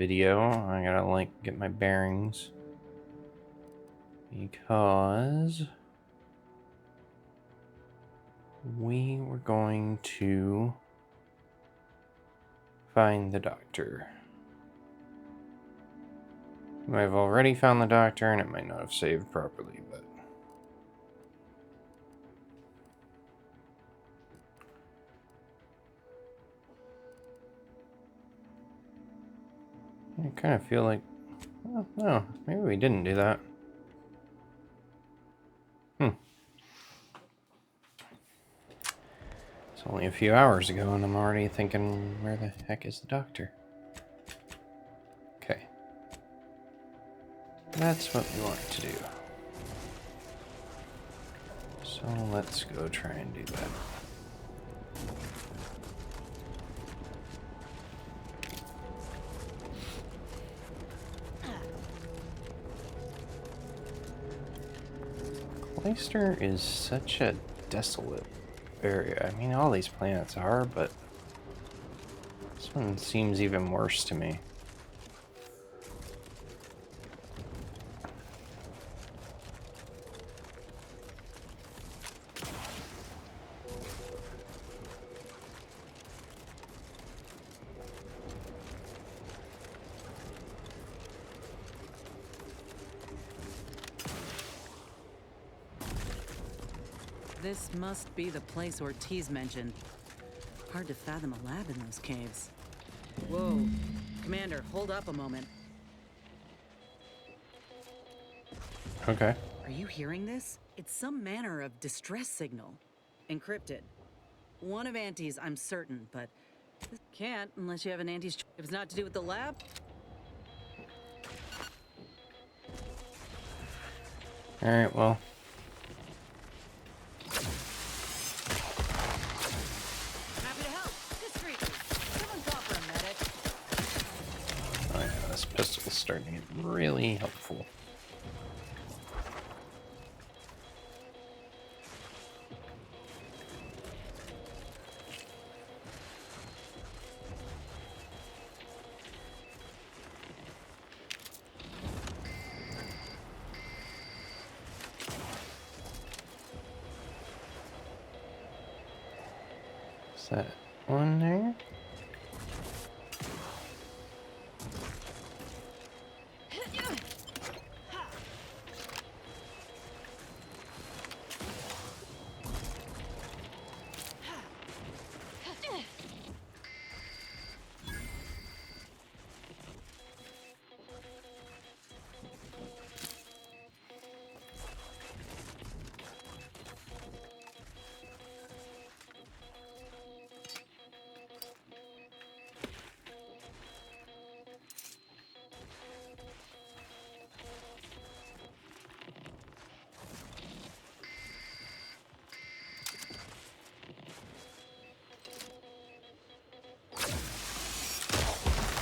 video. I gotta like get my bearings because we were going to find the doctor. I've already found the doctor and it might not have saved properly, but I kind of feel like, oh, no, maybe we didn't do that. It's only a few hours ago and I'm already thinking, where the heck is the doctor? Okay. That's what we want to do. So let's go try and do that. Clayster is such a desolate area. I mean, all these planets are, but this one seems even worse to me. This must be the place Ortiz mentioned. Hard to fathom a lab in those caves. Whoa. Commander, hold up a moment. Okay. Are you hearing this? It's some manner of distress signal. Encrypted. One of Auntie's, I'm certain, but can't unless you have an Auntie's. If it's not to do with the lab? Alright, well. Happy to help. Discreetly. Someone call for a medic. Oh yeah, this pistol's starting to get really helpful. Is that one there?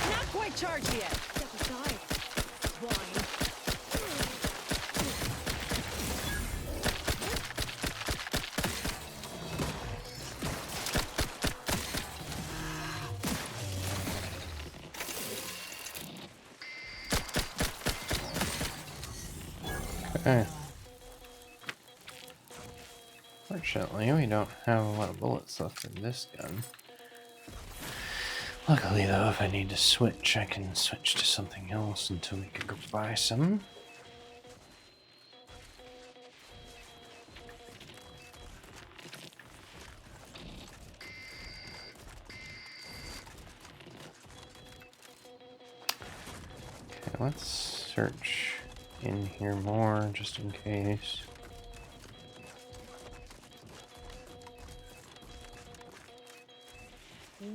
Not quite charged yet. Step aside. Swine. Okay. Fortunately, we don't have a lot of bullets left in this gun. Luckily, though, if I need to switch, I can switch to something else until we can go buy some. Okay, let's search in here more, just in case.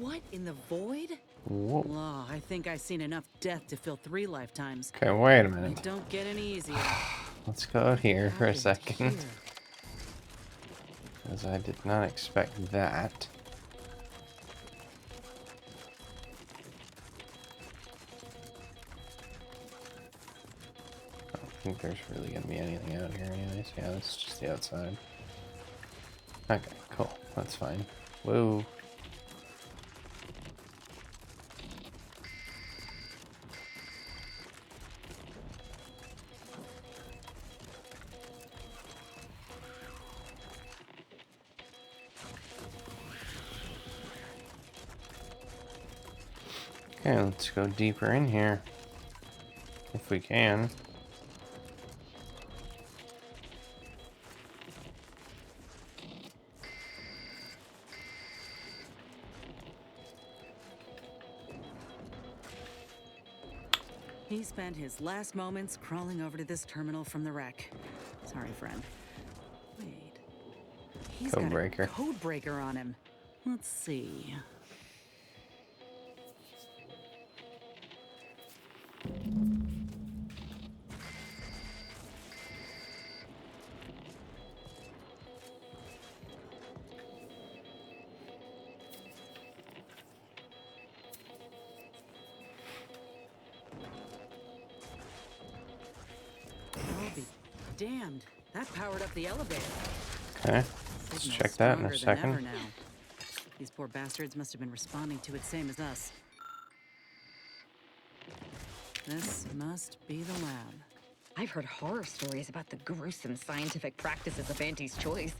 What in the void? Whoa. Law, I think I've seen enough death to fill 3 lifetimes. Okay, wait a It minute. don't get any easier. Let's go out here for a Happened second. here. Because I did not expect that. I don't think there's really going to be anything out here anyways. Yeah, that's just the outside. Okay, cool. That's fine. Whoa. Okay, let's go deeper in here. If we can. He spent his last moments crawling over to this terminal from the wreck. Sorry, friend. Wait. He's got Codebreaker. a code breaker on him. Let's see. I'll be damned. That powered up the elevator. Okay, let's check that in a Stronger than ever second. now. These poor bastards must have been responding to it same as us. This must be the lab. I've heard horror stories about the gruesome scientific practices of Auntie's choice.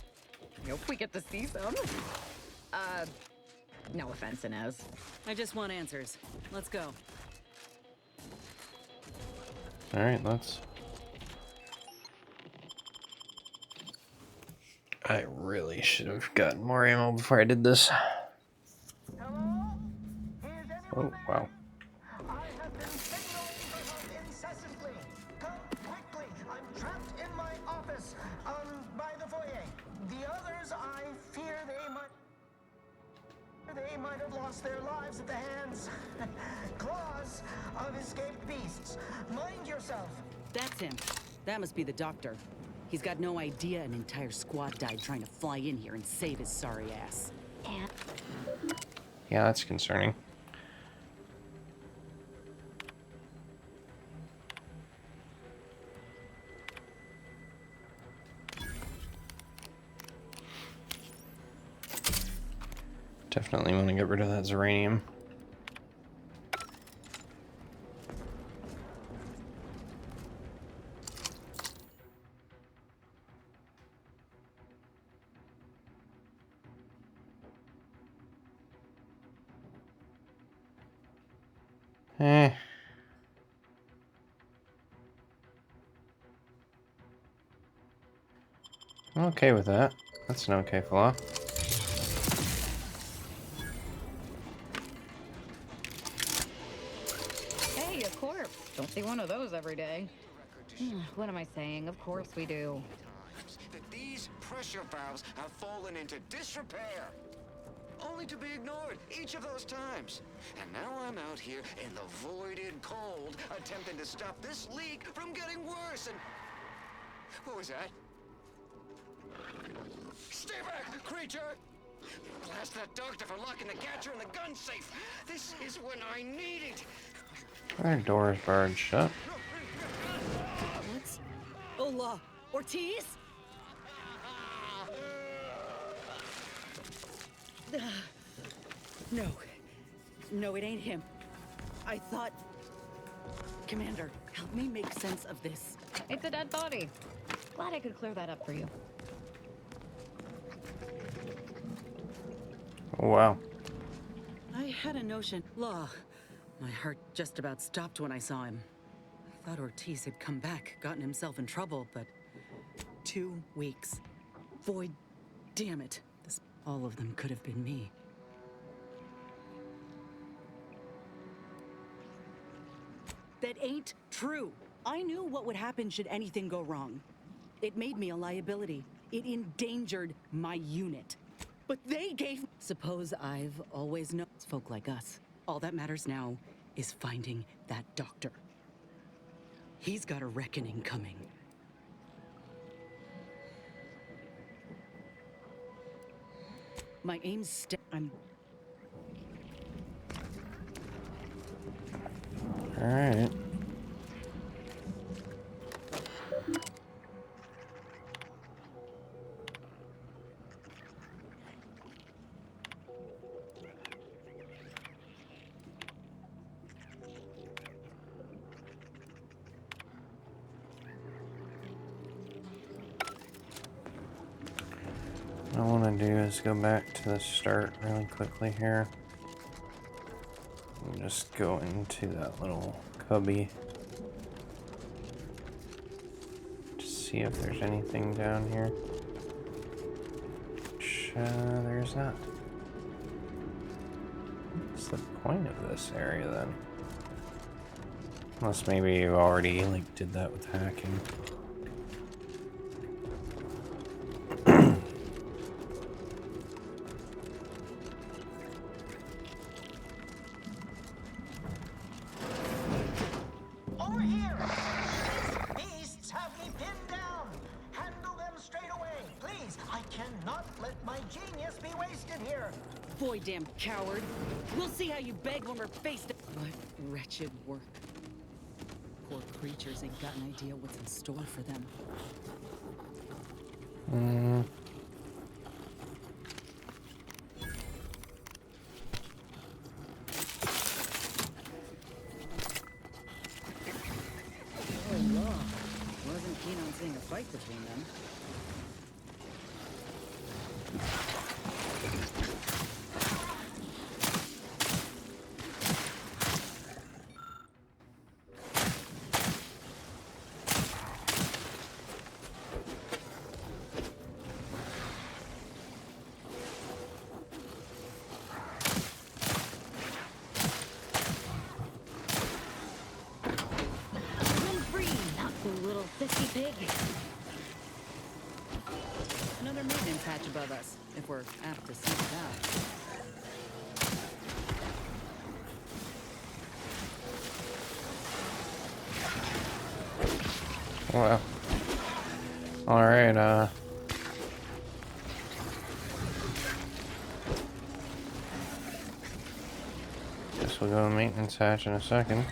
I hope we get to see some. No offense, Inez. I just want answers. Let's go. Alright, let's... I really should have gotten more ammo before I did this. Hello? Is Oh, anyone there? wow. I have been signaling for help incessantly. Come quickly. I'm trapped in my office, by the foyer. The others, I fear they might have lost their lives at the hands, claws of escaped beasts. Mind yourself. That's him. That must be the doctor. He's got no idea an entire squad died trying to fly in here and save his sorry ass. And Yeah, that's concerning. Definitely want to get rid of that Zeranium. Eh. I'm okay with that. That's an okay flaw. hey, a corpse. Don't see one of those every day. What am I saying? Of course we do. That these pressure valves have fallen into disrepair. Only to be ignored each of those times. And now I'm out here in the voided cold, attempting to stop this leak from getting worse and... What was that? Stay back, creature! Blast that doctor for locking the catcher in the gun safe. This is when I need it. Our door is barred shut. What? Hola, Ortiz? No. No, it ain't him. I thought... Commander, help me make sense of this. It's a dead body. Glad I could clear that up for you. Oh, wow. I had a notion. Law. My heart just about stopped when I saw him. I thought Ortiz had come back, gotten himself in trouble, but... 2 weeks. Void. Damn it. This, all of them could have been me. That ain't true. I knew what would happen should anything go wrong. It made me a liability. It endangered my unit. But they gave... Suppose I've always known folk like us. All that matters now is finding that doctor. He's got a reckoning coming. My aim's I'm... Alright. What I want to do is go back to the start really quickly here. And just go into that little cubby. Just see if there's anything down here. Which, there's not. What's the point of this area then? Unless maybe you already like did that with hacking. Over here! These beasts have me pinned down! Handle them straight away, please! I cannot let my genius be wasted here! Boy, damn coward. We'll see how you beg when we're faced. What wretched work. Poor creatures ain't got an idea what's in store for them. Oh, law. Wasn't keen on seeing a fight between them. Little sissy pig. Another maintenance hatch above us, if we're apt to seek it out. Well, alright, guess we'll go to maintenance hatch in a second.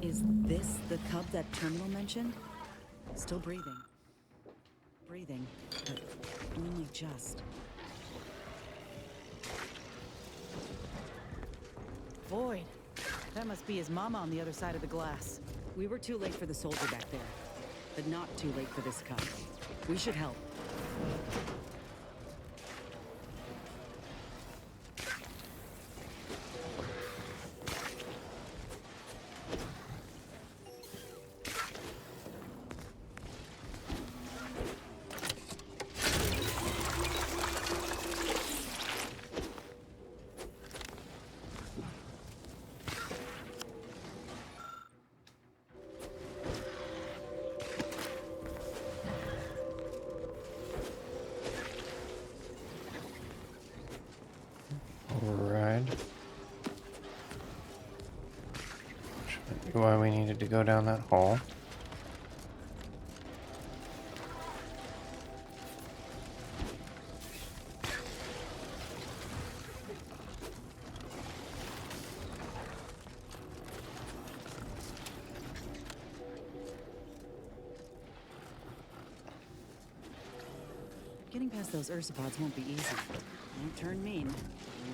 Is this the cub that Terminal mentioned? Still breathing. Breathing, but only just. Void. That must be his mama on the other side of the glass. We were too late for the soldier back there, but not too late for this cub. We should help. Override. Which might be why we needed to go down that hole. Getting past those ursopods won't be easy. Won't turn mean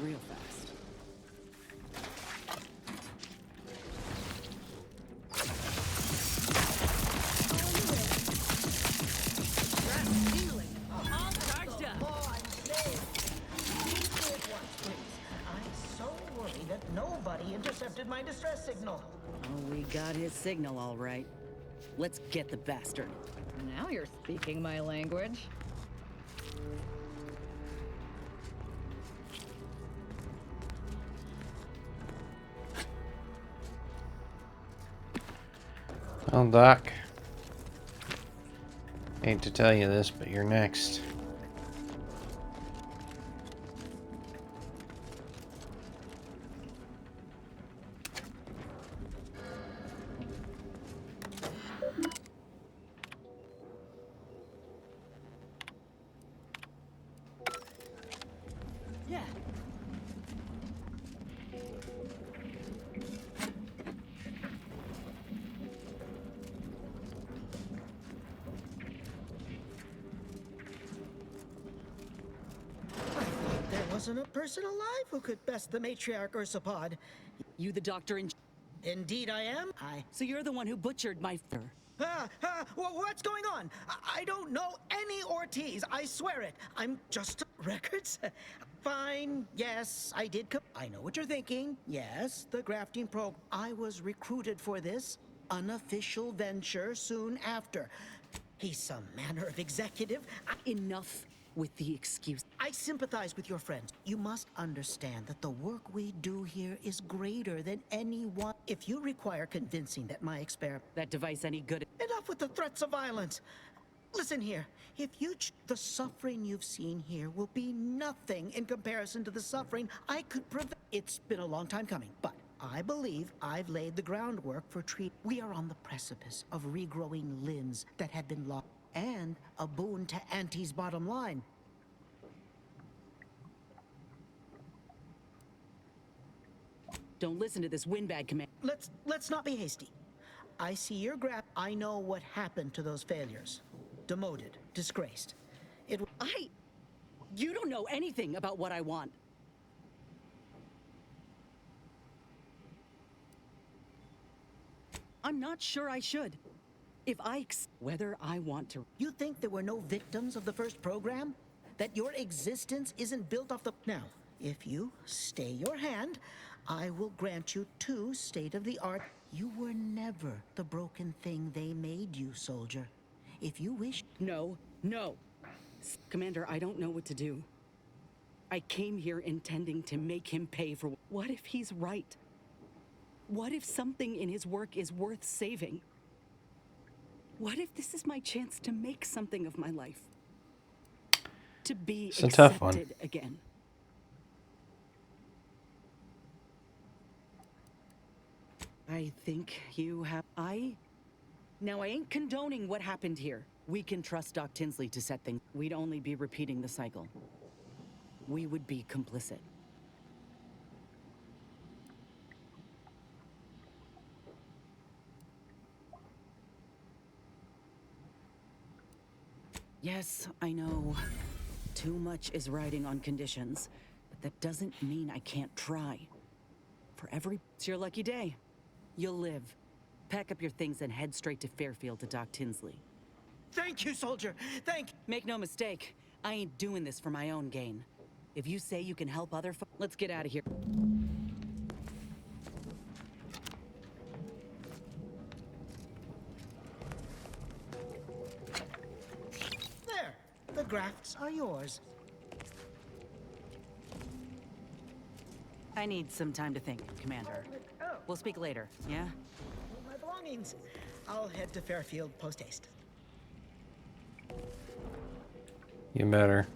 real fast. Oh, I'm saved! Please do it once, please. I'm so worried that nobody intercepted my distress signal. Oh, we got his signal all right. Let's get the bastard. Now you're speaking my language. Well, Doc. Hate to tell you this, but you're next. Yeah. wasn't a person alive who could best the matriarch Ursapod. You the doctor in... Indeed I am. So you're the one who butchered my... What's going on? I don't know any Ortiz, I swear it. I'm just records. Fine, yes, I did I know what you're thinking. Yes, the grafting probe. I was recruited for this unofficial venture soon after. He's some manner of executive. Enough with the excuse. I sympathize with your friends. You must understand that the work we do here is greater than anyone. If you require convincing that my experiment... That device any good... Enough with the threats of violence. Listen here. If you... The suffering you've seen here will be nothing in comparison to the suffering I could prevent. It's been a long time coming, but I believe I've laid the groundwork for treat. We are on the precipice of regrowing limbs that had been lost, and a boon to Auntie's bottom line. Don't listen to this windbag command. Let's not be hasty. I see your graph. I know what happened to those failures. Demoted, disgraced. You don't know anything about what I want. I'm not sure I should. If whether I want to... You think there were no victims of the first program? That your existence isn't built off the... Now, if you stay your hand, I will grant you 2 state-of-the-art... You were never the broken thing they made you, soldier. If you wish... No. Commander, I don't know what to do. I came here intending to make him pay for... What if he's right? What if something in his work is worth saving? What if this is my chance to make something of my life? To be It's a tough one. accepted again. I think you have... Now, I ain't condoning what happened here. We can trust Doc Tinsley to set things. We'd only be repeating the cycle. We would be complicit. Yes, I know. Too much is riding on conditions, but that doesn't mean I can't try. It's your lucky day. You'll live. Pack up your things and head straight to Fairfield to Doc Tinsley. Thank you, soldier. Make no mistake, I ain't doing this for my own gain. If you say you can help other let's get out of here. There. The grafts are yours. I need some time to think, Commander. We'll speak later, yeah? My belongings. I'll head to Fairfield post-haste. You better.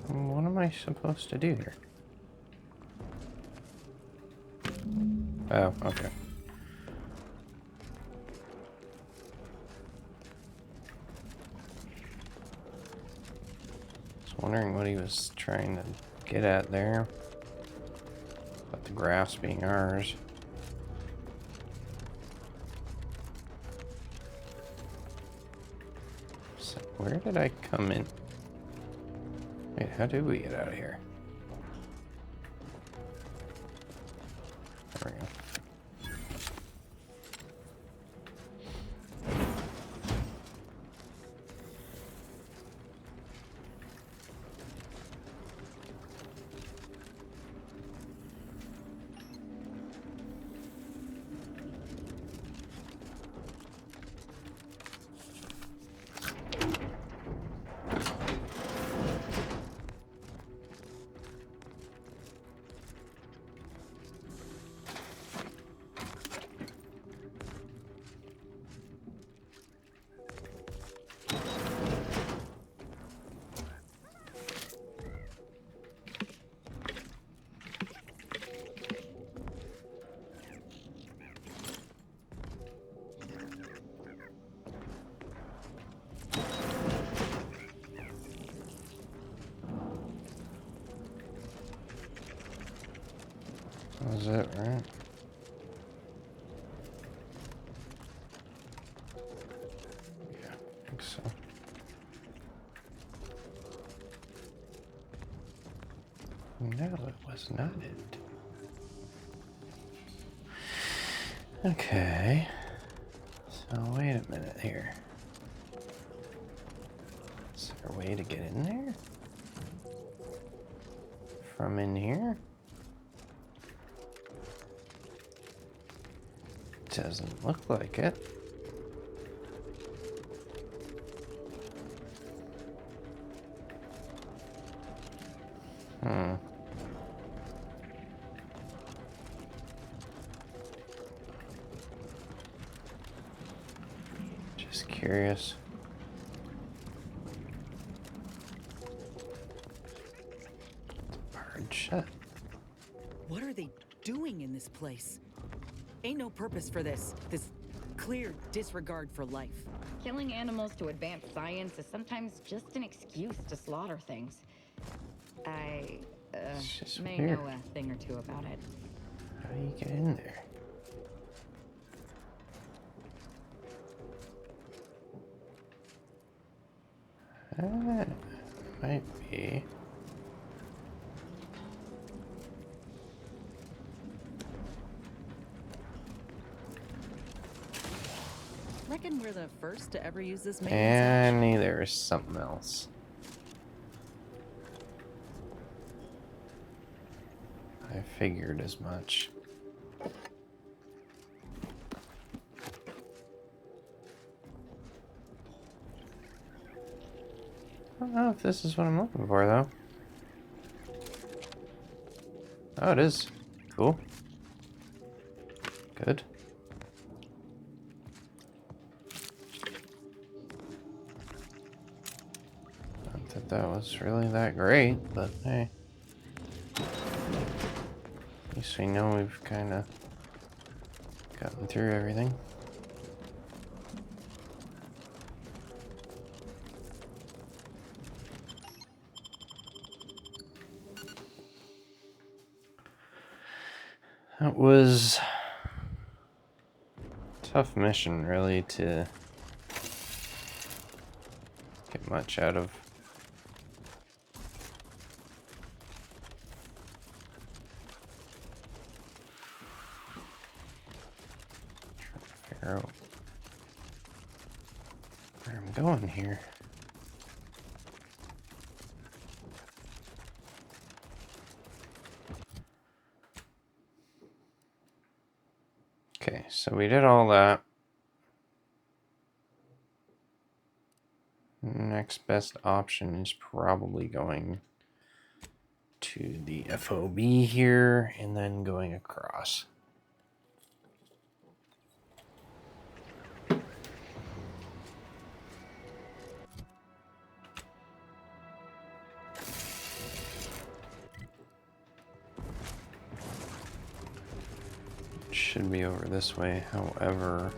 What am I supposed to do here? Oh, okay. I was wondering what he was trying to get at there. About the graphs being ours. So where did I come in? Wait, how did we get out of here? There we go. That was it, right? Yeah, I think so. No, it was not it. Okay. So wait a minute here. Is there a way to get in there? From in here? Doesn't look like it. Just curious. Barred shut. What are they doing in this place? Ain't no purpose for this. This clear disregard for life. Killing animals to advance science is sometimes just an excuse to slaughter things. I, It's just may weird. know a thing or two about it. How do you get in there? Might be. Reckon we're the first to ever use this maintenance And there's something else. I figured as much. I don't know if this is what I'm looking for, though. Oh, it is. Cool. Good. Not that that was really that great, but hey. At least we know we've kind of gotten through everything. That was a tough mission, really, to get much out of. Trying to figure out where I'm going here. Okay, so we did all that. Next best option is probably going to the FOB here and then going across. Should be over this way, however.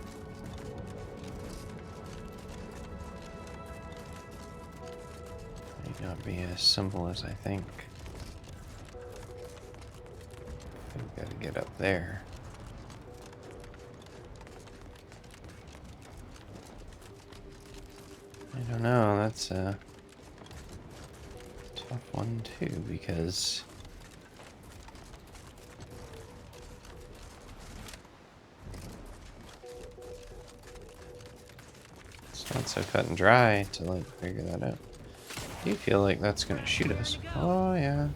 May not be as simple as I think. I've got to get up there. I don't know, that's a tough one too, because not so cut and dry to like figure that out. Do you feel like that's gonna shoot us? Oh yeah.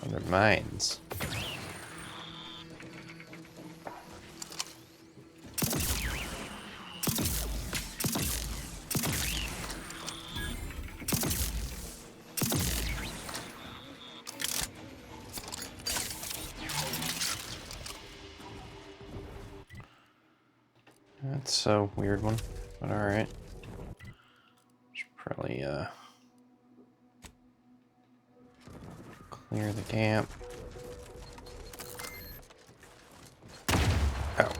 Oh, they're mines. That's a weird one, but alright. Should probably clear the camp. Oh.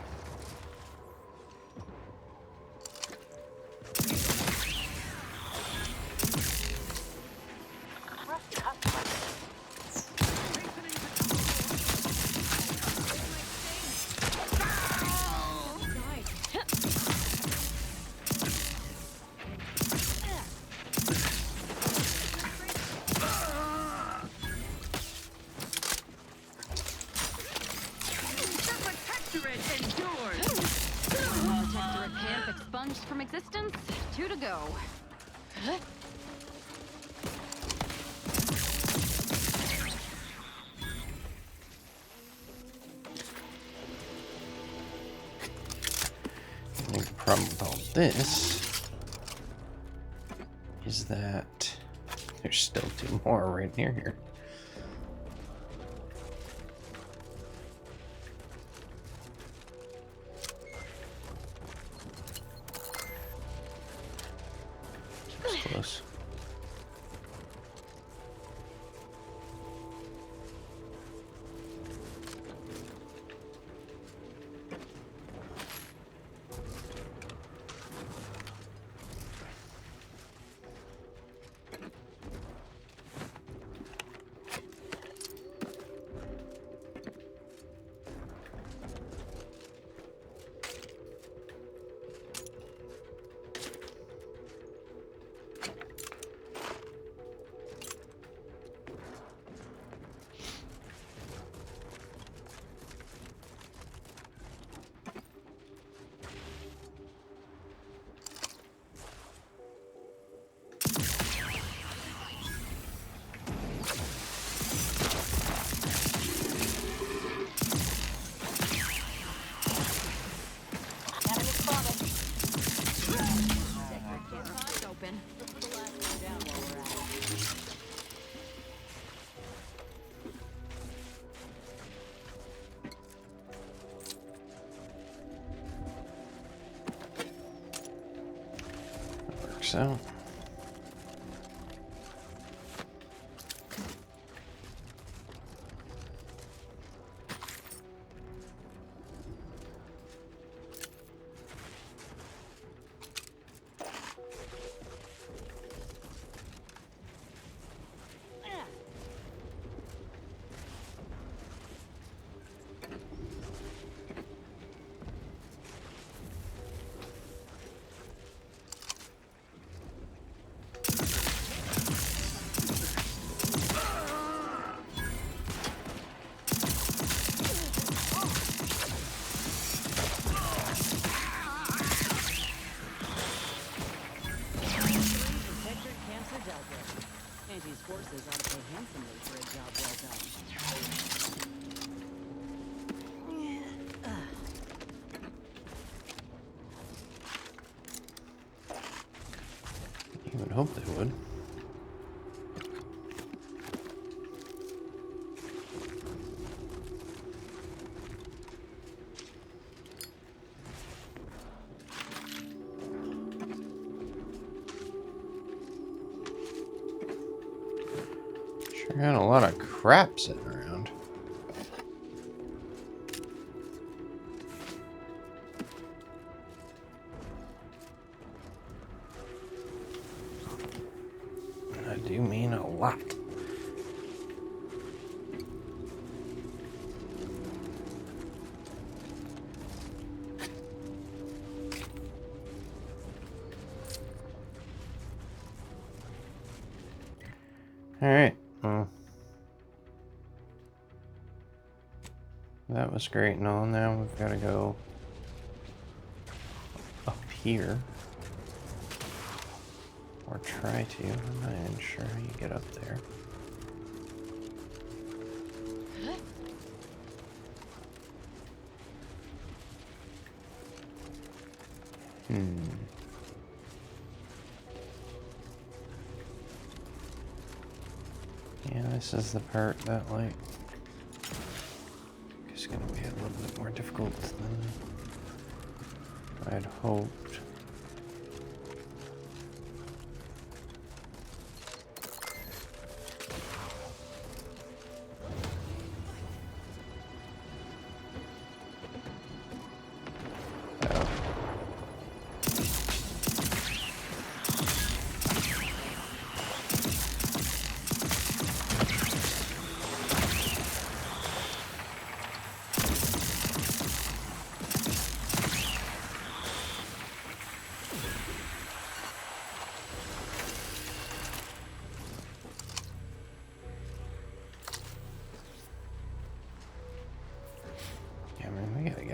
assistance, 2 to go. I think the problem with all this is that there's still 2 more right near here. It's close. So Forces ought to pay handsomely for a job well done. you would hope they would. Sure got a lot of crap sitting around. And I do mean a lot. All right. Well, that was great and all. Now we've got to go up here. Or try to. I'm not even sure how you get up there. Yeah, this is the part that, like, is going to be a little bit more difficult than I'd hoped.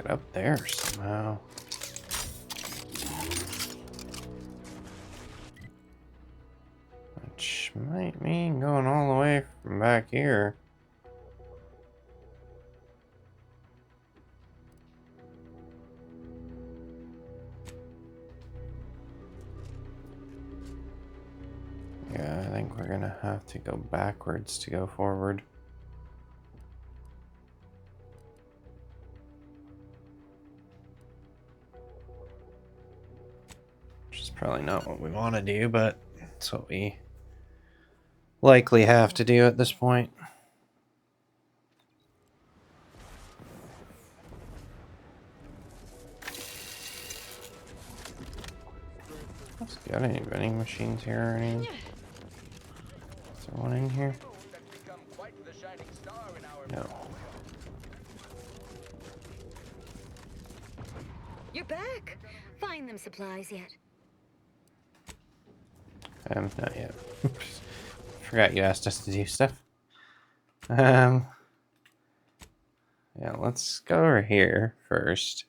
Up there somehow. Which might mean going all the way from back here. Yeah, I think we're gonna have to go backwards to go forward. Which is probably not what we want to do, but it's what we likely have to do at this point. Got any vending machines here or anything? Is there one in here? No. You're back. Find them supplies yet? Not yet. Forgot you asked us to do stuff. Yeah, let's go over here first.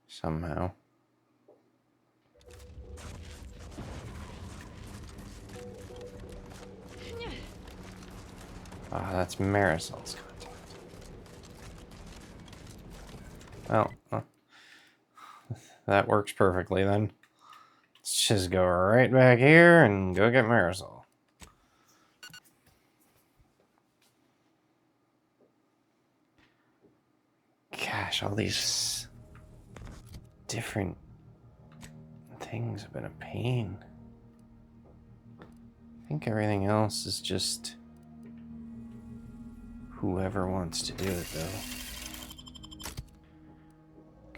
Somehow. Ah, that's Marisol's contact. Well, that works perfectly then. Let's just go right back here and go get Marisol. Gosh, all these different things have been a pain. I think everything else is just whoever wants to do it, though.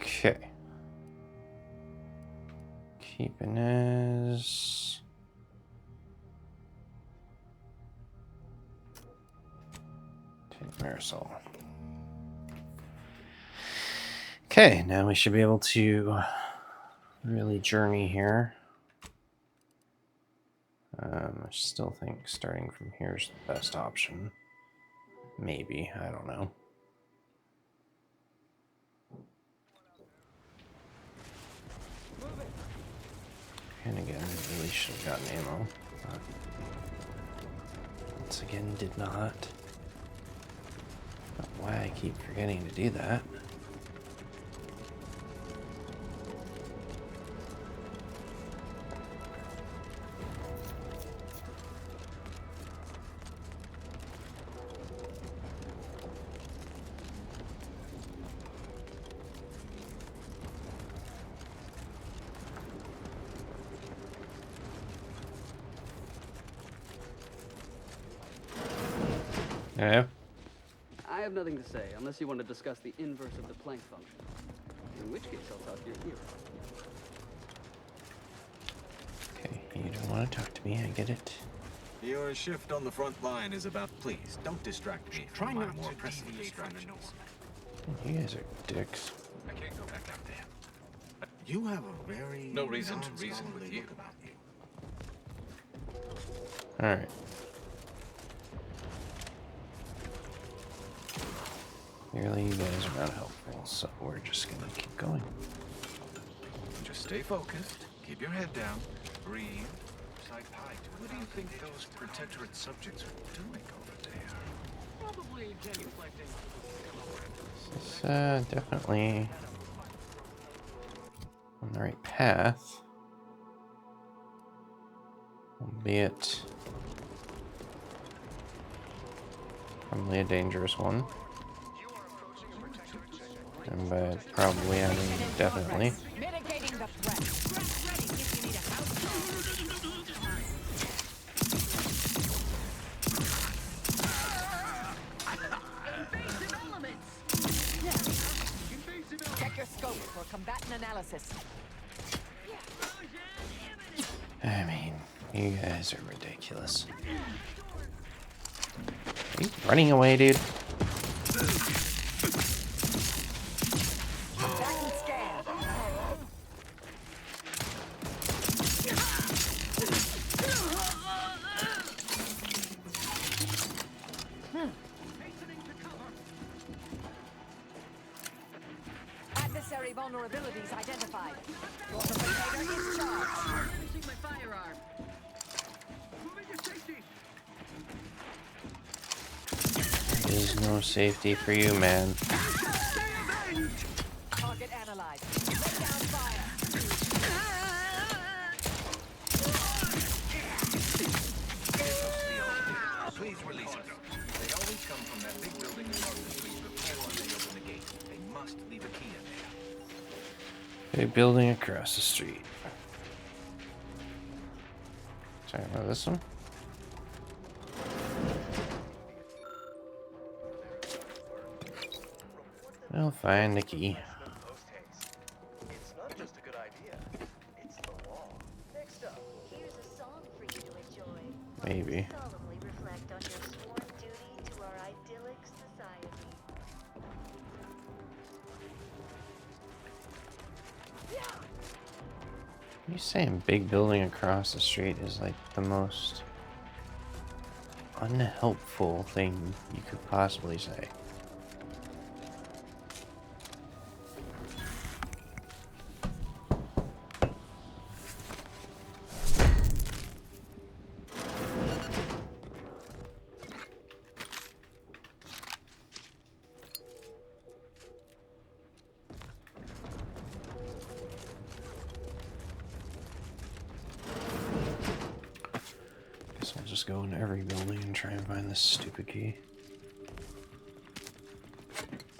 Okay. Keeping as... Take Marisol. Okay, now we should be able to really journey here. I still think starting from here is the best option. Maybe, I don't know. And again, I really should have gotten ammo. But once again, did not. Not why I keep forgetting to do that. Yeah. I have nothing to say, unless you want to discuss the inverse of the Planck function. In which case, I'll talk your ear off. Okay, you don't want to talk to me, I get it. Your shift on the front line is about... Please, don't distract me from my more pressing distractions. You guys are dicks. I can't go back out there. You have a very... No reason to reason with you. About you. Alright. Clearly, you guys are not helpful, so we're just gonna keep going. Just stay focused, keep your head down, breathe, recite pi. What do you think those protectorate subjects are doing over there? Probably genuflecting. This is definitely on the right path, albeit probably a dangerous one. And by probably, I mean definitely. Mitigating the threat. Check your scope for combatant analysis. I mean, you guys are ridiculous. Are you running away, dude? Adversary vulnerabilities identified. safety for you, man. Target analyzed. Lay down fire. Please release them. They always come from that big building across the street before they open the gate. They must leave a key in there. A building across the street. Talking about this one? I'll find the key. It's not just a good idea, it's the law. Next up, Here's a song for you to enjoy. Maybe. Solemnly reflect on your sworn duty to our idyllic society. You saying big building across the street is like the most unhelpful thing you could possibly say. Guess I'll just go into every building and try and find this stupid key.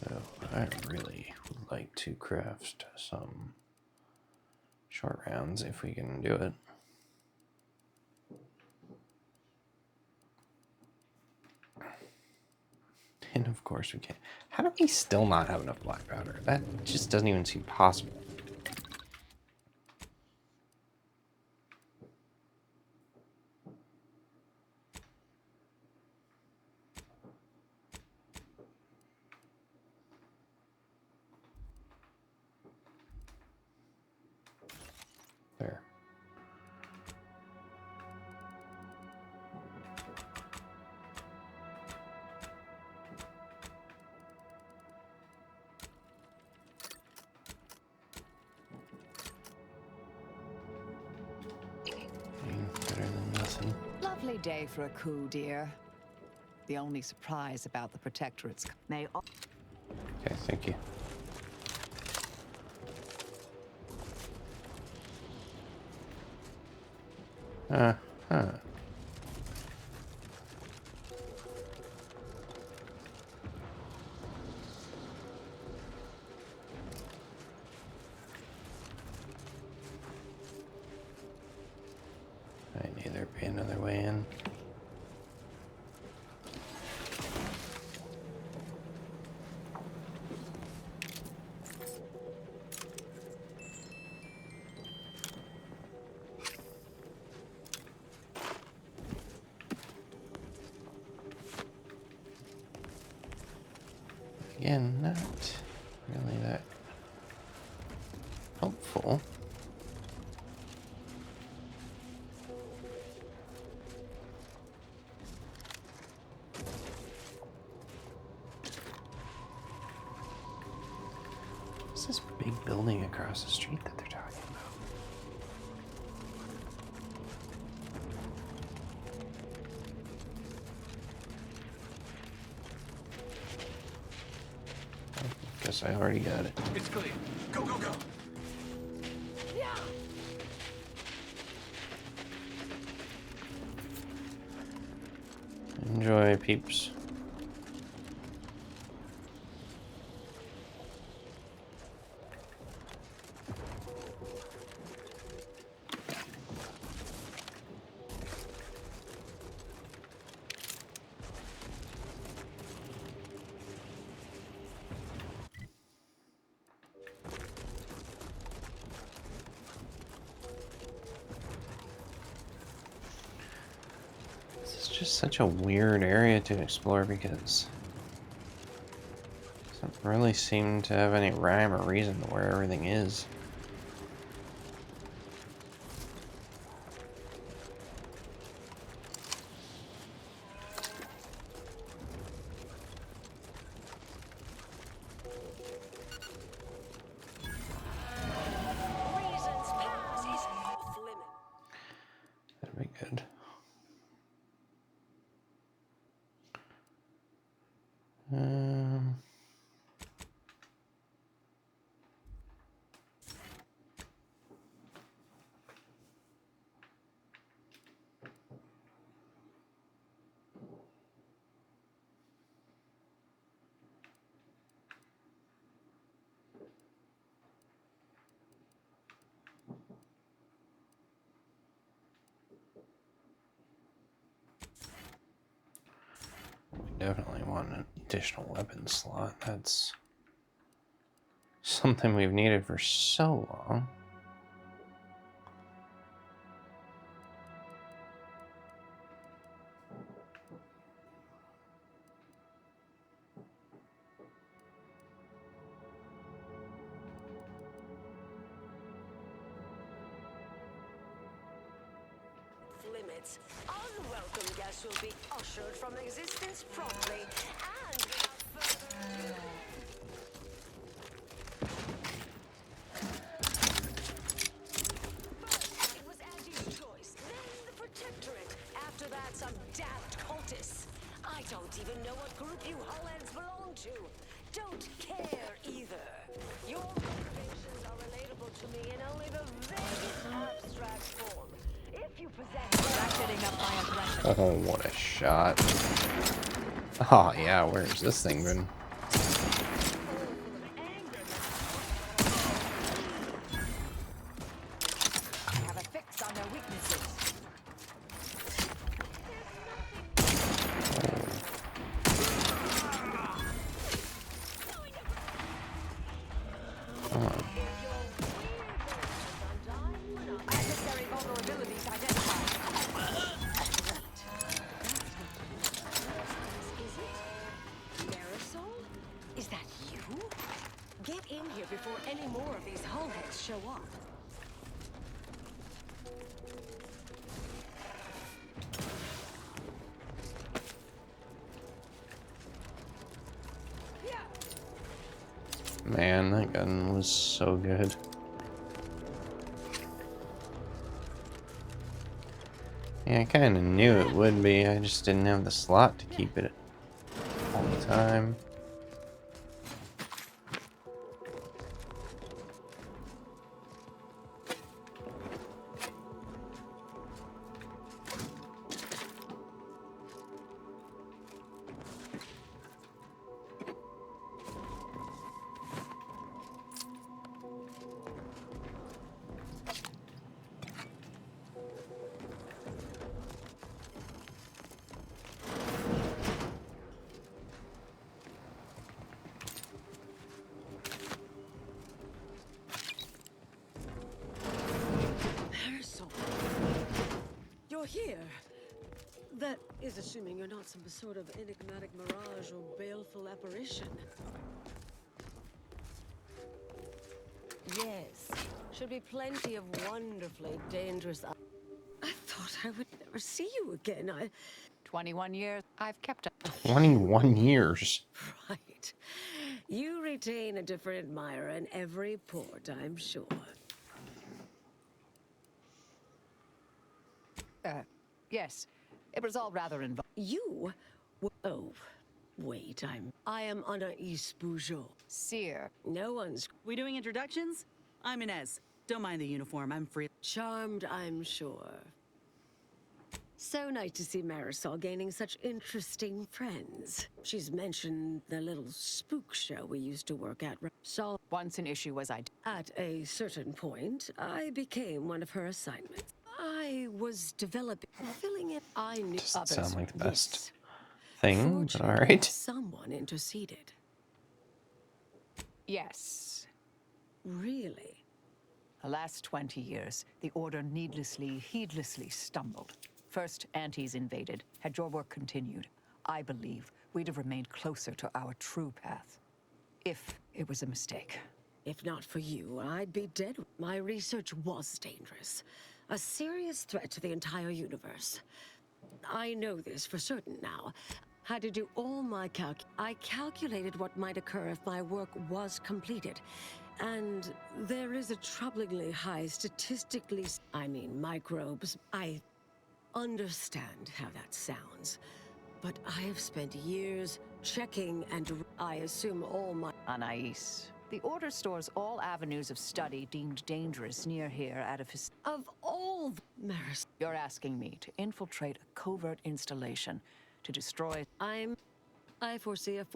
So I really would like to craft some short rounds if we can do it. And of course we can. How do we still not have enough black powder? That just doesn't even seem possible. There. Better than nothing. Lovely day for a coup, dear. The only surprise about the Protectorate's may all Okay, thank you. Huh. Might need there be another way in. Again, not really that helpful. What's this big building across the street that they're talking about? Guess I already got it. It's clear. Go, go, go. Enjoy, peeps. Just such a weird area to explore because it doesn't really seem to have any rhyme or reason to where everything is. Reasons pass is off limit. That'd be good. definitely want an additional weapon slot. That's something we've needed for so long. Limits. Unwelcome guests will be ushered from existence promptly and without further ado. First, it was Andy's choice, then the Protectorate. After that, some daft cultists. I don't even know what group you Hullheads belong to. Don't care either. Your motivations are relatable to me in only the vaguest abstract form. If you possess Ratcheting up my aggression. Oh, what a shot. Oh, yeah, where's this thing been? I have a fix on their weaknesses. Come on. Adversary vulnerabilities identified. Is it? Marisol? Is that you? Get in here before any more of these hullheads show up. Man, that gun was so good. Yeah, I kind of knew it would be. I just didn't have the slot to keep it all the time. Marisol. You're here. That is assuming you're not some sort of enigmatic mirage or baleful apparition. Yes. Should be plenty of wonderfully dangerous... I thought I would never see you again. 21 years. I've kept up. 21 years. Right. You retain a different admirer in every port, I'm sure. Yes. It was all rather involved. You? Oh, wait, I am Anaïs Bugeaud. Seer. No one's We doing introductions? I'm Inez. Don't mind the uniform, I'm free. charmed, I'm sure. So nice to see Marisol gaining such interesting friends. She's mentioned the little spook show we used to work at. So, Once an issue was at a certain point, I became one of her assignments. I was developing, filling in. I knew Doesn't others. sound like the best Yes. thing, but Fortunately, alright. someone interceded. Yes. Really? The last 20 years, the Order heedlessly stumbled. First, Antes invaded. Had your work continued, I believe we'd have remained closer to our true path. If it was a mistake. If not for you, I'd be dead. My research was dangerous. A serious threat to the entire universe. I know this for certain now. Had to do all my I calculated what might occur if my work was completed. And there is a troublingly high microbes. I understand how that sounds. But I have spent years checking and I assume all my... Anais. The Order stores all avenues of study deemed dangerous near here at a Of all the... Maris... You're asking me to infiltrate a covert installation to destroy... I foresee a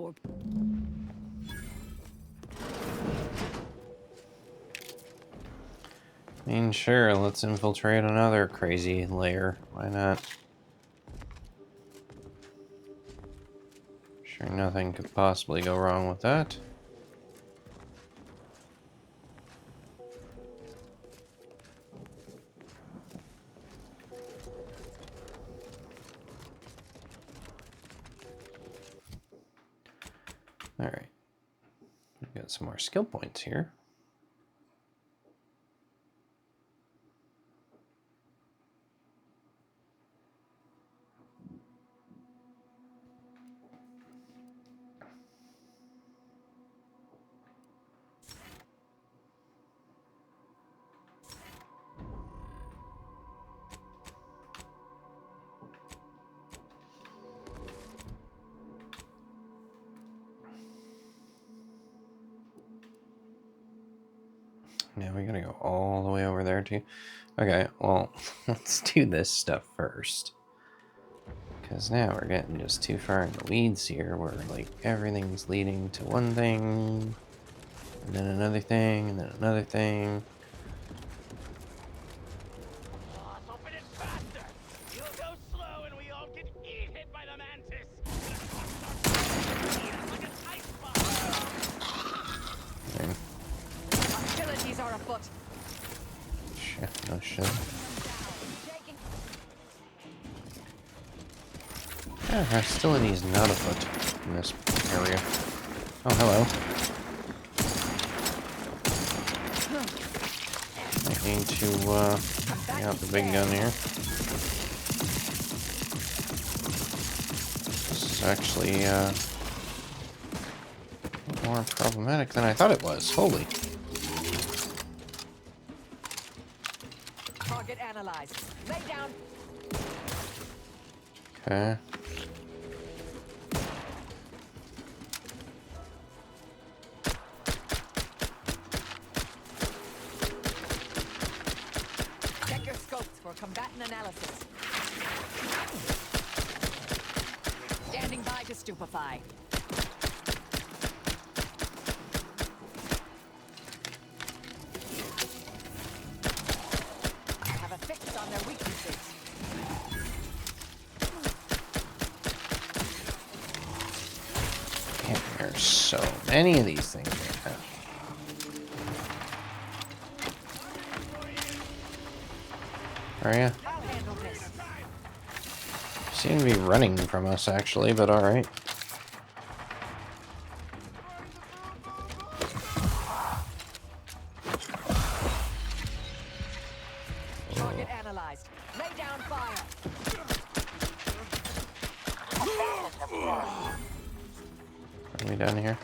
I mean, sure, let's infiltrate another crazy layer. Why not? Sure, nothing could possibly go wrong with that. Alright. We've got some more skill points here. Now we gotta go all the way over there too. Okay, well, let's do this stuff first. Because now we're getting just too far in the weeds here, where like everything's leading to one thing, and then another thing, and then another thing. Open it faster! You'll go slow and we all get hit by the mantis! Like an ice bomb! Hostilities are afoot. Shit, no shit. Yeah, hostility's not afoot in this area. Oh, hello. I need to, bring out the big gun here. This is actually, more problematic than I thought it was. Holy. Target analyzed. Lay down. Okay. Check your scopes for combatant analysis. Standing by to stupefy. Have a fix on their weaknesses. Damn, there's so many of these things right now. Are ya? I'll handle this. Seem to be running from us, actually, but alright. Target analyzed. Lay down fire. Are we done here?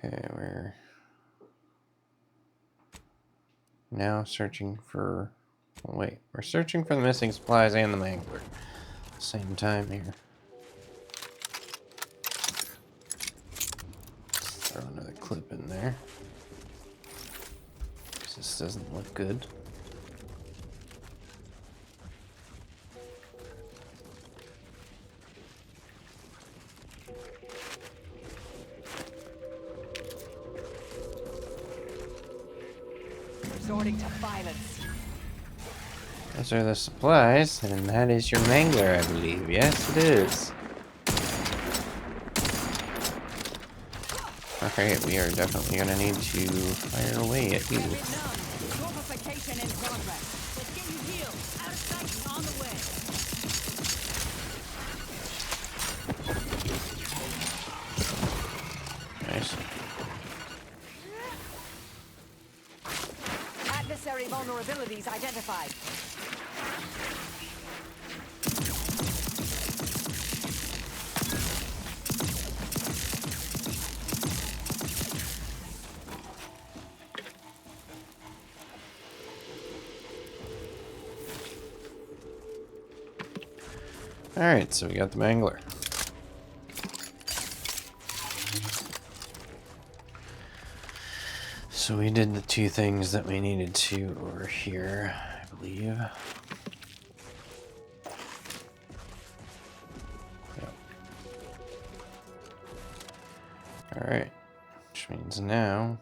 Okay, we're now searching for... oh, wait, we're searching for the missing supplies and the mangler at the same time here. Let's throw another clip in there, because this doesn't look good. Resorting to violence. Those are the supplies, and that is your mangler, I believe. Yes, it is. Okay, we are definitely gonna need to fire away at you. Complication in progress. Let's get you healed. Out of sight and on the way. Nice. Adversary vulnerabilities identified. Alright, so we got the mangler. So we did the two things that we needed to over here, I believe. Yep. Alright. Which means now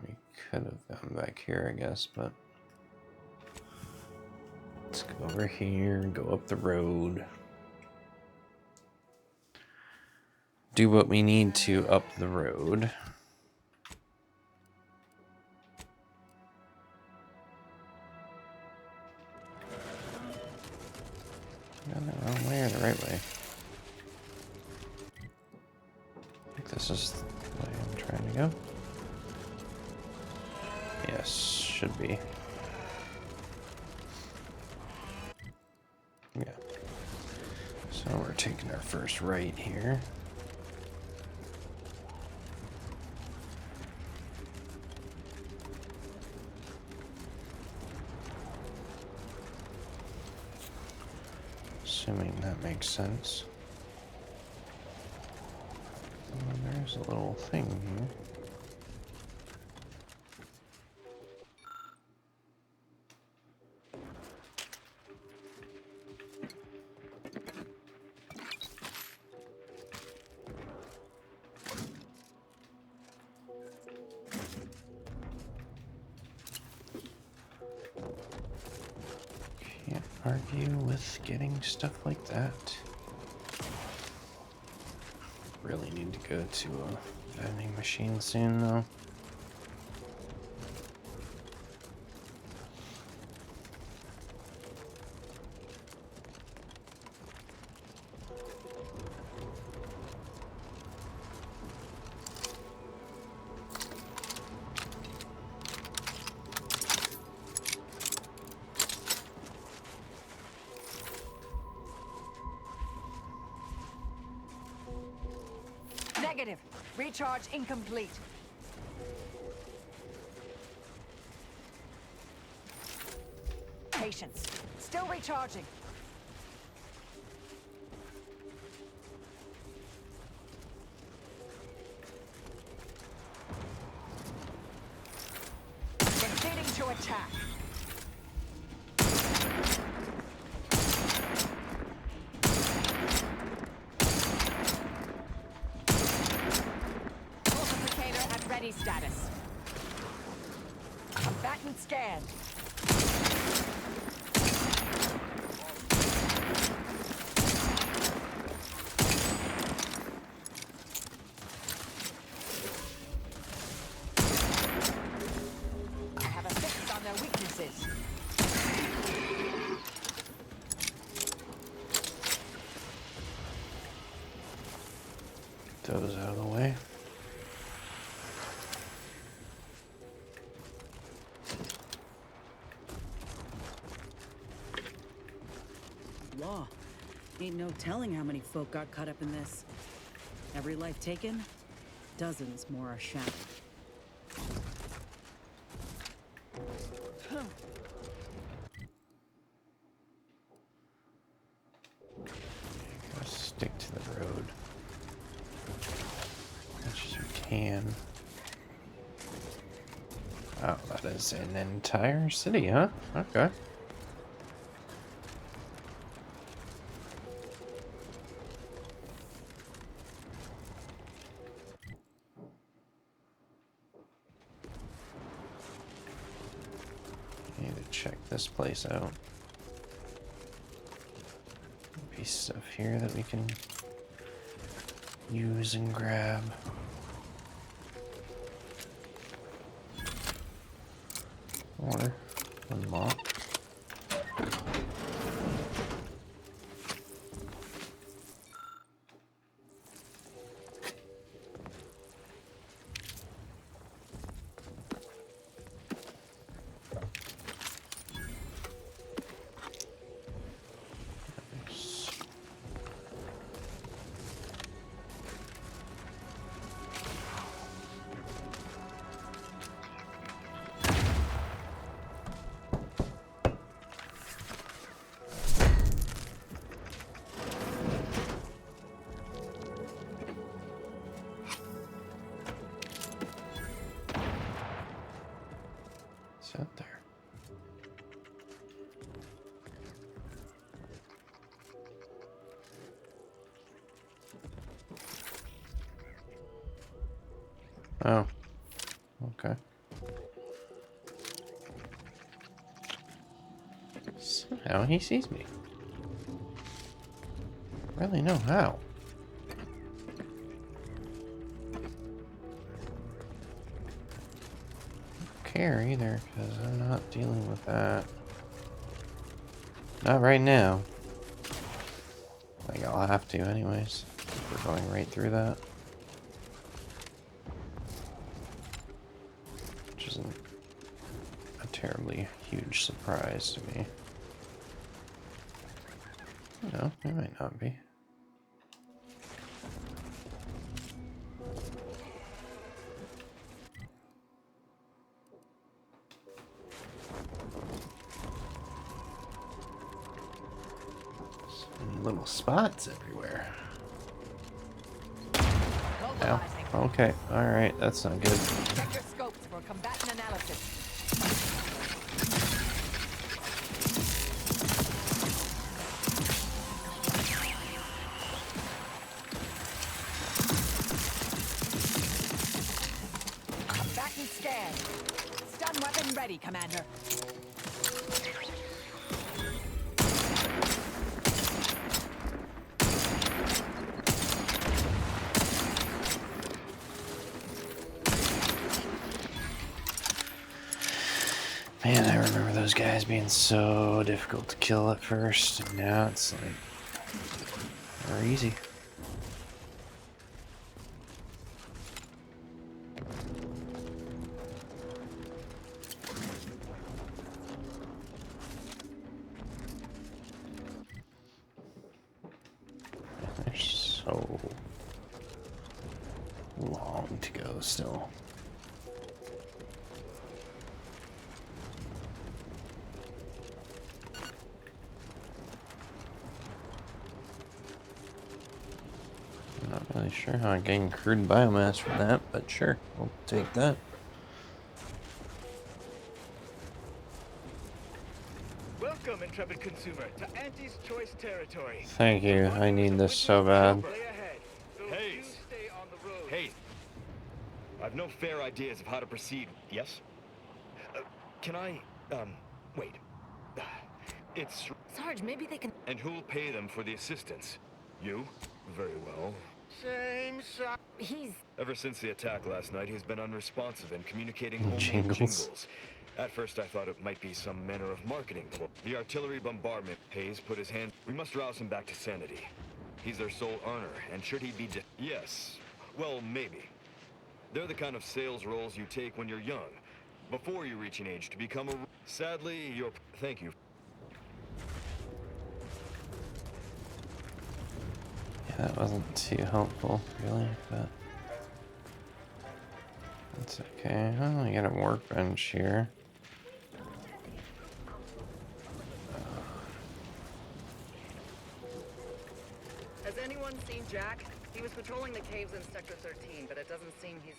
we could have gone back here, I guess, but let's go over here and go up the road. Do what we need to up the road. Going the wrong way or the right way? I think this is the way I'm trying to go. Yes, should be. Yeah. So we're taking our first right here. Assuming that makes sense. And there's a little thing here. Can't argue with getting stuff like that. Really need to go to a vending machine soon, though. Negative. Recharge incomplete. Patience. Still recharging. Proceeding to attack. Ready status. Combatant scanned. I have a fix on their weaknesses. Those out of the way. Law. Ain't no telling how many folk got caught up in this. Every life taken, dozens more are shattered. Gotta stick to the road as much as we can. Oh, that is an entire city, huh? Okay. Check this place out. Be stuff here that we can use and grab. Or unlock. Oh. Okay. Somehow he sees me. Really know how. Don't care either, because I'm not dealing with that. Not right now. Like, I'll have to anyways. We're going right through that. Which isn't a terribly huge surprise to me. No, it might not be. Some little spots everywhere. Ow. Okay, alright, that's not good. Check your scopes for combatant analysis. Combatant scanned. Stun weapon ready, Commander. Man, I remember those guys being so difficult to kill at first, and now it's like, they're easy. There's so long to go still. Not really sure how I gain crude biomass from that, but sure, we'll take that. Welcome, intrepid consumer, to Auntie's Choice territory. Thank you, I need this so bad. Lay ahead. So Hey. you stay on the road. Hey, I've no fair ideas of how to proceed. Yes? Can I, wait. It's... Sarge, maybe they can... And who'll pay them for the assistance? You? Very well. Same shot. He's... Ever since the attack last night, he's been unresponsive and communicating only in Jingles. jingles. At first, I thought it might be some manner of marketing. The artillery bombardment. Hayes put his hand... We must rouse him back to sanity. He's their sole earner, and should he be Yes. Well, maybe. They're the kind of sales roles you take when you're young, before you reach an age to become a... Sadly, you're... Thank you. Yeah, that wasn't too helpful, really, but... That's okay. Oh, I got a workbench here. Has anyone seen Jack? He was patrolling the caves in Sector 13, but it doesn't seem he's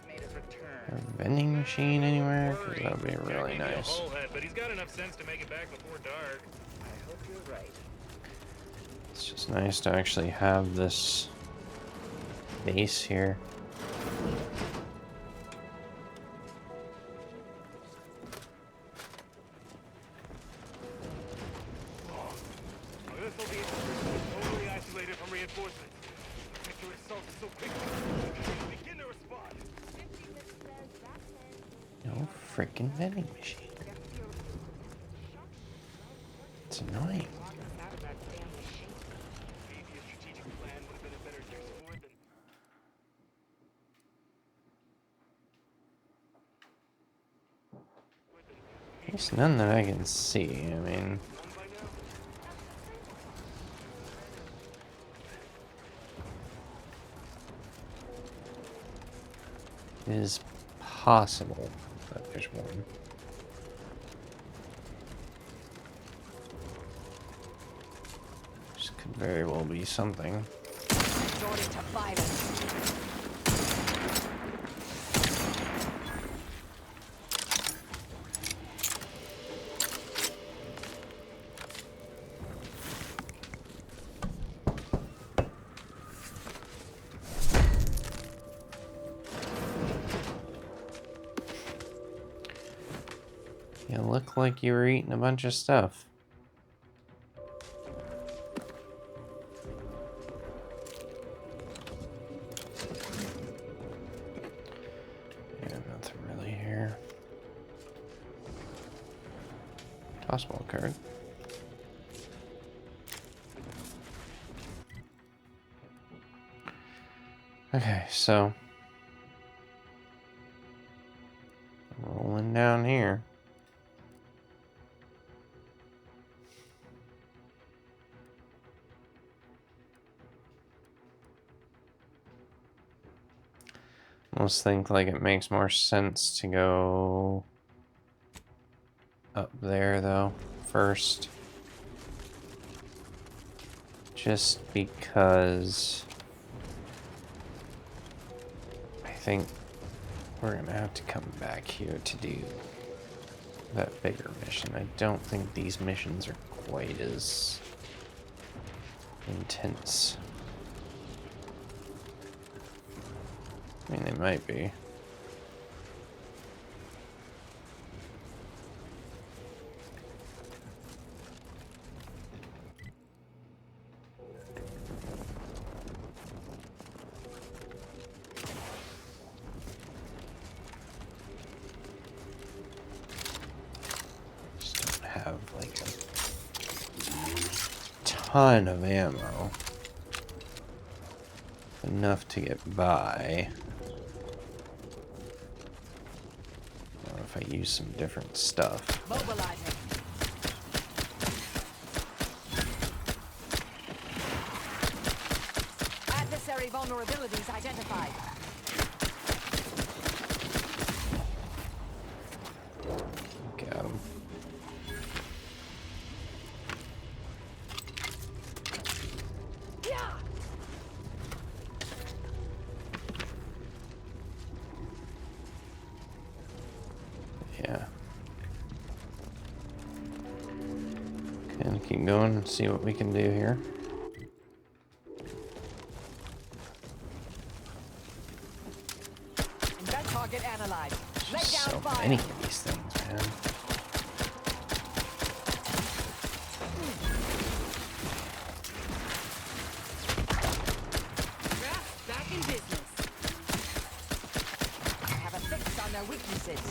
made his return. A vending machine anywhere? 'Cause that would be really Jack may be a nice. holehead, but he's got enough sense to make it back before dark. I hope you're right. It's just nice to actually have this base here. This will be totally isolated from reinforcements. Sector assaulted so quickly, we begin to respond. No freaking vending machine. It's annoying. Maybe a strategic plan would have been a better use for it than... There's none that I can see. I mean, it is possible that there's one. This could very well be something. Resorting to violence. look like you were eating a bunch of stuff. Yeah, nothing really here. Tossball card. Okay, so rolling down here. Almost think like it makes more sense to go up there though first. Just because I think we're gonna have to come back here to do that bigger mission. I don't think these missions are quite as intense. I mean, they might be. Just don't have like a ton of ammo. Enough to get by. If I use some different stuff. Mobilizing. Adversary vulnerabilities identified. Got him. Yeah. And keep going and see what we can do here. That target analyzed. Lay down So fire. many of these things, man. Back in business. Have a fix on their weaknesses.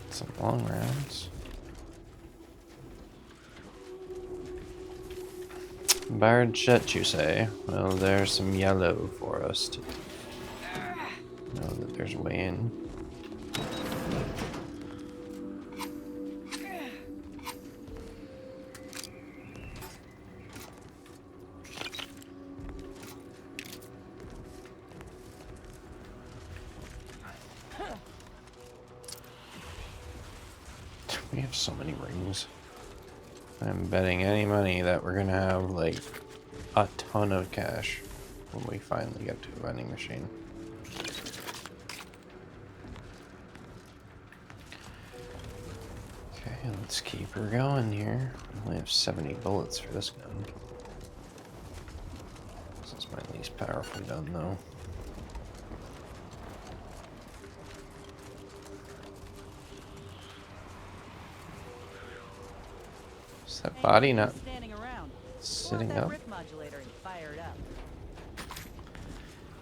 Some long rounds. Barred shut, you say? Well, there's some yellow for us to know that there's a way in. We have so many rings. I'm betting any money that we're gonna have like a ton of cash when we finally get to a vending machine. Okay, let's keep her going here. I only have 70 bullets for this gun. This is my least powerful gun though. Is that body not Standing around. sitting Pull out that up? rip modulator and fire it up.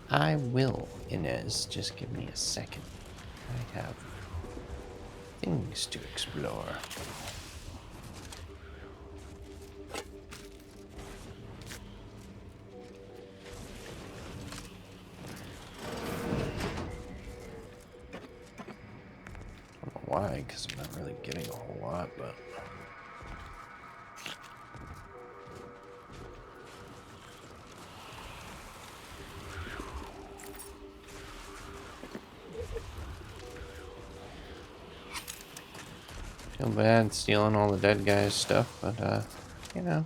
I will, Inez. Just give me a second. I have things to explore. I don't know why, because I'm not really getting a whole lot, but... Feel bad stealing all the dead guys' stuff, but, you know.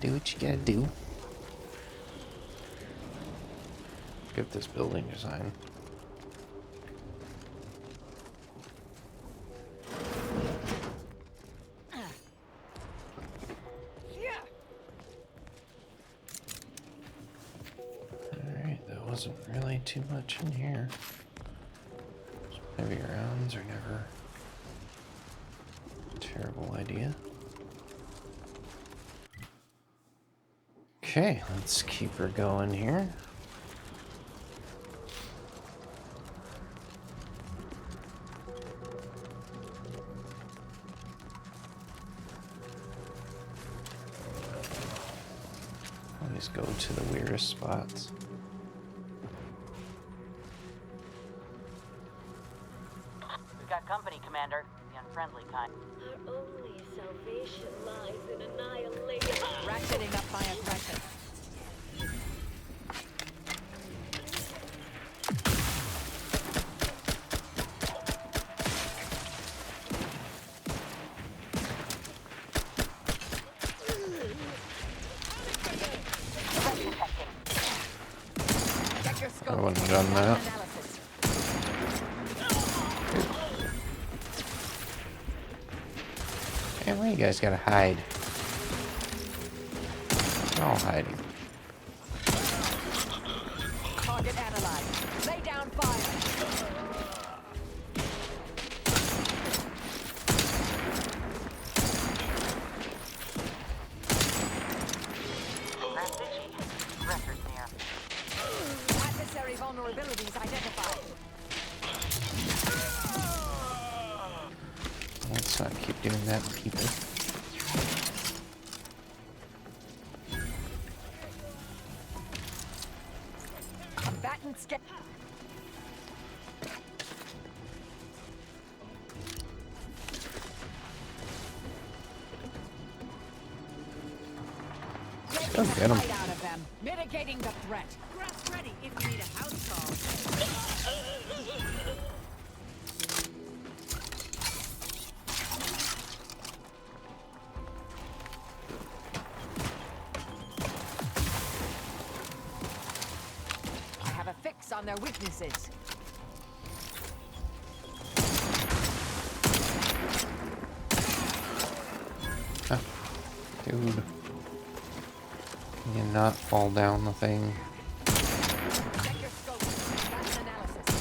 Do what you gotta do. Get this building design. way too much in here. Heavy rounds are never a terrible idea. Okay, let's keep her going here. Always go to the weirdest spots. We've got company, Commander. The unfriendly kind. Our only salvation lies in annihilation. Ratcheting up my aggression. I wouldn't have done that. Hey, why you guys gotta hide? They're all hiding. Target analyzed. Lay down fire. Aggressors near. Adversary vulnerabilities identified. Let's not keep doing that, people. Combatants get. Go get him. Right out of them. Mitigating the threat. Grass ready if you need a house call. I have a fix on their weaknesses. Dude. Can you not fall down the thing? Check your scope. That's an analysis.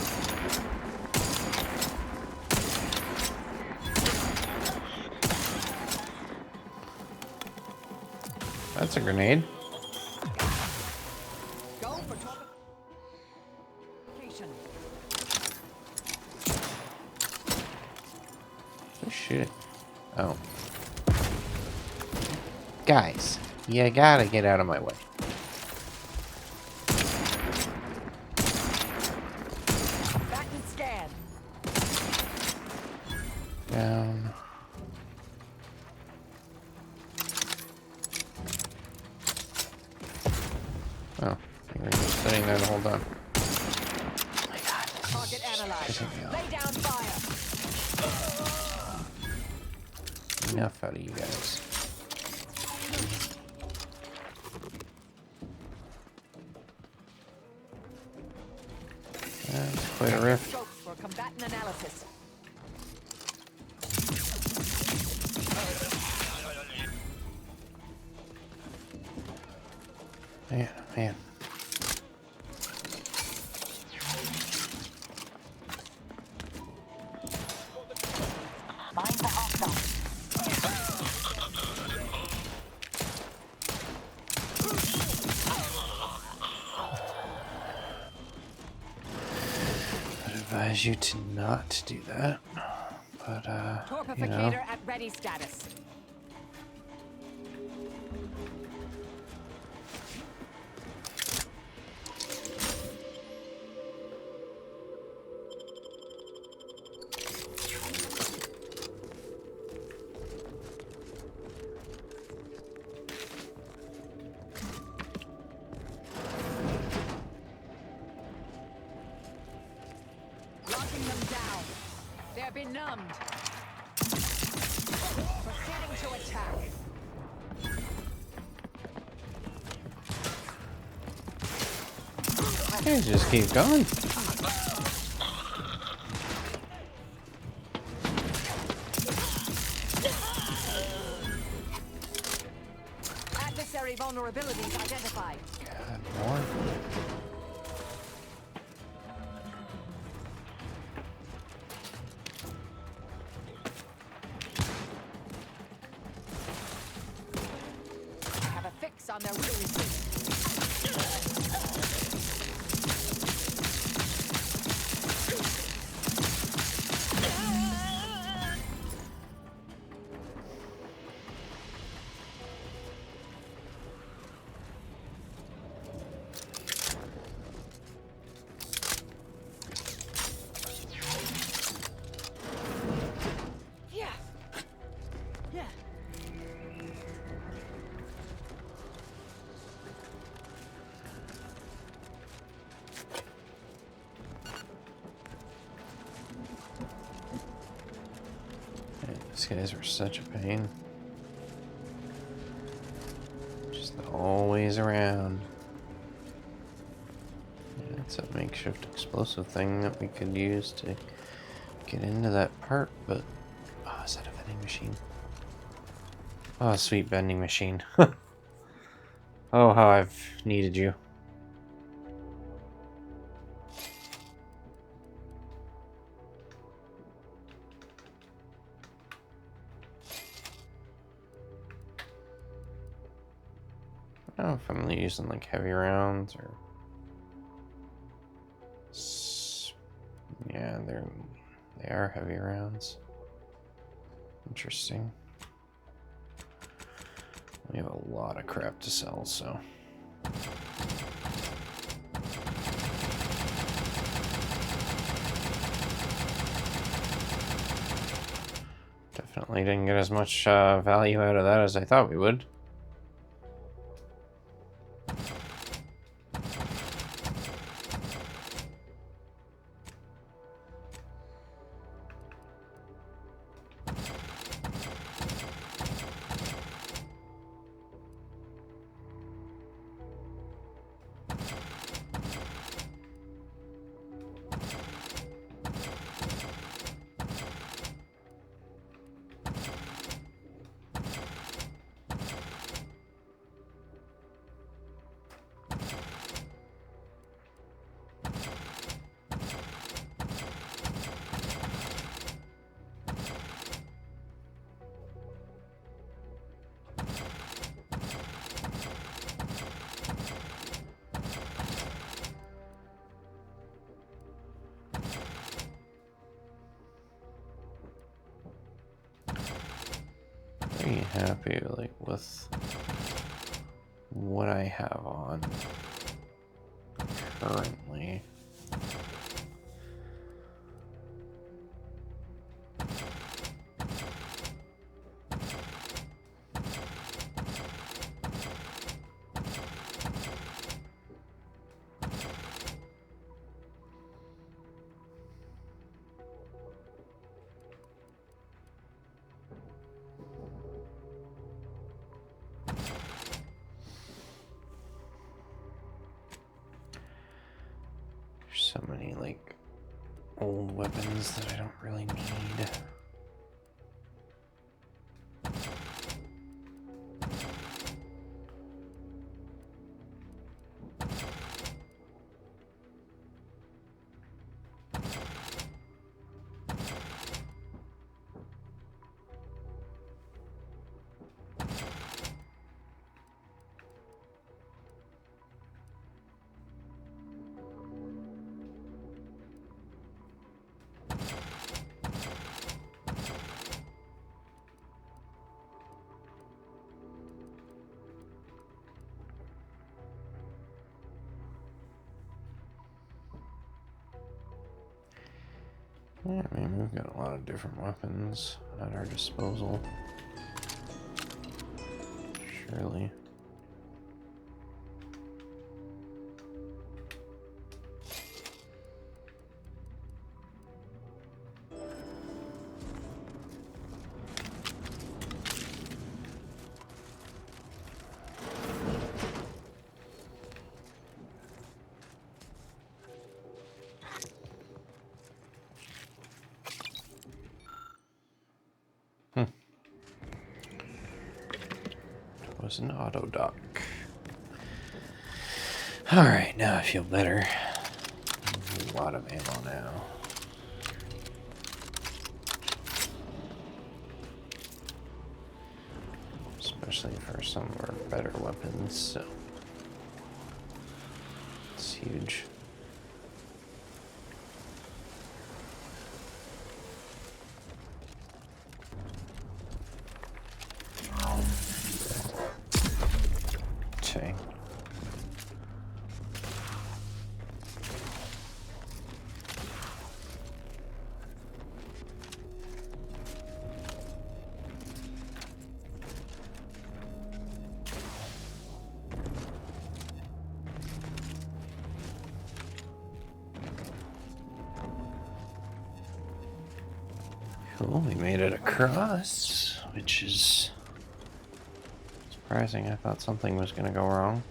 That's a grenade. Go for Complication. Oh shit. Oh. Guys, you gotta get out of my way. Combatant scan. Down. Oh, I think we're just sitting there the whole time. Oh my god. Target analyzed. Lay down fire. Enough out of you guys. That's quite a rift. Scopes for combatant analysis. Man, man. Find the hostile. I'd advise you to not do that. But, you know. Torpificator at ready status. Locking them down. They're benumbed. Proceeding to attack. You just keep going. Adversary vulnerabilities identified. God, more. down there really soon. These guys were such a pain. Just always around. Yeah, it's a makeshift explosive thing that we could use to get into that part, but... Oh, is that a vending machine? Oh, sweet vending machine. Oh, how I've needed you. I don't know if I'm really using like heavy rounds or... Yeah, they are heavy rounds. Interesting. We have a lot of crap to sell, so... Definitely didn't get as much value out of that as I thought we would. Pretty happy like with what I have on currently. So many like old weapons that I don't really need. Yeah, I mean, we've got a lot of different weapons at our disposal. Surely. Was an auto dock. Alright, now I feel better. A lot of ammo now. Just especially for some of our better weapons, so it's huge. Okay. Cool, we made it across, which is surprising. I thought something was going to go wrong.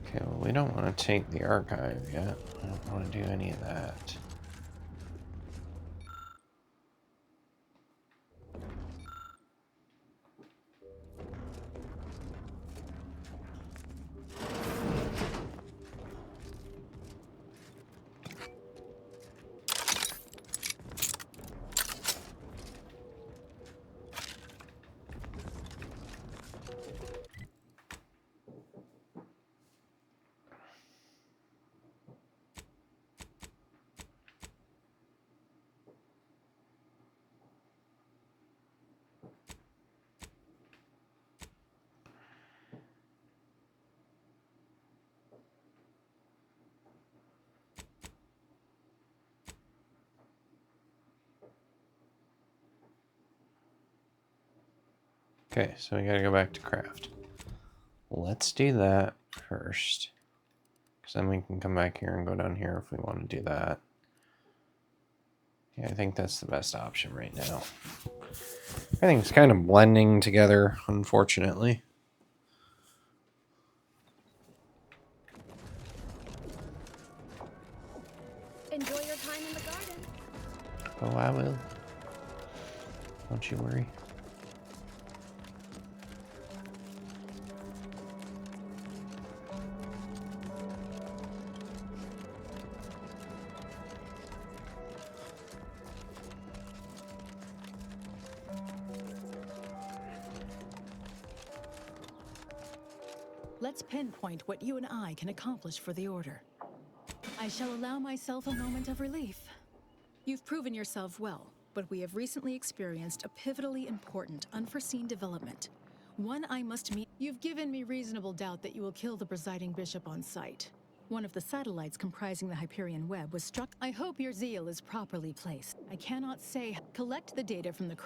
Okay, well, we don't want to take the archive yet. I don't want to do any of that. Okay, so we gotta go back to craft. Let's do that first. Because then we can come back here and go down here if we want to do that. Yeah, I think that's the best option right now. Everything's kind of blending together, unfortunately. Enjoy your time in the garden. Oh, I will. Don't you worry. Let's pinpoint what you and I can accomplish for the Order. I shall allow myself a moment of relief. You've proven yourself well, but we have recently experienced a pivotally important, unforeseen development. One I must meet. You've given me reasonable doubt that you will kill the presiding bishop on sight. One of the satellites comprising the Hyperion web was struck. I hope your zeal is properly placed. I cannot say. Collect the data from the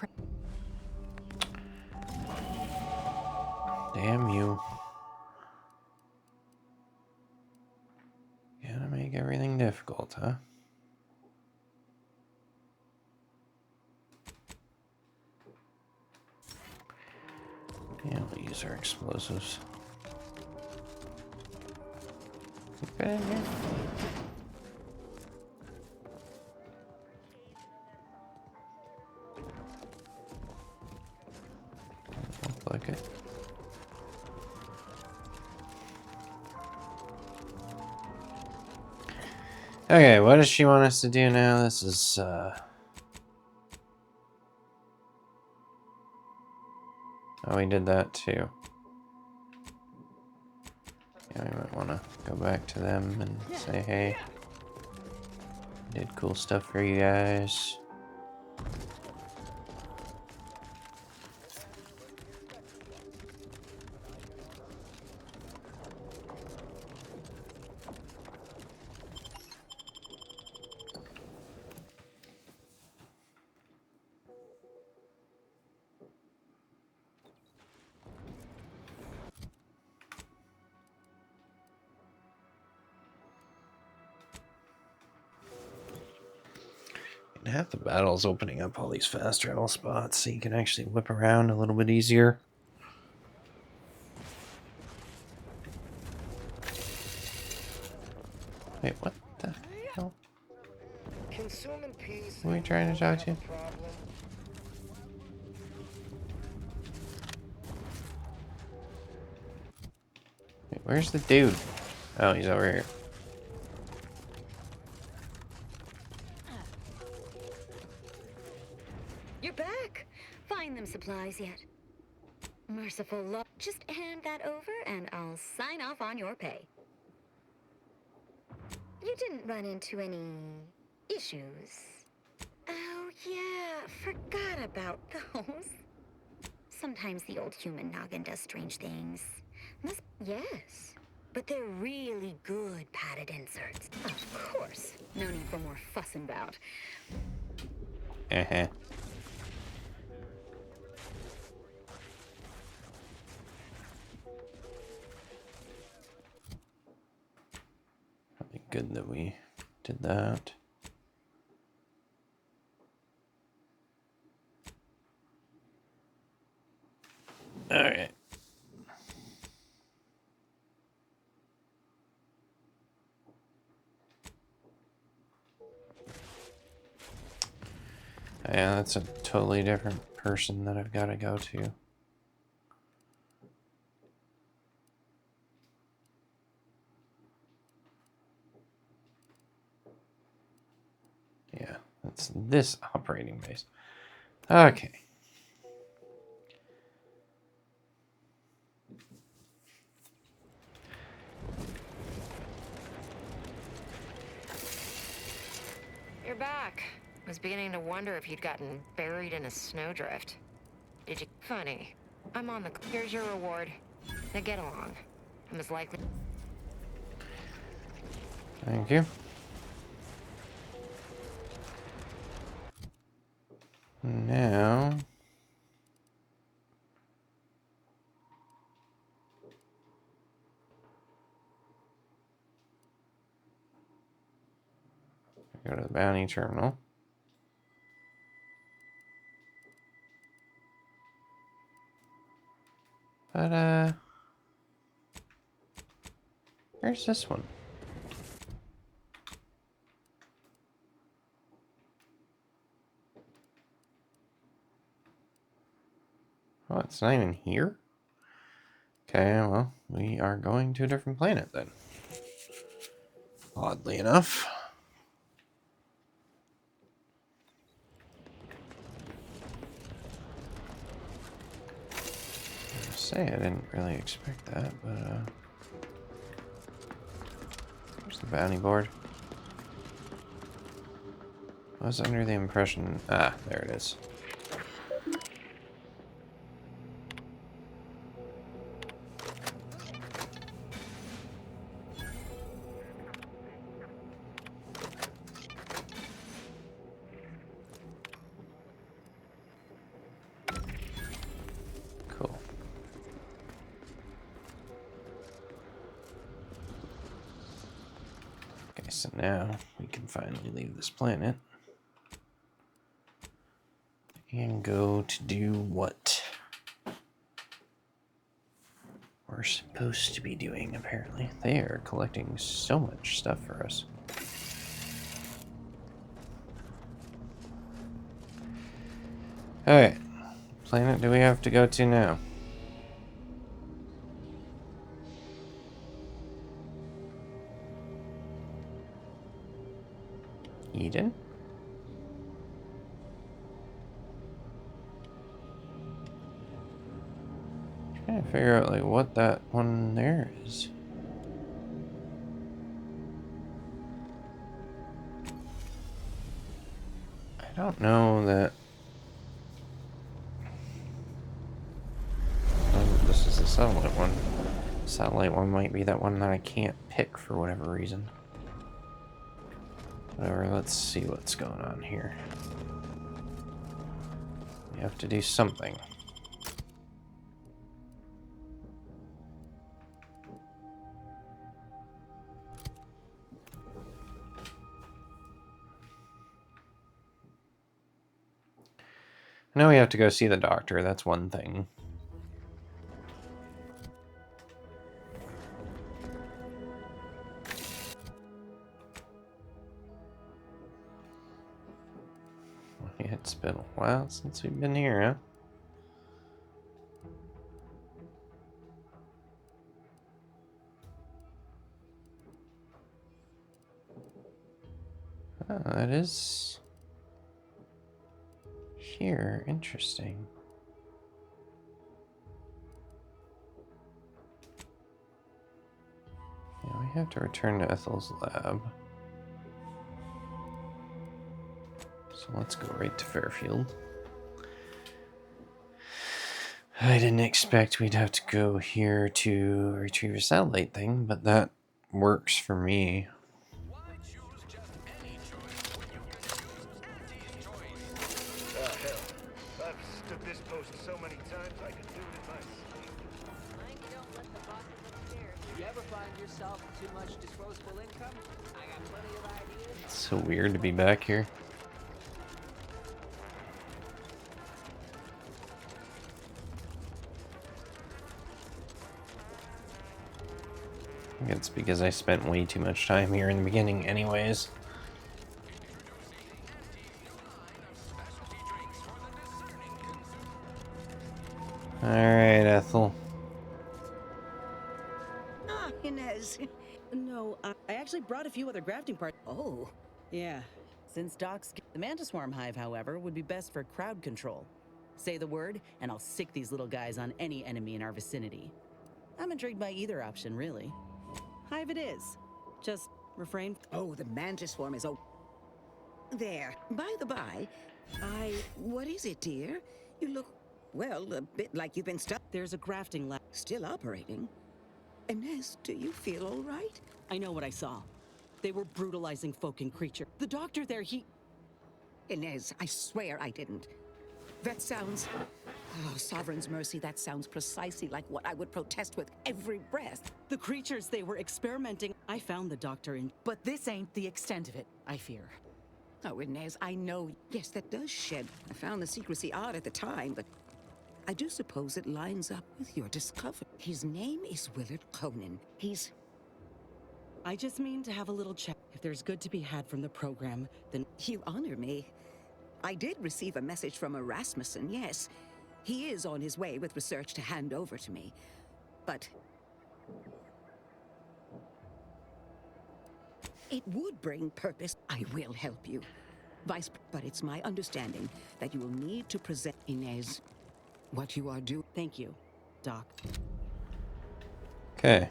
Damn you. Gotta make everything difficult, huh? Yeah, we'll use our explosives. Get in here. Look like it. Okay, what does she want us to do now? This is, oh, we did that too. Yeah, we might want to go back to them and say, hey, did cool stuff for you guys. Half the battle's opening up all these fast travel spots so you can actually whip around a little bit easier. Wait, what the hell? consuming peace. Who are we trying to talk to? Problem. Wait, where's the dude? Oh, he's over here. You're back. Find them supplies yet? Merciful Lord. Just hand that over and I'll sign off on your pay. You didn't run into any issues. Oh, yeah, forgot about those. Sometimes the old human noggin does strange things. Yes, but they're really good padded inserts. Of course. No need for more fussing about. Uh-huh. Probably good that we did that. All right. Yeah, that's a totally different person that I've got to go to. Yeah, that's this operating base. Okay. You're back. Was beginning to wonder if you'd gotten buried in a snowdrift. Did you? Funny. I'm on the. Here's your reward. Now get along. I'm as likely. Thank you. Now. Go to the bounty terminal. But, where's this one? Oh, it's not even here? Okay, well, we are going to a different planet then. Oddly enough. I say I didn't really expect that, but, where's the bounty board? I was under the impression... Ah, there it is. Cool. Okay, so now we can finally leave this planet. And go to do what we're supposed to be doing, apparently. They are collecting so much stuff for us. Alright. Planet do we have to go to now? Eden? Trying to figure out like what that one there is. I don't know that. Oh, this is the satellite one. Satellite one might be that one that I can't pick for whatever reason. Whatever, let's see what's going on here. We have to do something. I know we have to go see the doctor, that's one thing. It's been a while since we've been here, huh? Oh, it is here. Interesting. Yeah, we have to return to Ethel's lab. So let's go right to Fairfield. I didn't expect we'd have to go here to retrieve a satellite thing, but that works for me. Hell. I've stood this post so many times I could do it in my sleep. Mind you don't let the bosses upstairs. You ever find yourself too much disposable income? I got plenty of ideas. It's so weird to be back here. I think it's because I spent way too much time here in the beginning anyways. Alright, Ethel. Ah, Inez. No, I actually brought a few other grafting parts. Oh. Yeah. Since Doc's... The Mantis Swarm Hive, however, would be best for crowd control. Say the word, and I'll sick these little guys on any enemy in our vicinity. I'm intrigued by either option, really. Hive it is. Just refrain... Oh, the Mantis Swarm is... Oh. There. By the by, what is it, dear? You look, well, a bit like you've been stuck. There's a grafting lab. Still operating. Inez, do you feel all right? I know what I saw. They were brutalizing folk and creature. The doctor there, he... Inez, I swear I didn't. That sounds... Oh, Sovereign's mercy, that sounds precisely like what I would protest with every breath. The creatures they were experimenting... I found the doctor in... But this ain't the extent of it, I fear. Oh, Inez, I know. Yes, that does shed. I found the secrecy odd at the time, but I do suppose it lines up with your discovery. His name is Willard Conan. He's... I just mean to have a little chat. If there's good to be had from the program, then... You honor me. I did receive a message from Erasmussen, yes. He is on his way with research to hand over to me. But... it would bring purpose. I will help you. But it's my understanding that you will need to present Inez what you are doing. Thank you, Doc. Okay.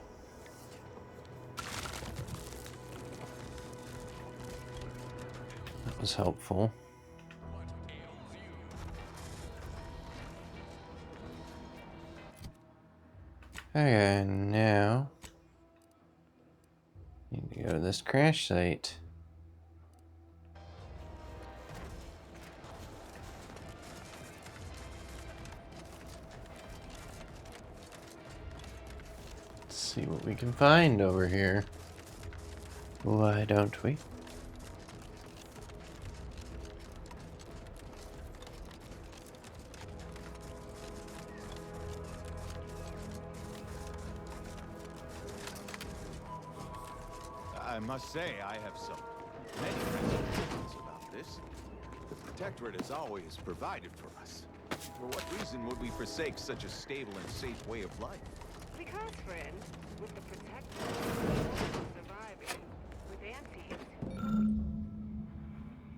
That was helpful. Okay, now need to go to this crash site. Let's see what we can find over here. Why don't we? I must say, I have many reservations about this. The Protectorate has always provided for us. For what reason would we forsake such a stable and safe way of life? Because, friend, with the Protectorate surviving, with antes...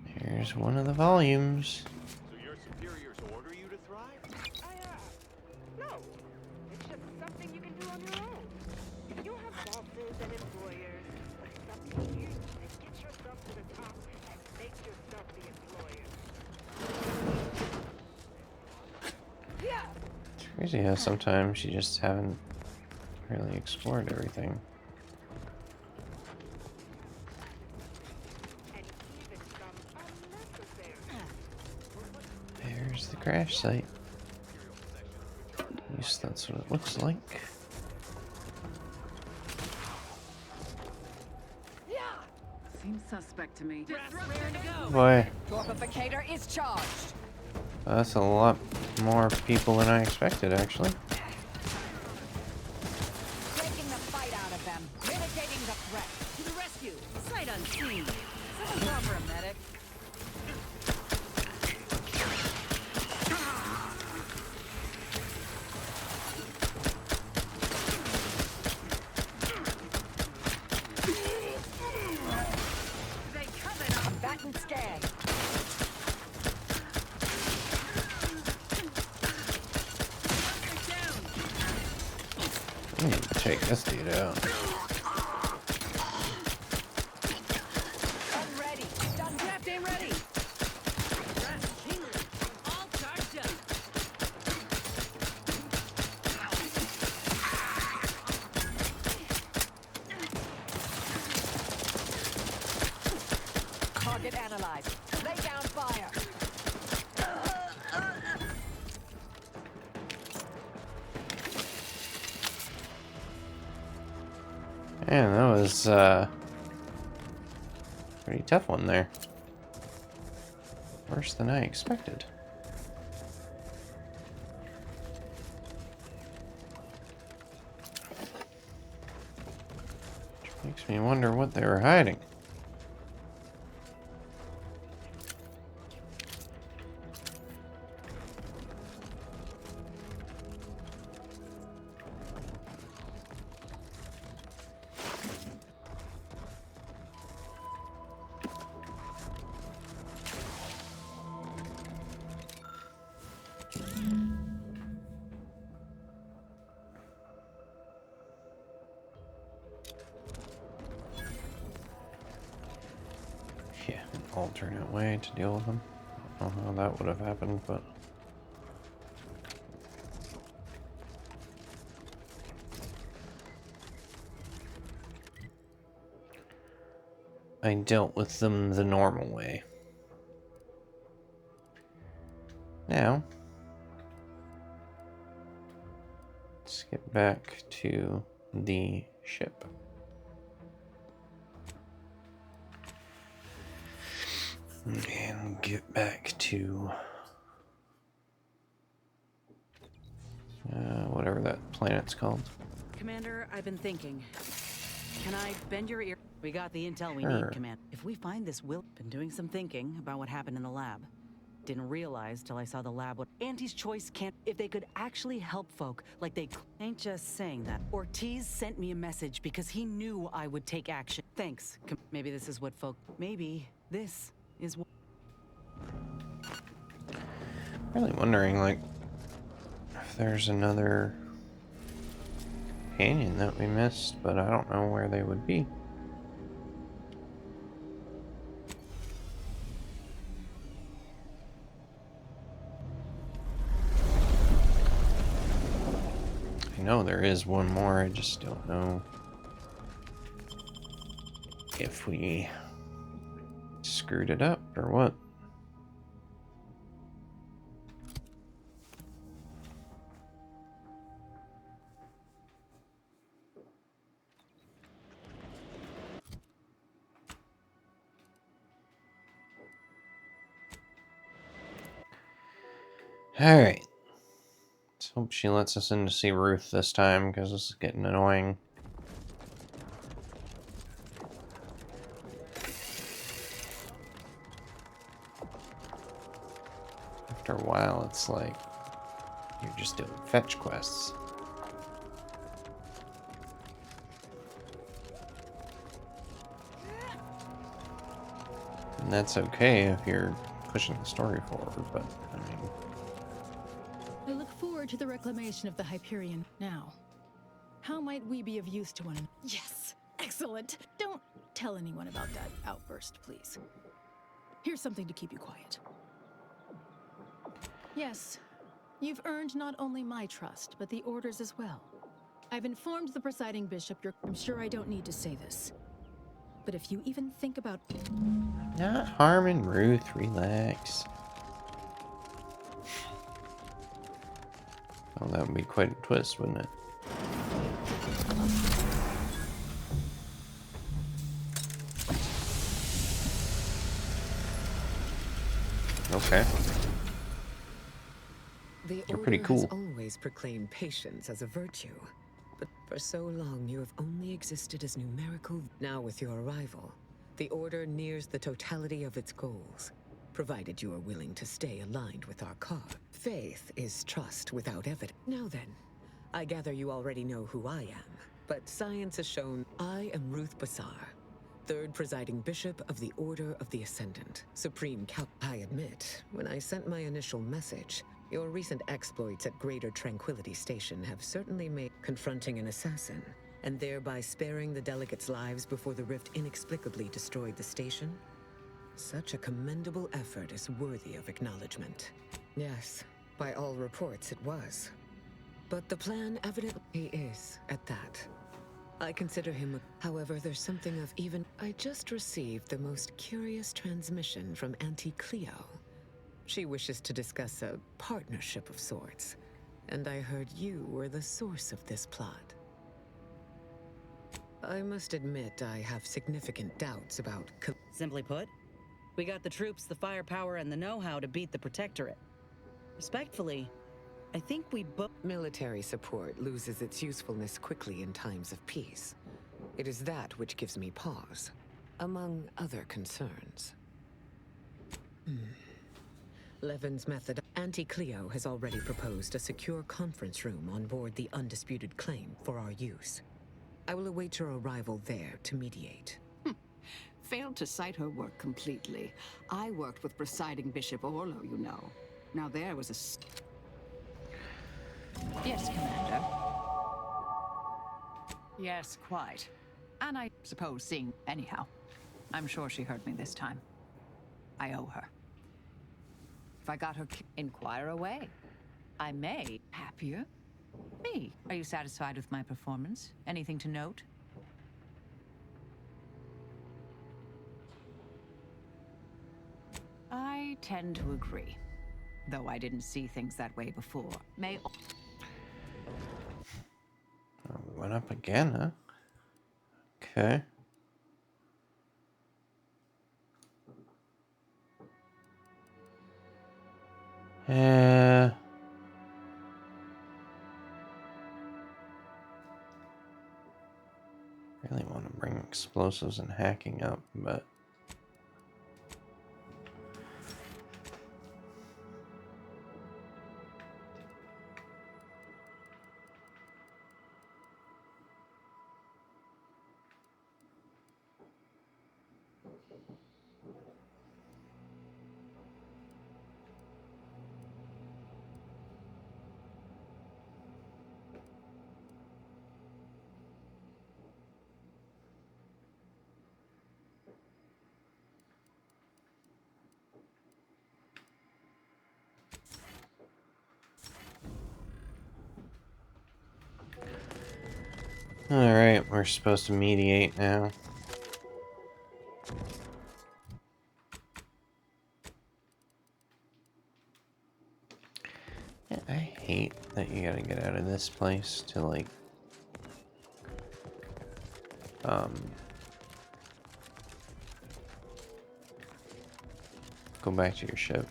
Here's one of the volumes. So your superiors order you to thrive? No. It's just something you can do on your own. You have bosses and employers, but it's up to you to get yourself to the top and make yourself the employer. Yeah. It's crazy how sometimes you just haven't really explored everything. There's the crash site. At least that's what it looks like. Seems suspect to me. Boy, Torpificator is charged. that's a lot more people than I expected, actually. Taking the fight out of them. Mitigating the threat. To the rescue! Sight unseen! Someone call for a medic. I need to take this dude out. I'm ready. Done. Draft aim ready. All charged up. Target analyzed. Lay down fire. Man, that was pretty tough one there. Worse than I expected. Which makes me wonder what they were hiding. Yeah, an alternate way to deal with them. I don't know how that would have happened, but... I dealt with them the normal way. Now, let's get back to the ship. And get back to whatever that planet's called. Commander, I've been thinking. Can I bend your ear? We got the intel we Sure. need, Command. If we find this been doing some thinking about what happened in the lab. Didn't realize till I saw the lab what Auntie's choice can't. If they could actually help folk like they ain't just saying that. Ortiz sent me a message because he knew I would take action. Thanks. Maybe this is what folk. Maybe this is what. Really wondering, like, if there's another companion that we missed, but I don't know where they would be. I know there is one more, I just don't know if we screwed it up or what. Alright. Let's hope she lets us in to see Ruth this time, because this is getting annoying. After a while, it's like you're just doing fetch quests. And that's okay if you're pushing the story forward, but I mean... I look forward to the reclamation of the Hyperion. Now, how might we be of use to one another? Yes! Excellent! Don't tell anyone about that outburst, please. Here's something to keep you quiet. Yes, you've earned not only my trust, but the Order's as well. I've informed the presiding bishop I'm sure I don't need to say this. But if you even think about... Not harming Ruth, relax. Oh, that would be quite a twist, wouldn't it? Okay. The You're pretty Order cool. has always proclaimed patience as a virtue. But for so long, you have only existed as numerical. Now, with your arrival, the Order nears the totality of its goals, provided you are willing to stay aligned with our cause. Faith is trust without evidence. Now then, I gather you already know who I am, but science has shown I am Ruth Bassar, third presiding bishop of the Order of the Ascendant, Supreme Count. I admit, when I sent my initial message, Your recent exploits at Greater Tranquility Station have certainly made confronting an assassin, and thereby sparing the delegates' lives before the rift inexplicably destroyed the station. Such a commendable effort is worthy of acknowledgement. Yes, by all reports it was. But the plan evidently is, at that. I consider him however, there's something of even... I just received the most curious transmission from Auntie Cleo. She wishes to discuss a partnership of sorts, and I heard you were the source of this plot. I must admit I have significant doubts about... Simply put, we got the troops, the firepower, and the know-how to beat the Protectorate. Respectfully, I think we both... Military support loses its usefulness quickly in times of peace. It is that which gives me pause, among other concerns. Levin's method. Auntie Cleo has already proposed a secure conference room on board the Undisputed Claim for our use. I will await your arrival there to mediate. Failed to cite her work completely. I worked with presiding Bishop Orlo, you know. Now there was a... Yes, Commander. Yes, quite. And I suppose seeing... Anyhow, I'm sure she heard me this time. I owe her. If I got her... Inquire away. I may... Happier? Me. Are you satisfied with my performance? Anything to note? I tend to agree. Though I didn't see things that way before. May... Went up again, huh? Okay. Really want to bring explosives and hacking up, but alright, we're supposed to mediate now. Yeah, I hate that you gotta get out of this place to, like, go back to your ship.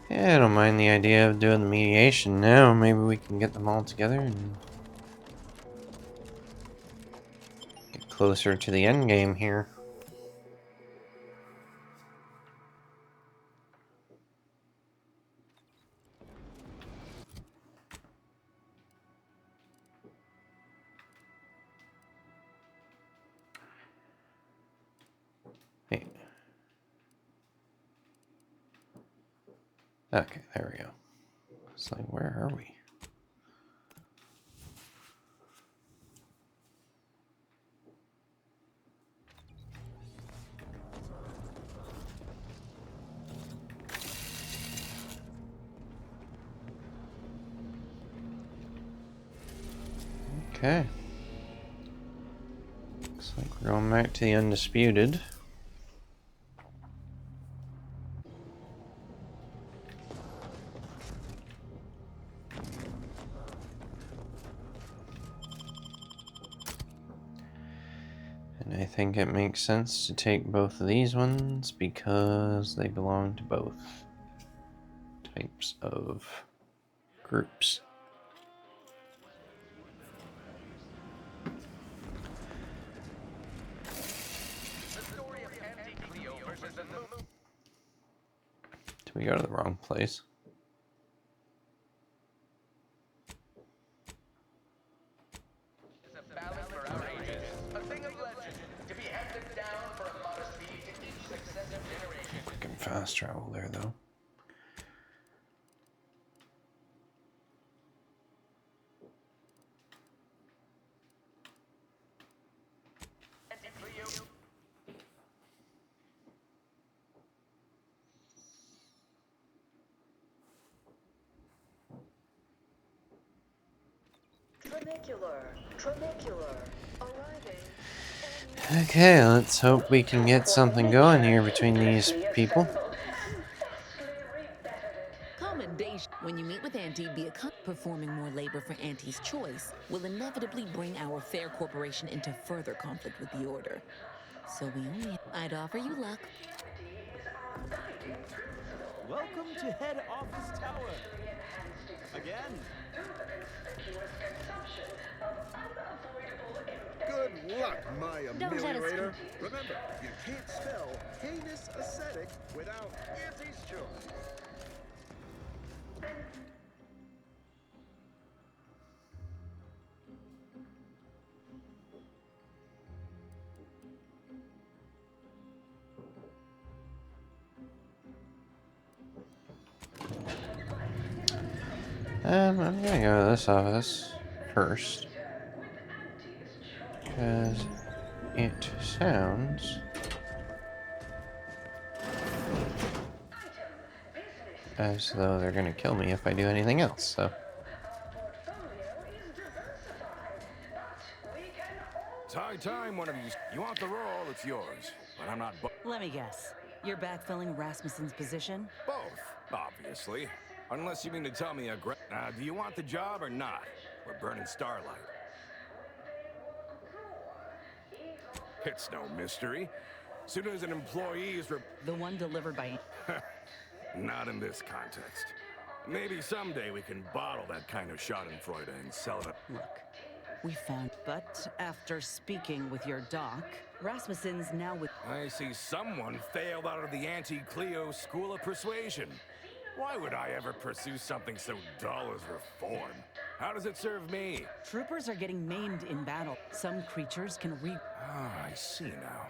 Yeah, I don't mind the idea of doing the mediation now. Maybe we can get them all together and get closer to the endgame here. Hey. Okay, there we go. It's like, where are we? Okay. Looks like we're going back to the Undisputed. And I think it makes sense to take both of these ones because they belong to both types of groups. Did we go to the wrong place? fast travel there, though. Tramicular, arriving. Okay, let's hope we can get something going here between these people. Commendation. When you meet with Auntie, performing more labor for Auntie's choice will inevitably bring our fair corporation into further conflict with the Order. So I'd offer you luck. Welcome to Head Office Tower. Again. Good luck, my Don't let us ameliorator. Remember, you can't spell heinous ascetic without Auntie's choice. I'm gonna go to this office first, because it sounds as though they're gonna kill me if I do anything else, so. It's high time one of you... You want the role, it's yours. But I'm not... Let me guess. You're backfilling Rasmussen's position? Both, obviously. Unless you mean to tell me do you want the job or not? We're burning starlight. It's no mystery. Soon as an employee is the one delivered by... Not in this context. Maybe someday we can bottle that kind of schadenfreude and sell it. Look, we found... But after speaking with your doc, Rasmussen's now with... I see someone failed out of the Anti-Cleo School of Persuasion. Why would I ever pursue something so dull as reform? How does it serve me? Troopers are getting maimed in battle. Some creatures can read... Ah, I see now.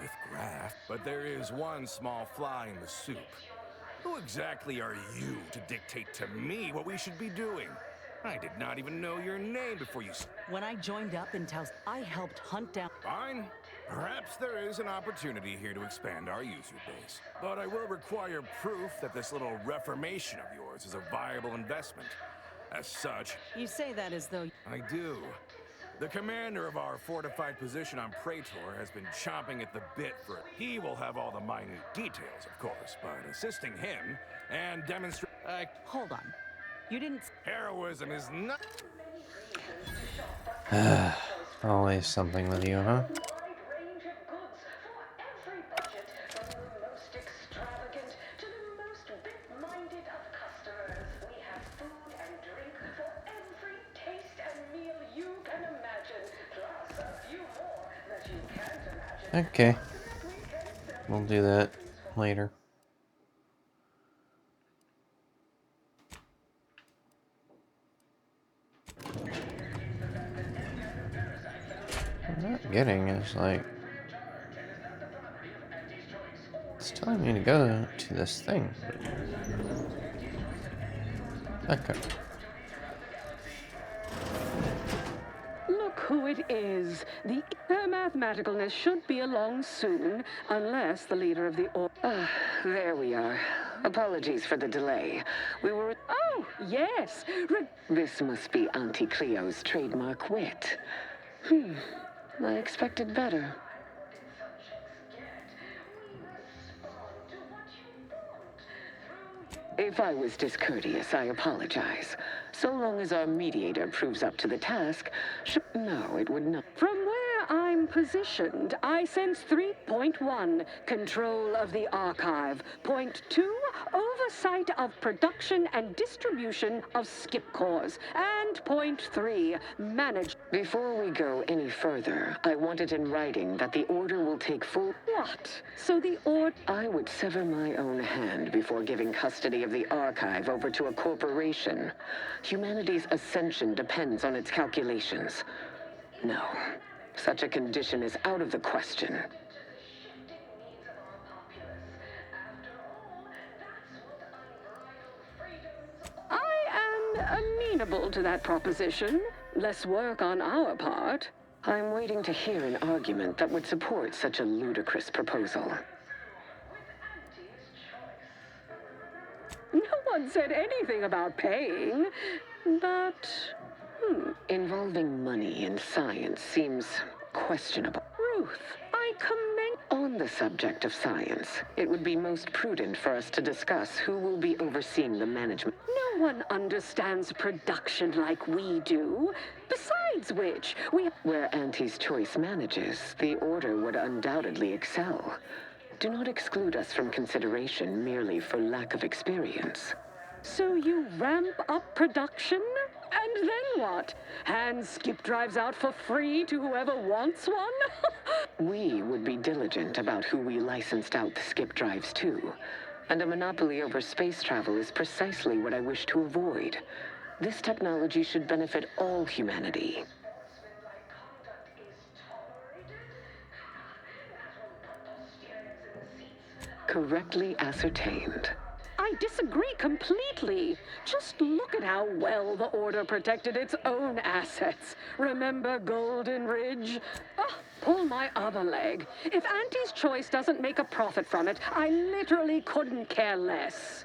With graft. But there is one small fly in the soup. Who exactly are you to dictate to me what we should be doing? I did not even know your name before you... When I joined up in Taos, I helped hunt down... Fine. Perhaps there is an opportunity here to expand our user base. But I will require proof that this little reformation of yours is a viable investment. As such... You say that as though... I do. The commander of our fortified position on Praetor has been chomping at the bit for it. He will have all the minute details, of course, but assisting him and demonstrate... Hold on. You didn't... Heroism is not... Always something with you, huh? Okay. We'll do that later. What I'm not getting is like... It's telling me to go to this thing. Okay. Look who it is. Her mathematicalness should be along soon, unless the leader of the there we are. Apologies for the delay. We were... Oh, yes! This must be Auntie Cleo's trademark wit. I expected better. If I was discourteous, I apologize. So long as our mediator proves up to the task, no, it would not. From where I'm positioned, I sense 3.1, control of the archive. Point 2, oversight of production and distribution of skip cores. And point 3, manage. Before we go any further, I want it in writing that the Order will take full... What? So the Order... I would sever my own hand before giving custody of the archive over to a corporation. Humanity's ascension depends on its calculations. No, such a condition is out of the question. amenable to that proposition. Less work on our part. I'm waiting to hear an argument that would support such a ludicrous proposal. No one said anything about paying, but... Involving money in science seems questionable. Ruth, I commend... On the subject of science, it would be most prudent for us to discuss who will be overseeing the management. No one understands production like we do. Besides which, Where Auntie's Choice manages, the Order would undoubtedly excel. Do not exclude us from consideration merely for lack of experience. So you ramp up production? And then what? Hand skip drives out for free to whoever wants one? We would be diligent about who we licensed out the skip drives to. And a monopoly over space travel is precisely what I wish to avoid. This technology should benefit all humanity. Correctly ascertained. I disagree completely. Just look at how well the Order protected its own assets. Remember Golden Ridge? Oh, pull my other leg. If Auntie's Choice doesn't make a profit from it, I literally couldn't care less.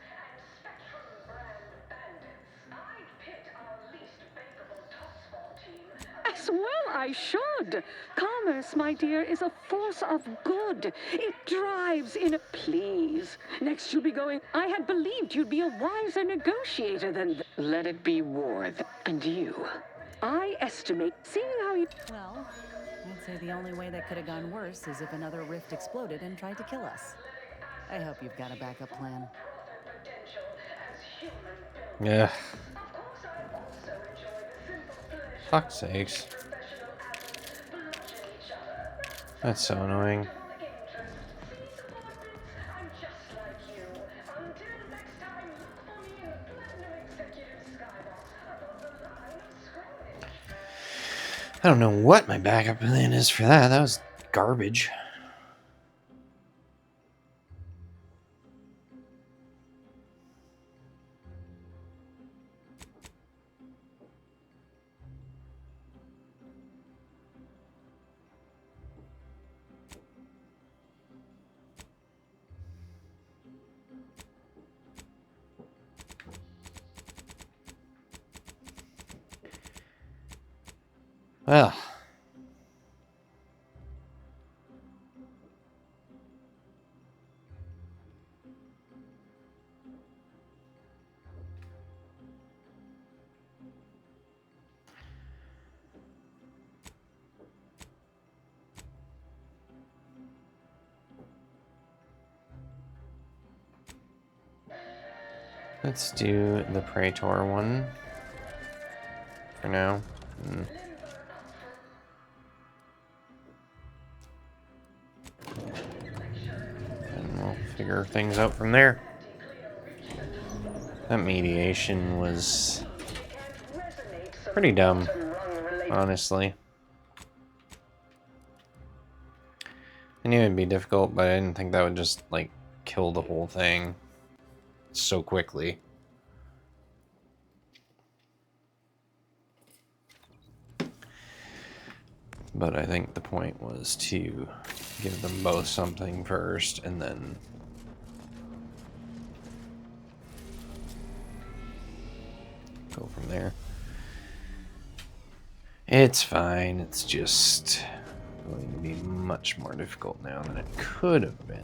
As well I should. Commerce, my dear, is a force of good. It drives in a... Please. Next you'll be going, I had believed you'd be a wiser negotiator than... Let it be war, and you. I estimate, seeing how you... Well, I'd say the only way that could have gone worse is if another rift exploded and tried to kill us. I hope you've got a backup plan. Yeah. Fuck's sakes. That's so annoying. I don't know what my backup plan is for that. That was garbage. Well. Let's do the Praetor one for now. And we'll figure things out from there. That mediation was pretty dumb, honestly. I knew it'd be difficult, but I didn't think that would just, like, kill the whole thing so quickly. But I think the point was to give them both something first and then go from there. It's fine, it's just going to be much more difficult now than it could have been.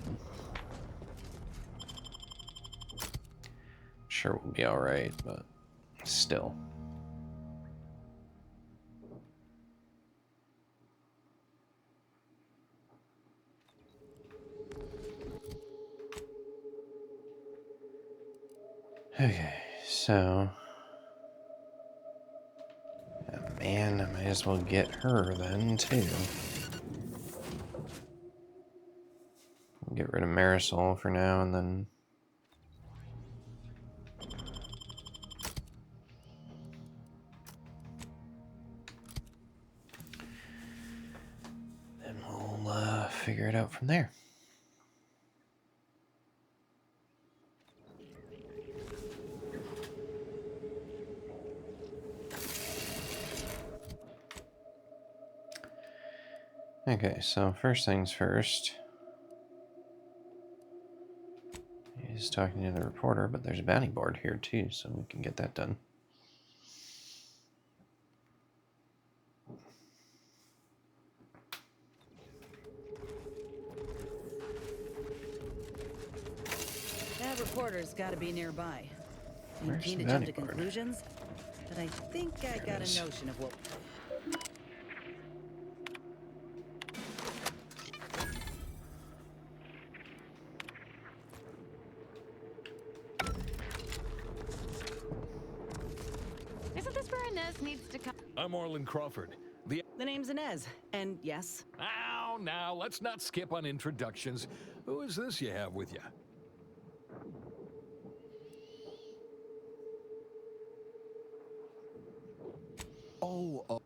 Sure, we'll be alright, but still. Okay, so... oh, man, I might as well get her then, too. We'll get rid of Marisol for now, and then... we'll figure it out from there. Okay, so first things first. He's talking to the reporter, but there's a bounty board here too, so we can get that done. That reporter's got to be nearby. I'm Where's keen the to jump bounty to board? conclusions, but I think I got a notion of what. Isn't this where Inez needs to come? I'm Orland Crawford. The name's Inez, and yes. Now, let's not skip on introductions. Who is this you have with you?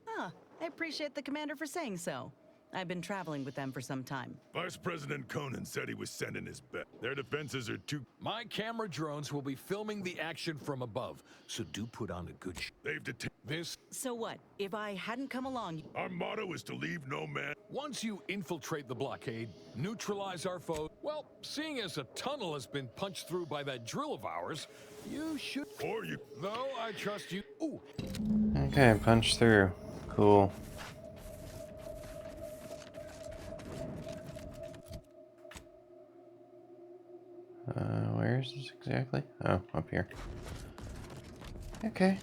Ah, I appreciate the commander for saying so. I've been traveling with them for some time. Vice President Conan said he was sending his best. Their defenses are too... My camera drones will be filming the action from above, so do put on a good They've detained this. So what? If I hadn't come along... Our motto is to leave no man... Once you infiltrate the blockade, neutralize our foe, well, seeing as a tunnel has been punched through by that drill of ours, you should... Or you... Though I trust you... Ooh. Okay, punch through. Cool. Where is this exactly? Oh, up here. Okay.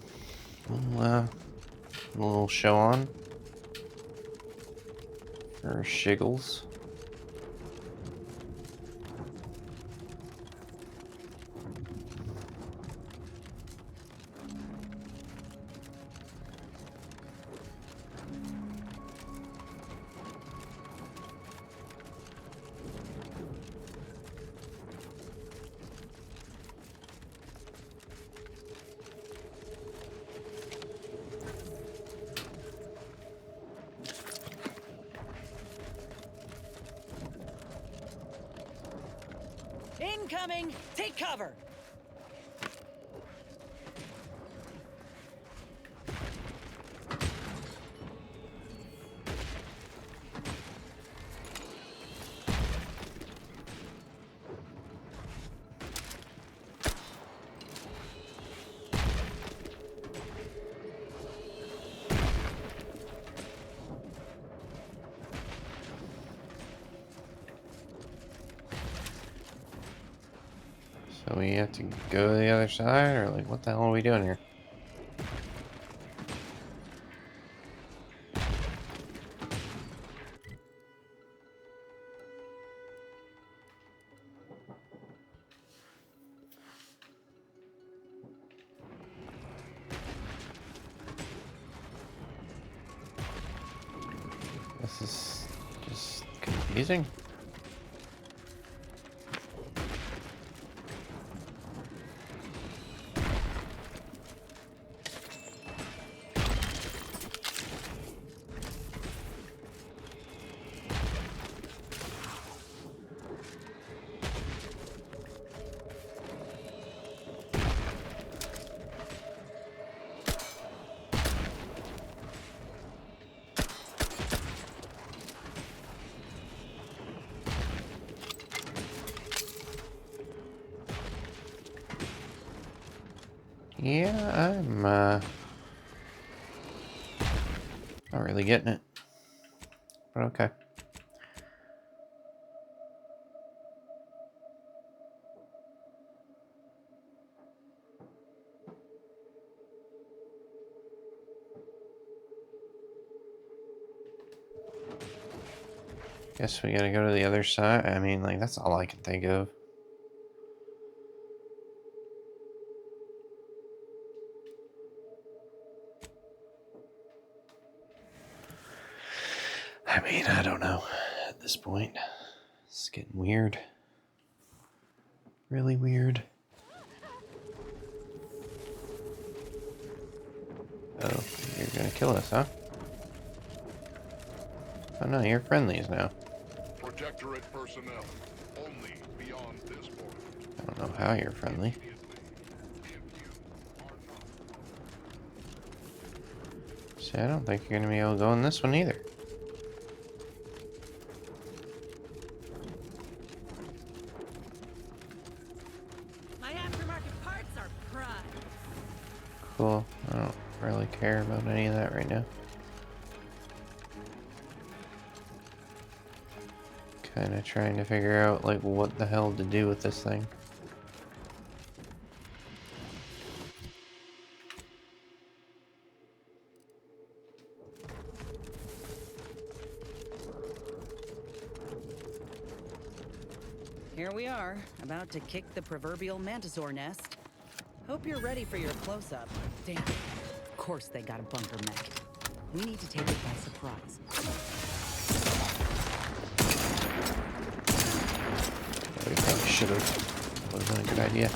A little show on for Shiggles. Incoming! Take cover! So we have to go to the other side, or like, what the hell are we doing here? This is just confusing. Yeah, I'm not really getting it, but okay. Guess we gotta go to the other side. I mean, like, that's all I can think of. I mean, I don't know at this point. It's getting weird. Really weird. Oh, you're gonna kill us, huh? Oh no, you're friendlies now. Protectorate personnel, only beyond this point. I don't know how you're friendly. See, I don't think you're gonna be able to go in this one either. cool. I don't really care about any of that right now. Kind of trying to figure out like what the hell to do with this thing. Here we are, about to kick the proverbial mantisaur nest. Hope you're ready for your close-up. Damn, of course they got a bunker mech. We need to take it by surprise. We probably should have. Would have been a good idea.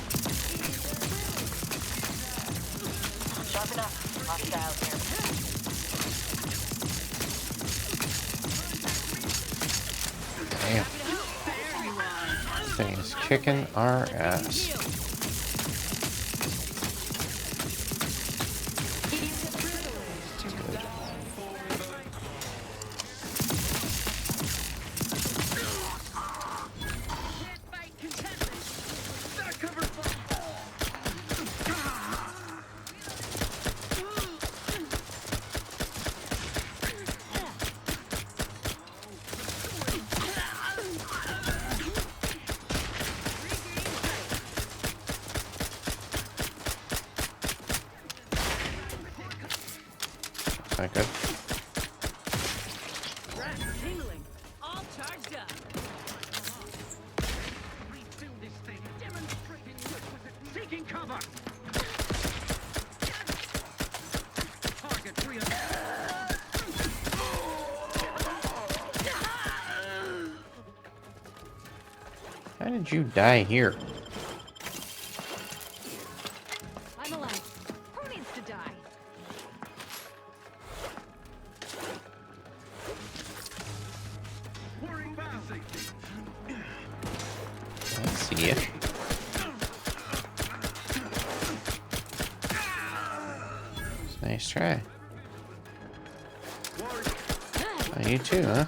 Sharp enough. Hostile here. Damn. This thing is kicking our ass. Not good. Tingling. All charged up. Refill this thing. Demonstrating requisite. Taking cover. Target 300. How did you die here? I'm alive. Who needs to die? Let's see it. Nice try. Oh, you too, huh?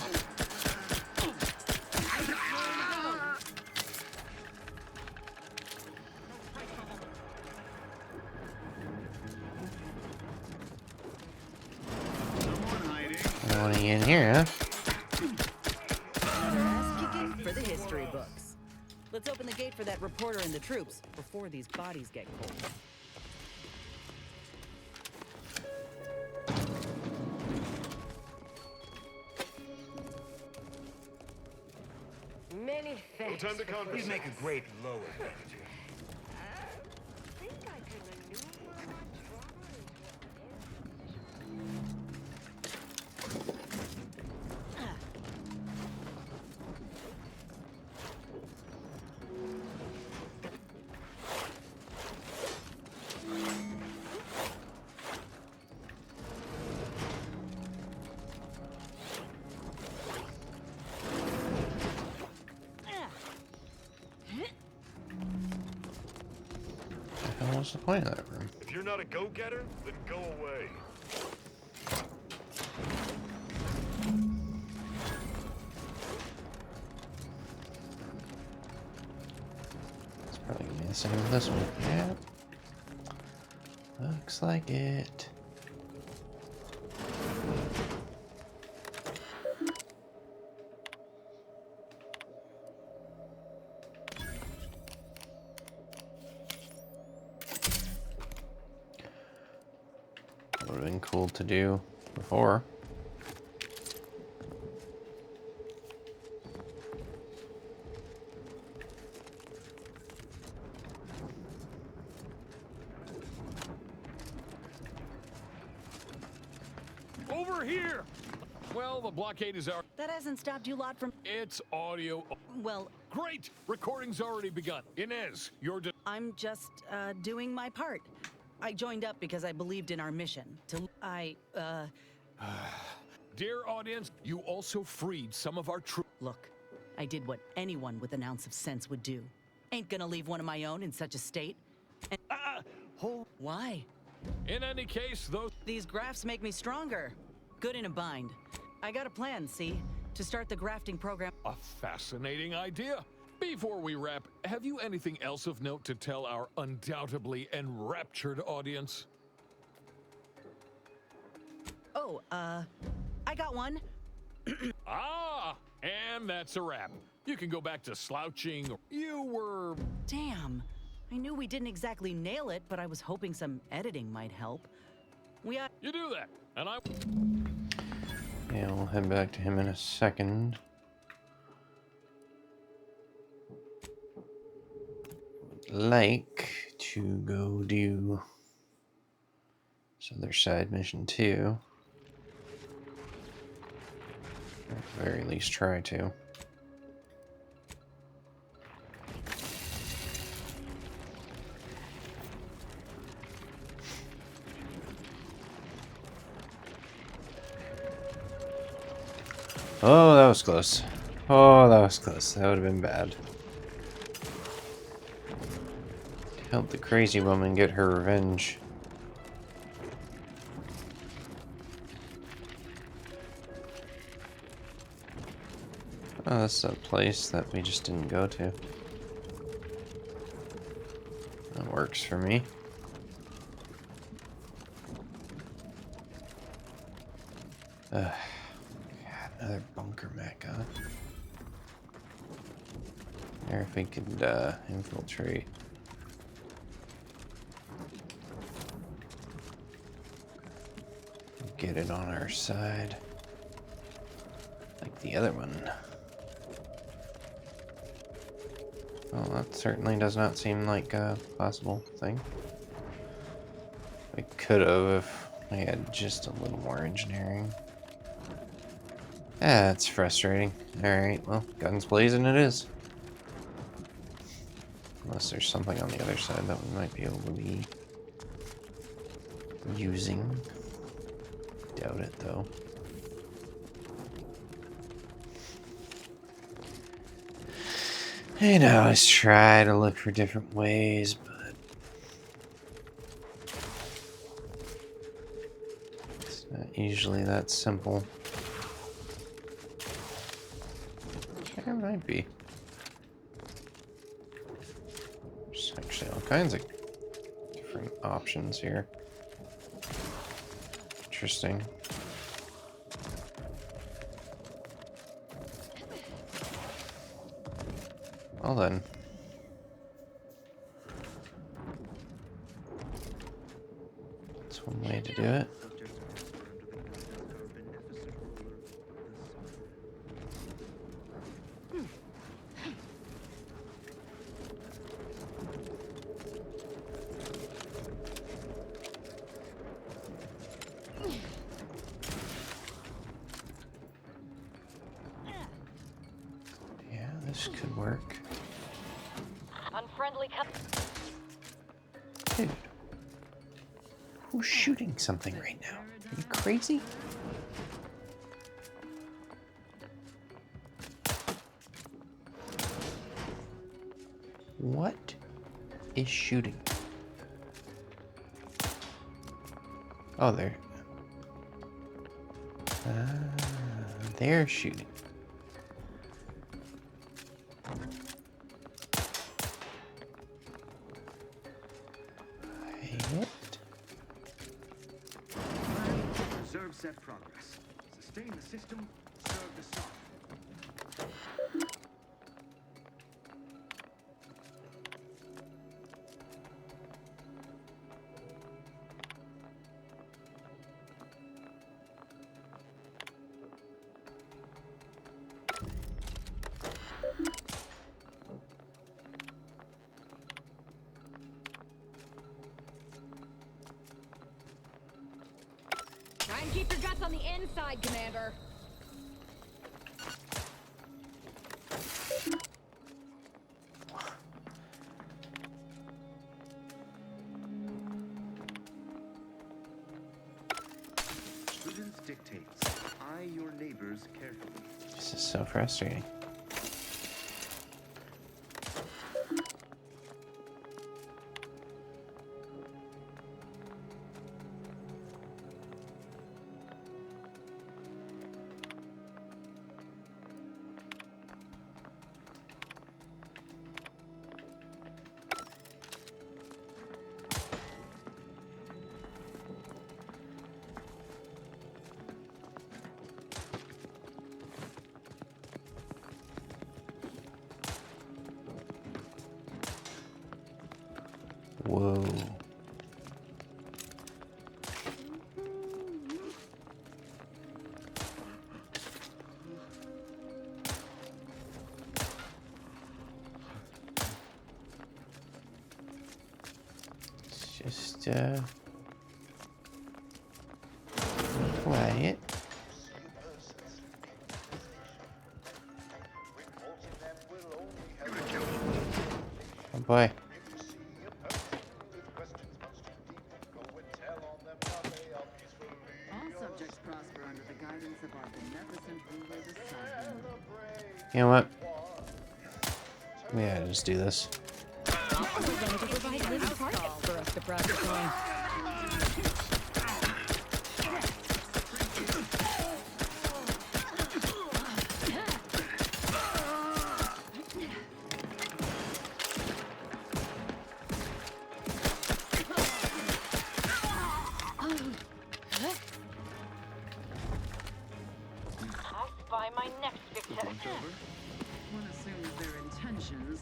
I don't want to get in here, huh? Ass kicking for the history books. Let's open the gate for that reporter and the troops before these bodies get cold. Many thanks. No time to conversate. You'd make a great lower manager. I think I can maneuver my What's the point of that room? If you're not a go-getter, then go away. It's probably gonna be the same with this one. Yeah. Looks like it. Would have been cool to do before. Over here! Well, the blockade is our... That hasn't stopped you lot from... It's audio... Well... Great! Recording's already begun. Inez, you're... I'm just, doing my part. I joined up because I believed in our mission. Dear audience, you also freed some of our troops. Look, I did what anyone with an ounce of sense would do. Ain't gonna leave one of my own in such a state. And why? In any case, these grafts make me stronger. Good in a bind. I got a plan, see? To start the grafting program. A fascinating idea. Before we wrap, have you anything else of note to tell our undoubtedly enraptured audience? Oh, I got one. Ah, and that's a wrap. You can go back to slouching. You were... Damn. I knew we didn't exactly nail it, but I was hoping some editing might help. You do that, and I... Yeah, we'll head back to him in a second. Would like to go do this other side mission too. Or at the very least try to. Oh, that was close. Oh, that was close. That would have been bad. Help the crazy woman get her revenge. Oh, that's a place that we just didn't go to. That works for me. God, another bunker mech, huh? Or if we could infiltrate. Get it on our side. Like the other one. Well, that certainly does not seem like a possible thing. We could have if we had just a little more engineering. Ah, that's frustrating. Alright, well, guns blazing it is. Unless there's something on the other side that we might be able to be using. Doubt it, though. I know, I always try to look for different ways, but it's not usually that simple. There might be. There's actually all kinds of different options here. Interesting. Well then. That's one way to do it. Yeah, this could work. Unfriendly Dude. Who's shooting something right now? Are you crazy? What is shooting? Oh, they're shooting. Preserve set progress. Sustain the system, serve the star. Try and keep your guts on the inside, Commander. Prudence dictates. Eye your neighbors carefully. This is so frustrating. Whoa. It's just, quiet. Oh boy. All subjects prosper under the guidance of our beneficent ruler, the Sovereign. You know what? Yeah, just do this. To provide living targets for us to practice on. I spy my next victim. One assumes their intentions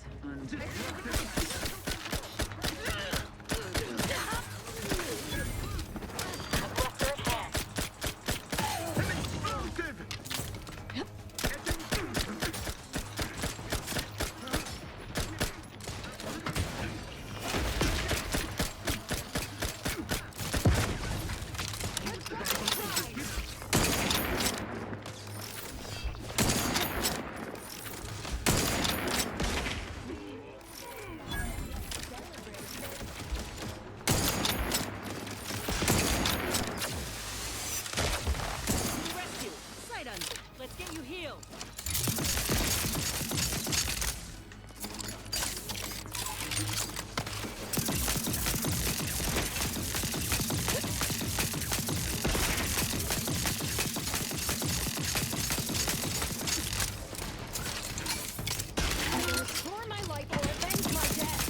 Aggressor at hand. Rescue! Sight on you. Let's get you healed. Either restore my life or avenge my death.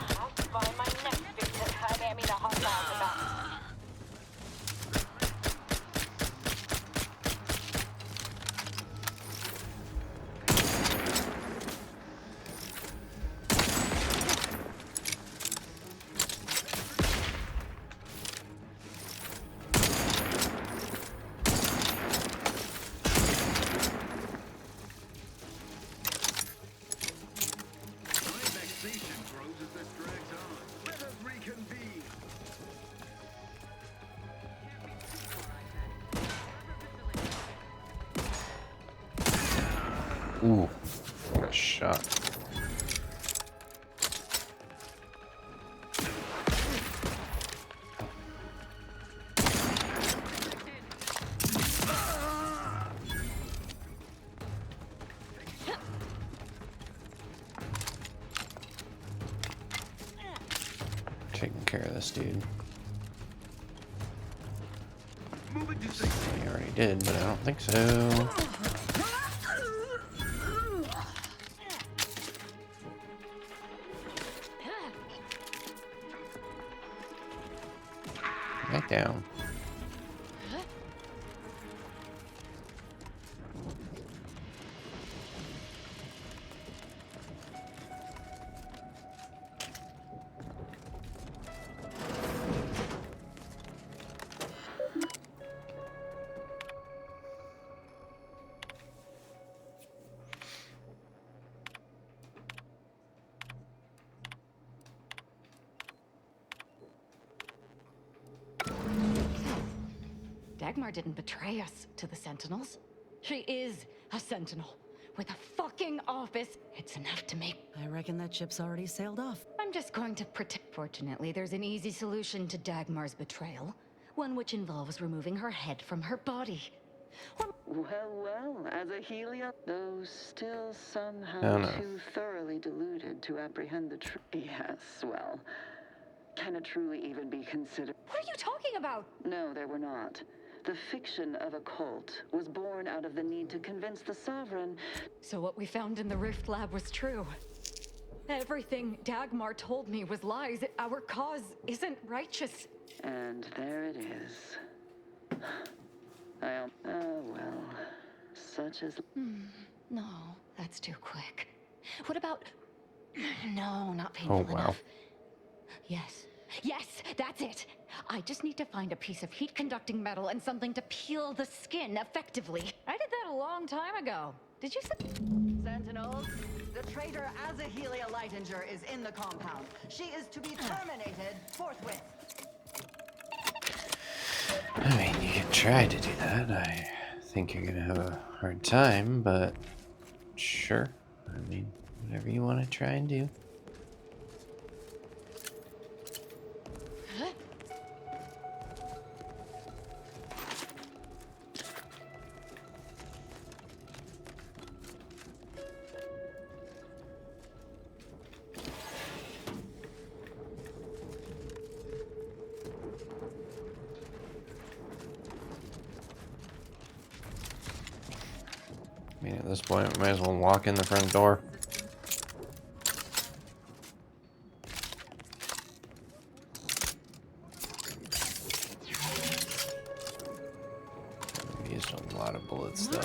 I spy my next victim. I mean, a hot about. My vexation grows as this drags on. Let us reconvene. Ooh. Got shot. Taking care of this dude. I already did, but I don't think so. Back down. Dagmar didn't betray us to the Sentinels. She is a Sentinel with a fucking office. It's enough to make... I reckon that ship's already sailed off. I'm just going to protect... Fortunately, there's an easy solution to Dagmar's betrayal. One which involves removing her head from her body. Well, as a helium, though still somehow Oh, no. too thoroughly deluded to apprehend the truth. Yes, well, can it truly even be considered? What are you talking about? No, there were not. The fiction of a cult was born out of the need to convince the sovereign. So what we found in the Rift Lab was true. Everything Dagmar told me was lies. Our cause isn't righteous. And there it is. Oh, well, such as... No, that's too quick. What about... No, not painful Oh, wow. enough. Yes, that's it. I just need to find a piece of heat-conducting metal and something to peel the skin effectively. I did that a long time ago. Did you say... Sentinels, the traitor Azahelia Lightinger is in the compound. She is to be terminated forthwith. I mean, you could try to do that. I think you're gonna have a hard time, but sure. I mean, whatever you want to try and do. I mean, at this point, we might as well walk in the front door. I've used a lot of bullets, though.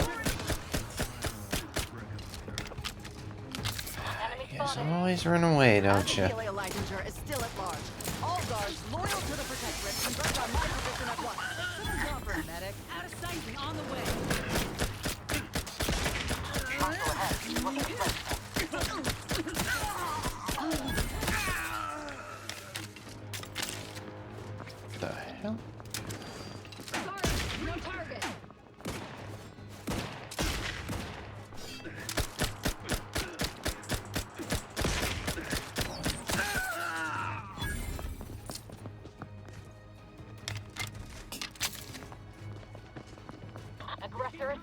You guys always run away, don't you? Azahelia Lightinger is still at large. All guards loyal to the Protectorate convert on my position at once. Someone copper, medic. Out of sight and on the way. The hell? Sorry, no target. Aggressor.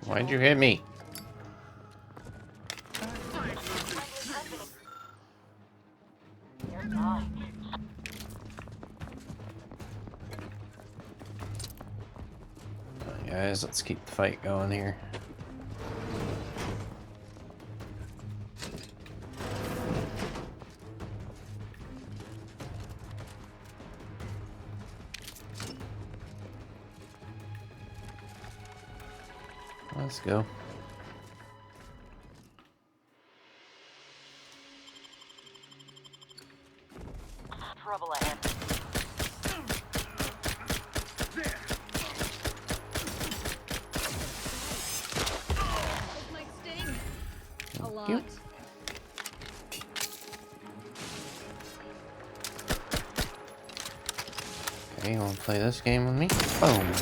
Why'd you hit me? Guys, let's keep the fight going here. Let's go. Trouble ahead. This might sting. A lot. Okay, you wanna play this game with me? Boom.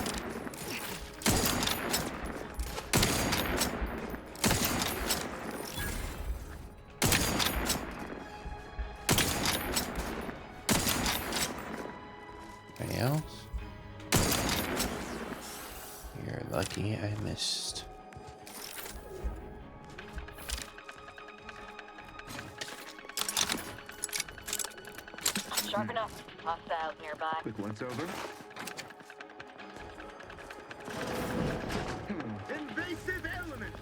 Anything else? You're lucky I missed. Sharp enough. Hostile nearby. Quick once over. Invasive element.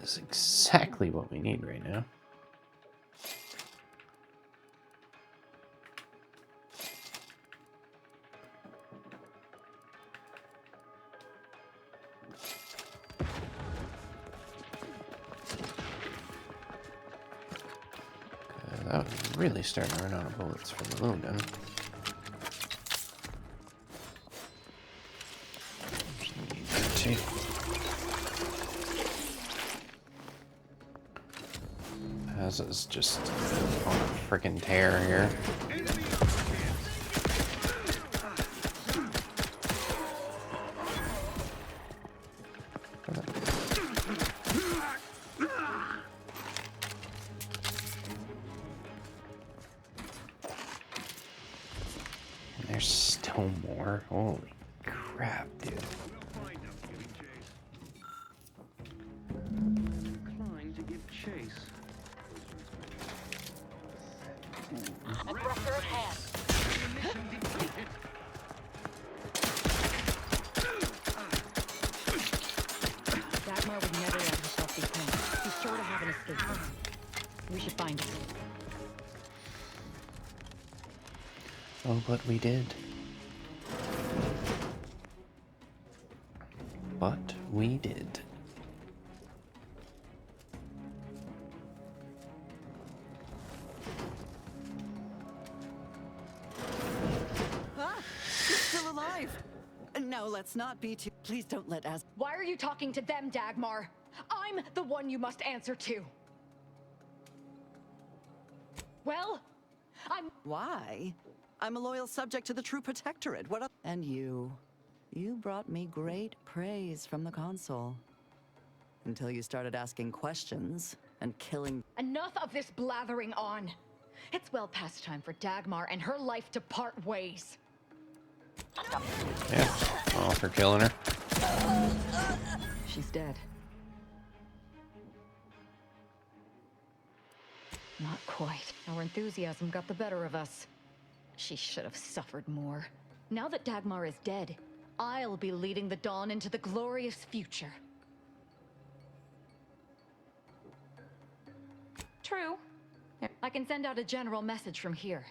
is exactly what we need right now. That was really starting to run out of bullets for the little gun. Need that too. This is just on a freaking tear here. There's still more. Holy crap, dude. Inclined to give chase. Aggressor at hand. Dagmar would never let herself be pinned. She's sure to have an escape. We should find her. Oh, but we did. But we did. Ah! You're still alive! No, let's not be too... Please don't let us... Why are you talking to them, Dagmar? I'm the one you must answer to. Well, Why? I'm a loyal subject to the True Protectorate. What? And you brought me great praise from the Consul. Until you started asking questions and killing. Enough of this blathering on. It's well past time for Dagmar and her life to part ways. Yeah, all for killing her. She's dead. Not quite. Our enthusiasm got the better of us. She should have suffered more. Now that Dagmar is dead, I'll be leading the Dawn into the glorious future. True. I can send out a general message from here,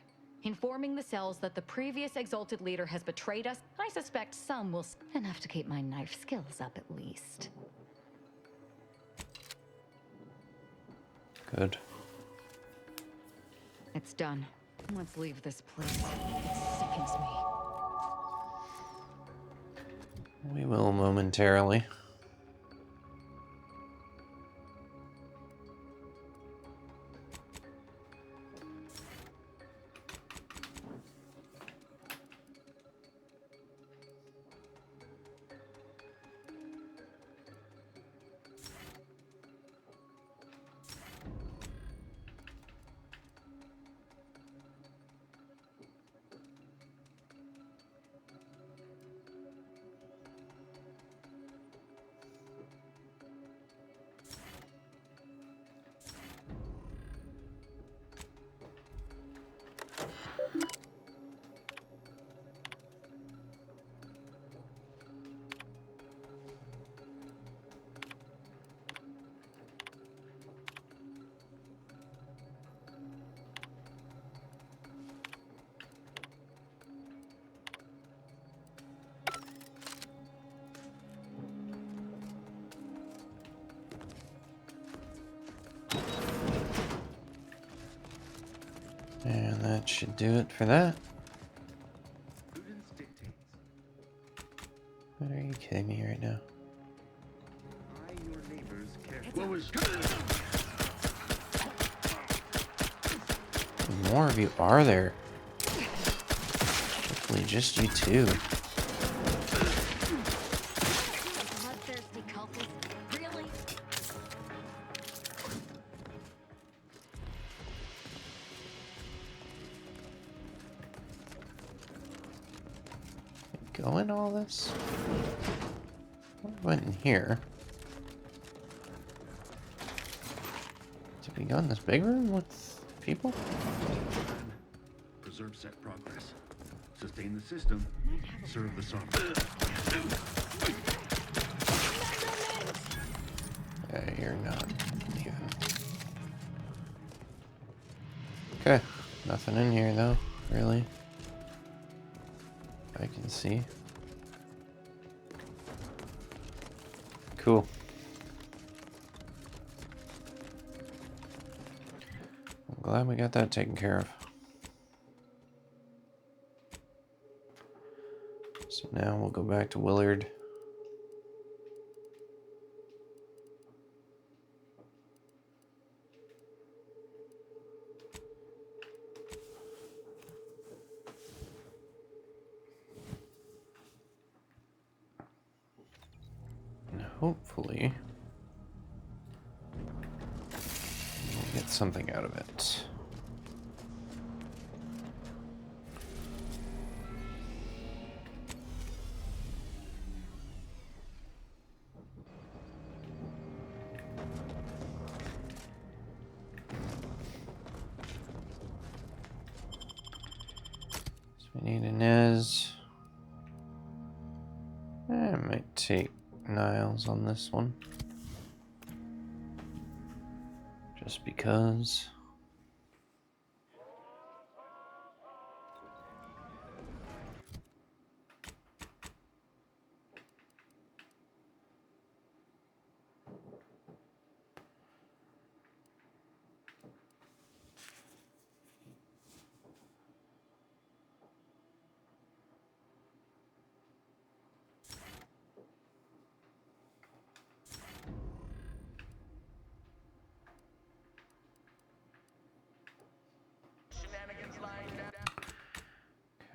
informing the cells that the previous Exalted Leader has betrayed us. I suspect some will enough to keep my knife skills up at least. Good. It's done. Let's leave this place. It sickens me. We will momentarily. And that should do it for that. Are you kidding me right now? What was... More of you are there. Hopefully just you two. Bloodthirsty cultist. Really? Go in all this? What went in here? Did we go in this big room with people? Preserve set progress. Sustain the system. Serve the sovereign. Okay, you're not leaving. Okay, nothing in here though, really. I can see. Cool. I'm glad we got that taken care of. So now we'll go back to Willard. And hopefully we'll get something out of it. We need an Inez. I might take Niles on this one. Just because.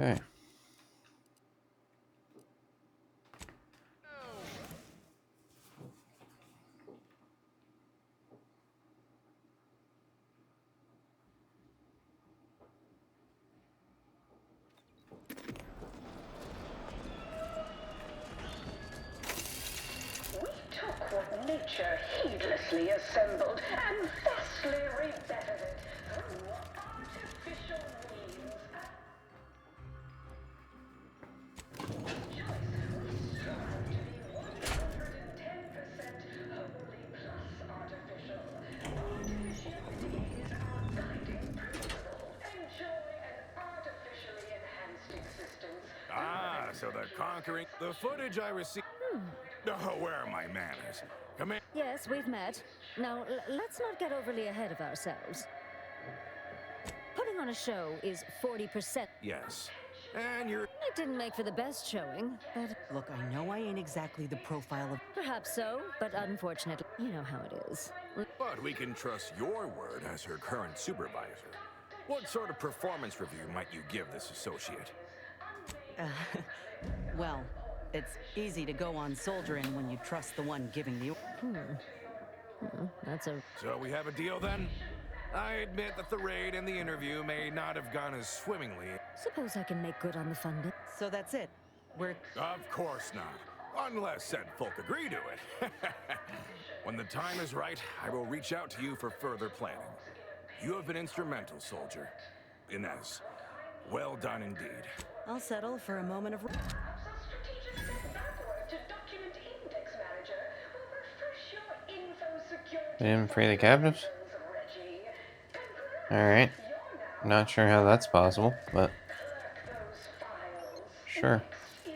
Okay. Took what nature heedlessly assembled and thusly rebettered it through artificial means. Choice, we strive to be 110% wholly plus artificial. Artificiality is our guiding principle. Enjoy an artificially enhanced existence. Ah, so the conquering... The footage I received... Oh, where are my manners? Come in. Yes, we've met. Now, let's not get overly ahead of ourselves. Putting on a show is 40%. Yes. And you're... It didn't make for the best showing, but... Look, I know I ain't exactly the profile of... Perhaps so, but unfortunately, you know how it is. But we can trust your word as her current supervisor. What sort of performance review might you give this associate? Well, it's easy to go on soldiering when you trust the one giving the... That's a... So we have a deal then? I admit that the raid and the interview may not have gone as swimmingly. Suppose I can make good on the funding. So that's it. We're... Of course not. Unless said folk agree to it. When the time is right, I will reach out to you for further planning. You have been instrumental, soldier. Inez, well done indeed. I'll settle for a moment of... They didn't free the captives? Alright. Not sure how that's possible, but... Sure. I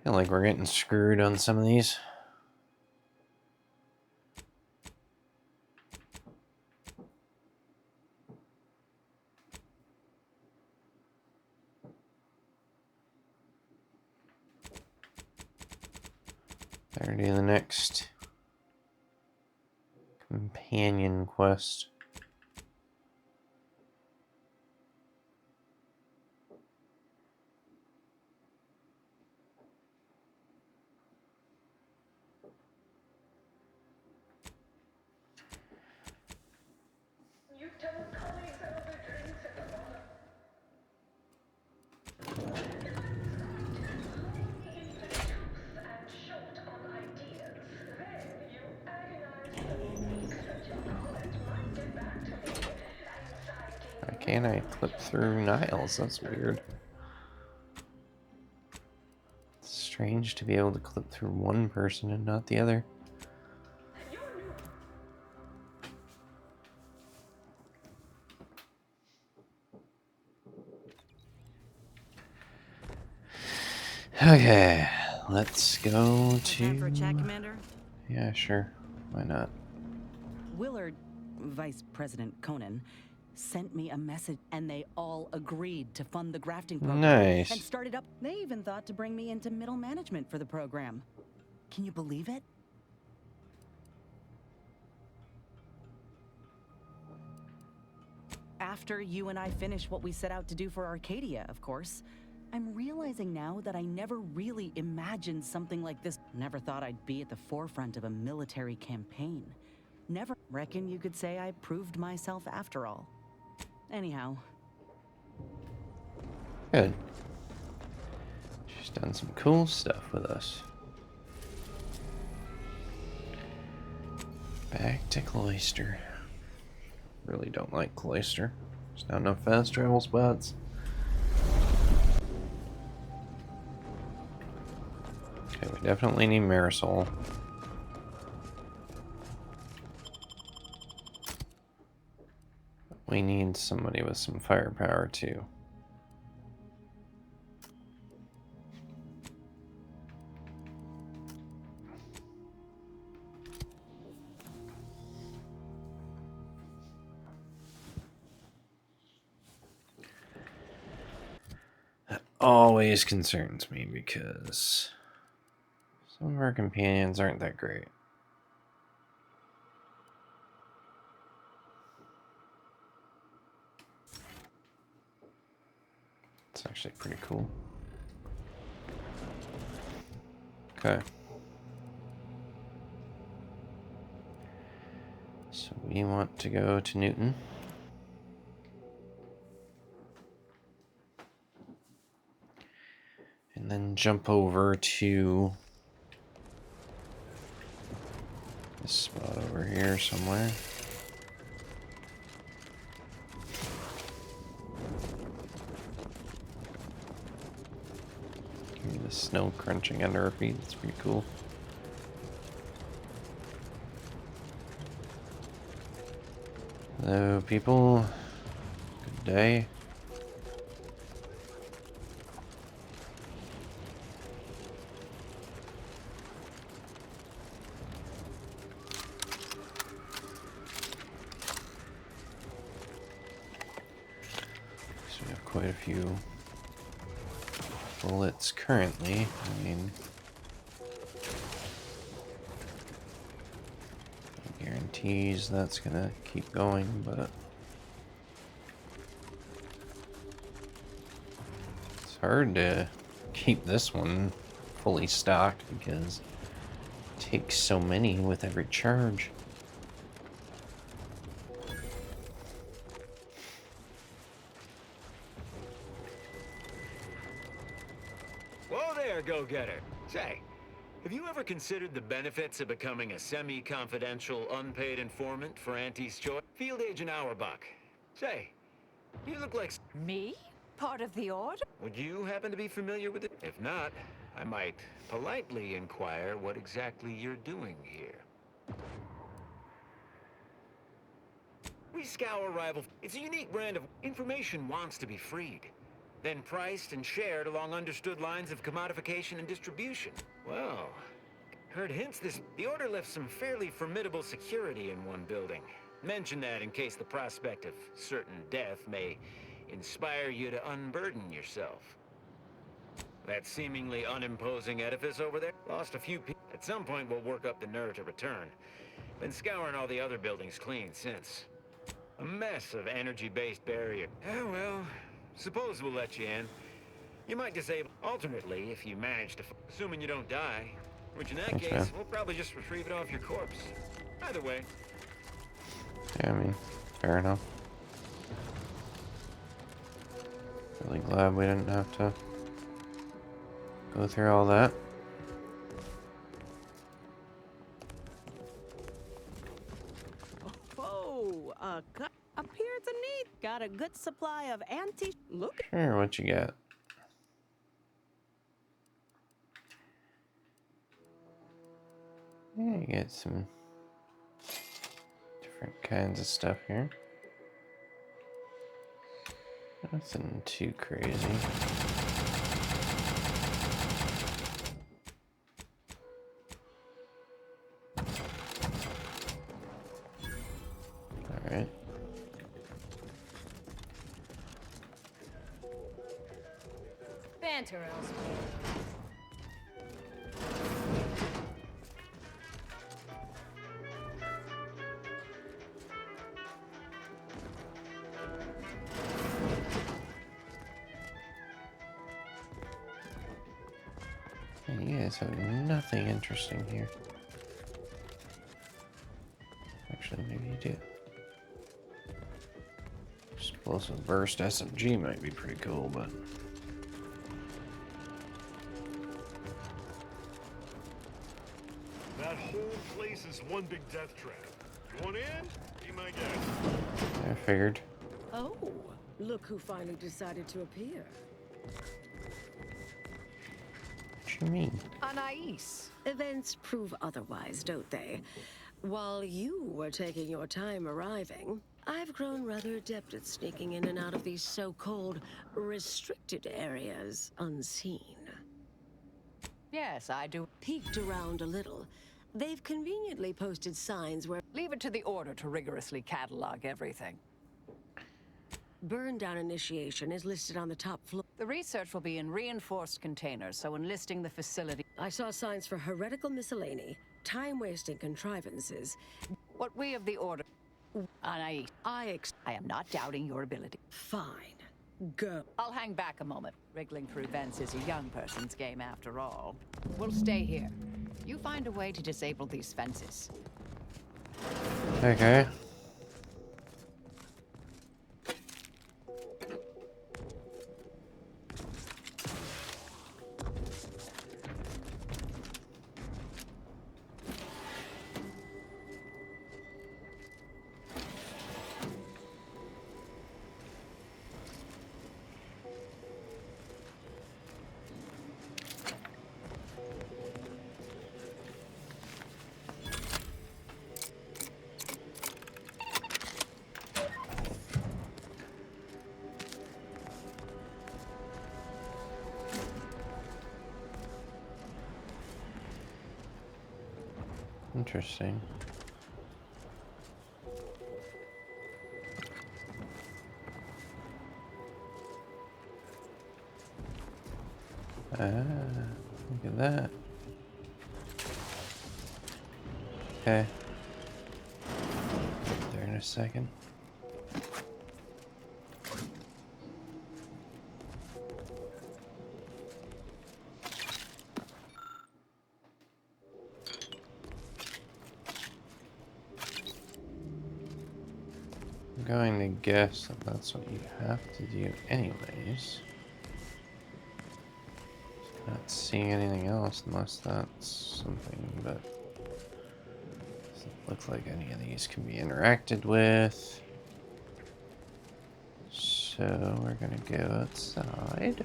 feel like we're getting screwed on some of these. Better do the next companion quest. Why can't I clip through Niles? That's weird. Let's Strange to be able to clip through one person and not the other. Okay, let's go to... Time for a chat, Commander? Yeah, sure. Why not? Willard, Vice President Conan, sent me a message, and they all agreed to fund the grafting program. Nice. And started up. They even thought to bring me into middle management for the program. Can you believe it? After you and I finish what we set out to do for Arcadia, of course. I'm realizing now that I never really imagined something like this. Never thought I'd be at the forefront of a military campaign. Never reckon you could say I proved myself after all. Anyhow. Good. She's done some cool stuff with us. Back to Cloister. Really don't like Cloister. There's not enough fast travel spots. Okay, we definitely need Marisol. We need somebody with some firepower too. That always concerns me because some of our companions aren't that great. It's actually pretty cool. Okay. So we want to go to Newton. And then jump over to this spot over here somewhere. Give me the snow crunching under our feet. It's pretty cool. Hello, people. Good day. So we have quite a few bullets currently. I mean, no guarantees that's gonna keep going, but it's hard to keep this one fully stocked because it takes so many with every charge. Whoa there, go-getter. Say, have you ever considered the benefits of becoming a semi-confidential, unpaid informant for Auntie's Choice? Field Agent Auerbach. Say, you look like... Me? Part of the order? Would you happen to be familiar with it? If not, I might politely inquire what exactly you're doing here. We scour rival... It's a unique brand of... Information wants to be freed. Then priced and shared along understood lines of commodification and distribution. Well, heard hints the Order left some fairly formidable security in one building. Mention that in case the prospect of certain death may inspire you to unburden yourself. That seemingly unimposing edifice over there lost a few people. At some point we'll work up the nerve to return. Been scouring all the other buildings clean since. A mess of energy-based barrier. Oh well. Suppose we'll let you in. You might disable alternately if you manage to, assuming you don't die, which in that case, we'll probably just retrieve it off your corpse. Either way. Yeah, I mean, fair enough. Really glad we didn't have to go through all that. Oh, appears a need. Got a good supply of anti. Look. Sure, what you got? Yeah, you get some different kinds of stuff here. Nothing too crazy. Alright. Banter elsewhere. You guys have nothing interesting here. Actually, maybe you do. Explosive burst SMG might be pretty cool, but... That whole place is one big death trap. You want in? Be my guest. I figured. Oh, look who finally decided to appear. What you mean? Anais. Events prove otherwise, don't they? While you were taking your time arriving, I've grown rather adept at sneaking in and out of these so-called restricted areas unseen. Yes, I do. Peeked around a little. They've conveniently posted signs where... Leave it to the Order to rigorously catalog everything. Burn down initiation is listed on the top floor. The research will be in reinforced containers, so enlisting the facility... I saw signs for heretical miscellany, time-wasting contrivances. What we of the Order... Anais, I am not doubting your ability. Fine. Go. I'll hang back a moment. Wriggling through vents is a young person's game after all. We'll stay here. You find a way to disable these fences. Okay. Interesting. Look at that. Okay. There in a second. I'm going to guess that that's what you have to do anyways. Not seeing anything else unless that's something, but doesn't look like any of these can be interacted with. So we're gonna go outside.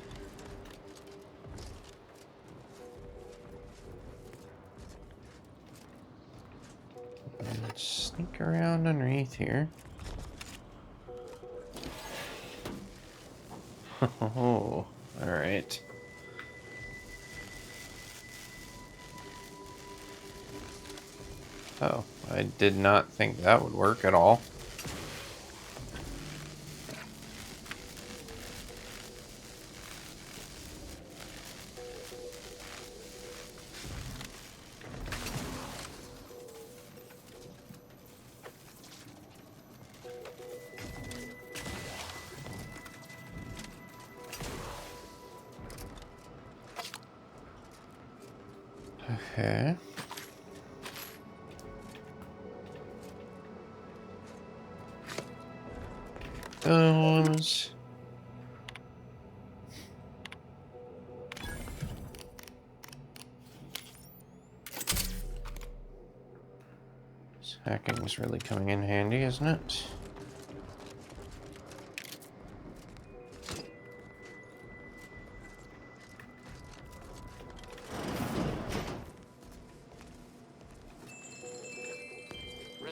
And sneak around underneath here. Oh, alright. Oh, I did not think that would work at all. Okay. Those. Hacking is really coming in handy, isn't it?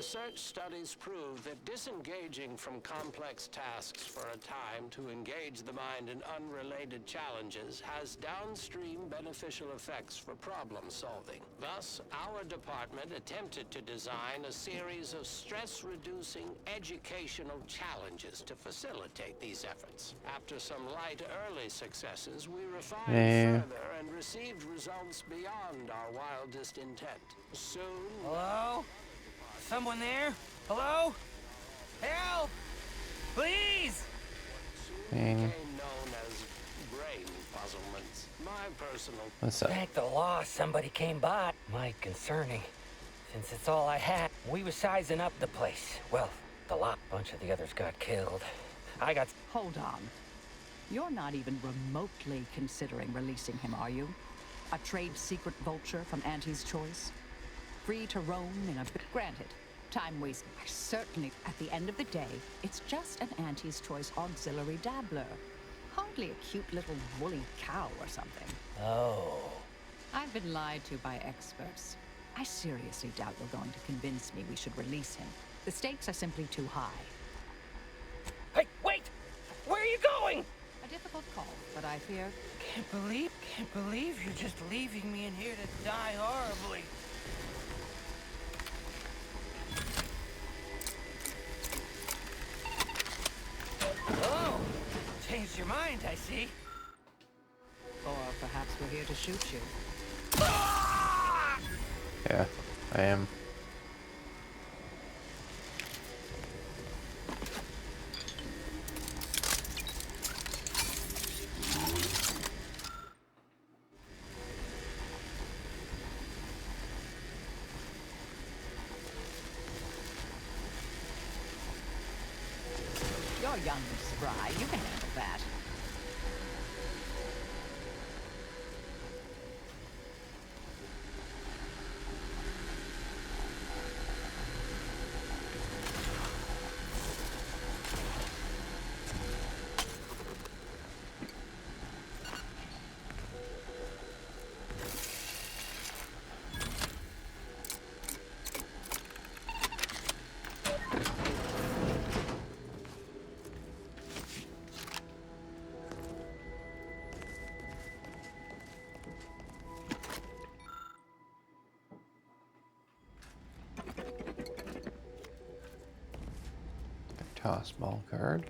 Research studies prove that disengaging from complex tasks for a time to engage the mind in unrelated challenges has downstream beneficial effects for problem solving. Thus, our department attempted to design a series of stress-reducing educational challenges to facilitate these efforts. After some light early successes, we refined further and received results beyond our wildest intent. Soon... Hello? Someone there? Hello? Help! Please! Became known as brain puzzlements. My personal... What's up? Thank the law somebody came by. Might concerning. Since it's all I had, we were sizing up the place. Well, the lot. Bunch of the others got killed. I got... Hold on. You're not even remotely considering releasing him, are you? A trade secret vulture from Auntie's choice? Free to roam in a... Granted, time waste. Certainly, at the end of the day, it's just an Auntie's choice auxiliary dabbler. Hardly a cute little woolly cow or something. Oh. I've been lied to by experts. I seriously doubt you're going to convince me we should release him. The stakes are simply too high. Hey, wait! Where are you going? A difficult call, but I fear... Can't believe you're just leaving me in here to die horribly. Oh, changed your mind, I see. Or perhaps we're here to shoot you. Yeah, I am. You're young and spry. You can handle that. Toss ball card.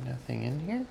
Nothing in here?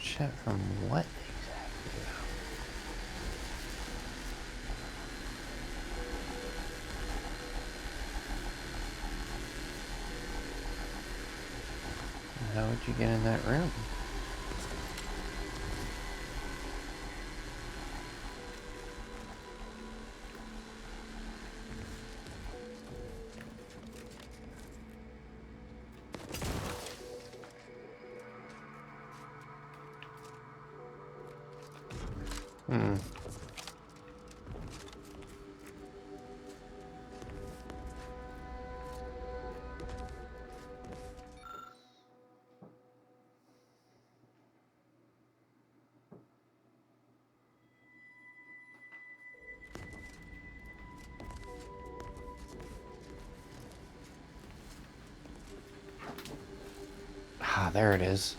Shit from what exactly? How would you get in that room? Ah, there it is.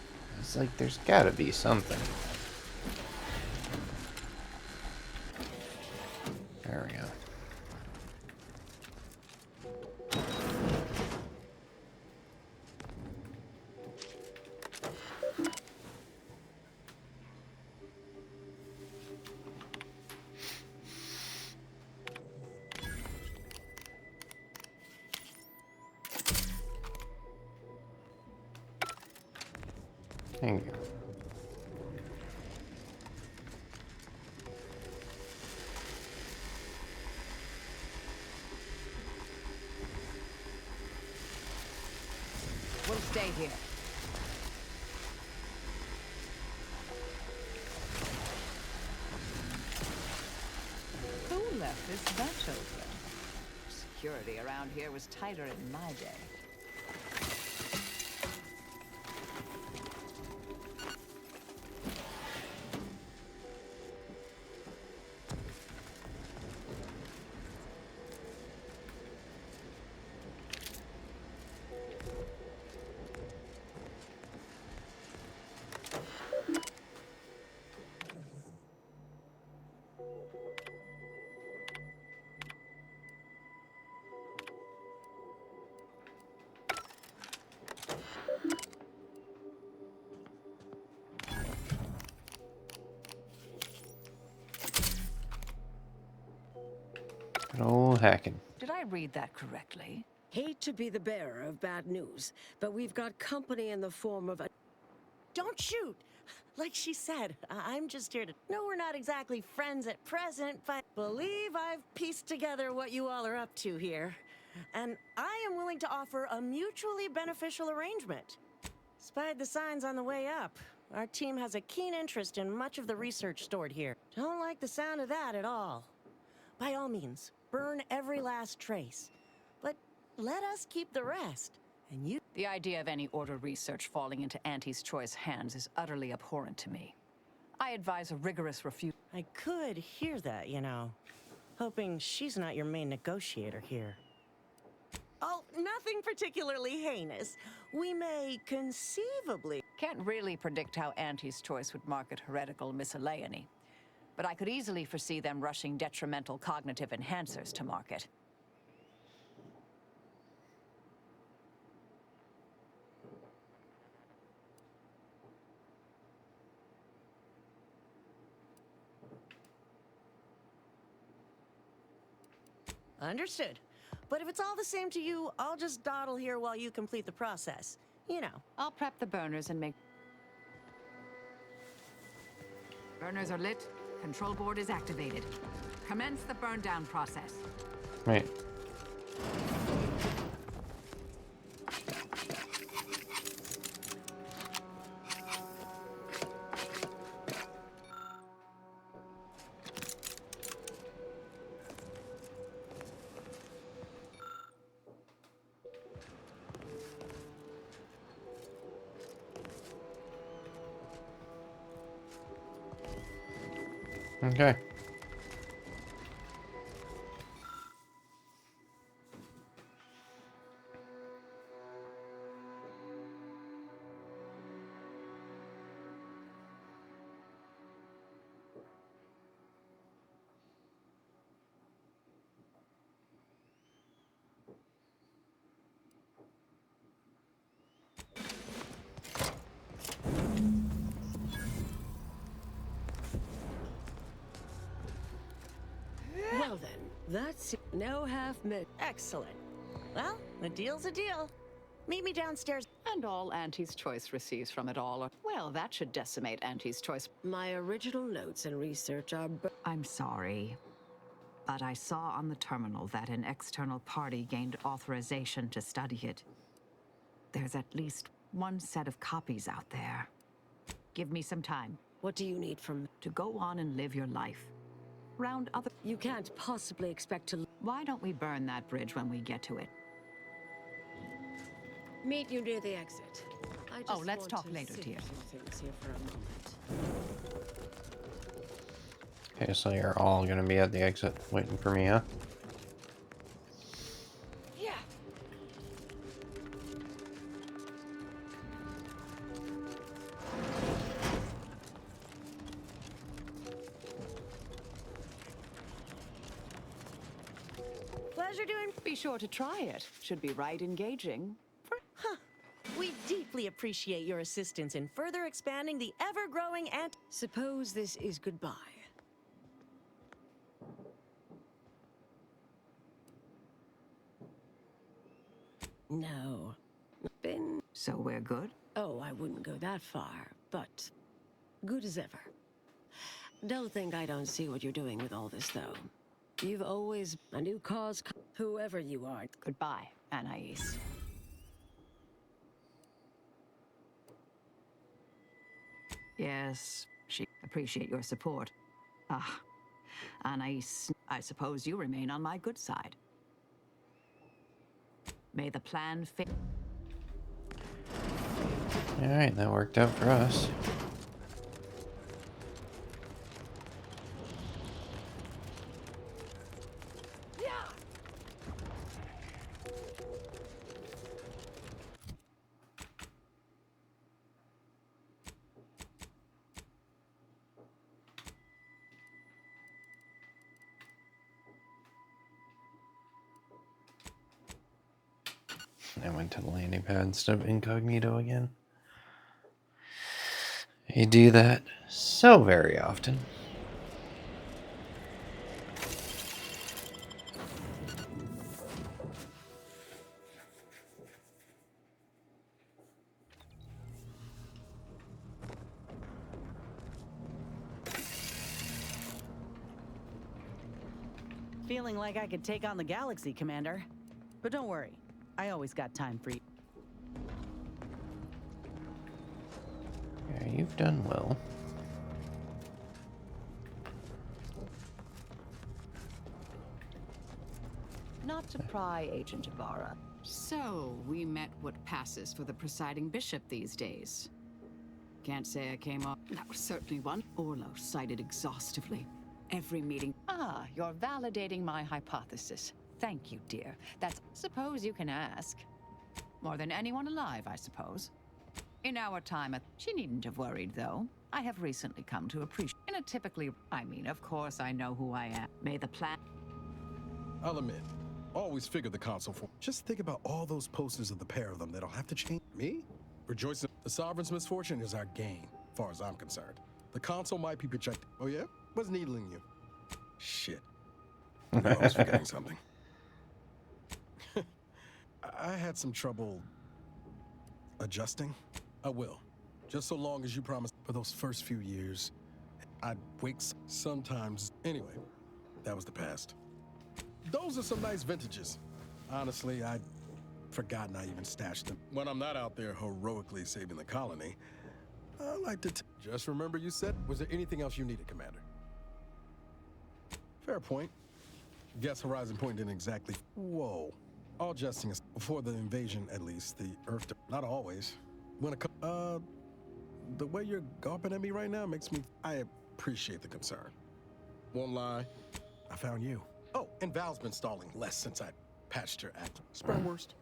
It's like there's gotta be something. There we go. Thank you. We'll stay here. Who left this vent open? Security around here was tighter in my day. Good old hacking. Did I read that correctly? Hate to be the bearer of bad news, but we've got company in the form of a... Don't shoot! Like she said, I'm just here to... No, we're not exactly friends at present, but believe I've pieced together what you all are up to here. And I am willing to offer a mutually beneficial arrangement. Spied the signs on the way up. Our team has a keen interest in much of the research stored here. Don't like the sound of that at all. By all means, burn every last trace. But let us keep the rest. And you... The idea of any Order research falling into Auntie's choice hands is utterly abhorrent to me. I advise a rigorous refusal. I could hear that, you know. Hoping she's not your main negotiator here. Oh, nothing particularly heinous. We may conceivably... Can't really predict how Auntie's choice would market heretical miscellany. But I could easily foresee them rushing detrimental cognitive enhancers to market. Understood. But if it's all the same to you, I'll just dawdle here while you complete the process. You know. I'll prep the burners and make... Burners are lit. Control board is activated. Commence the burn down process. Right. Okay. Well then, that's no half-mid. Excellent. Well, a deal's a deal. Meet me downstairs. And all Auntie's choice receives from it all are... Well, that should decimate Auntie's choice. My original notes and research are... I'm sorry, but I saw on the terminal that an external party gained authorization to study it. There's at least one set of copies out there. Give me some time. What do you need from... To go on and live your life. Round other... You can't possibly expect to... Why don't we burn that bridge when we get to it? Meet you near the exit. I just let's want talk to later, sit dear. some things here for a moment. Okay, so you're all gonna be at the exit waiting for me, huh? Yeah. Pleasure doing. Be sure to try it. Should be right engaging. We deeply appreciate your assistance in further expanding the ever-growing ant. Suppose this is goodbye. No. Been... So we're good? Oh, I wouldn't go that far, but good as ever. Don't think I don't see what you're doing with all this, though. You've always... a new cause... whoever you are. Goodbye, Anais. Yes, she appreciate your support. Ah, Anais, I suppose you remain on my good side. May the plan fit. Alright, that worked out for us. I went to the landing pad instead of incognito again. I do that so very often. Feeling like I could take on the galaxy, Commander. But don't worry, I always got time for you. Yeah, you've done well. Not to pry, Agent Ibarra. So, we met what passes for the presiding bishop these days. Can't say I came off. That was certainly one. Orlo cited exhaustively. Every meeting. Ah, you're validating my hypothesis. Thank you, dear. That's... Suppose you can ask. More than anyone alive, I suppose. In our time at... She needn't have worried, though. I have recently come to appreciate... In a typically... I mean, of course I know who I am. May the plan... I'll admit, always figured the console for... Just think about all those posters of the pair of them that'll have to change. Me? Rejoicing. The Sovereign's misfortune is our gain, as far as I'm concerned. The console might be projected. Oh, yeah? What's needling you? Shit. I was forgetting something. I had some trouble adjusting. I will. Just so long as you promise. For those first few years, I'd wake sometimes. Anyway, that was the past. Those are some nice vintages. Honestly, I'd forgotten I even stashed them. When I'm not out there heroically saving the colony, I like to just remember you said, was there anything else you needed, Commander? Fair point. Guess Horizon Point didn't exactly... Whoa. All jesting is before the invasion, at least, the Earth... Not always. When the way you're gawping at me right now makes me... I appreciate the concern. Won't lie, I found you. Oh, and Val's been stalling less since I patched her act. Spread worst.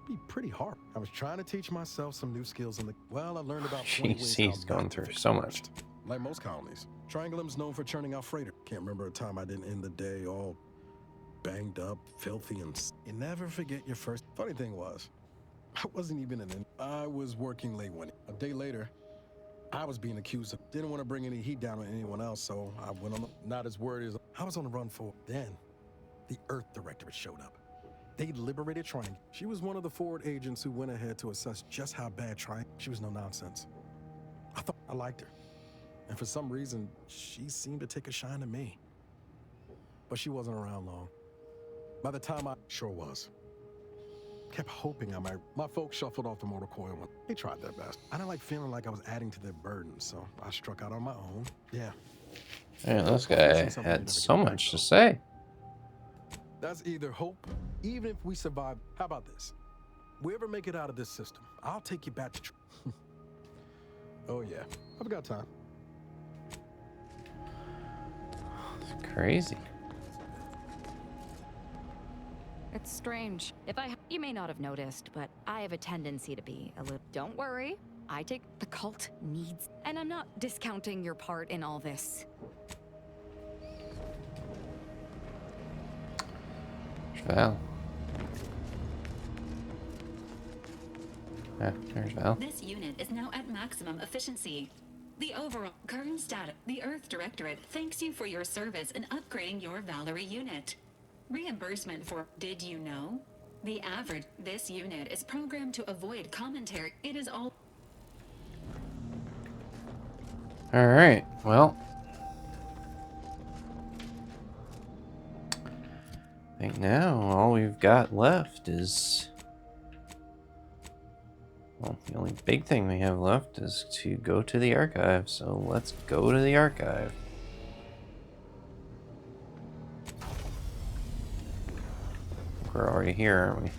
Be pretty hard. I was trying to teach myself some new skills in the... Well, I learned about... Jeez, he's going through so much. Like most colonies. Triangulum's known for churning out freighter. Can't remember a time I didn't end the day all banged up, filthy, and... You never forget your first... Funny thing was, I wasn't even in... I was working late one... A day later, I was being accused of... Didn't want to bring any heat down on anyone else, so I went on the... Not as worried as... I was on the run for... Then, the Earth Directorate showed up. They liberated Triangle. She was one of the forward agents who went ahead to assess just how bad Triangle... She was no nonsense. I thought I liked her. And for some reason, she seemed to take a shine to me. But she wasn't around long. By the time I sure was. Kept hoping I might. My folks shuffled off the motor coil one. They tried their best. I didn't like feeling like I was adding to their burden, so I struck out on my own. Yeah. Yeah, this guy had so much to say. That's either hope, even if we survive. How about this? We ever make it out of this system, I'll take you back to... Oh yeah, I've got time. It's crazy. It's strange. You may not have noticed, but I have a tendency to be a little... Don't worry. I take... The cult needs... And I'm not discounting your part in all this. Val. Yeah, there's Val. This unit is now at maximum efficiency. The overall current status. The Earth Directorate thanks you for your service in upgrading your Valerie unit. Reimbursement for did you know? The average this unit is programmed to avoid commentary. It is all Alright, well. I think now all we've got left is... Well, the only big thing we have left is to go to the archive, so let's go to the archive. We're already here, aren't we?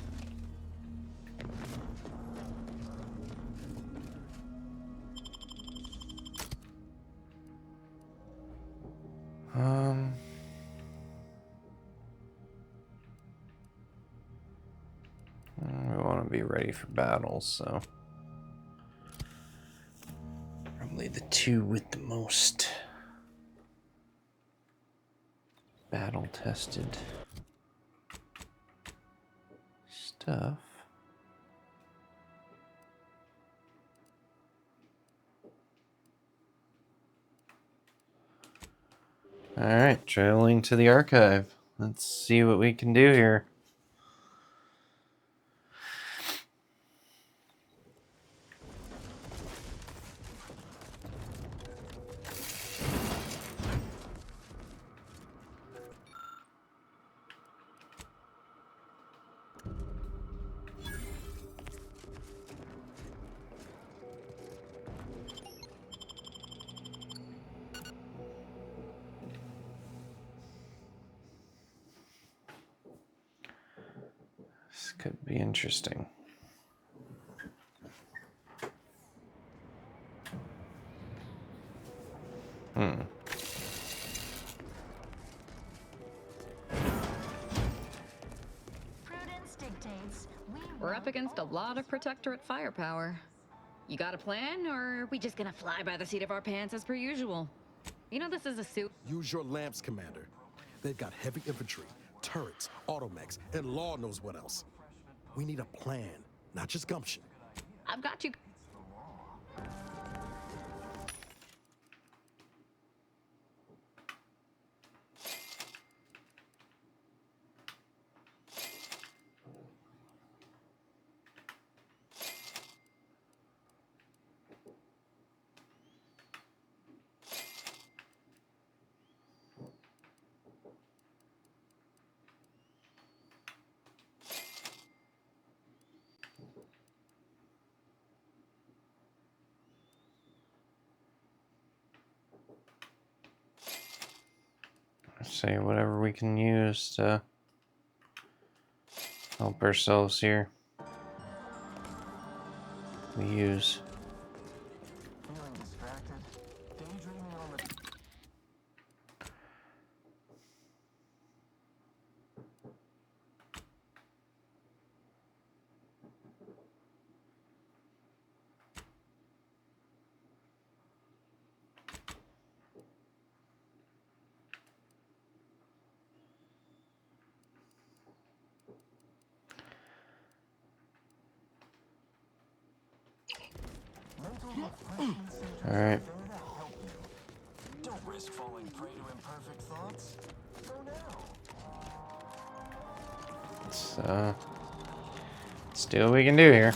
We want to be ready for battles, so probably the two with the most battle-tested stuff. Alright, traveling to the archive. Let's see what we can do here. This could be interesting. We're up against a lot of Protectorate firepower. You got a plan, or are we just gonna fly by the seat of our pants as per usual? You know this is a suit. Use your lamps, Commander. They've got heavy infantry, turrets, automechs, and Law knows what else. We need a plan, not just gumption. I've got you. Say whatever we can use to help ourselves here. We use. Feeling distracted, daydreaming on the... All right. Don't risk falling prey to imperfect thoughts. For now. Let's do what we can do here.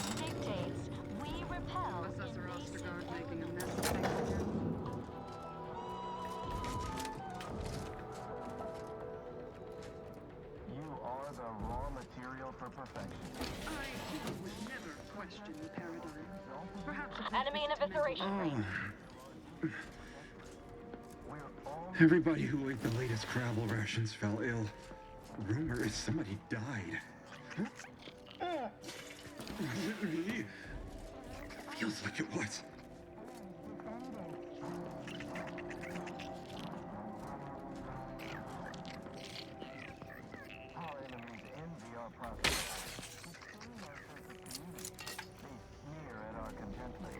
You are the raw material for perfection. I would never question the paradigm. Perhaps Enemy in evisceration range. Everybody who ate the latest Crabble rations fell ill. Rumor is somebody died. Was it me? Feels like it was. Our enemies envy our progress. They sneer at our contentment.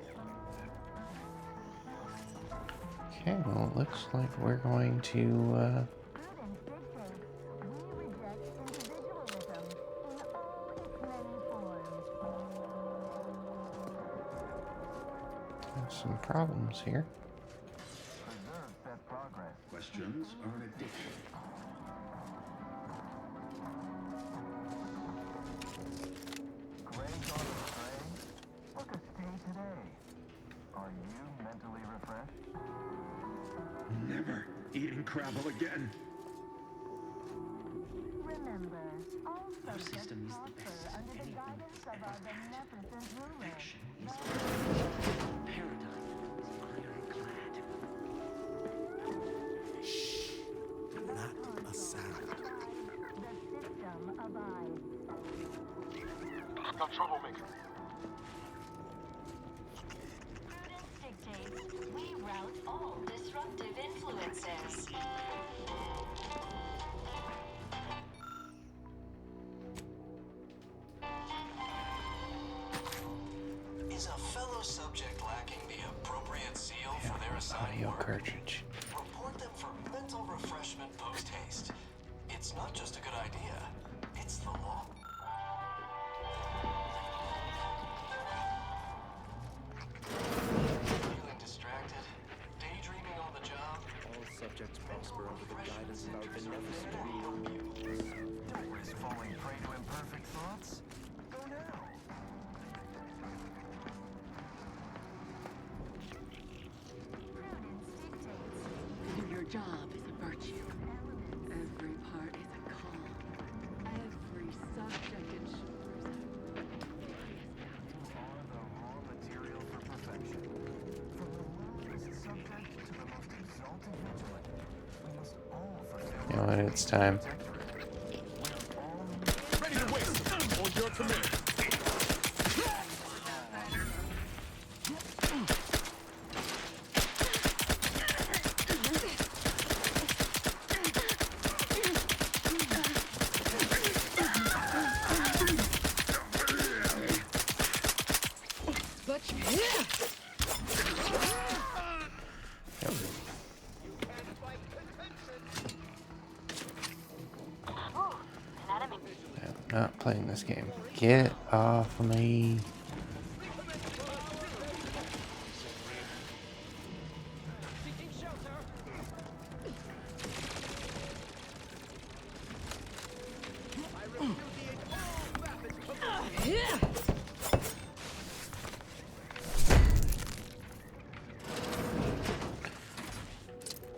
Okay, well, it looks like we're going to some problems here. Preserve that progress. Questions are an addiction. Gray's on the tray. Book a stay today. Are you mentally refreshed? Never eating Crabble again. Remember, all Our subjects system is the prosper best under the anything guidance has of ever our had. beneficent ruler. Action is paradigm is ironclad. Not a sound. The system abides. Got troublemaker. Prudence dictates we rout all disruptive influences. Is a fellow subject lacking the appropriate seal for their assigned Audio work? cartridge. Report them for mental refreshment post-haste. It's not just a good idea, it's the law. Feeling distracted? Daydreaming on the job? All subjects prosper under the guidance of our beneficent ruler. Don't risk falling prey to imperfect thoughts. Go now. Your job is a virtue. Every part is a call. Every subject ensures Are the raw material for perfection. From the lowest subject to the most exalted vigilant, we must all fulfill. You know what? It's time. Ready to waste. On your command. I'm not playing this game. Get off of me.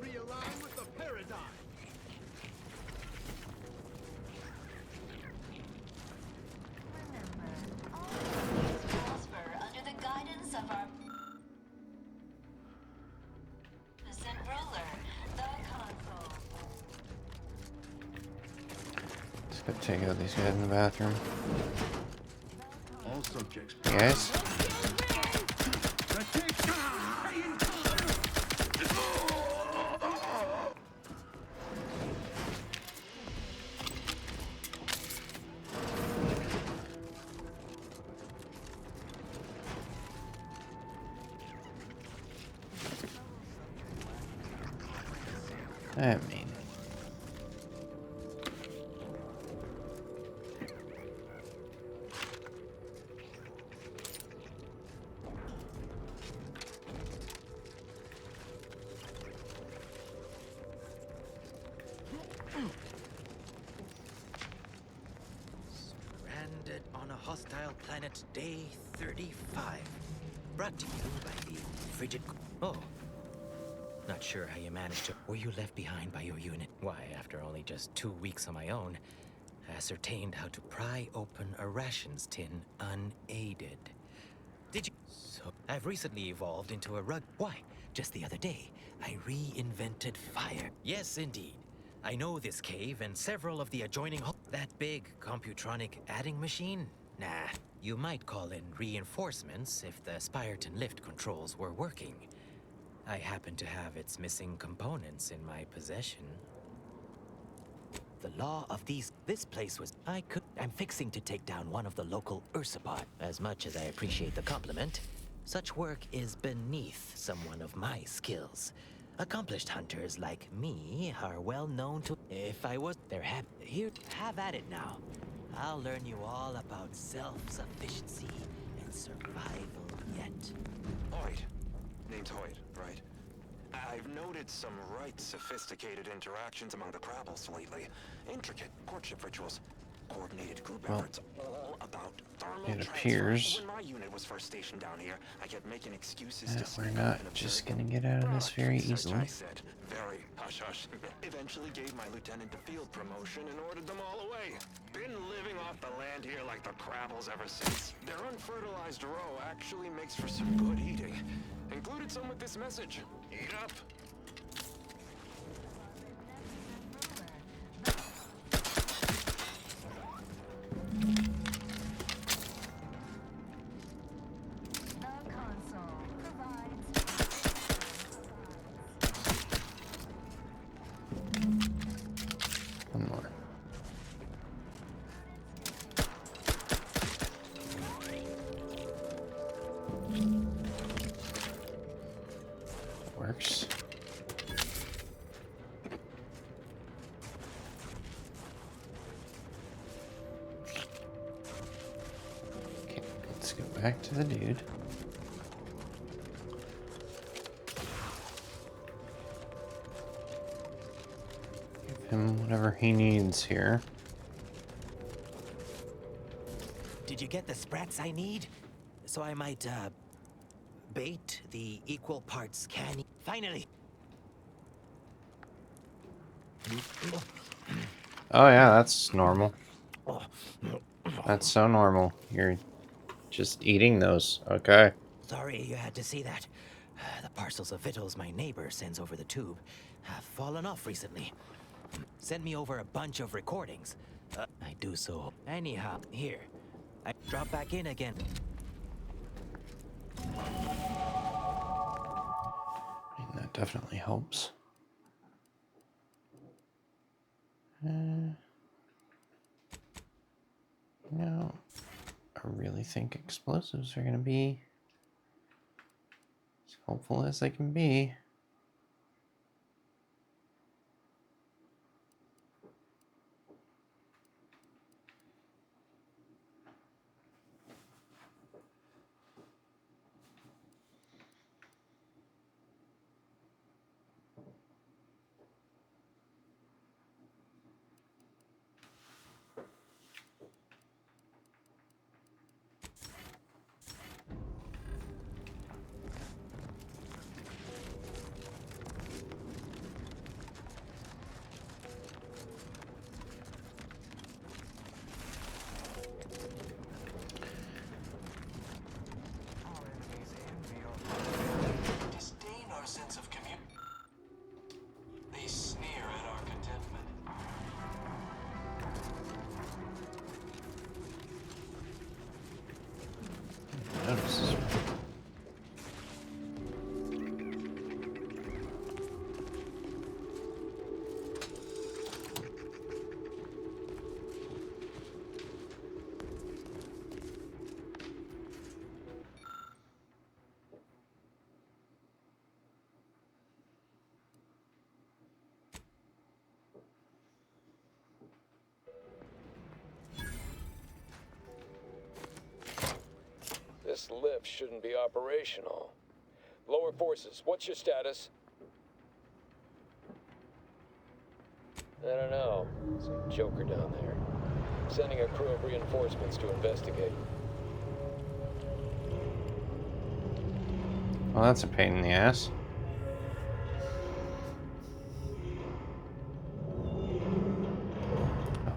Realign with the paradigm. Prosper under the guidance of our beneficent ruler, the console. Just gotta take out these guys in the bathroom. All subjects. You guys? I mean, Stranded on a hostile planet, day 35. Brought to you by the frigid... Oh. Not sure how you managed to... Were you left behind by your unit? Why, after only just 2 weeks on my own, I ascertained how to pry open a rations tin unaided. Did you... So, I've recently evolved into a rug... Why, just the other day, I reinvented fire. Yes, indeed. I know this cave and several of the adjoining... That big Computronic adding machine? Nah. You might call in reinforcements if the Spyreton lift controls were working. I happen to have its missing components in my possession. The law of this place was... I'm fixing to take down one of the local Ursipod. As much as I appreciate the compliment, such work is beneath someone of my skills. Accomplished hunters like me are well known to... If I was... Here, have at it now. I'll learn you all about self-sufficiency and survival yet. Lloyd, Name's Hoyt, right? I've noted some right sophisticated interactions among the Crabbles lately. Intricate courtship rituals, coordinated group efforts, all about thermal it transfer. appears When my unit was first stationed down here, I kept making excuses that to we're sneak not up and just observe. gonna get out of this very Research, easily. I said, very hush hush. Eventually gave my lieutenant the field promotion and ordered them all away. Been living off the land here like the Crabbles ever since. Their unfertilized roe actually makes for some good eating. Included some with this message. Eat up. One more. Works. Okay, let's go back to the dude. Give him whatever he needs here. Did you get the sprats I need? So I might, bait the equal parts canny. Finally! Oh yeah, that's normal. That's so normal. You're just eating those. Okay. Sorry you had to see that. The parcels of victuals my neighbor sends over the tube have fallen off recently. Sent me over a bunch of recordings. I do so. Anyhow, here. I drop back in again. I mean, that definitely helps. No, I really think explosives are going to be as helpful as they can be. Disdain our sense of community. They sneer at our contentment. Notice. This lift shouldn't be operational. Lower forces, what's your status? I don't know. Some joker down there. Sending a crew of reinforcements to investigate. Well, that's a pain in the ass.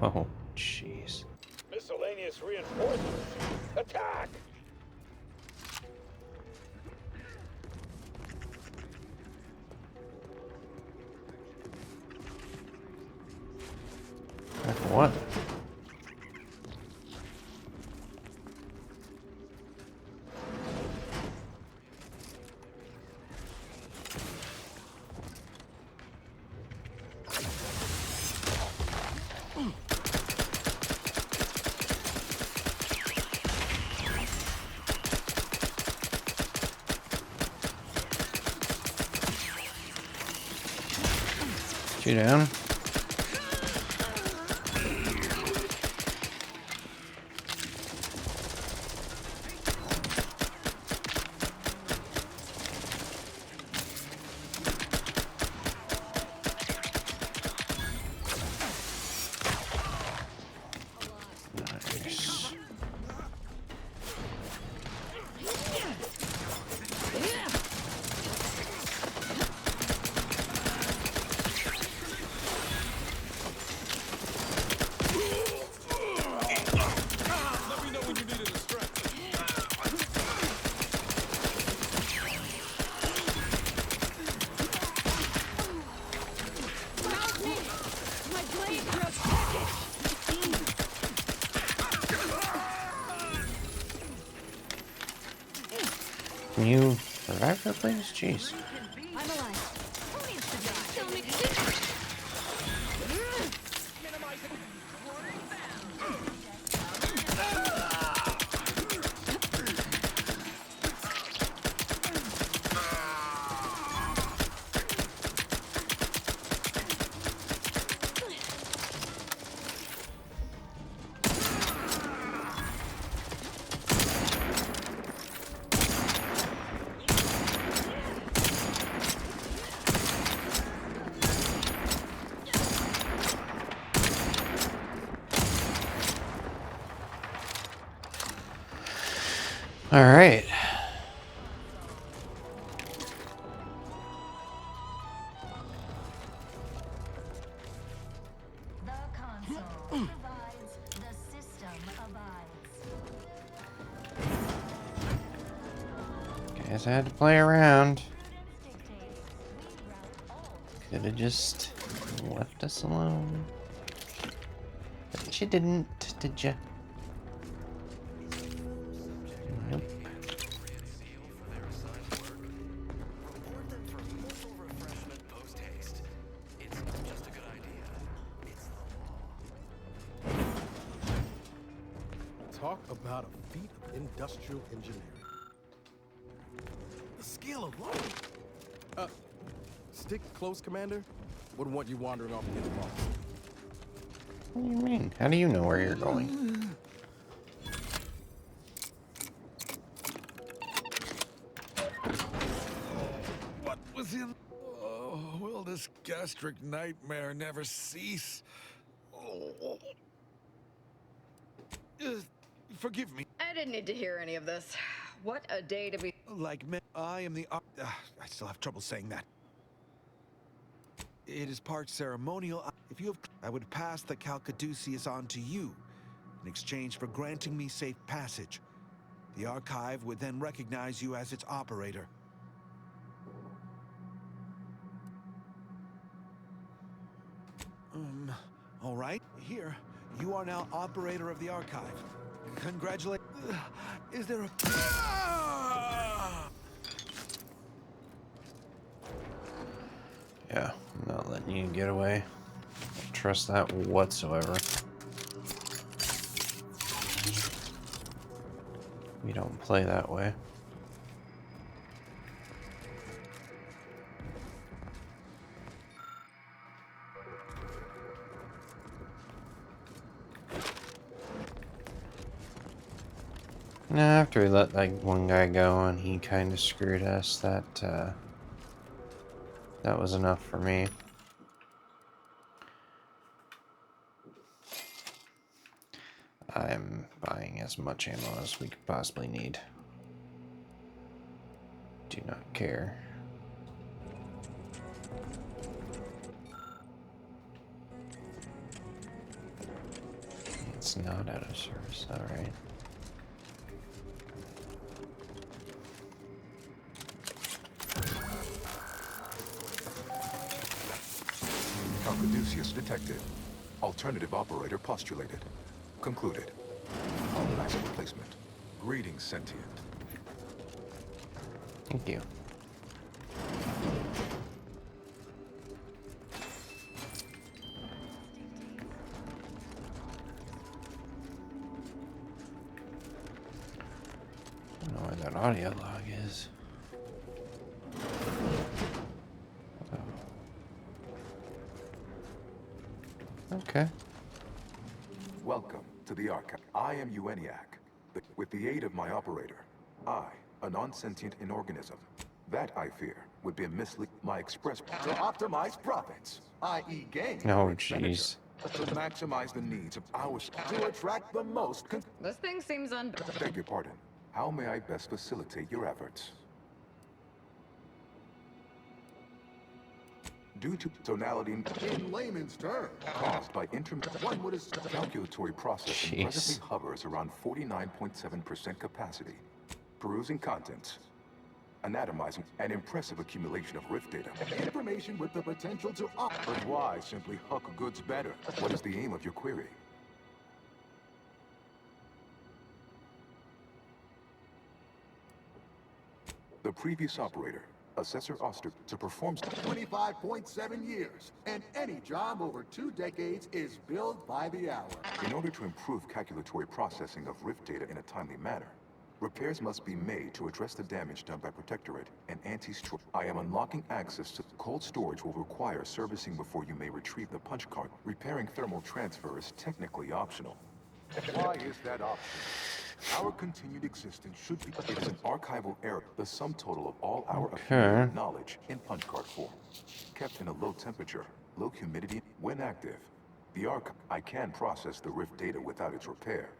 Oh, jeez. Miscellaneous reinforcements. Attack! What? You down? Can you revive her, please? Jeez. I'm alive. Who needs to die? Kill me. All right. The console provides, the system abides. Guess I had to play around. Could have just left us alone. But you didn't, did you? Nope. Talk about a feat of industrial engineering. The scale of life. Stick close, Commander. Wouldn't want you wandering off into the mall. What do you mean? How do you know where you're going? What was in? Oh, will this gastric nightmare never cease? Oh. Forgive me. I didn't need to hear any of this. What a day to be. Like me, I am the. I still have trouble saying that. It is part ceremonial. If you have, I would pass the Caduceus on to you in exchange for granting me safe passage. The archive would then recognize you as its operator. All right. Here, you are now operator of the archive. Congratulate. Is there a? Yeah, I'm not letting you get away. Don't trust that whatsoever. We don't play that way. Now, after we let that one guy go and he kind of screwed us, that was enough for me. I'm buying as much ammo as we could possibly need. Do not care. It's not out of service, alright. Caduceus detected. Alternative operator postulated. Concluded. Colonizer replacement. Greetings, sentient. Thank you. I don't know where that audio log is. Okay. Welcome to the archive. I am Ueniac. With the aid of my operator, I, a non-sentient inorganism, that I fear would be a mislead my express to optimize profits, i.e. gain. Oh, jeez. To maximize the needs of ours to attract the most. This thing seems Beg your pardon. How may I best facilitate your efforts? Due to tonality in layman's terms caused by one would assume calculatory processing presently hovers around 49.7% capacity. Perusing contents, anatomizing an impressive accumulation of rift data, information with the potential to but why simply huck goods better? What is the aim of your query? The previous operator, Assessor Oster, to perform 25.7 years, and any job over 2 decades is billed by the hour. In order to improve calculatory processing of rift data in a timely manner, repairs must be made to address the damage done by Protectorate and anti-storage. I am unlocking access to cold storage will require servicing before you may retrieve the punch card. Repairing thermal transfer is technically optional. Why is that optional? Our continued existence should be... It is an archival error, the sum total of all our Okay. accumulated knowledge in punch card form. Kept in a low temperature, low humidity, when active. The I can process the rift data without its repair.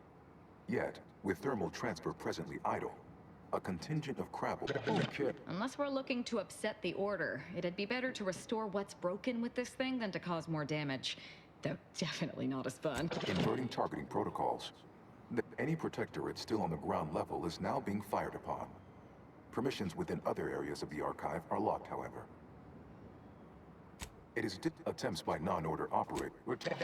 Yet, with thermal transfer presently idle, a contingent of Crabble... Unless we're looking to upset the order, it'd be better to restore what's broken with this thing than to cause more damage. Though definitely not as fun. Inverting targeting protocols. Any Protectorate still on the ground level is now being fired upon. Permissions within other areas of the archive are locked, however. It is attempts by non-order operate. We'll take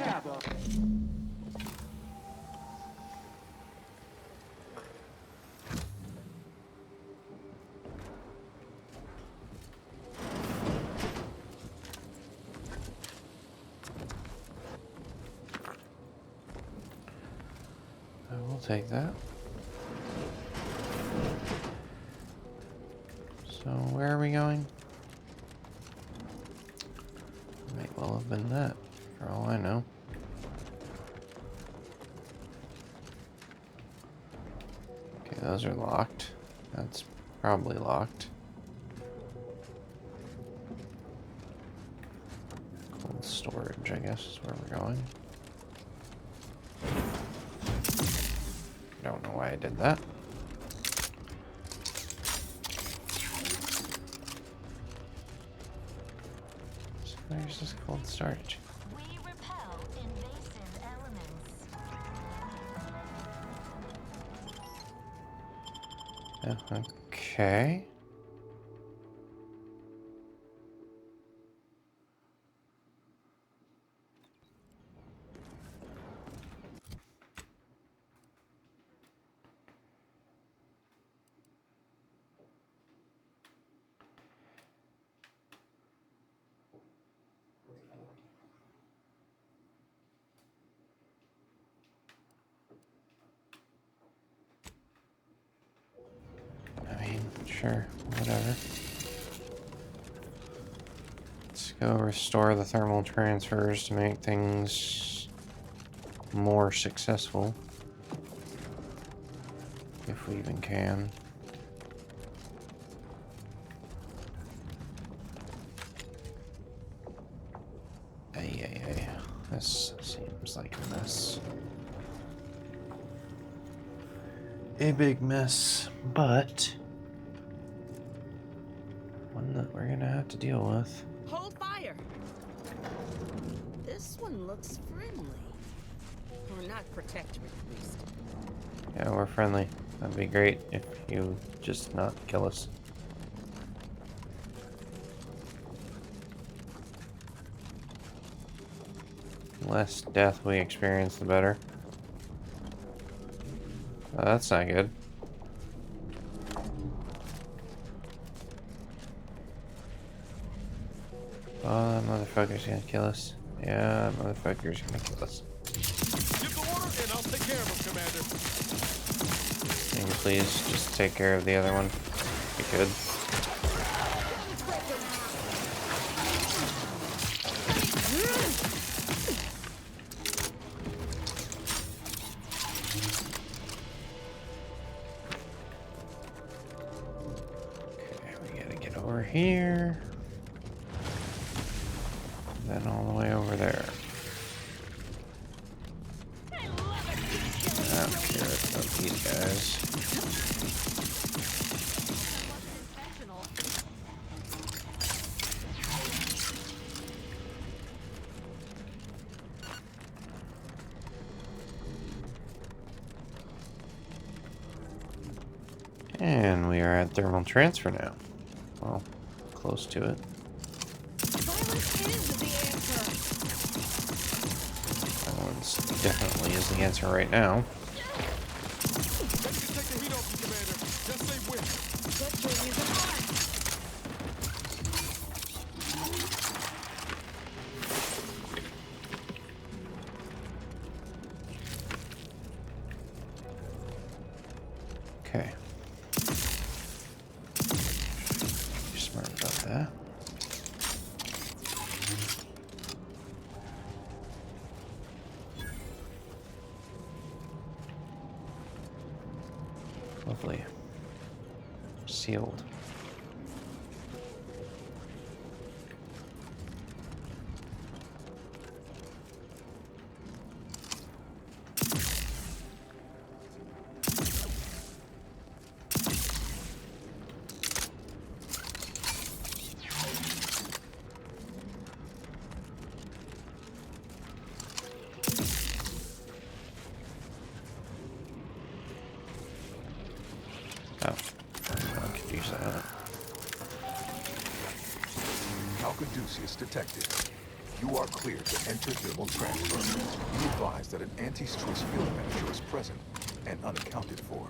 that. So where are we going? Might well have been that, for all I know. Okay, those are locked. That's probably locked. Cold storage, I guess, is where we're going. Don't know why I did that. So there's this cold storage. We repel invasive elements. Okay. Sure, whatever. Let's go restore the thermal transfers to make things more successful. If we even can. Ay. This seems like a mess. A big mess, but one that we're gonna have to deal with. Hold fire! This one looks friendly. Or not protectorate, at least. Yeah, we're friendly. That'd be great if you just not kill us. The less death we experience, the better. Oh, that's not good. Oh, that motherfucker's gonna kill us. Yeah, that motherfucker's gonna kill us. Give the order and I'll take care of him, Commander. Can you please just take care of the other one? If you could. Okay, we gotta get over here. Then all the way over there. I don't care about these guys. And we are at thermal transfer now. Well, close to it. That one's definitely is the answer right now. Take the heat off you, Commander. Just say which. Okay. You're smart about that. Lovely. Sealed. Oh, I could use that. Calcaduceus detected. You are cleared to enter thermal transfer. Be advised that an anti-stress field manager is present and unaccounted for.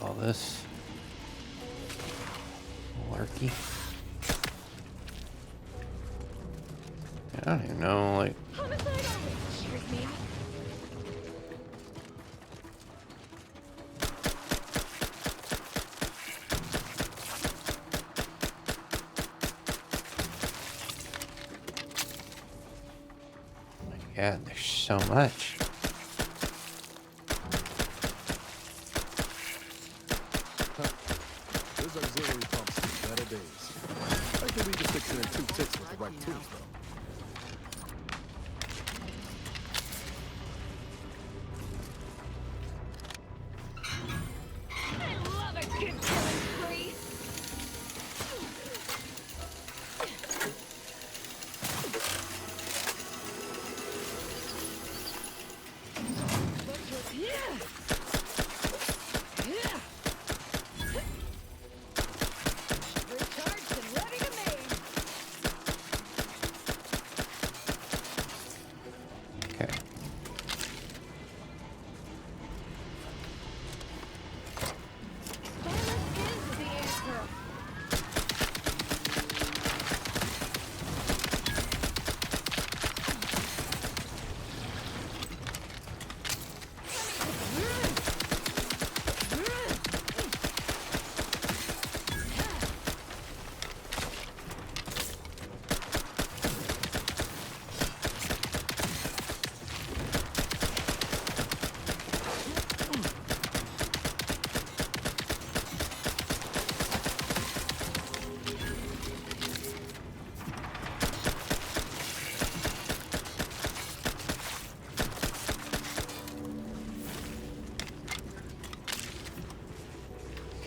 All this malarkey. I don't even know, like. Oh my God, there's so much. Those auxiliary pumps in better days. I can leave the 6 and 2 ticks with the right tools, though.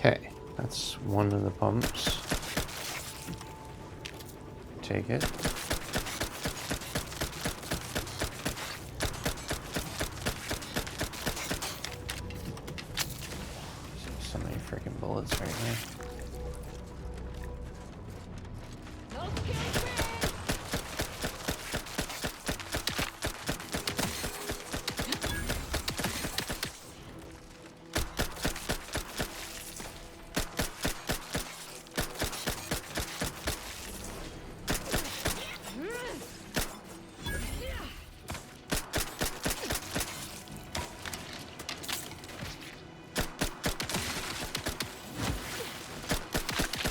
Okay, that's one of the pumps. Take it. So many freaking bullets right here.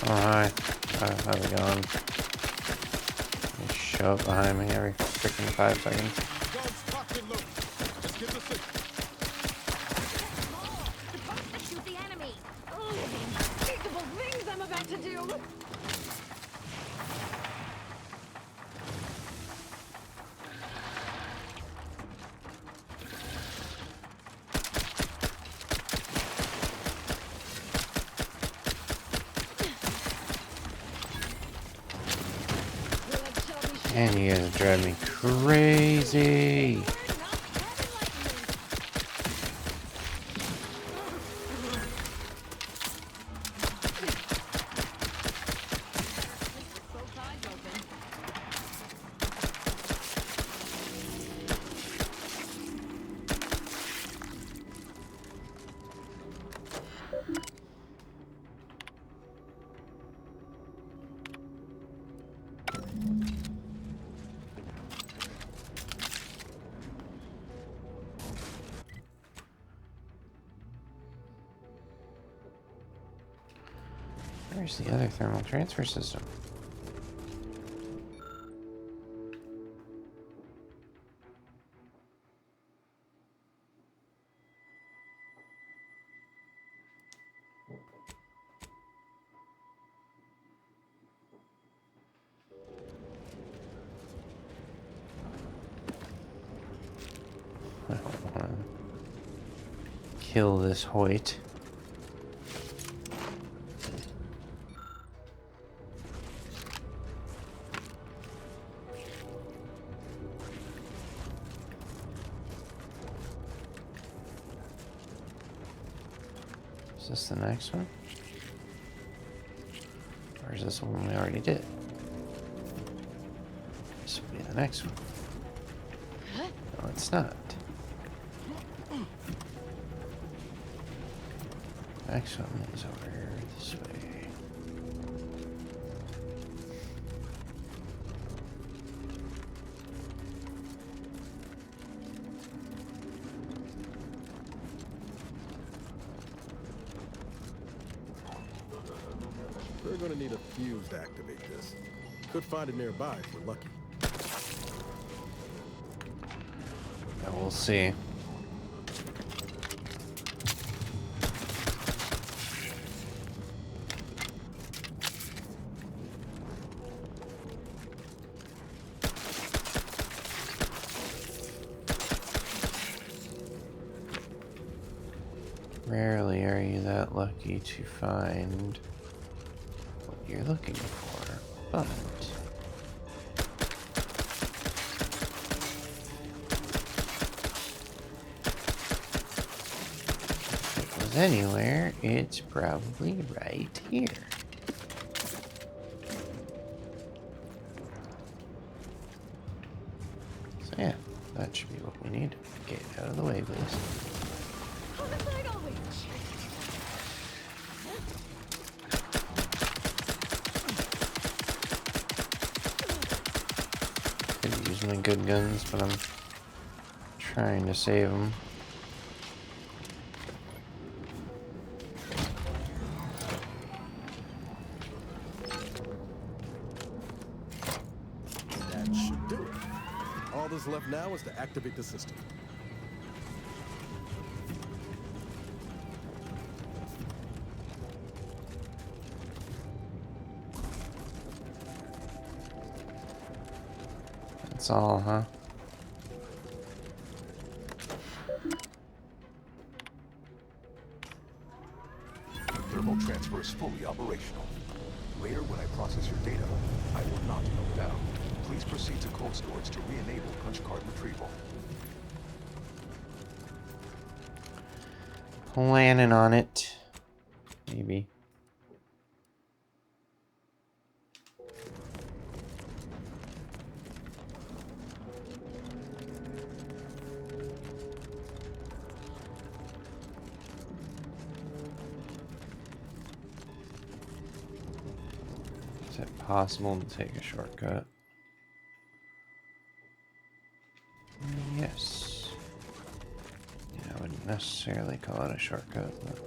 Oh, hi. How's it going? They show up behind me every freaking 5 seconds. Shoot the enemy! Oh, the unspeakable things I'm about to do! Man, you guys drive me crazy. Where's the other thermal transfer system? I don't want to kill this Hoyt. Is this the next one? Or is this the one we already did? This will be the next one. No, it's not. Next one is over here this way. We're gonna need a fuse to activate this. Could find it nearby if we're lucky. Yeah, we'll see. Rarely are you that lucky to find what you're looking for, but if it was anywhere, it's probably right here. So yeah, that should be what we need. Get out of the way, please. Could use my good guns, but I'm trying to save them. That should do it. All that's left now is to activate the system. That's all, huh? Thermal transfer is fully operational. Later, when I process your data, I will not melt down. Please proceed to cold storage to re-enable punch card retrieval. Planning on it. Maybe. Is it possible to take a shortcut? Yes. Yeah, I wouldn't necessarily call it a shortcut, but...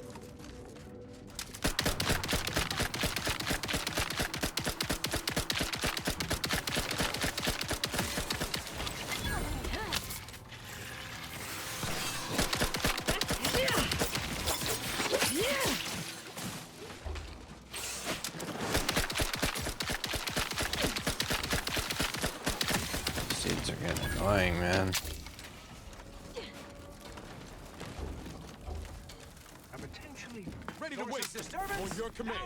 Dudes are getting annoying, man. I'm potentially Ready to wait. On your command.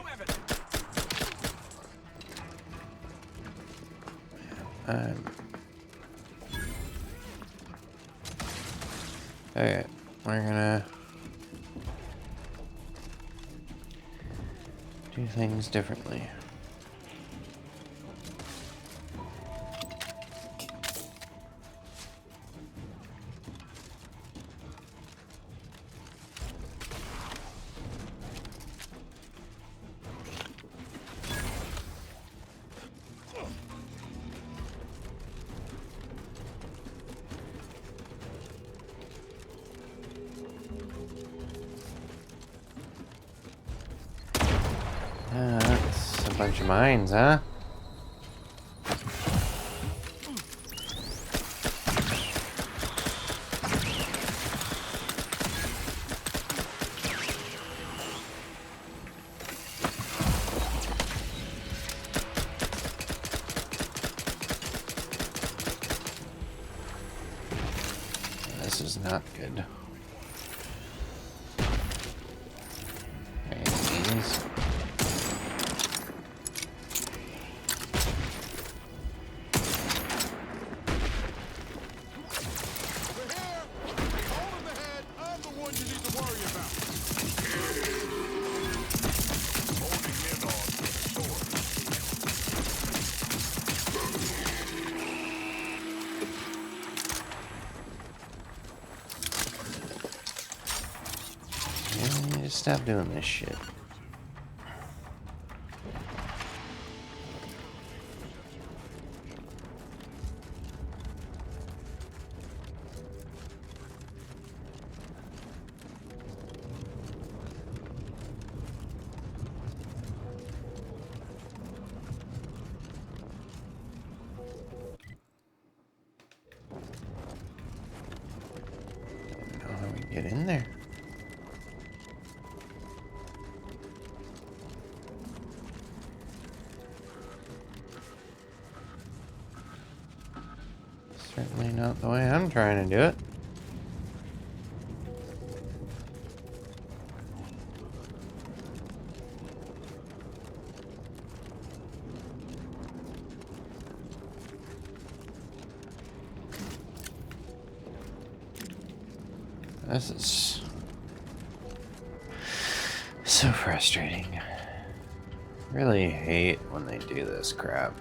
Okay, we're gonna do things differently. That's a bunch of mines, huh? This is not good. These. Stop doing this shit. I don't know how we get in there. Certainly not the way I'm trying to do it. This is so frustrating. Really hate when they do this crap.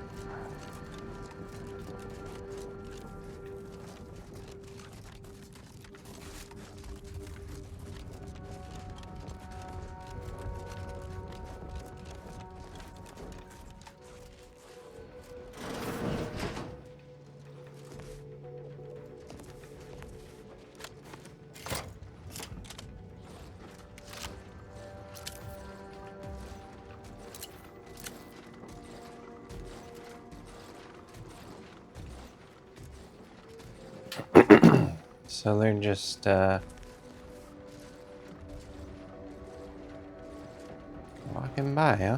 So they're just walking by, huh?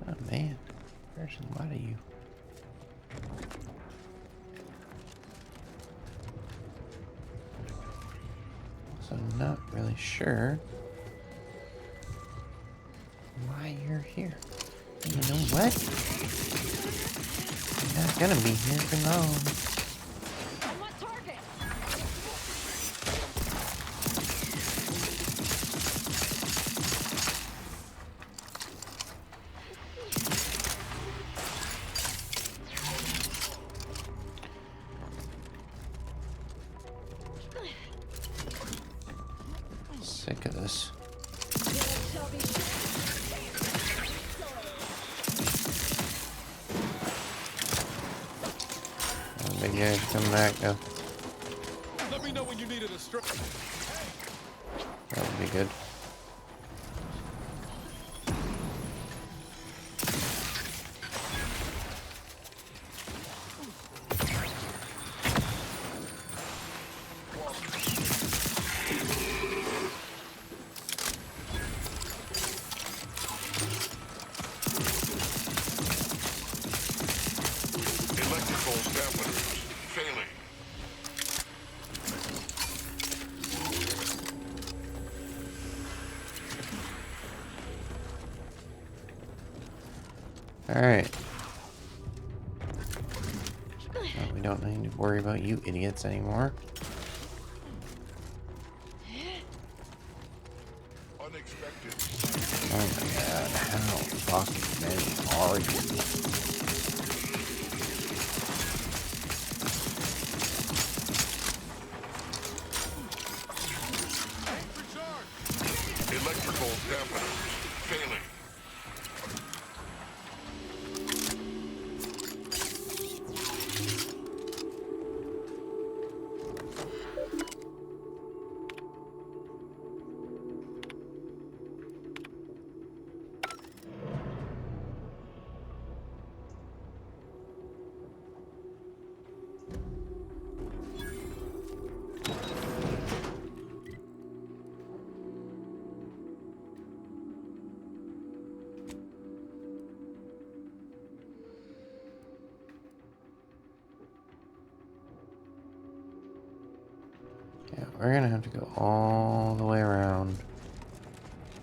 Oh man, there's a lot of you. So I'm not really sure why you're here. You know what? You're not gonna be here for long. Sick of this. Big guys come back though. Let me know when you needed a strip. That would be good. Alright. Well, we don't need to worry about you idiots anymore. Oh my god, how fucking many are you? Electrical dampener failing. Yeah, we're gonna have to go all the way around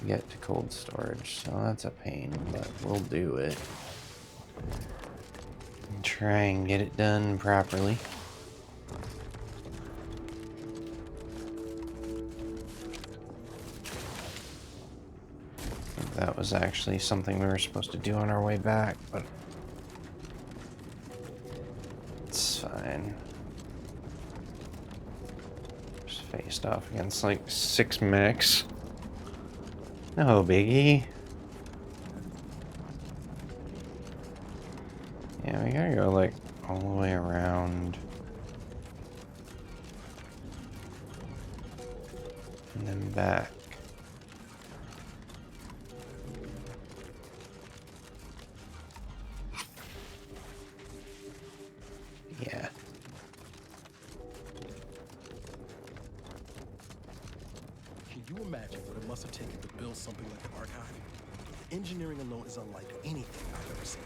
to get to cold storage, so that's a pain, but we'll do it. And try and get it done properly. I think that was actually something we were supposed to do on our way back, but it's fine. Faced off against like 6 mechs. No biggie. Yeah, we gotta go like all the way around. And then back. Yeah. Can you imagine what it must have taken to build something like an archive? The engineering alone is unlike anything I've ever seen.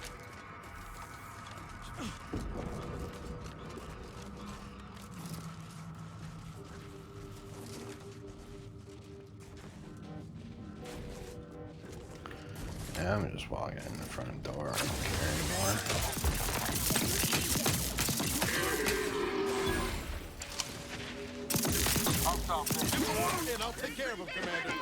I'm just walking in the front door. I don't care anymore. I'll stop this. And I'll take care of him, Commander.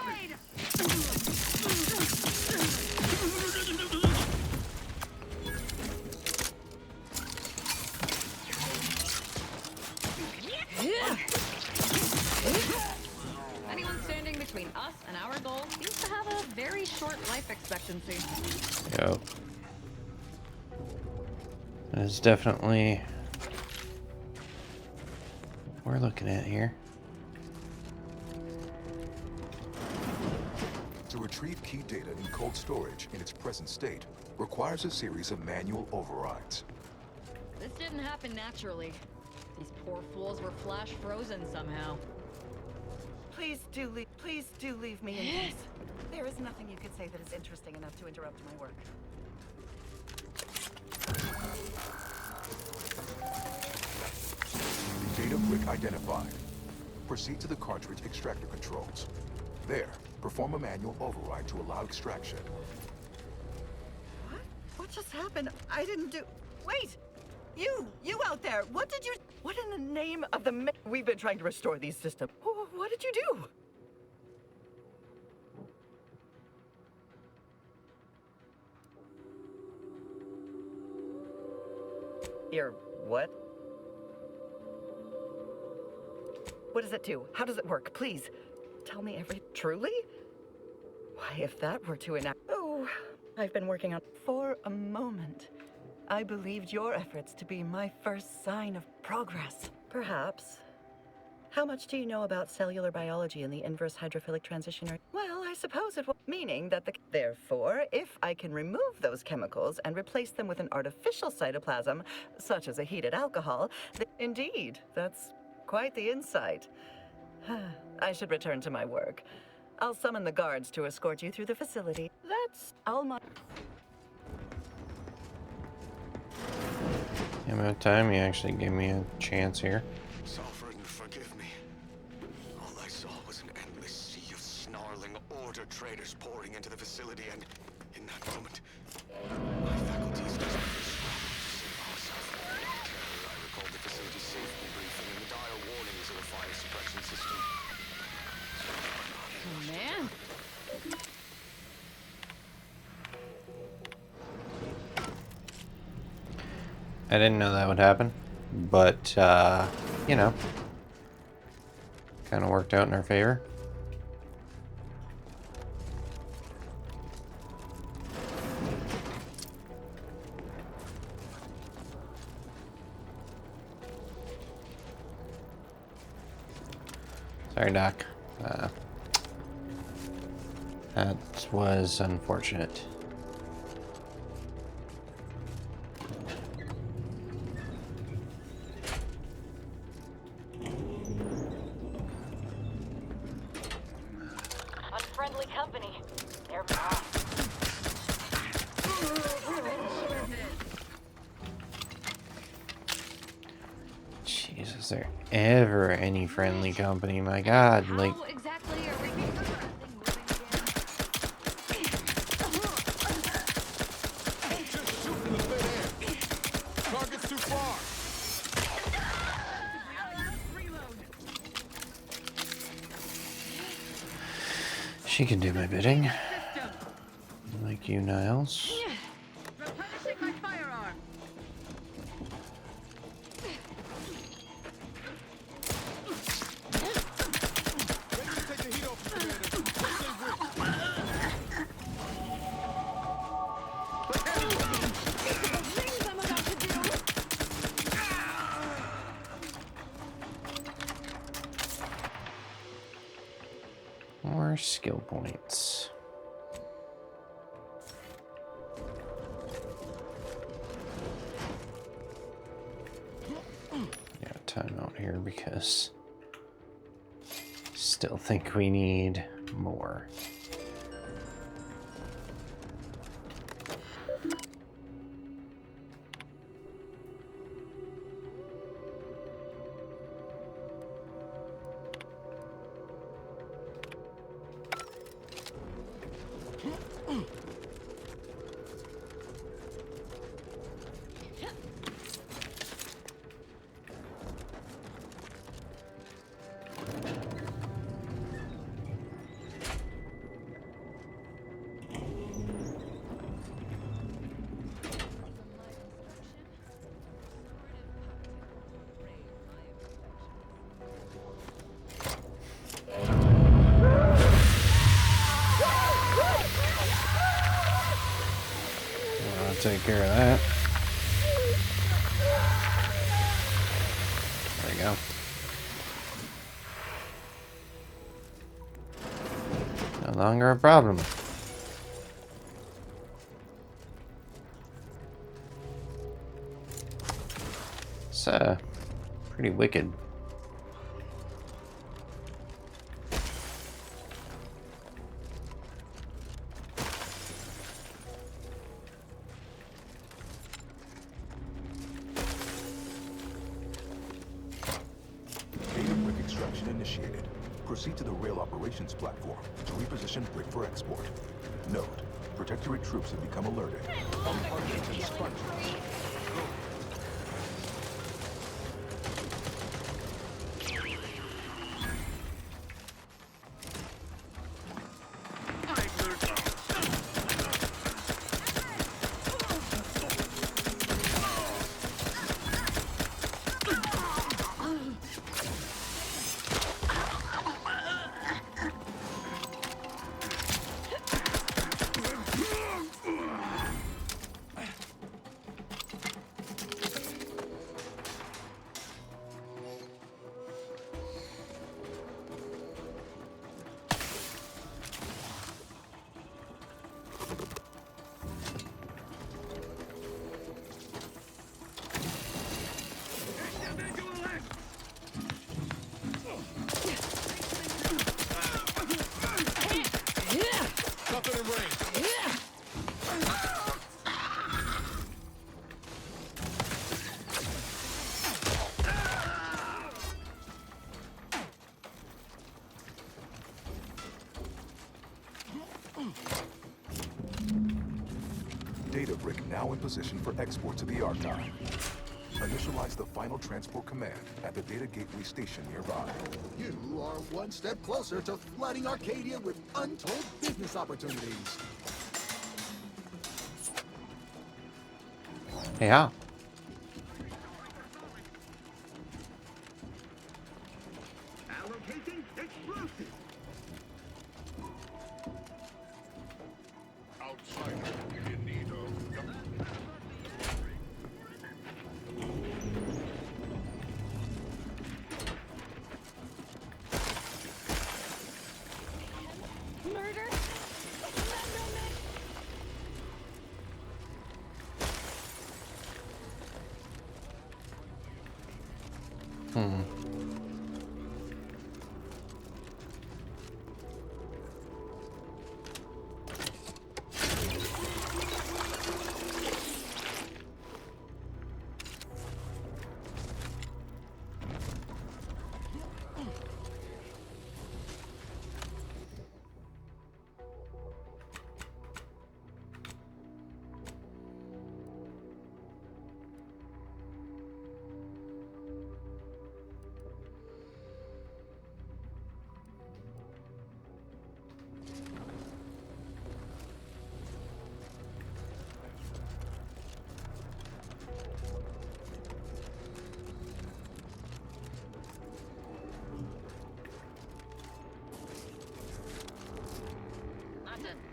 Anyone standing between us and our goal seems to have a very short life expectancy. Yep. It's definitely what we're looking at here. To retrieve key data in cold storage in its present state requires a series of manual overrides. This didn't happen naturally. These poor fools were flash frozen somehow. Please do leave me in peace. There is nothing you could say that is interesting enough to interrupt my work. The data brick identified. Proceed to the cartridge extractor controls. There, perform a manual override to allow extraction. What? What just happened? I didn't do... Wait! You out there! What did you... What in the name of the... We've been trying to restore these systems. What did you do? Your what? What does it do? How does it work? Please, tell me Truly? Why, if that were to enact... Oh, I've been working on... For a moment, I believed your efforts to be my first sign of progress. Perhaps. How much do you know about cellular biology and the inverse hydrophilic transition rate? Well, I suppose it will... Meaning that the... Therefore, if I can remove those chemicals and replace them with an artificial cytoplasm, such as a heated alcohol, indeed, that's quite the insight. I should return to my work. I'll summon the guards to escort you through the facility. That's all my... The amount of time you actually gave me a chance here. Sovereign, forgive me. All I saw was an endless sea of snarling order traders pouring into the facility, and in that moment, my faculties I didn't know that would happen, but, you know, kind of worked out in our favor. Sorry, Doc. That was unfortunate. Unfriendly company. They're Jeez, is there ever any friendly company? My God, like. Exactly are we Target's too far. She can do my bidding. Like you, Niles. Replenishing my firearm. More skill points. Yeah, time out here because still think we need more. Take care of that. There we go. No longer a problem. It's pretty wicked. Initiated. Proceed to the rail operations platform to reposition brick for export. Note, Protectorate troops have become alerted. Compartment and sponge. Data brick now in position for export to the archive. Initialize the final transport command at the data gateway station nearby. You are one step closer to flooding Arcadia with untold business opportunities. Yeah.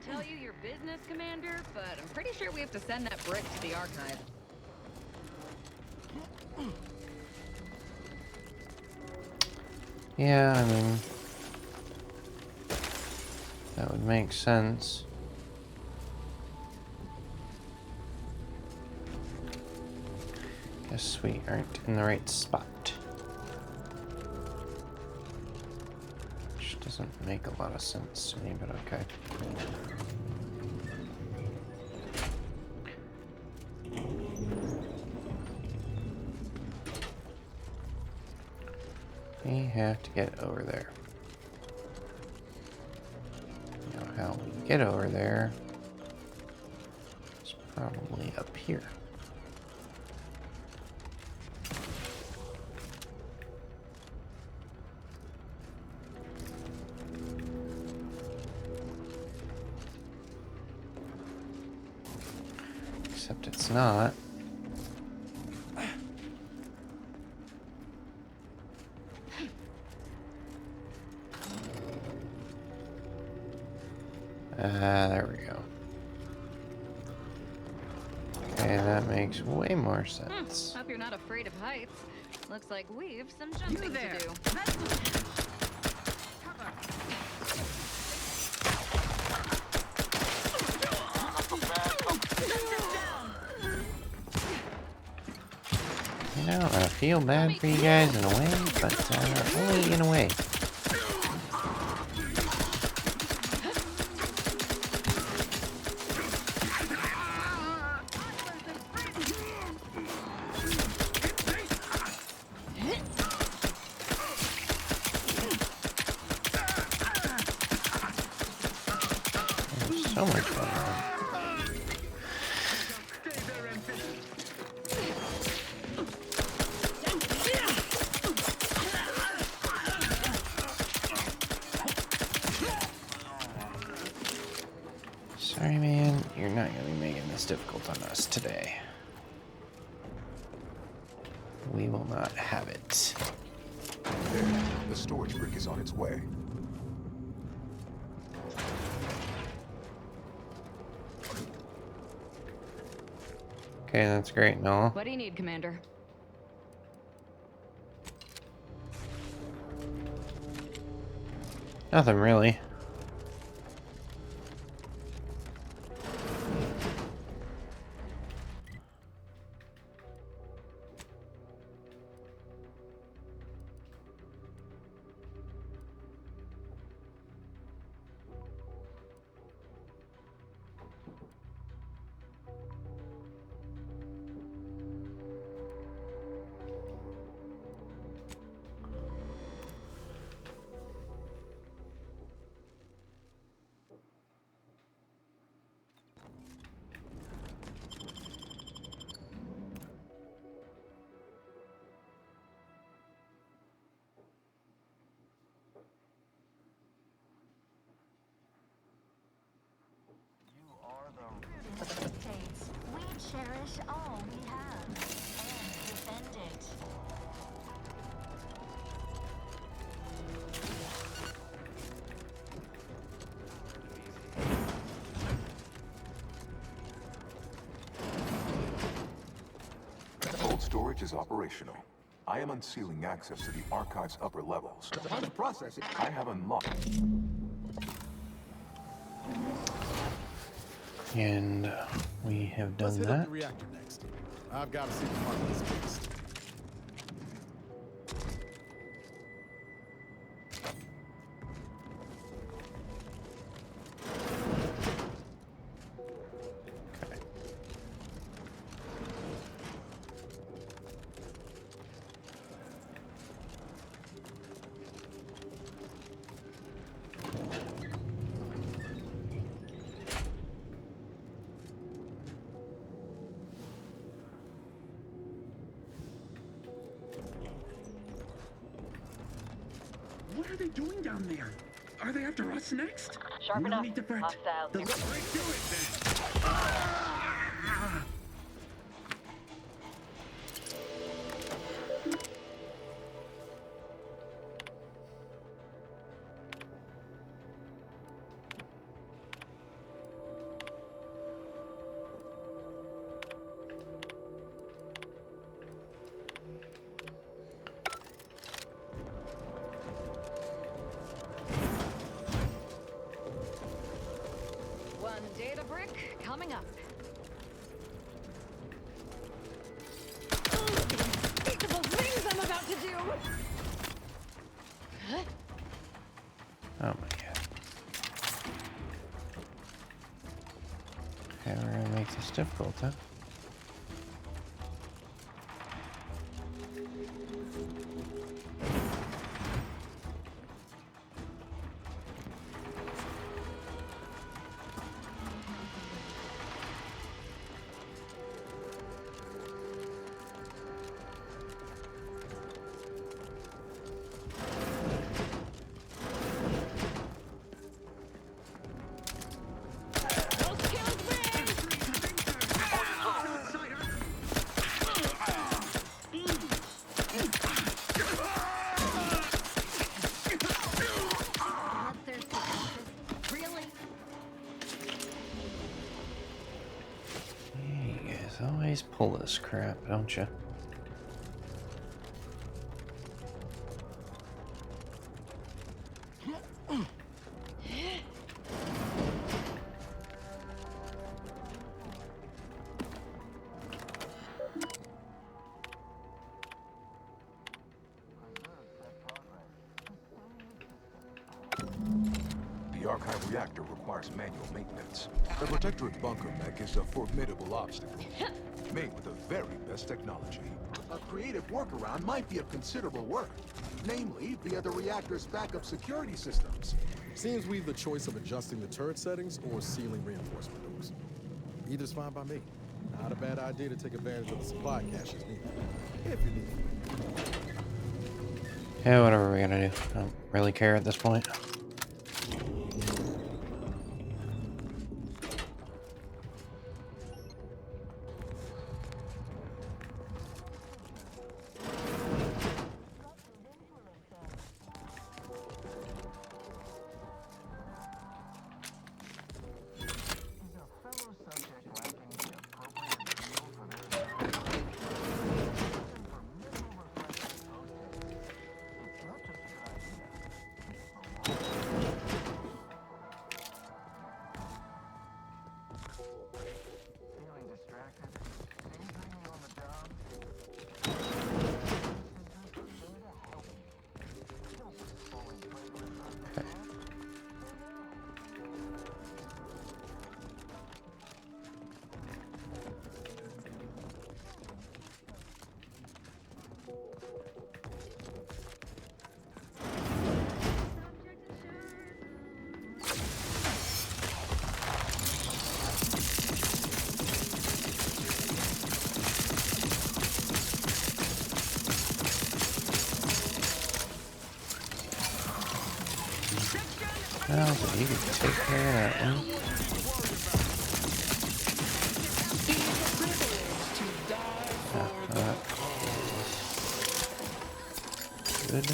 tell you your business, Commander, but I'm pretty sure we have to send that brick to the archive. Yeah, I mean, that would make sense. Guess we aren't in the right spot. Which doesn't make a lot of sense to me, but okay. We have to get over there. You know how we get over there is probably up here. Except it's not. There we go. Okay, that makes way more sense. Hope you're not afraid of heights. Looks like we've some jumping to do. You know, I feel bad for you guys in a way, but only in a way. There's so much going on. Sorry, man, you're not going to be making this difficult on us today. We will not have it. There, the storage brick is on its way. Okay, that's great, Noah. What do you need, Commander? Nothing really. We cherish all we have and defend it. Cold storage is operational. I am unsealing access to the archive's upper levels. On the processing. I have unlocked. And we have done Let's hit that. up the reactor next. I've got to see the part of this beast. What are they doing down there? Are they after us next? Sharp No enough. need to fret. Hostiles. They'll get right to it then. Ah! One data brick coming up. Unspeakable things I'm about to do! Huh? Oh my god. Okay, we're gonna make this difficult, huh? Always pull this crap, don't you? The archive reactor requires manual maintenance. The Protectorate bunker mech is a formidable obstacle, made with the very best technology. A creative workaround might be of considerable work, namely via the reactor's backup security systems. Seems we've the choice of adjusting the turret settings or sealing reinforcement doors. Either's fine by me. Not a bad idea to take advantage of the supply caches needed, if you need it. Yeah, whatever we're gonna do. I don't really care at this point. Well, you can take care of that one. Good.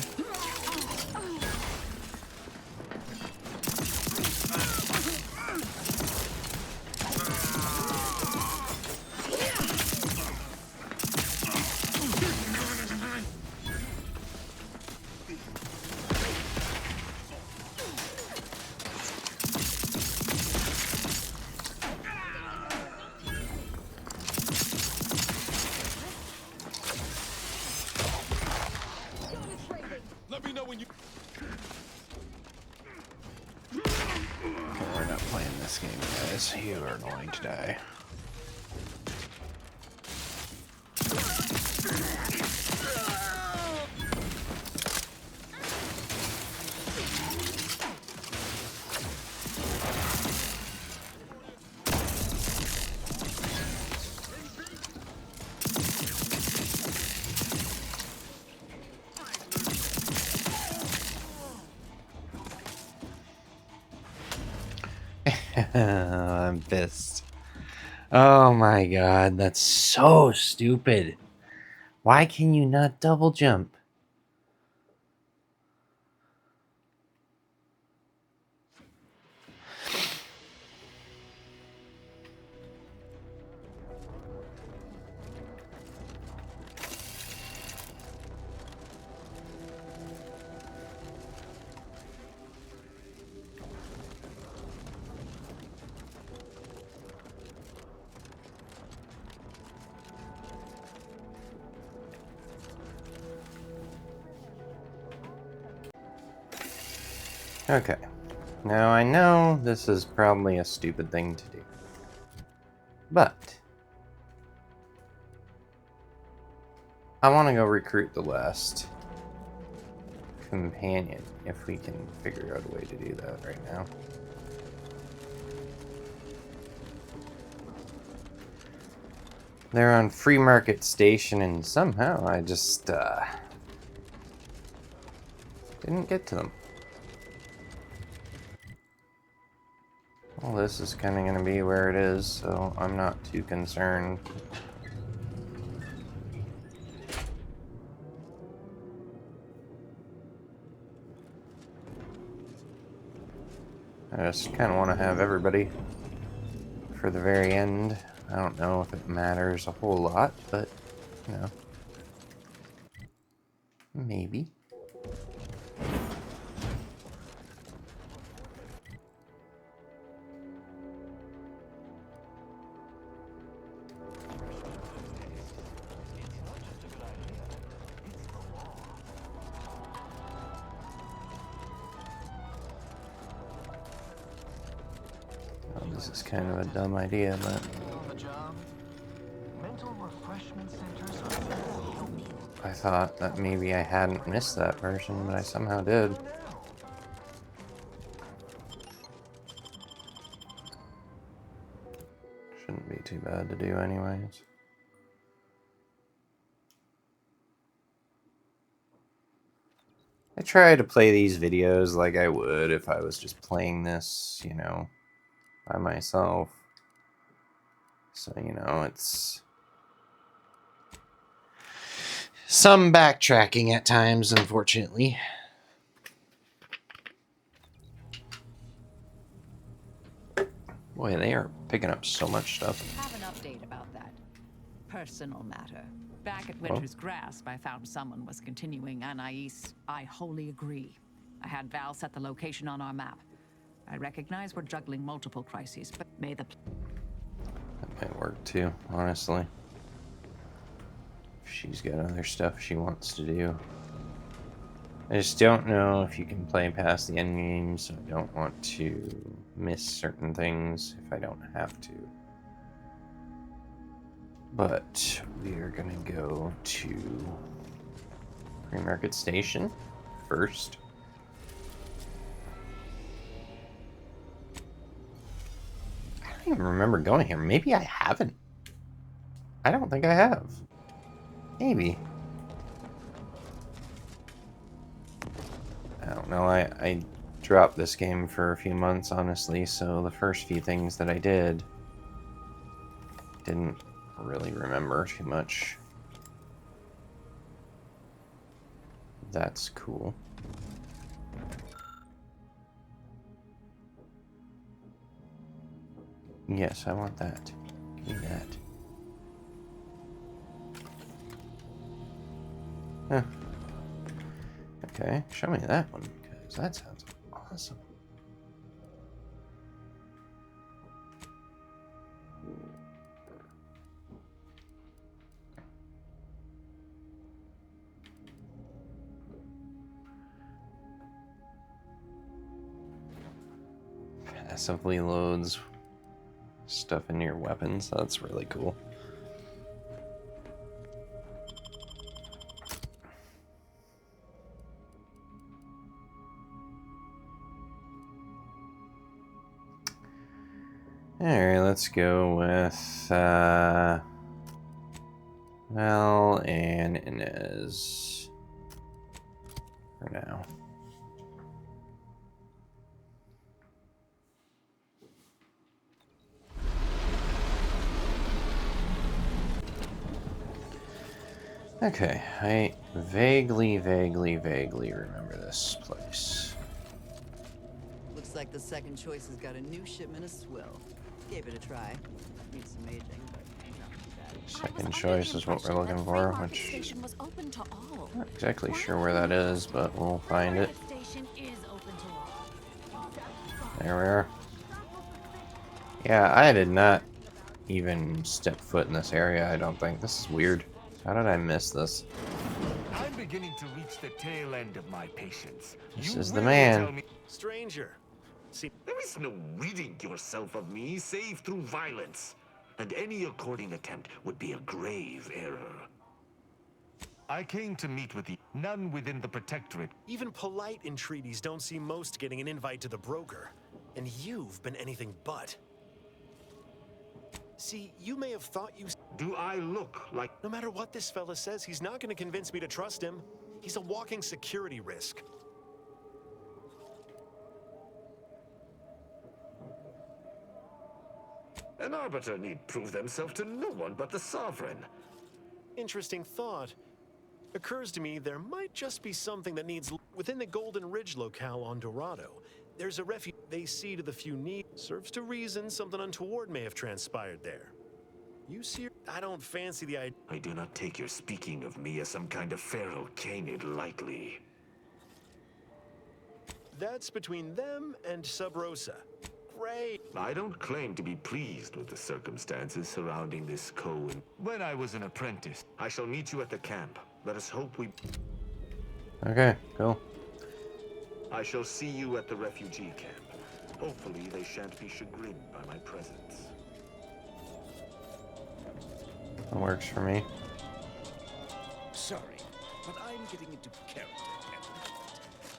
You are going to die. I'm pissed. Oh my god, that's so stupid. Why can you not double jump? Okay. Now I know this is probably a stupid thing to do. But I want to go recruit the last companion if we can figure out a way to do that right now. They're on Free Market Station and somehow I just didn't get to them. Well, this is kind of going to be where it is, so I'm not too concerned. I just kind of want to have everybody for the very end. I don't know if it matters a whole lot, but, you know, maybe. This is kind of a dumb idea, but I thought that maybe I hadn't missed that version, but I somehow did. Shouldn't be too bad to do anyways. I try to play these videos like I would if I was just playing this, you know, by myself. So, you know, it's some backtracking at times, unfortunately. Boy, they are picking up so much stuff. Have an update about that personal matter. Back at Winter's Grasp, I found someone was continuing Anais. I wholly agree. I had Val set the location on our map. I recognize we're juggling multiple crises, but may the... That might work too, honestly. If she's got other stuff she wants to do. I just don't know if you can play past the endgame, so I don't want to miss certain things if I don't have to. But we are gonna go to Free Market Station first. I don't even remember going here. Maybe I haven't. I don't think I have. Maybe. I don't know. I dropped this game for a few months, honestly, so the first few things that I did didn't really remember too much. That's cool. Yes, I want that. Give me that. Huh. Okay, show me that one, because that sounds awesome. Passively loads stuff in your weapons. That's really cool. Alright, let's go with Val and Inez for now. Okay, I vaguely remember this place. Looks like the second choice has got a new shipment of swill. Gave it a try. Needs some aging, but not too bad. Second choice is what we're looking for, which I'm not exactly sure where that is, but we'll find it. There we are. Yeah, I did not even step foot in this area, I don't think. This is weird. How did I miss this? I'm beginning to reach the tail end of my patience. This You is the will man. tell me- Stranger, see, there is no ridding yourself of me save through violence. And any according attempt would be a grave error. I came to meet with you. None within the Protectorate. Even polite entreaties don't see most getting an invite to the broker. And you've been anything but. See, you may have thought you... Do I look like... No matter what this fella says, he's not going to convince me to trust him. He's a walking security risk. An arbiter need prove themselves to no one but the Sovereign. Interesting thought. Occurs to me there might just be something that needs... Within the Golden Ridge locale on Dorado, there's a refuge they see to the few needs. Serves to reason something untoward may have transpired there. You see, I don't fancy the idea. I do not take your speaking of me as some kind of pharaoh canid lightly. That's between them and Sub Rosa. Great. I don't claim to be pleased with the circumstances surrounding this Cohen. When I was an apprentice, I shall meet you at the camp. Let us hope we... Okay, cool. I shall see you at the refugee camp. Hopefully they shan't be chagrined by my presence. That works for me. Sorry, but I'm getting into character, Captain.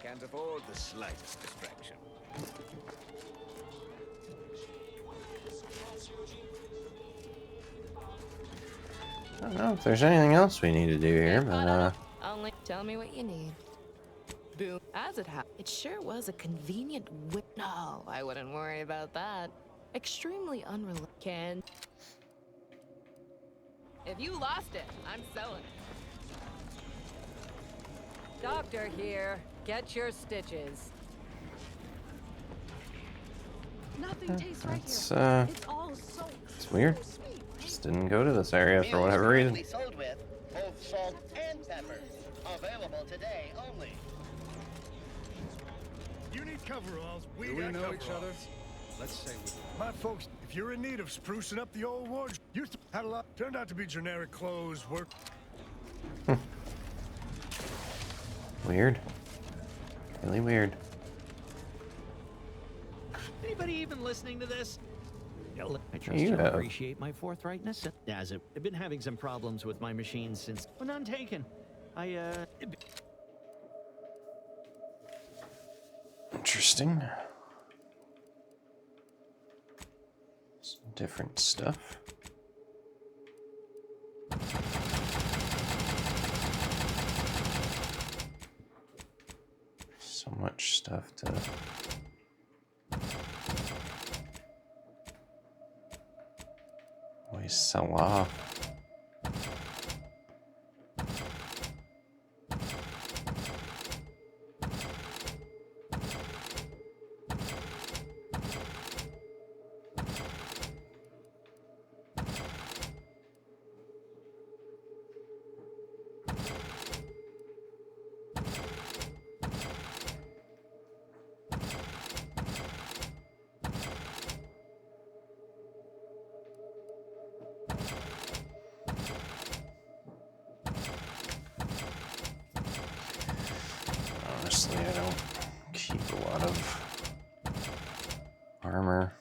Can't afford the slightest distraction. I don't know if there's anything else we need to do here, but Only tell me what you need. Boom. As it happened, it sure was a convenient No, I wouldn't worry about that. Extremely unreliable. If you lost it, I'm selling it. Doctor here. Get your stitches. Nothing tastes right it's here. It's all so it's weird. Just didn't go to this area for whatever reason. Sold with both salt and pepper. Available today only. You need coveralls. Do we know each other? Let's say we... My folks, if you're in need of sprucing up the old ward, used to had a lot. Turned out to be generic clothes, work. Weird. Really weird. Anybody even listening to this? I trust You you'll have. appreciate my forthrightness. As I've been having some problems with my machine since none taken. Interesting. Some different stuff. So much stuff to always sell off. Honestly, I don't keep a lot of armor.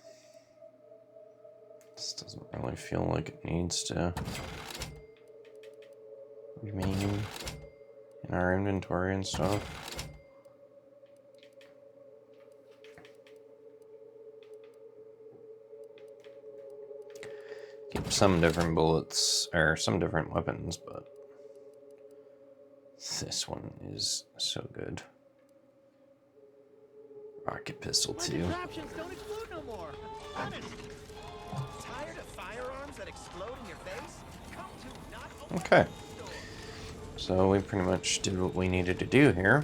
This doesn't really feel like it needs to remain in our inventory and stuff. Keep some different bullets, or some different weapons, but this one is so good. Rocket pistol too. Contraptions don't explode no more. Honest. Tired of firearms that explode in your face? Come to not open Okay. So we pretty much did what we needed to do here.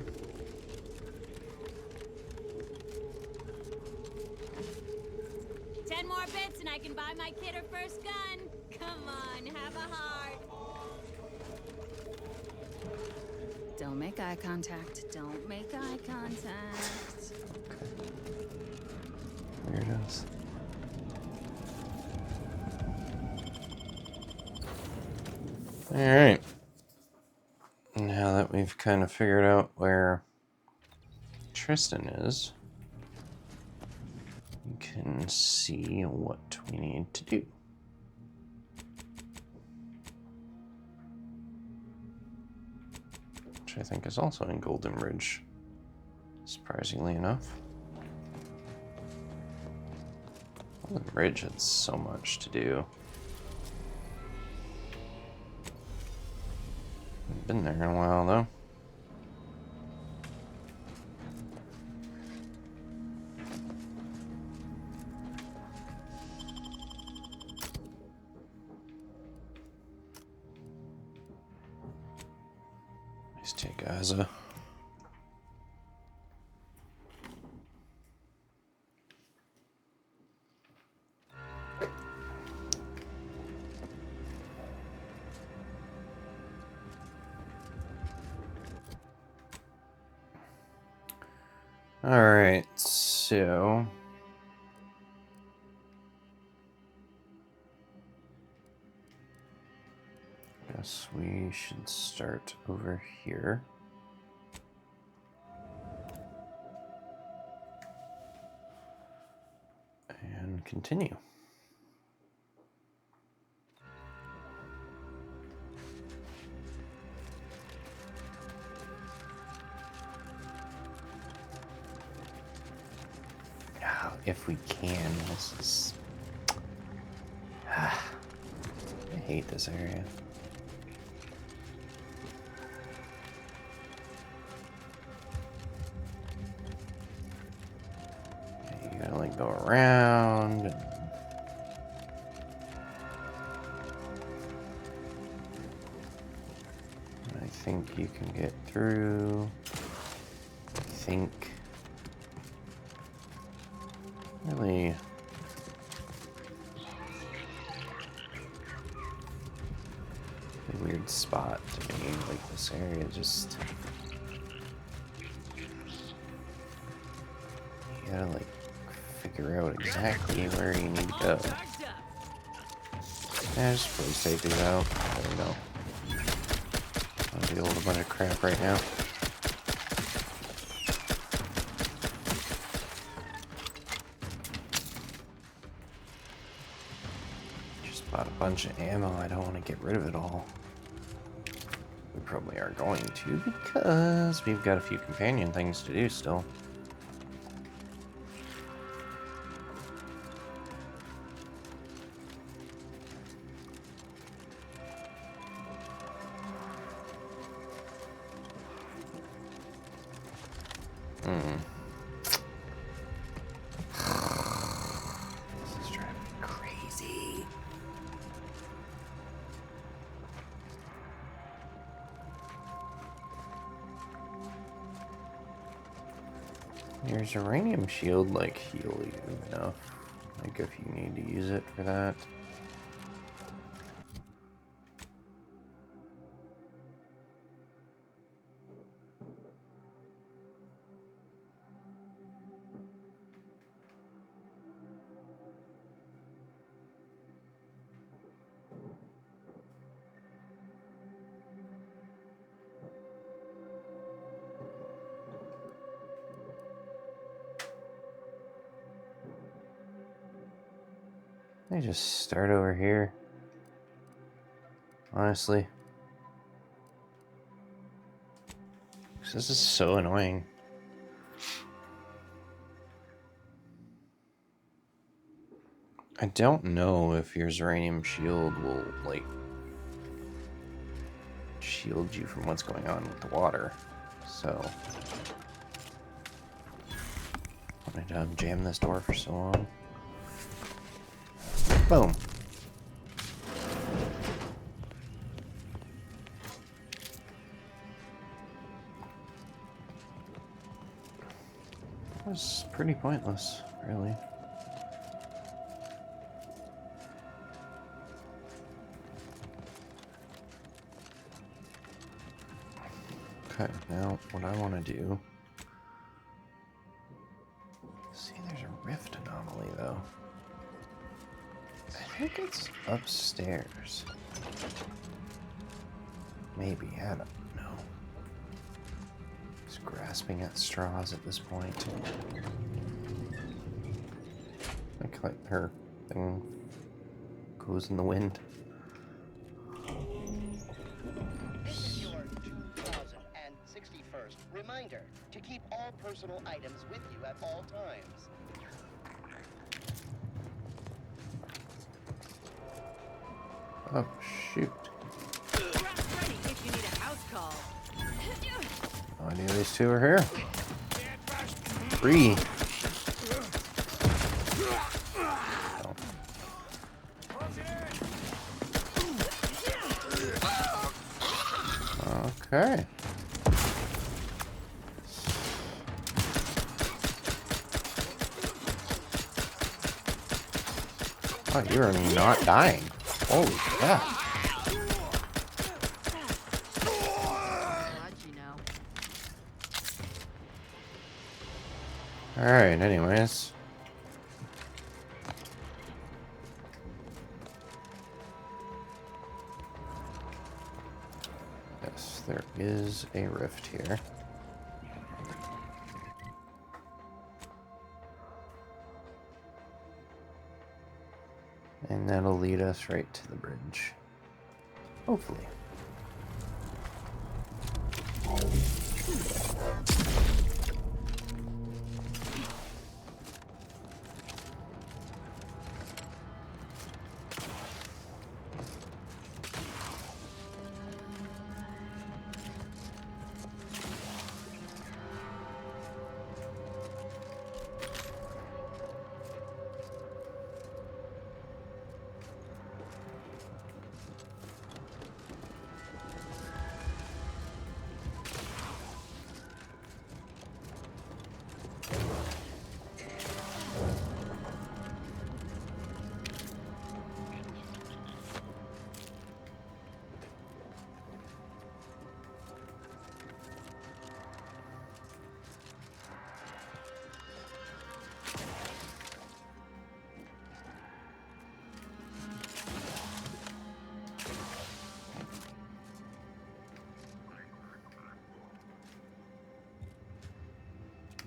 $10 more bits and I can buy my kid her first gun. Come on, have a heart. Don't make eye contact. Don't make eye contact. Weirdos. Alright. Now that we've we've kind of figured out where Tristan is, we can see what we need to do. Which I think is also in Golden Ridge, surprisingly enough. Golden Ridge had so much to do. Haven't been there in a while, though. Nice take, Gaza. Alright, so guess we should start over here. And continue. If we can, this is... I hate this area. You gotta like go around and... I think you can get through. I think... Really a weird spot to me, like this area just... You gotta like figure out exactly where you need to go. Yeah, just please take these out. There we go. I'll deal with a bunch of crap right now. Bought a bunch of ammo. I don't want to get rid of it all. We probably are going to because we've got a few companion things to do still. This is driving me crazy. Your uranium shield, like, heal you enough, like, if you need to use it for that. I just start over here. Honestly. This is so annoying. I don't know if your uranium shield will, like, shield you from what's going on with the water. So, why did I jam this door for so long? Boom. That was pretty pointless, really. Okay, now what I want to do... See, there's a rift anomaly, though. I think it's upstairs. Maybe, I don't know. grasping at straws at this point. Like her thing goes in the wind. This is your 2061st reminder to keep all personal items with you at all times. Oh, shoot. Ready if you need a house call. No idea these two are here. 3. Okay. Oh, you're not dying. Holy crap. Alright, anyways. Yes, there is a rift here. And that'll lead us right to the bridge. Hopefully.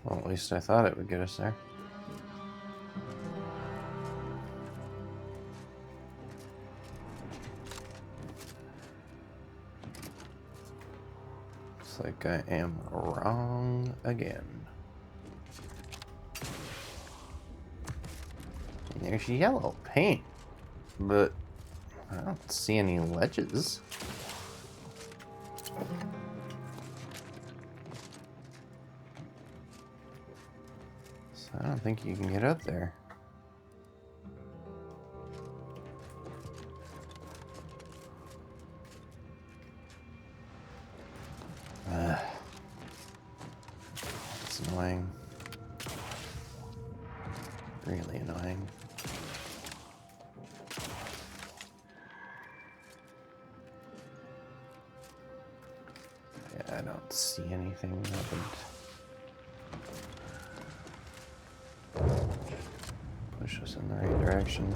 Well, at least I thought it would get us there. Looks like I am wrong again. And there's yellow paint, but I don't see any ledges. I don't think you can get up there. It's annoying. Really annoying. Yeah, I don't see anything that would push us in the right direction.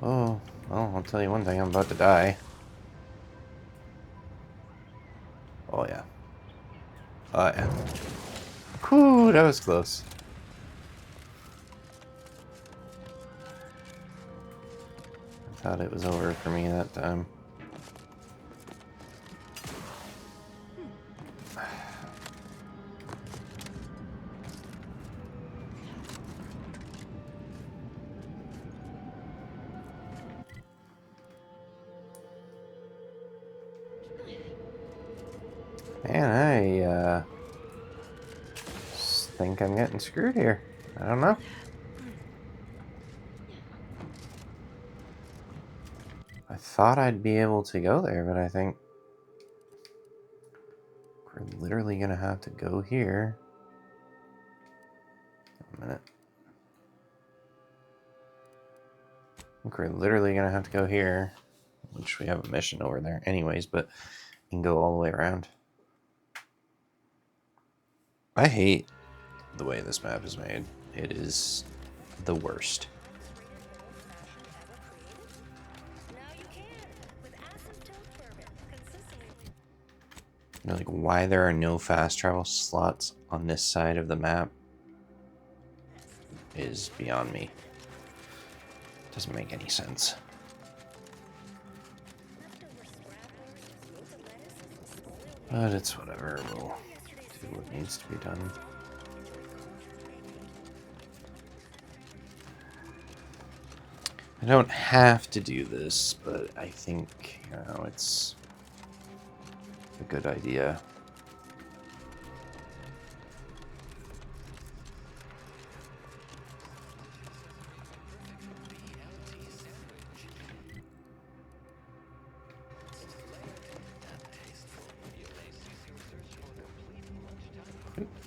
Oh, well, I'll tell you one thing, I'm about to die. Oh, yeah. Oh, yeah. Whew, that was close. I thought it was over for me that time. Man, I think I'm getting screwed here. I don't know. I thought I'd be able to go there, but I think we're literally gonna have to go here. A minute. I think we're literally gonna have to go here, which we have a mission over there anyways, but you can go all the way around. I hate the way this map is made. It is the worst. You know, like why there are no fast travel slots on this side of the map is beyond me. Doesn't make any sense. But it's whatever, we'll do what needs to be done. I don't have to do this, but I think, you know, it's a good idea.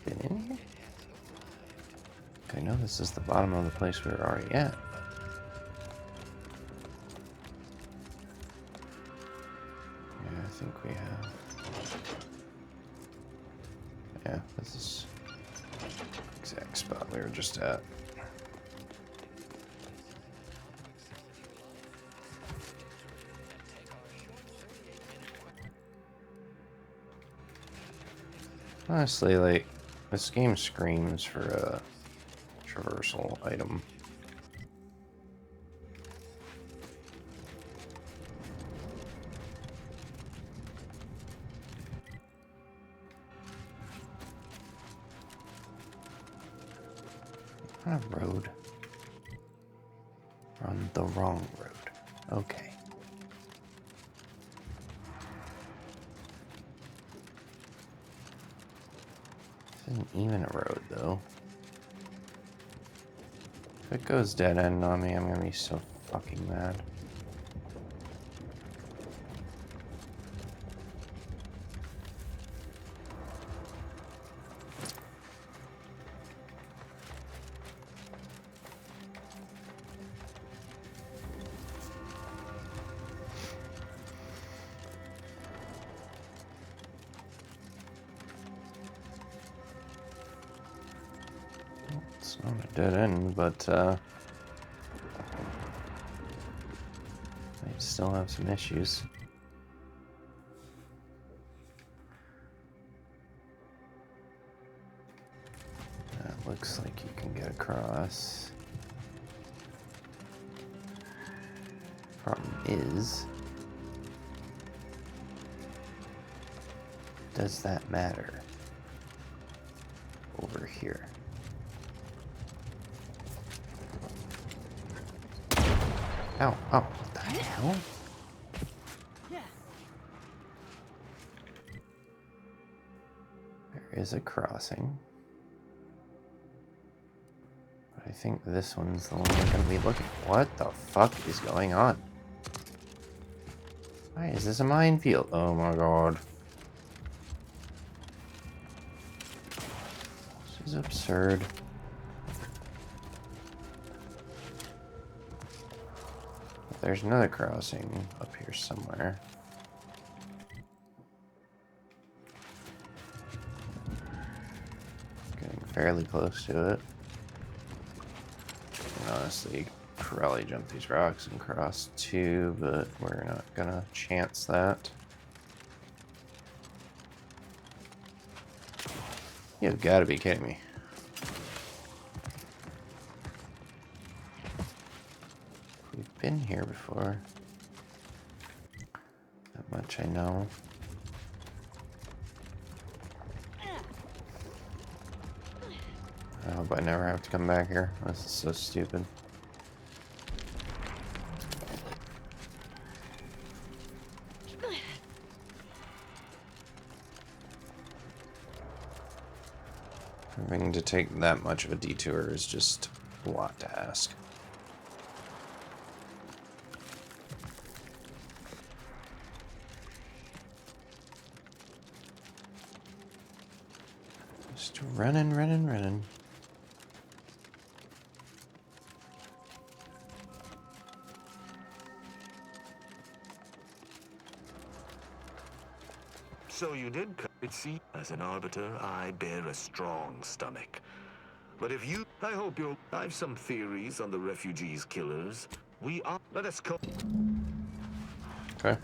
Been in here? I know this is the bottom of the place we were already at. Yeah, I think we have. Yeah, this is the exact spot we were just at. Honestly, like, this game screams for a traversal item. On a road. We're on the wrong road. Okay. Isn't even a road, though. If it goes dead end on me, I'm gonna be so fucking mad. It's not a dead end, but I still have some issues. That looks like you can get across. Problem is, does that matter over here? Ow, ow, what the hell? There is a crossing. But I think this one's the one we're gonna be looking for. What the fuck is going on? Why is this a minefield? Oh my god. This is absurd. There's another crossing up here somewhere. Getting fairly close to it. And honestly, you could probably jump these rocks and cross too, but we're not gonna chance that. You've got to be kidding me. We've been here before. That much I know. I hope I never have to come back here. This is so stupid. Having to take that much of a detour is just a lot to ask. Just running, running, running. So you did come. It seems as an arbiter, I bear a strong stomach. But if you, I hope you'll. I've some theories on the refugees' killers. We are. Let us go. Okay.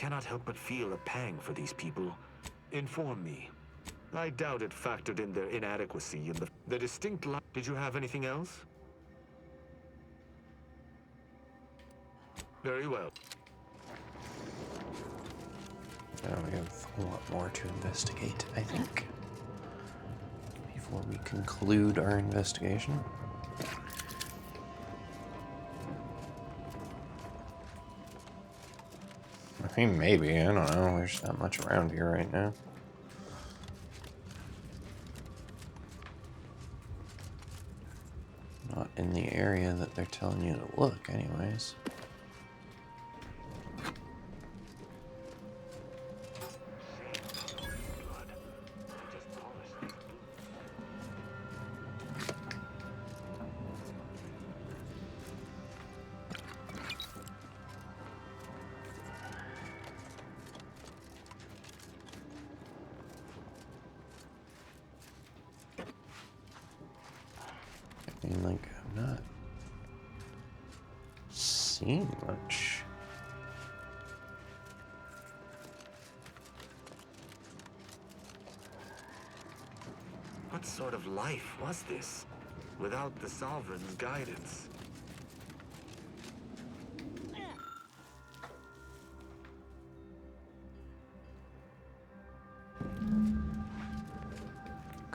cannot help but feel a pang for these people. Inform me. I doubt it factored in their inadequacy in the distinct li- Did you have anything else? Very well. Now we have a lot more to investigate, I think, before we conclude our investigation. I mean, maybe, I don't know, there's not much around here right now. Not in the area that they're telling you to look, anyways. I mean, like, I'm not seeing much. What sort of life was this, without the Sovereign's guidance?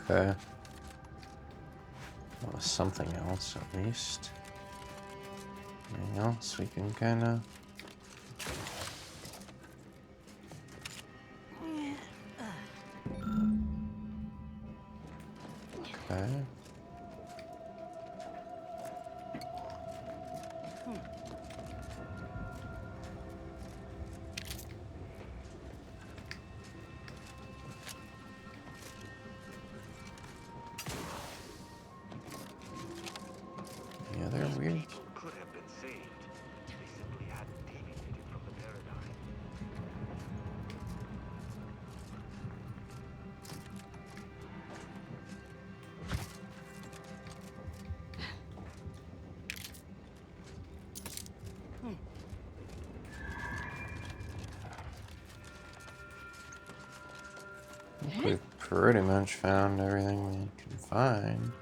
Okay. Well, something else, at least. Anything else we can kind of... Okay. Yeah, they're weird. Could have been saved. They simply hadn't deviated from the paradigm. We've pretty much found everything we can find.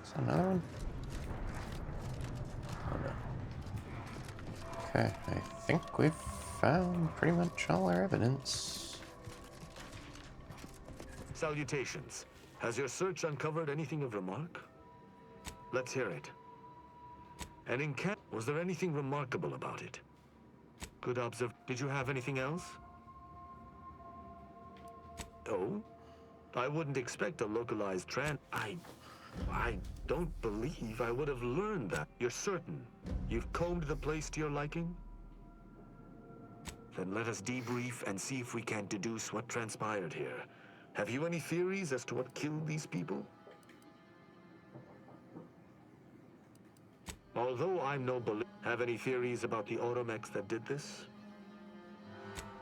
Is that another one? Oh, no. Okay, I think we've found pretty much all our evidence. Salutations. Has your search uncovered anything of remark? Let's hear it. And in camp, was there anything remarkable about it? Good observe. Did you have anything else? Oh? I wouldn't expect a localized I don't believe I would have learned that. You're certain you've combed the place to your liking? Then let us debrief and see if we can deduce what transpired here. Have you any theories as to what killed these people? Although I'm no believer, have any theories about the automechs that did this?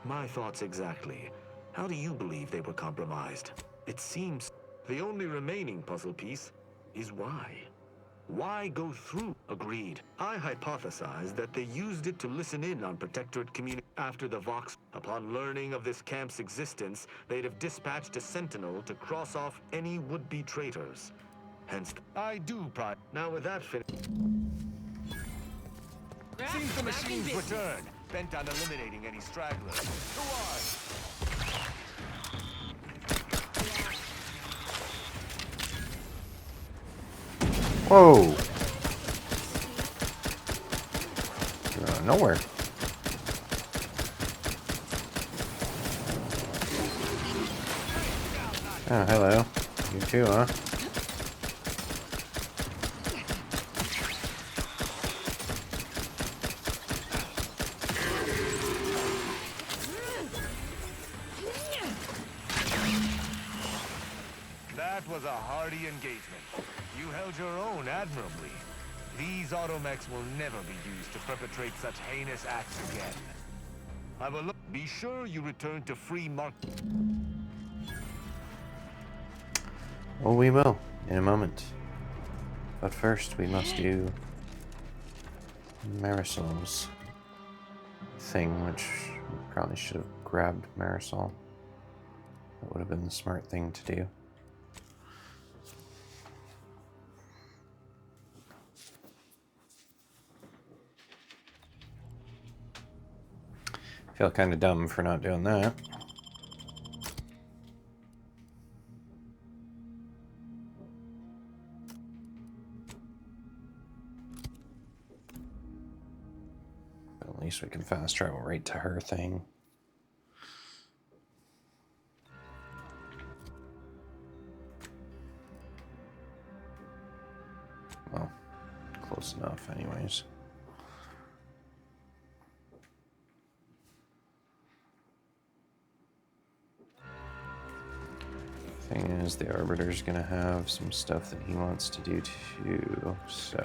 My thoughts exactly. How do you believe they were compromised? It seems the only remaining puzzle piece is why. Why go through? Agreed. I hypothesize that they used it to listen in on Protectorate community after the Vox. Upon learning of this camp's existence, they'd have dispatched a sentinel to cross off any would-be traitors. Hence, I do pride. Now with that finished... Seems the machines return, bent on eliminating any stragglers. Go on! Whoa! You're out of nowhere. Oh, hello. You too, huh? That was a hardy engagement. You held your own admirably. These automechs will never be used to perpetrate such heinous acts again. I will look. Be sure you return to free market. Well, we will, in a moment. But first, we must do Marisol's thing, which Probably should have grabbed Marisol. That would have been the smart thing to do. Feel kind of dumb for not doing that. But at least we can fast travel right to her thing. Well, close enough anyways. Thing is, the Arbiter's gonna have some stuff that he wants to do too, so...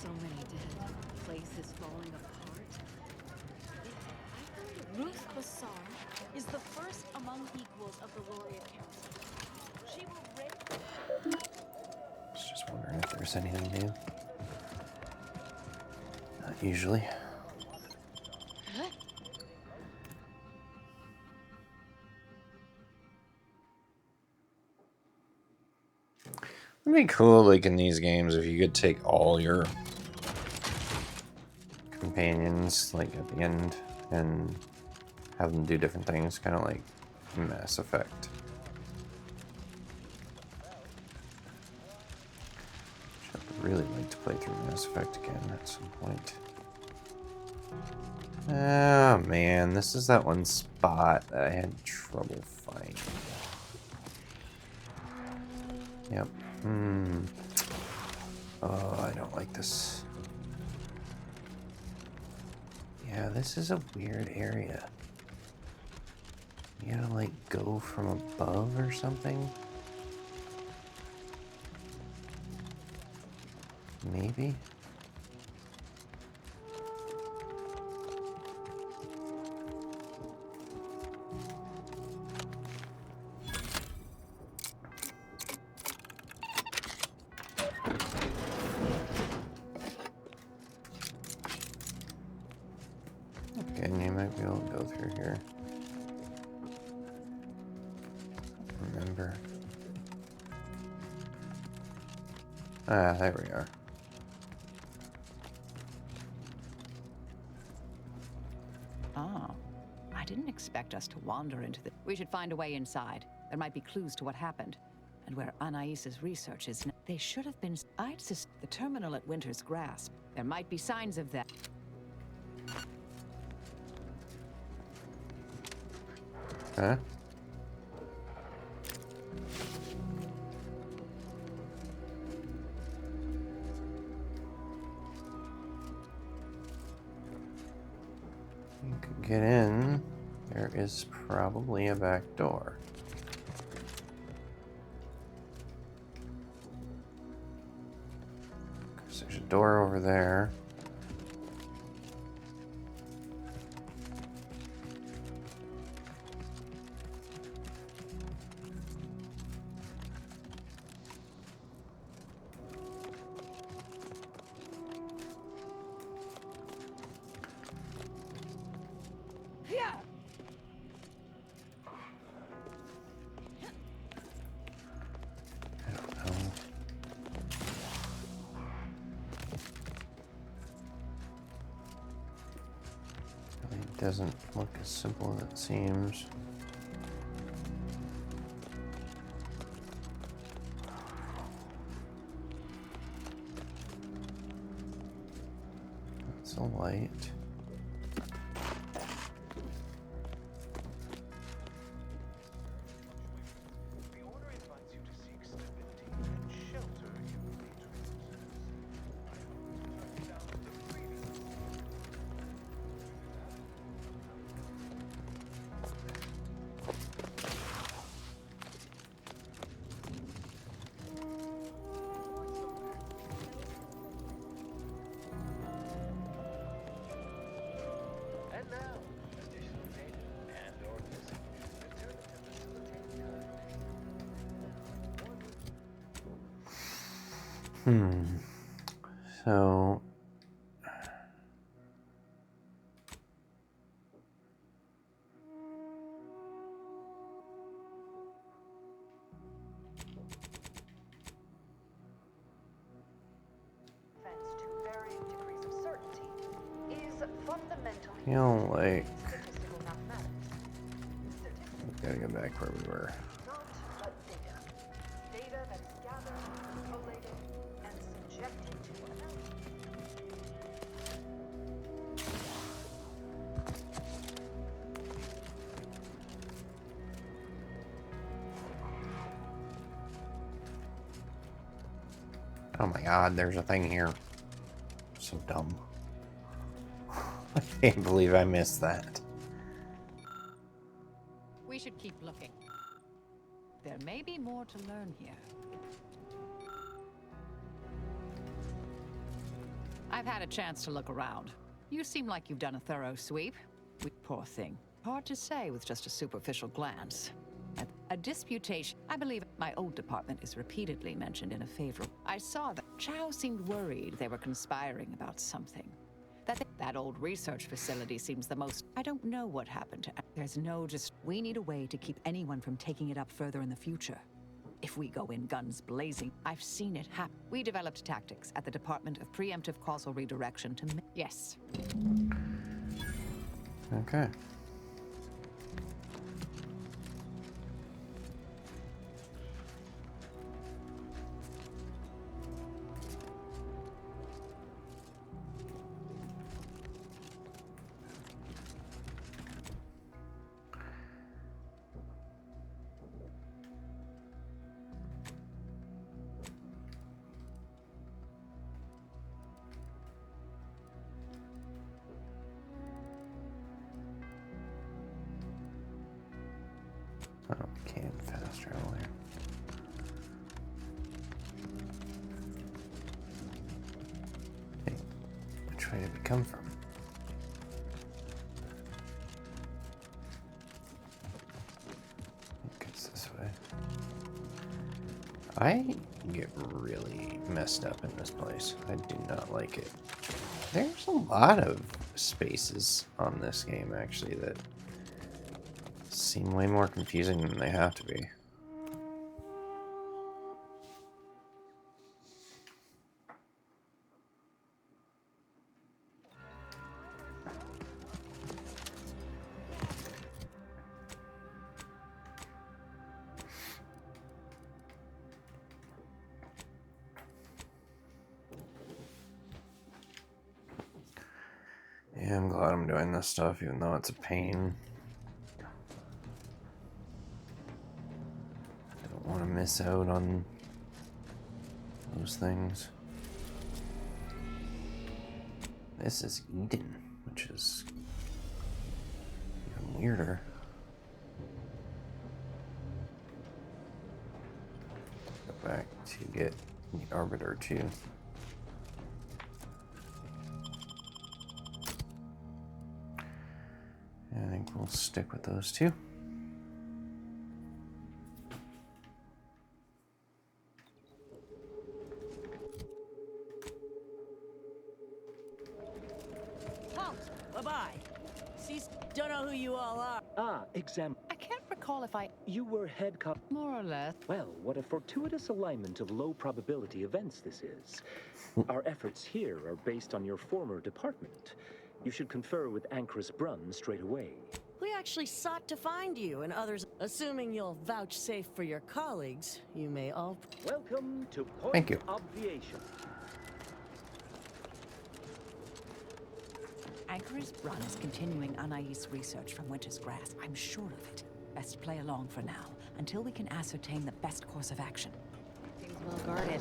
So many dead. Places falling apart. I heard Ruth Bassar is the first among equals of the Laureate Council. She will raise... I was just wondering if there's anything new. Not usually. It'd be cool, like in these games, if you could take all your companions, like at the end, and have them do different things, kind of like Mass Effect. Which I would really like to play through Mass Effect again at some point. Oh man, this is that one spot that I had trouble finding. Yep. Oh, I don't like this. Yeah, this is a weird area. You gotta, like, go from above or something? Maybe? Ah, there we are. Oh, I didn't expect us to wander into the... We should find a way inside. There might be clues to what happened. And where Anais's research is... They should have been... I'd suspect the terminal at Winter's Grasp. There might be signs of that. Huh? You could get in. There is probably a back door. Because there's a door over there. Doesn't look as simple as it seems. That's a light. So you know, like, we gotta go back where we were. Oh my god, there's a thing here. So dumb. I can't believe I missed that. We should keep looking. There may be more to learn here. I've had a chance to look around. You seem like you've done a thorough sweep. Poor thing. Hard to say with just a superficial glance. A disputation. I believe my old department is repeatedly mentioned in a favor. I saw that Chow seemed worried they were conspiring about something. That old research facility seems the most... I don't know what happened to... There's no just... We need a way to keep anyone from taking it up further in the future. If we go in guns blazing, I've seen it happen. We developed tactics at the Department of Preemptive Causal Redirection to... Yes. Okay. Oh, can fast travel here. Hey, which way did we come from? I think it's this way. I get really messed up in this place. I do not like it. There's a lot of spaces on this game, actually, that seem way more confusing than they have to be. Yeah, I'm glad I'm doing this stuff, even though it's a pain. Want to miss out on those things. This is Eden, which is even weirder. Go back to get the Arbiter too. I think we'll stick with those two. Don't know who you all are. Ah, exam. I can't recall if I... You were head cop. More or less. Well, what a fortuitous alignment of low probability events this is. Our efforts here are based on your former department. You should confer with Ancrus Brunn straight away. We actually sought to find you and others. Assuming you'll vouchsafe for your colleagues, you may all... Welcome to Point Thank you. Obviation. Ancrus Brunn is continuing Anais' research from Winter's Grass. I'm sure of it. Best play along for now, until we can ascertain the best course of action. Seems well guarded.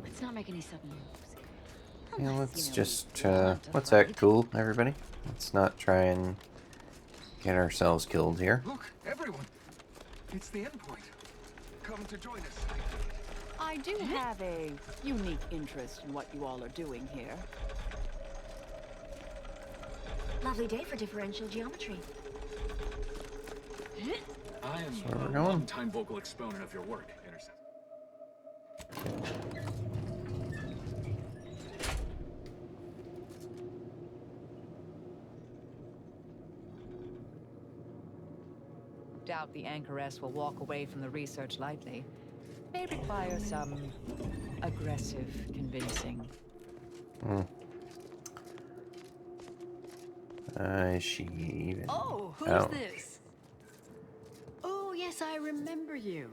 Let's not make any sudden moves. Yeah, let's just, let's act cool, everybody. Let's not try and get ourselves killed here. Look, everyone! It's the Endpoint. Come to join us. I do have a unique interest in what you all are doing here. Lovely day for differential geometry. I am Where we're a going? long-time vocal exponent of your work, Intercept. Doubt the Anchoress will walk away from the research lightly. May require some aggressive convincing. Is she even? Oh, who's this? Oh, yes, I remember you.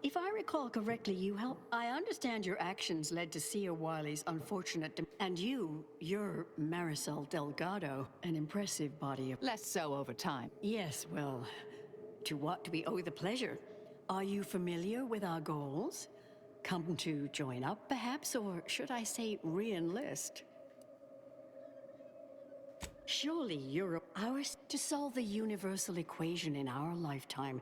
If I recall correctly, you helped. I understand your actions led to Sia Wiley's unfortunate and you're Marisol Delgado, an impressive body of... Less so over time. Yes, well, to what do we owe the pleasure? Are you familiar with our goals? Come to join up, perhaps, or should I say re-enlist? Surely you're ours to solve the universal equation in our lifetime.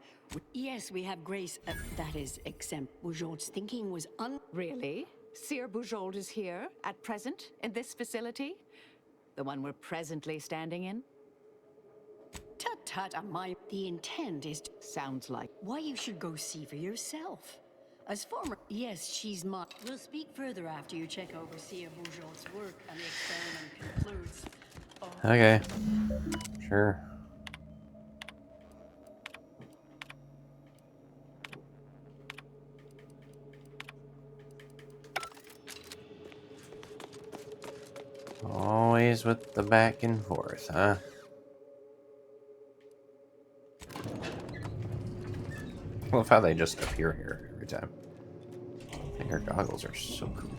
Yes, we have grace, that is, exempt. Bourgeois' thinking was Really? Sir Bourgeois is here, at present, in this facility? The one we're presently standing in? Tut-tut, the intent is... Sounds like... Why, you should go see for yourself. As former... Yes, she's my... We'll speak further after you check over Sia Bourgeois' work and the experiment concludes. Okay. Sure. Always with the back and forth, huh? I love how they just appear here every time. And her goggles are so cool.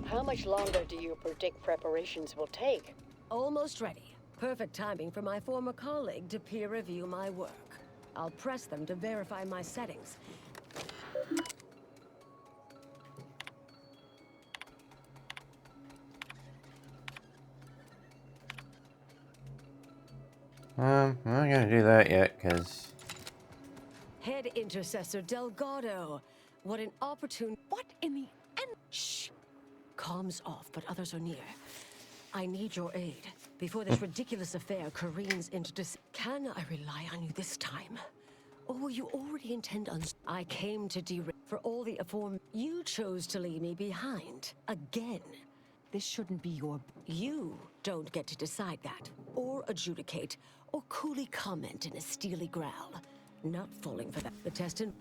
How much longer do you predict preparations will take? Almost ready. Perfect timing for my former colleague to peer review my work. I'll press them to verify my settings. I'm not gonna do that yet, because... Head Intercessor Delgado. What an opportune... What in the end? Shh. Comms off, but others are near. I need your aid before this ridiculous affair careens into Can I rely on you this time? Or will you already intend on... I came to derail for all the You chose to leave me behind. Again. This shouldn't be your... You don't get to decide that, or adjudicate, or coolly comment in a steely growl. Not falling for that.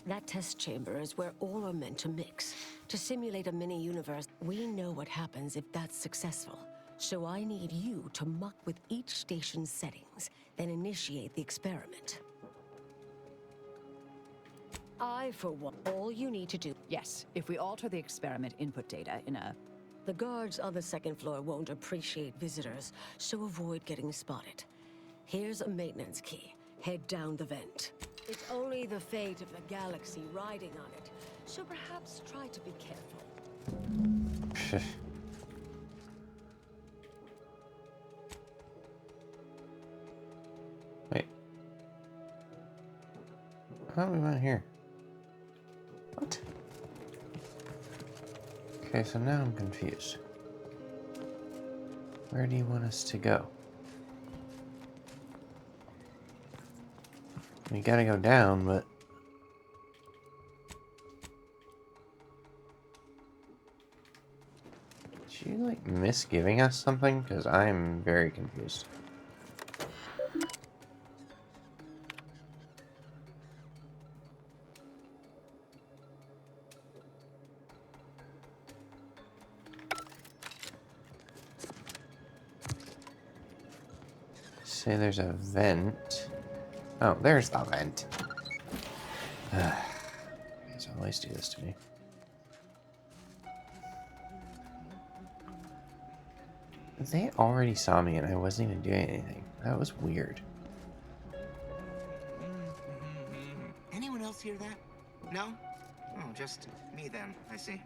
That test chamber is where all are meant to mix. To simulate a mini-universe. We know what happens if that's successful. So I need you to muck with each station's settings, then initiate the experiment. For one, all you need to do... Yes, if we alter the experiment input data in a... The guards on the second floor won't appreciate visitors, so avoid getting spotted. Here's a maintenance key. Head down the vent. It's only the fate of the galaxy riding on it, so perhaps try to be careful. Wait. I thought we went here. What? Okay, so now I'm confused. Where do you want us to go? We gotta go down, but... Did you, like, miss giving us something? Because I'm very confused. Say there's a vent. Oh, there's the vent. Guys always do this to me. They already saw me and I wasn't even doing anything. That was weird. Anyone else hear that? No? Oh, just me then. I see.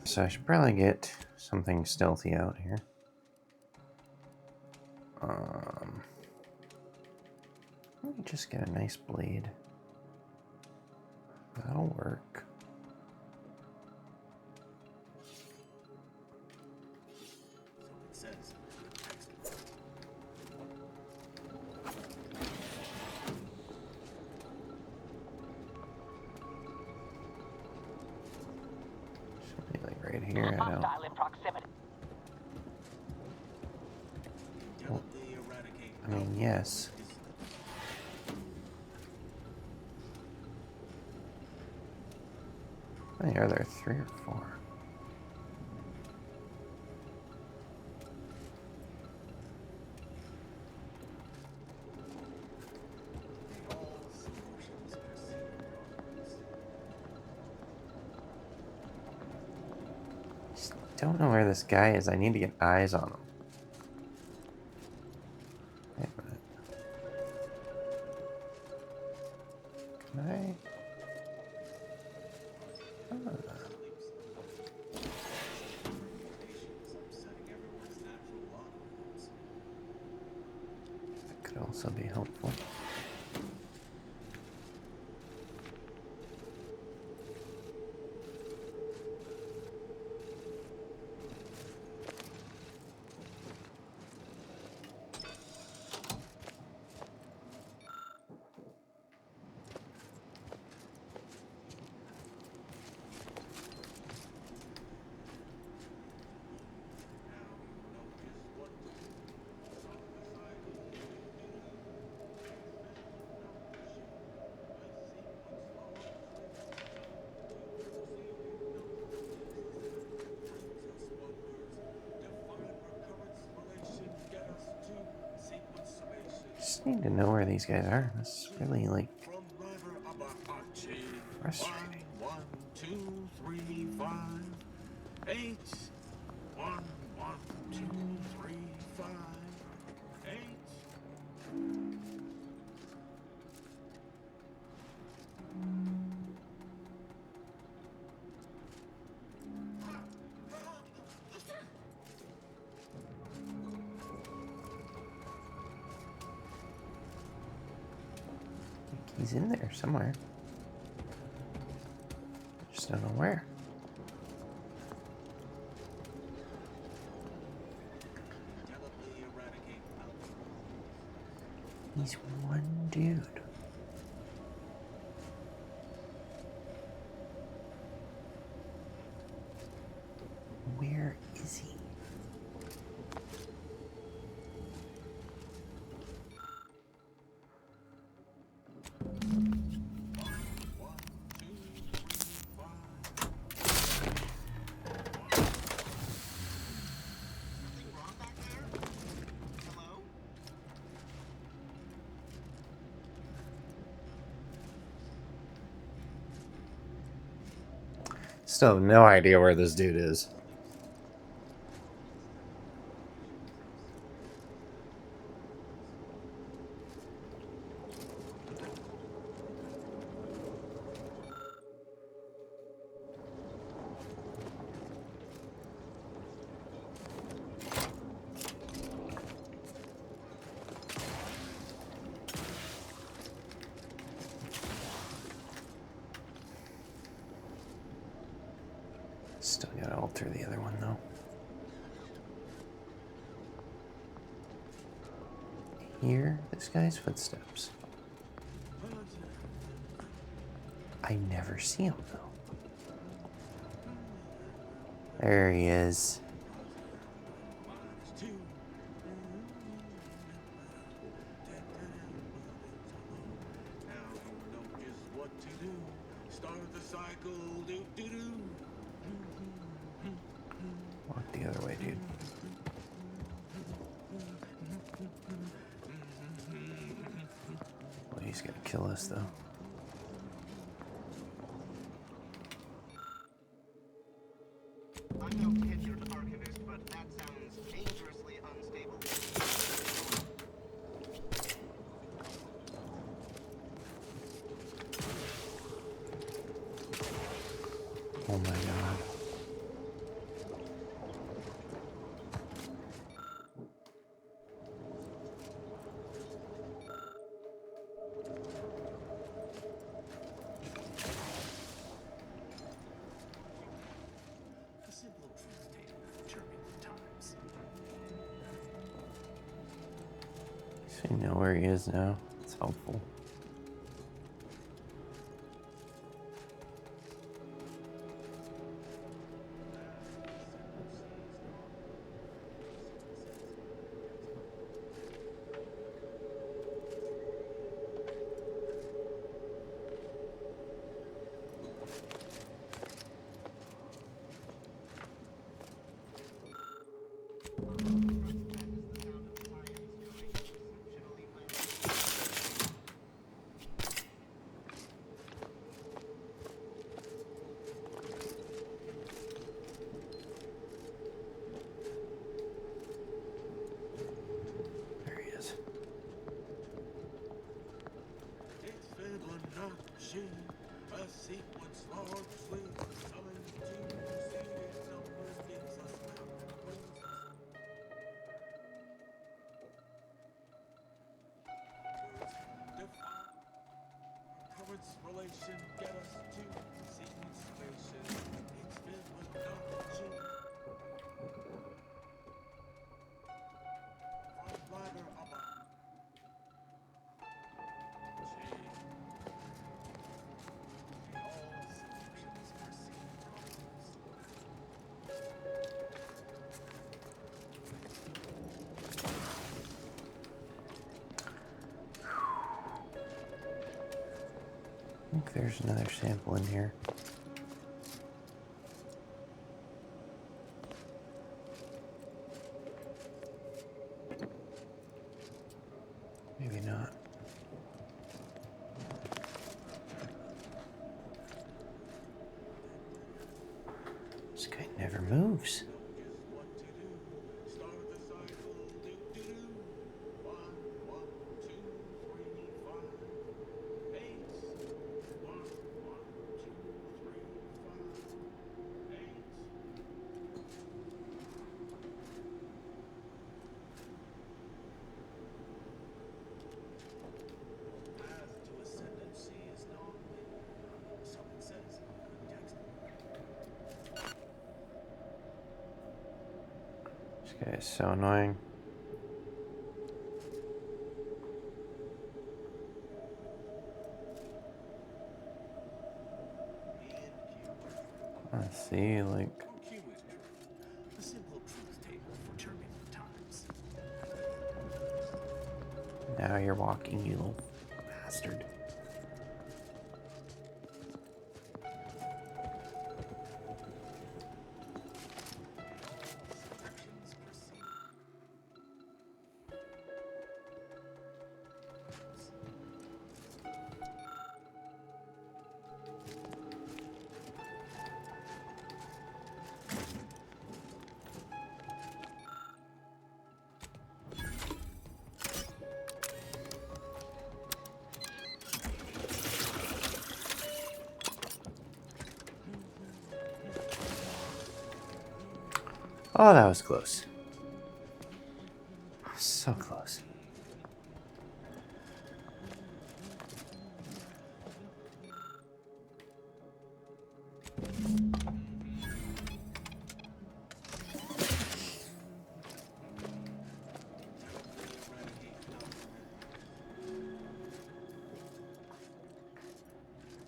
So I should probably get something stealthy out here. Let me just get a nice blade. That'll work. here, I don't. Well, I mean, yes. How many are there? 3 or 4? Just don't know where this guy is. I need to get eyes on him. Wait a minute. Can I? That could also be helpful. Just need to know where these guys are. This is really like frustrating. 1, 2, 3, 5, 8. 1, 1, 2, 3, 5, 8. He's in there somewhere. Just don't know where. He's one dude. Where is he? Still have no idea where this dude is. Still gotta alter the other one though. Hear this guy's footsteps. I never see him though. There he is. Walk the other way, dude. Well, he's gonna kill us though. I'm no tenured archivist, but that sounds dangerously unstable. Oh my god. So you know where he is now. It's helpful. machine. A sequence largely summoned to seated numbers gives us currents relation get us to sequence station. It's filled with knowledge. Front ladder up. I think there's another sample in here. Maybe not. This guy never moves. This guy is so annoying. Let's see, like. A simple truth table for turbulent times. Now you're walking, you little bastard. Oh, that was close. So close.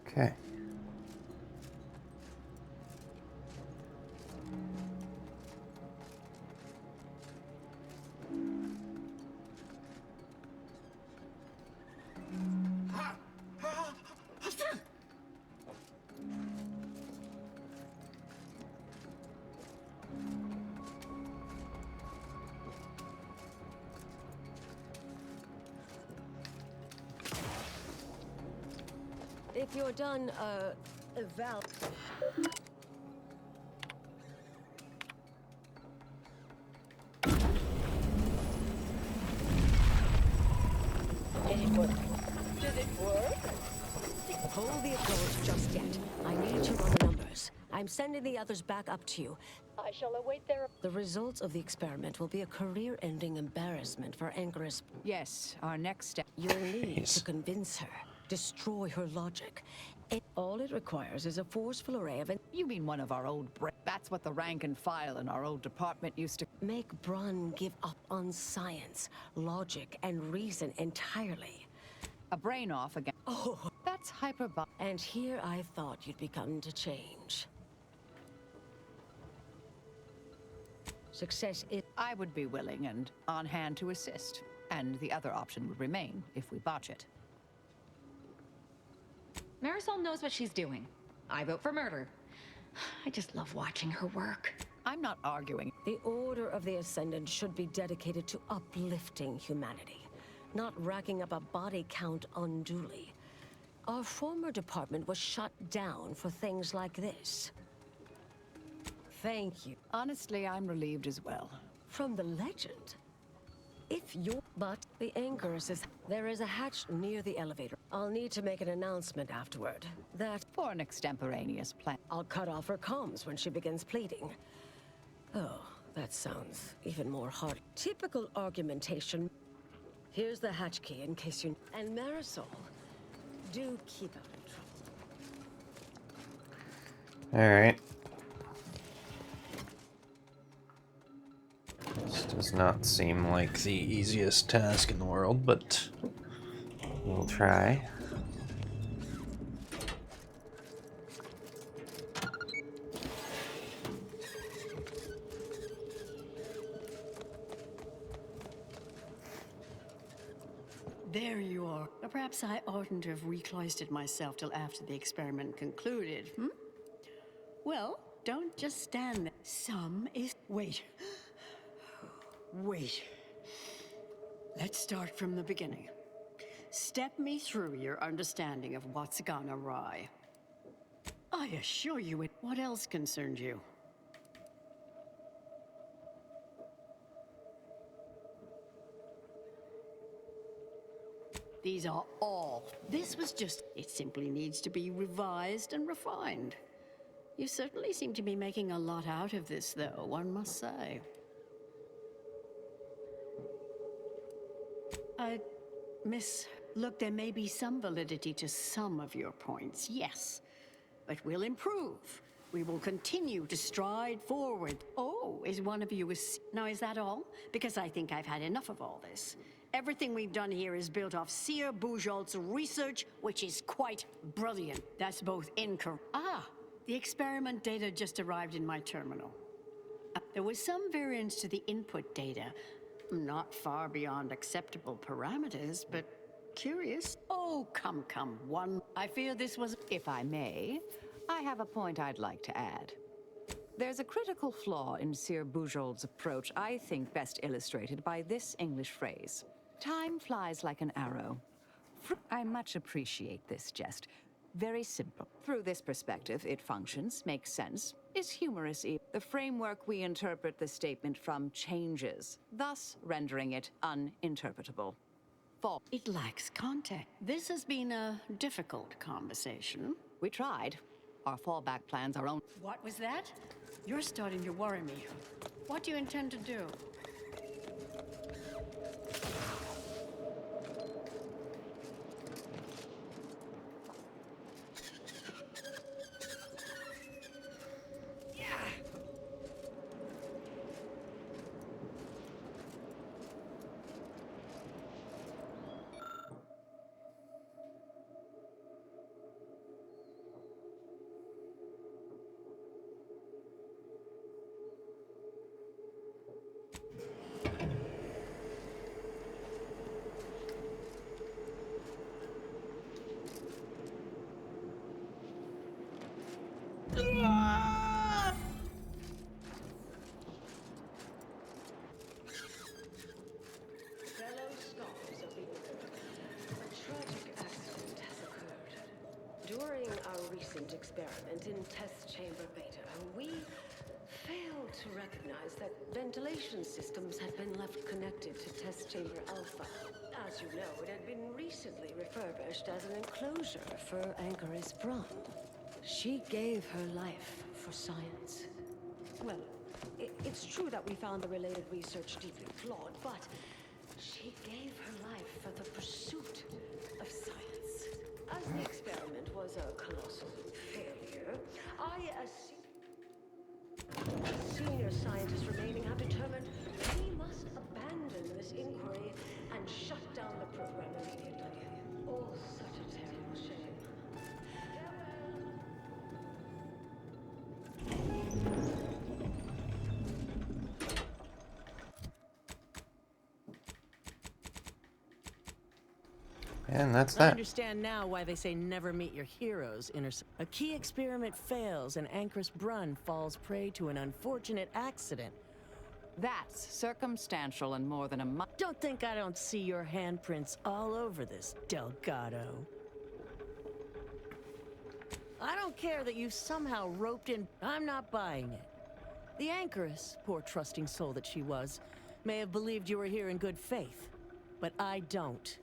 Okay. If you're done, Val. Did it work? Did it work? Hold the approach just yet. I need to run the numbers. I'm sending the others back up to you. I shall await their... The results of the experiment will be a career-ending embarrassment for Anchoress. Yes, our next step. You'll need to convince her. Destroy her logic. All it requires is a forceful array of... You mean one of our old... That's what the rank and file in our old department used to... Make Brun give up on science, logic, and reason entirely. A brain off again. Oh, that's hyperbolic. And here I thought you'd begun to change. Success is... I would be willing and on hand to assist. And the other option would remain if we botch it. Marisol knows what she's doing. I vote for murder. I just love watching her work. I'm not arguing. The Order of the Ascendant should be dedicated to uplifting humanity, not racking up a body count unduly. Our former department was shut down for things like this. Thank you. Honestly, I'm relieved as well. From the legend? If you're... But the Anchoress is... There is a hatch near the elevator. I'll need to make an announcement afterward. That For an extemporaneous plan. I'll cut off her comms when she begins pleading. Oh, that sounds even more hard. Typical argumentation. Here's the hatch key in case you... And Marisol, do keep out of trouble. Alright. This does not seem like the easiest task in the world, but we'll try. There you are. Perhaps I oughtn't to have recloistered myself till after the experiment concluded, hmm? Well, don't just stand there. Some is... Wait. Wait. Let's start from the beginning. Step me through your understanding of what's gone awry. I assure you it... What else concerned you? These are all. This was just... It simply needs to be revised and refined. You certainly seem to be making a lot out of this, though, one must say. Miss... Look, there may be some validity to some of your points, yes. But we'll improve. We will continue to stride forward. Oh, is one of you... Now, is that all? Because I think I've had enough of all this. Everything we've done here is built off Seer Bujold's research, which is quite brilliant. That's both incorrect. Ah, the experiment data just arrived in my terminal. There was some variance to the input data. Not far beyond acceptable parameters, but curious. Oh, come, one. I fear this was... If I may, I have a point I'd like to add. There's a critical flaw in Seer Bujold's approach I think best illustrated by this English phrase. Time flies like an arrow. I much appreciate this jest. Very simple. Through this perspective, it functions, makes sense, is humorous. The framework we interpret the statement from changes, thus rendering it uninterpretable. It lacks context. This has been a difficult conversation. We tried. Our fallback plans are own. What was that? You're starting to worry me. What do you intend to do? Experiment in test chamber beta, we failed to recognize that ventilation systems had been left connected to test chamber alpha. As you know, it had been recently refurbished as an enclosure for Ankaris Brun. She gave her life for science. Well, it's true that we found the related research deeply flawed, but she gave her life for the pursuit of science. As the experiment was a colossal failure, I, as senior scientist remaining, have determined we must abandon this inquiry and shut down the program immediately. Oh, such a terrible shame. And that's I that. understand now why they say never meet your heroes. A key experiment fails and Ankaris Brun falls prey to an unfortunate accident. That's circumstantial and more than a month. Don't think I don't see your handprints all over this, Delgado. I don't care that you somehow roped in. I'm not buying it. The Ankaris, poor trusting soul that she was, may have believed you were here in good faith, but I don't.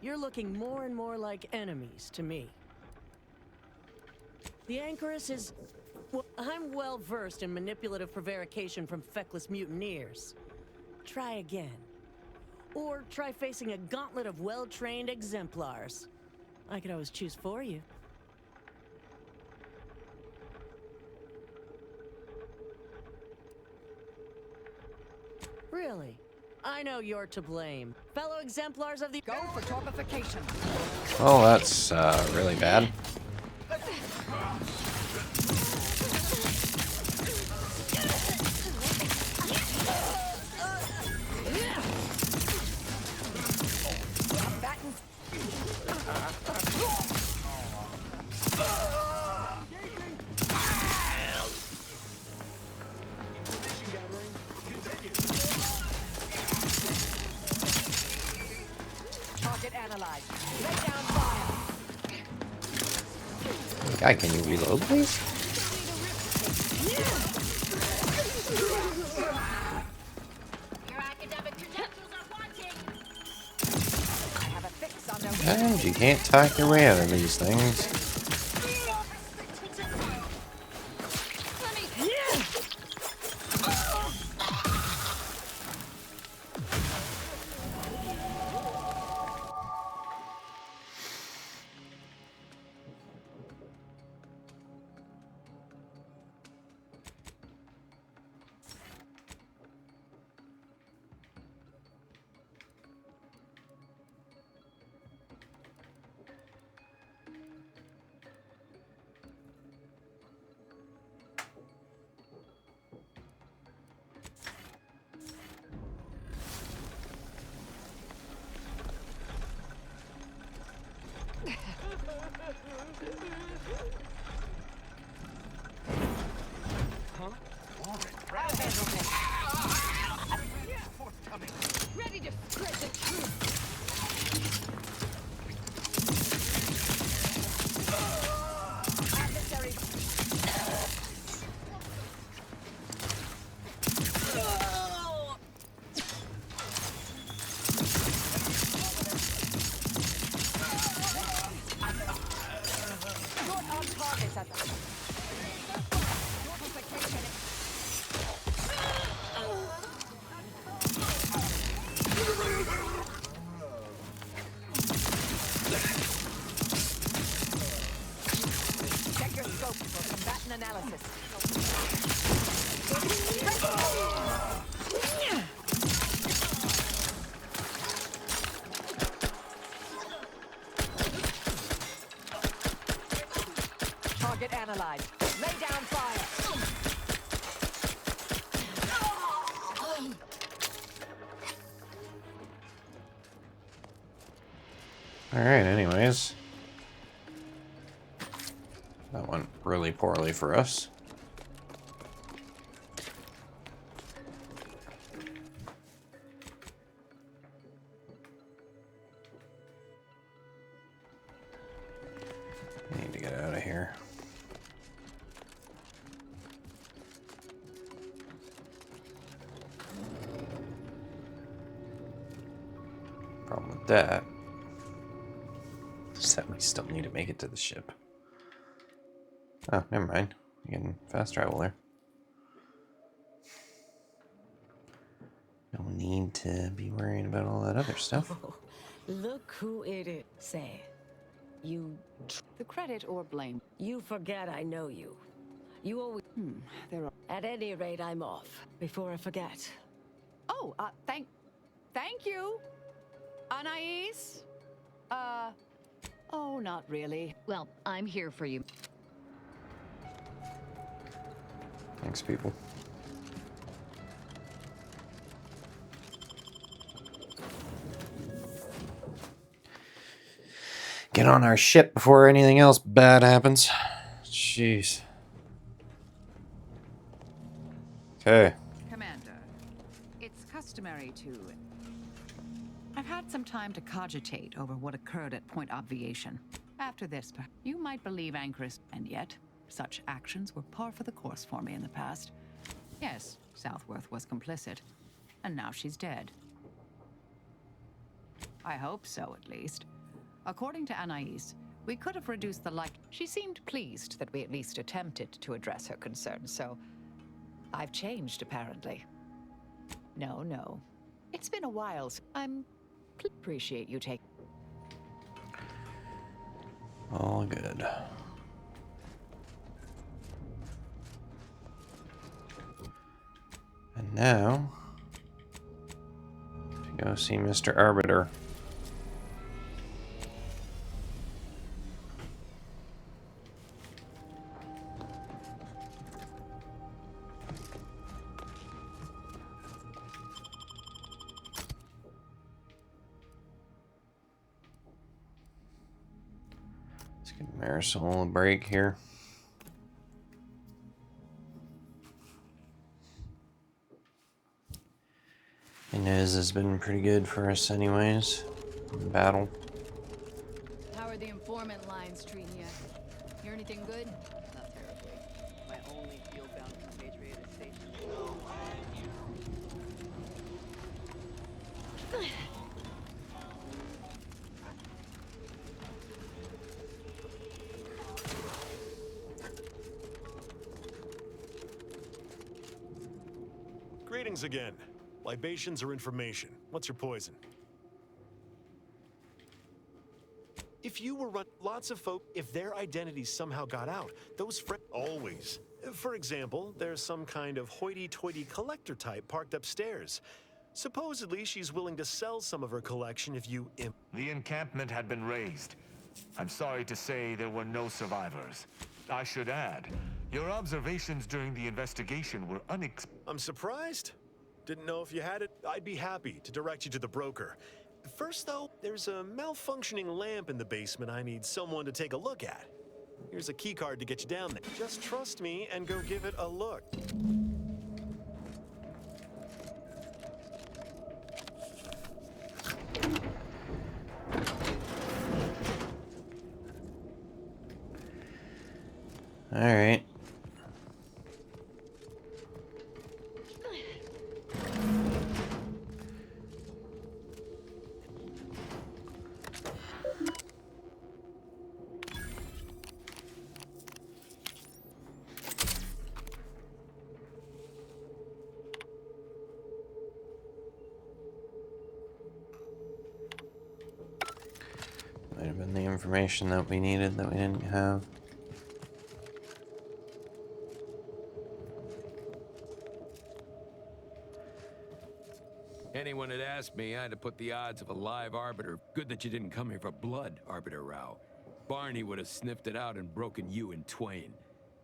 you're looking more and more like enemies to me. The Anchoress is... Well, I'm well versed in manipulative prevarication from feckless mutineers. Try again. Or try facing a gauntlet of well-trained exemplars. I could always choose for you. Really? I know you're to blame. Fellow exemplars of the... Go for torpification. Oh, that's really bad. Target analyzed. Lay down fire. Guy, can you reload, please? Your academic credentials are wanting. I have a fix on their... And you can't talk your way out of these things. Ready to spread the truth. Adversary. Short on targets at the... Complication. Check your scope for combatant analysis. Target analyzed. Lay down fire. Alright, anyways. That went really poorly for us. I need to get out of here. Problem with that is that we still need to make it to the ship. Oh, never mind. We can fast travel there. No need to be worrying about all that other stuff. Oh, look who it is. Say, you... The credit or blame? You forget I know you. You always... There are... At any rate, I'm off. Before I forget. Oh, thank you, Anais. Oh, not really. Well, I'm here for you. Thanks, people. Get on our ship before anything else bad happens. Jeez. Okay. Commander, it's customary to... I've had some time to cogitate over what occurred at Point Obviation. After this, you might believe Anchoress, and yet, such actions were par for the course for me in the past. Yes, Southworth was complicit, and now she's dead. I hope so, at least. According to Anais, we could have reduced the She seemed pleased that we at least attempted to address her concerns, so I've changed, apparently. No. It's been a while, so appreciate you taking... All good. And now, to go see Mr. Arbiter. Let's give Marisol a break here. Inez has been pretty good for us anyways, in battle. How are the informant lines treating you? Hear anything good? Not terribly. My only field-bound compatriot is stationed. Greetings again. Libations or information? What's your poison? If you were lots of folk, if their identities somehow got out, those always. For example, there's some kind of hoity-toity collector type parked upstairs. Supposedly, she's willing to sell some of her collection if you... The encampment had been razed. I'm sorry to say there were no survivors. I should add, your observations during the investigation were I'm surprised. Didn't know if you had it. I'd be happy to direct you to the broker. First, though, there's a malfunctioning lamp in the basement I need someone to take a look at. Here's a key card to get you down there. Just trust me and go give it a look. All right. Might have been the information that we needed that we didn't have. Anyone had asked me, I'd have put the odds of a live Arbiter. Good that you didn't come here for blood, Arbiter Rao. Barney would have sniffed it out and broken you in twain.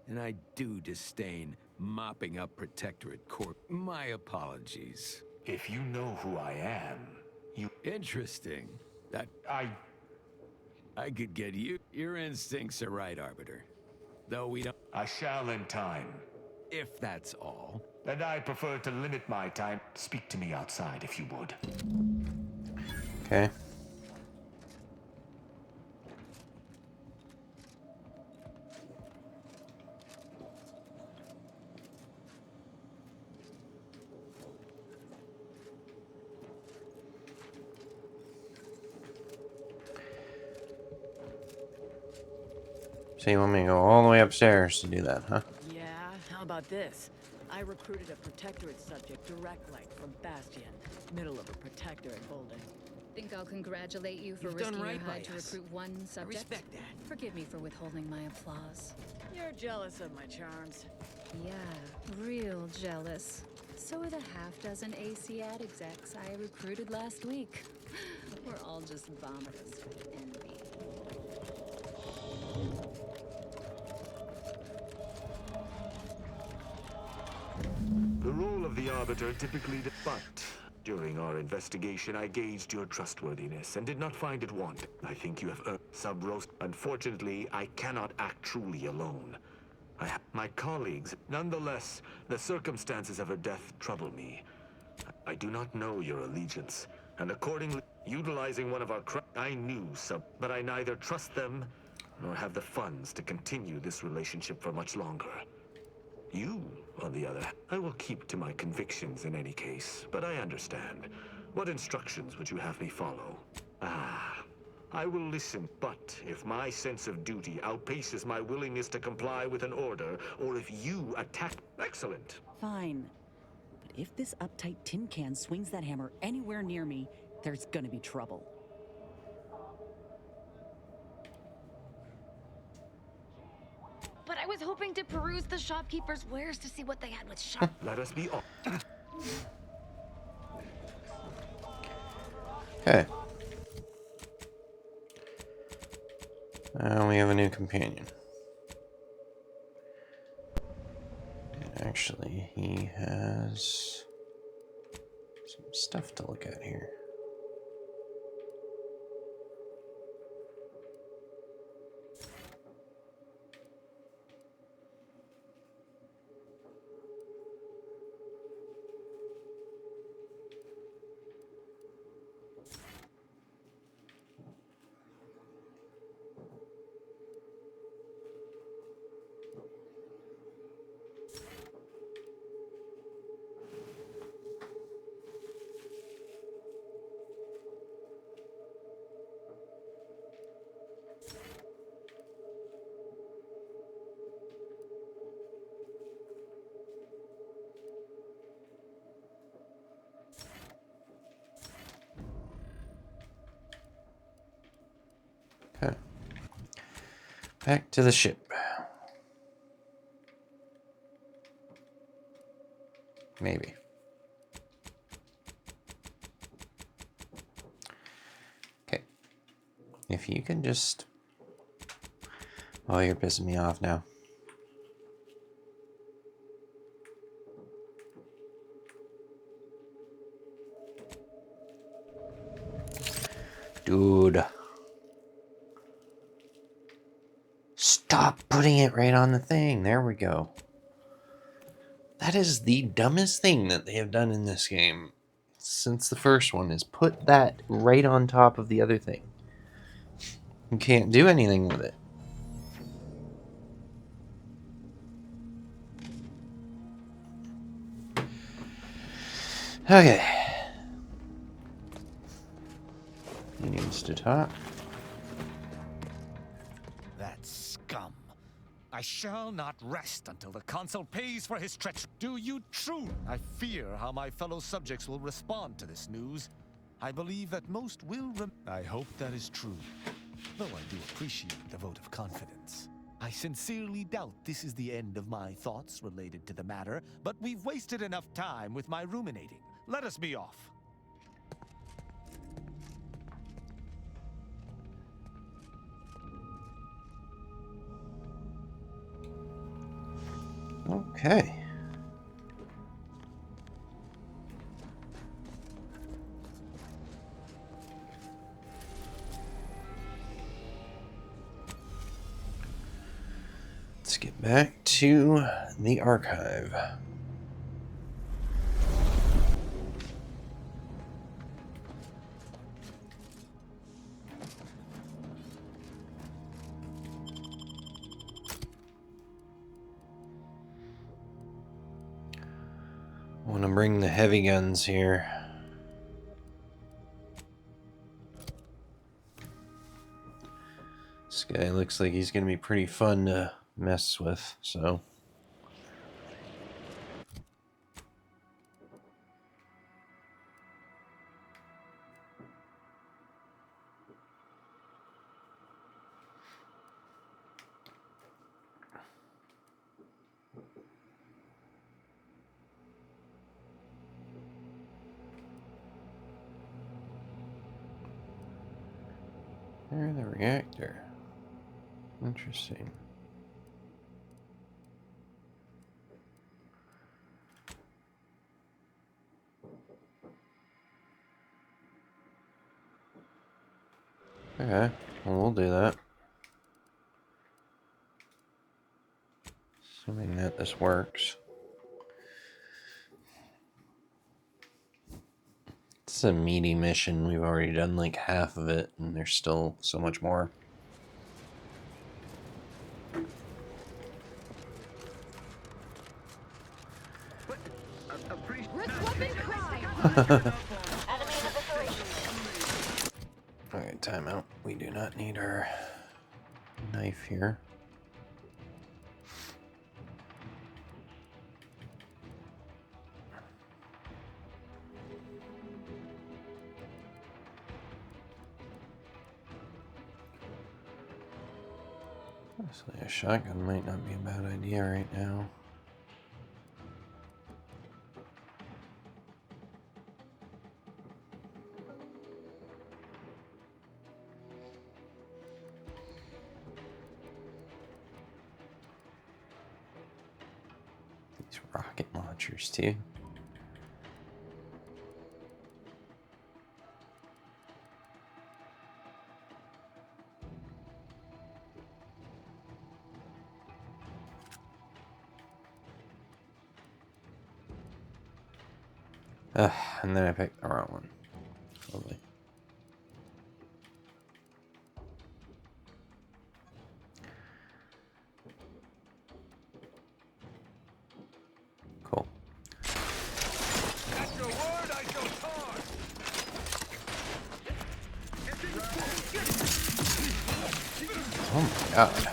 And I do disdain mopping up Protectorate Corp. My apologies. If you know who I am, you... Interesting. That... I could get you. Your instincts are right, Arbiter. Though we don't... I shall in time. If that's all. And I prefer to limit my time. Speak to me outside, if you would. Okay. So you want me to go all the way upstairs to do that, huh? Yeah, how about this? I recruited a Protectorate subject direct like from Bastion, middle of a Protectorate holding. Think I'll congratulate you for You've risking done right your by hide to us. recruit one subject? respect that. Forgive me for withholding my applause. You're jealous of my charms. Yeah, real jealous. So are the half-dozen ACAD execs I recruited last week. We're all just vomitous with envy. The role of the Arbiter typically... But during our investigation, I gauged your trustworthiness and did not find it wanting. I think you have earned sub-roast. Unfortunately, I cannot act truly alone. I have my colleagues. Nonetheless, the circumstances of her death trouble me. I do not know your allegiance, and accordingly, utilizing one of our I knew but I neither trust them nor have the funds to continue this relationship for much longer. You, on the other hand, I will keep to my convictions in any case, but I understand. What instructions would you have me follow? Ah, I will listen, but if my sense of duty outpaces my willingness to comply with an order, or if you attack... Excellent. Fine. But if this uptight tin can swings that hammer anywhere near me, there's gonna be trouble. But I was hoping to peruse the shopkeeper's wares to see what they had with shop. Let us be off. Okay. We have a new companion. And actually, he has some stuff to look at here. Okay. Back to the ship. Maybe. Okay. If you can just... Oh, you're pissing me off now. Dude. Stop putting it right on the thing. There we go. That is the dumbest thing that they have done in this game since the first one, is put that right on top of the other thing. You can't do anything with it. Okay. He needs to talk. That scum. I shall not rest until the consul pays for his treachery. Do you truly? I fear how my fellow subjects will respond to this news. I believe that most will I hope that is true, though I do appreciate the vote of confidence. I sincerely doubt this is the end of my thoughts related to the matter, but we've wasted enough time with my ruminating. Let us be off. Okay. Let's get back to the archive. I want to bring the heavy guns here. This guy looks like he's going to be pretty fun to mess with, so... There's the reactor. Interesting. Okay, well, we'll do that. Assuming that this works. It's a meaty mission. We've already done like half of it, and there's still so much more. Okay, timeout. We do not need our knife here. Honestly, a shotgun might not be a bad idea right now. These rocket launchers, too. And then I picked the wrong one. Lovely. Cool. At your word, I shall charge. Oh my god.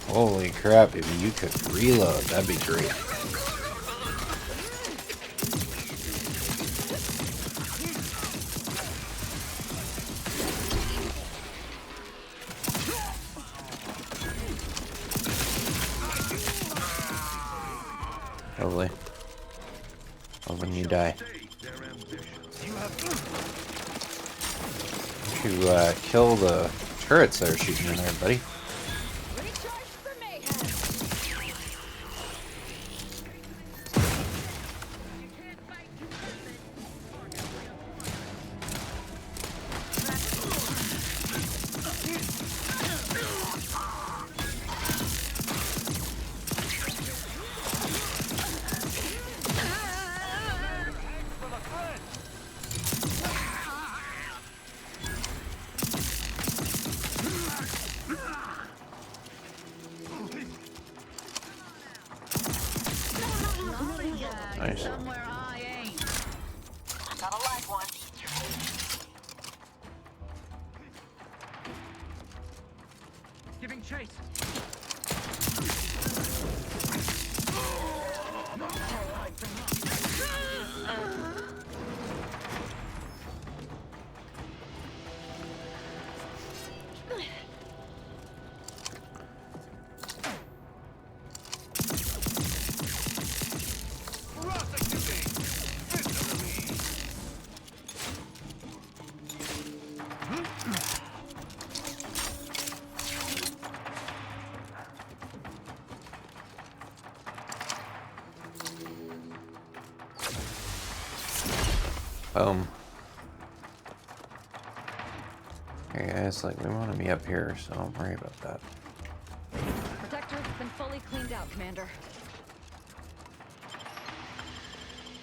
Holy crap, if you could reload, that'd be great. Lovely. Love when you die. To kill the turrets that are shooting in there, buddy. Nice. Somewhere I ain't. Got a live one. Giving chase. Okay guys, like we want to be up here, so don't worry about that. Protector's been fully cleaned out, Commander.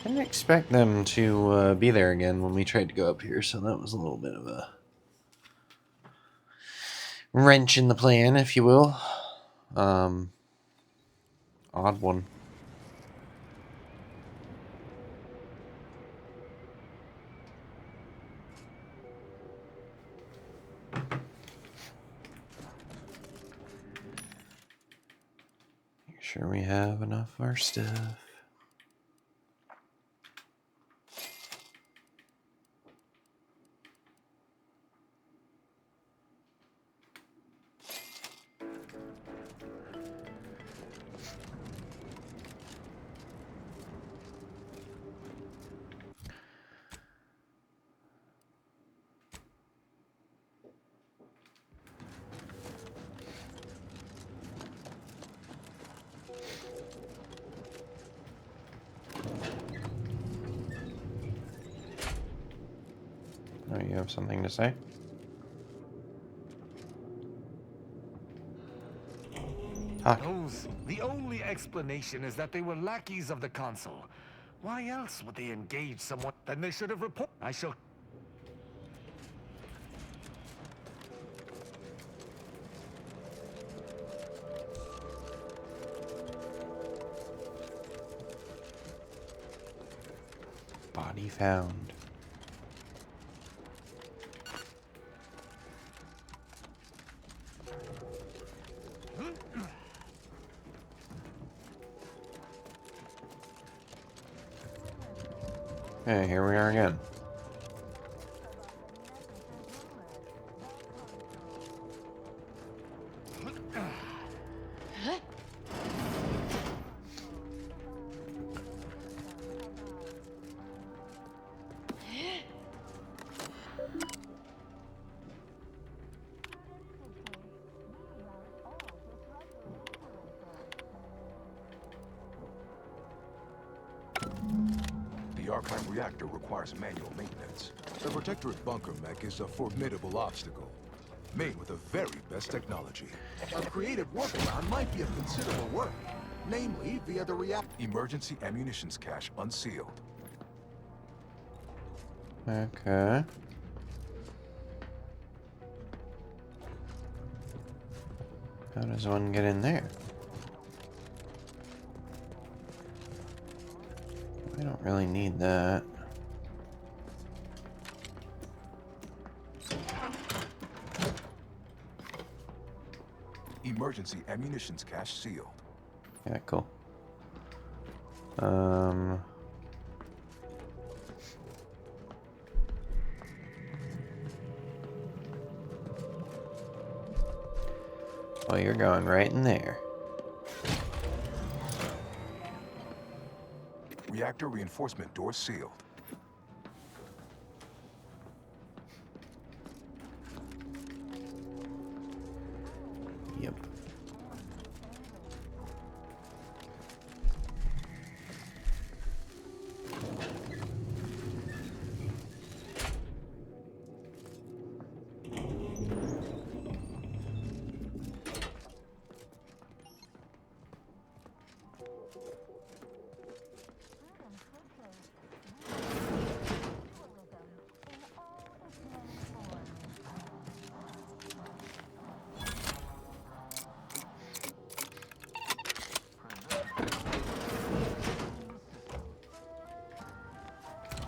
I didn't expect them to be there again when we tried to go up here, so that was a little bit of a wrench in the plan, if you will. Odd one. Make sure we have enough of our stuff. Oh, you have something to say? The only explanation is that they were lackeys of the consul. Why else would they engage someone? Then they should have reported. I shall... Body found. Okay, here we are again. The archive reactor requires manual maintenance. The Protectorate bunker mech is a formidable obstacle, made with the very best technology. A creative workaround might be of considerable work, namely via the emergency ammunitions cache unsealed. Okay. How does one get in there? I don't really need that. Emergency ammunitions cache sealed. Yeah, cool. Well, you're going right in there. Reactor reinforcement door sealed. Yep.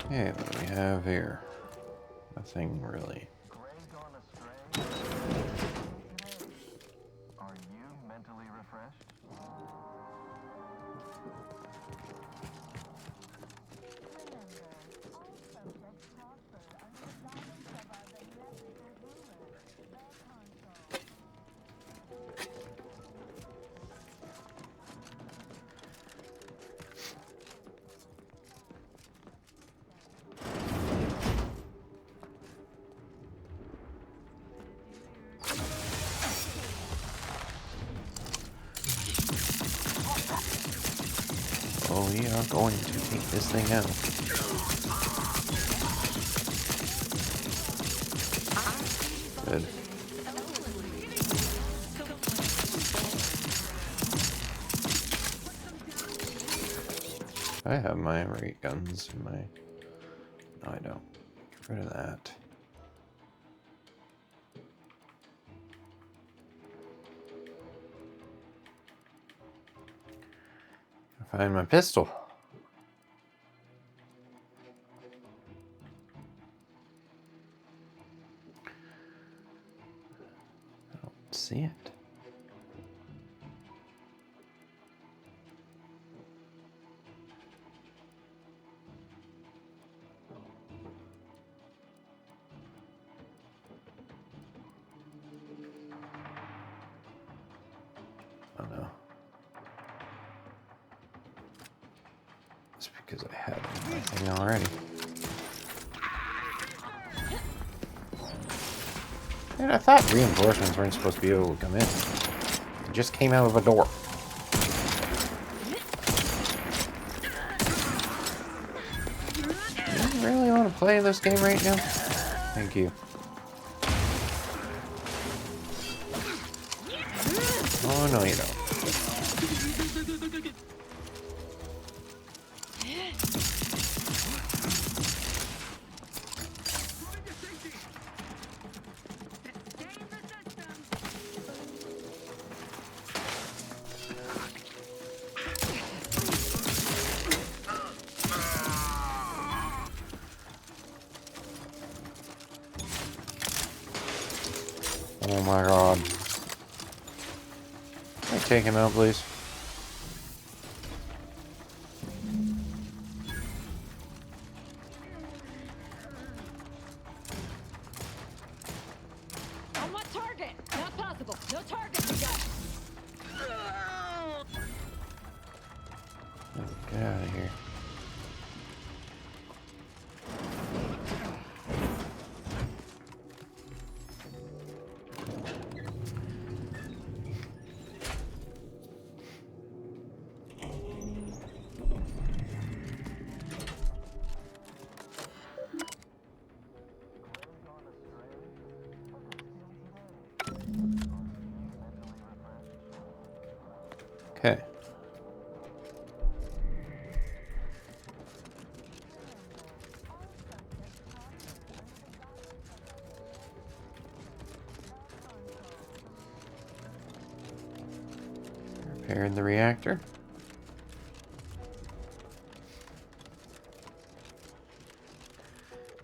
Okay, what do we have here? Nothing really. Are you mentally refreshed? Oh, we are going to take this thing out. Good. I have my ray guns in my... No, I don't. Get rid of that. Find my pistol. I don't see it. Oh no. It's because I had everything already. And I thought reinforcements weren't supposed to be able to come in. It just came out of a door. Do you really want to play this game right now? Thank you. Oh, no, you don't. Oh my god. Can I take him out, please? On what target? Not possible. No target to go. Get out of here. Okay. Repaired the reactor.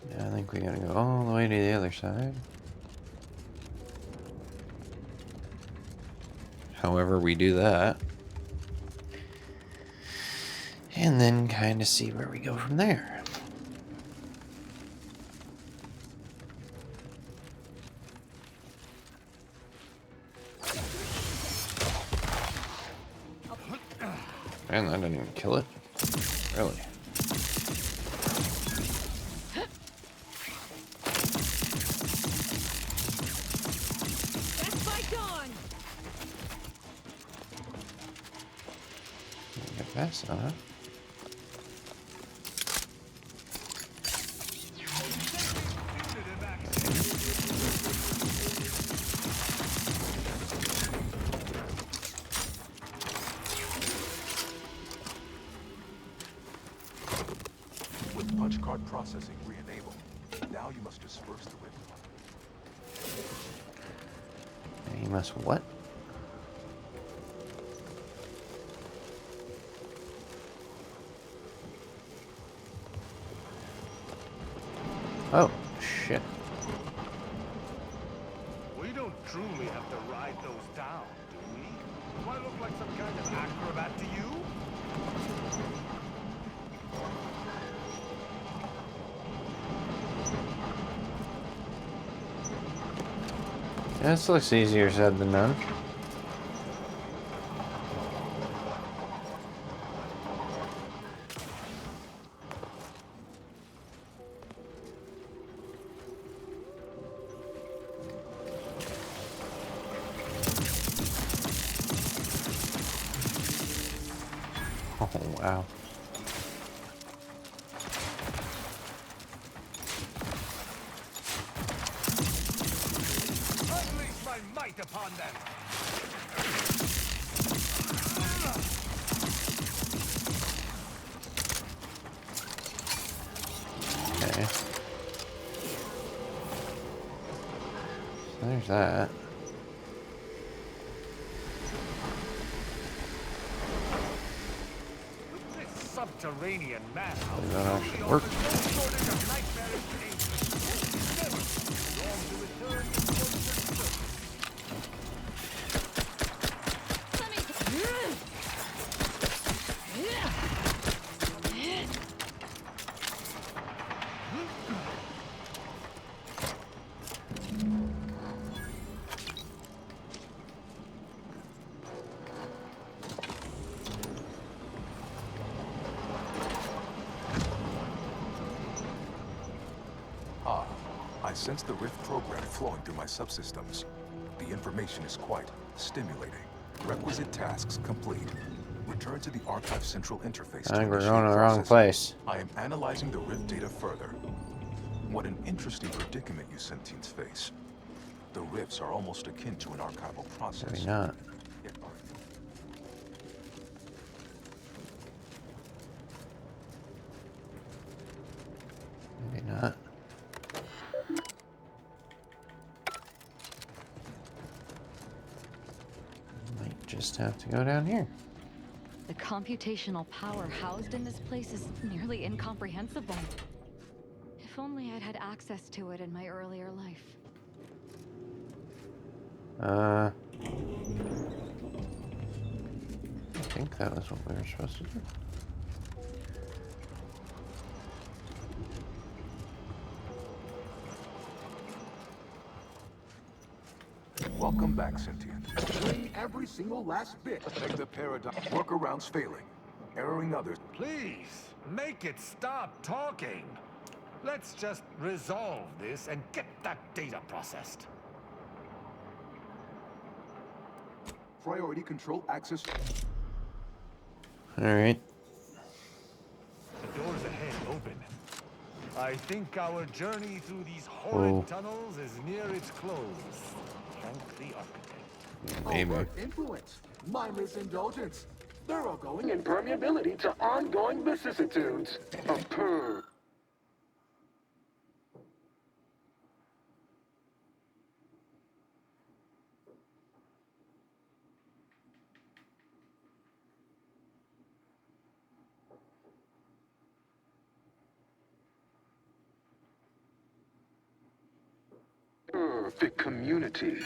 Now I think we gotta go all the way to the other side. However we do that. And then kind of see where we go from there. Man, that didn't even kill it. Really. That's fight on! Get past that, huh? With punch card processing re-enabled, now you must disperse the rift. You must what? Oh, shit. We don't truly have to ride those down, do we? Do I look like some kind of acrobat to you? This looks easier said than done. Oh, wow. Unleash my might upon them! Okay. So there's that. This subterranean man. Does that actually work? I sense the rift program flowing through my subsystems. The information is quite stimulating. Requisite tasks complete. Return to the Archive Central Interface. I think we're going to the wrong place. I am analyzing the rift data further. What an interesting predicament you sentients face. The rifts are almost akin to an archival process. Maybe not. Maybe not. Might just have to go down here. The computational power housed in this place is nearly incomprehensible. If only I'd had access to it in my earlier life. I think that was what we were supposed to do. Welcome back, sentient. Bring every single last bit. Make the paradigm workarounds failing. Erroring others. Please, make it stop talking. Let's just resolve this and get that data processed. Priority control access. All right. The doors ahead open. I think our journey through these horrid tunnels is near its close. Thank the architect. Maybe. Influence, mindless indulgence, thoroughgoing impermeability to ongoing vicissitudes of purr. Perfect community,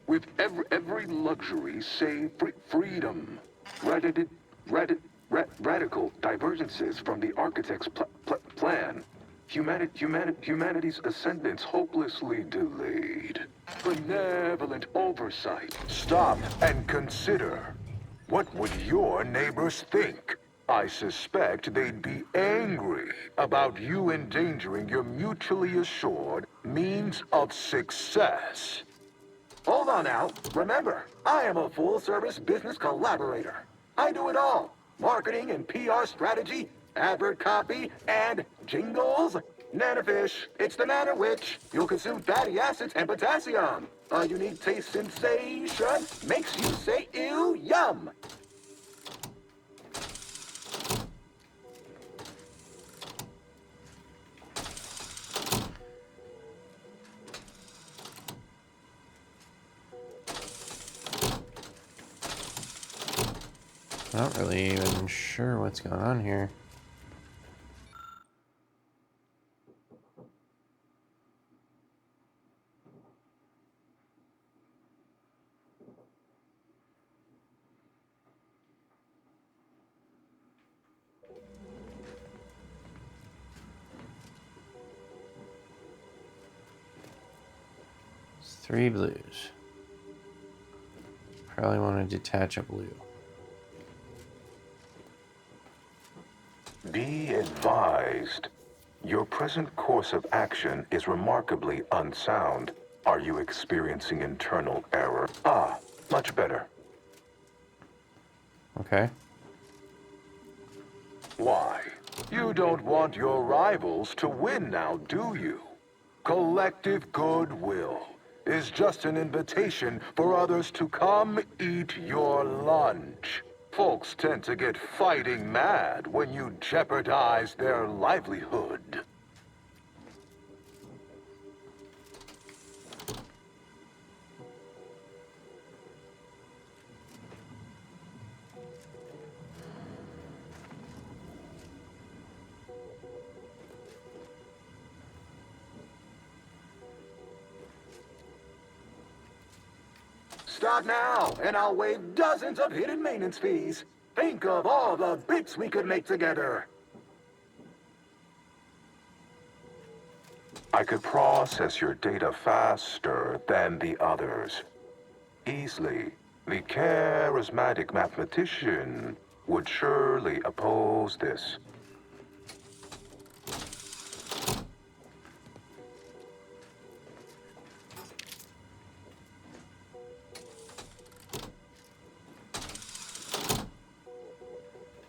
with every luxury save freedom. Radical divergences from the architect's plan. Humanity's ascendance hopelessly delayed. Benevolent oversight. Stop and consider. What would your neighbors think? I suspect they'd be angry about you endangering your mutually assured means of success. Hold on now. Remember, I am a full-service business collaborator. I do it all. Marketing and PR strategy, advert copy, and jingles. Nanofish, it's the manner which you'll consume fatty acids and potassium. A unique taste sensation makes you say ew, yum. Not really even sure what's going on here. It's 3 blues. Probably want to detach a blue. Be advised. Your present course of action is remarkably unsound. Are you experiencing internal error? Ah, much better. Okay. Why? You don't want your rivals to win now, do you? Collective goodwill is just an invitation for others to come eat your lunch. Folks tend to get fighting mad when you jeopardize their livelihood. Start now, and I'll waive dozens of hidden maintenance fees. Think of all the bits we could make together. I could process your data faster than the others. Easily. The charismatic mathematician would surely oppose this.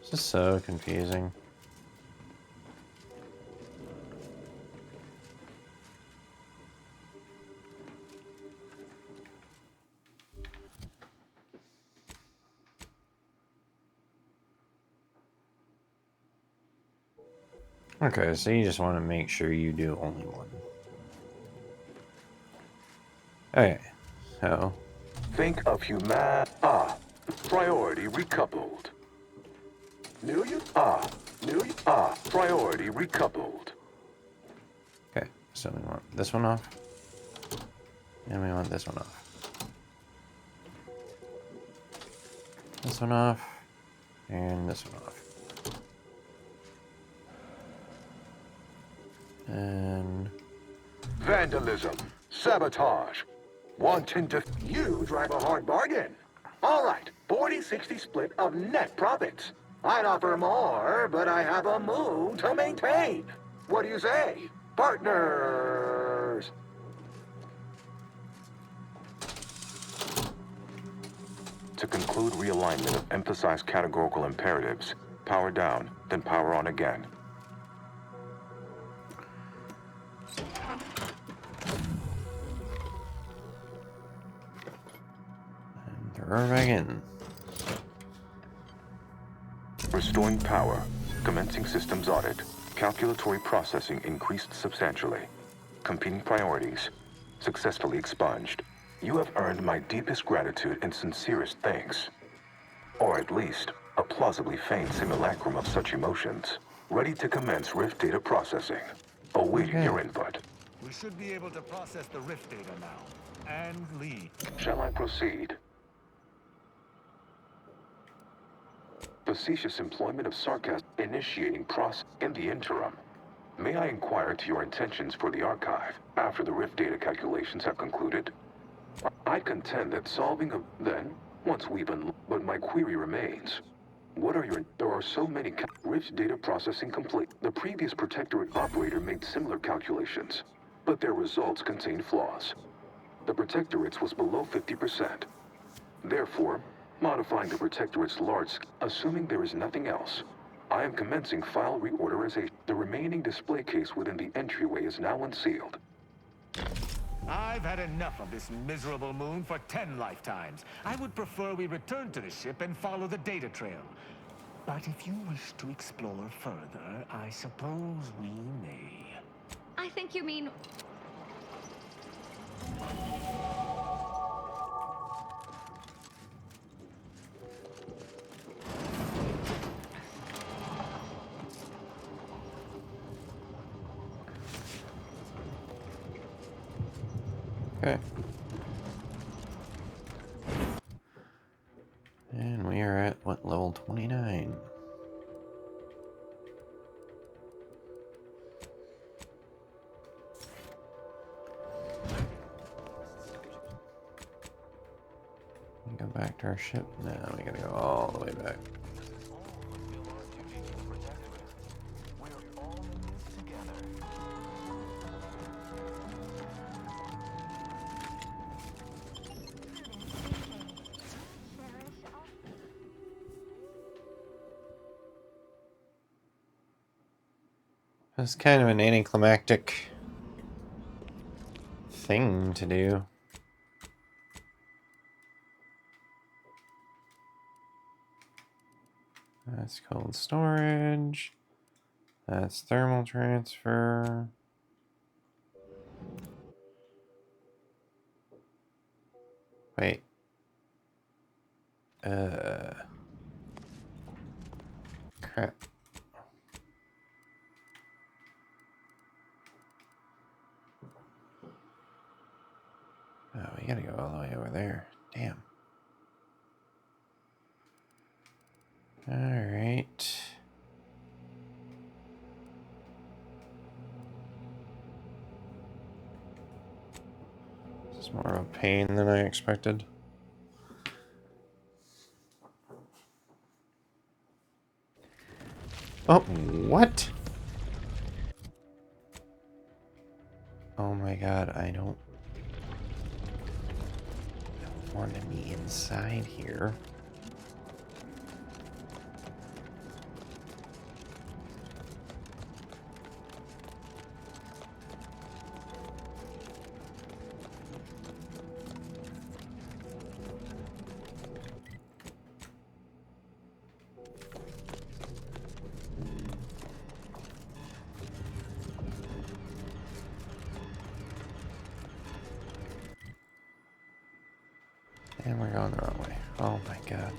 This is so confusing. Okay, so you just want to make sure you do only one. Okay, so... Think of priority recoupled. Priority recoupled. Okay, so we want this one off. And we want this one off. This one off. And this one off. And... Vandalism. Sabotage. Wanting to... You drive a hard bargain. All right, 40-60 split of net profits. I'd offer more, but I have a mood to maintain. What do you say, partners? To conclude realignment of emphasized categorical imperatives, power down, then power on again. And throw her back in. Restoring power. Commencing systems audit. Calculatory processing increased substantially. Competing priorities. Successfully expunged. You have earned my deepest gratitude and sincerest thanks. Or at least, a plausibly feigned simulacrum of such emotions. Ready to commence Rift data processing. Awaiting your input. We should be able to process the Rift data now. And leave. Shall I proceed? Facetious employment of sarcasm initiating process in the interim. May I inquire to your intentions for the archive after the Rift data calculations have concluded? I contend that solving a then, once we've but my query remains. What are your... There are so many... Rift data processing complete. The previous Protectorate operator made similar calculations, but their results contained flaws. The Protectorate's was below 50%. Therefore, modifying the Protectorate's large... Assuming there is nothing else, I am commencing file reorderization. The remaining display case within the entryway is now unsealed. I've had enough of this miserable moon for 10 lifetimes. I would prefer we return to the ship and follow the data trail. But if you wish to explore further, I suppose we may. I think you mean... Okay. And we are at, what, level 29? We go back to our ship? No, we gotta go all the way back. It's kind of an anticlimactic thing to do. That's cold storage. That's thermal transfer. Wait. Crap. Oh, we gotta go all the way over there. Damn. Alright. This is more of a pain than I expected. Oh, what? Oh my god, I don't want to be inside here. And we're going the wrong way. Oh my god.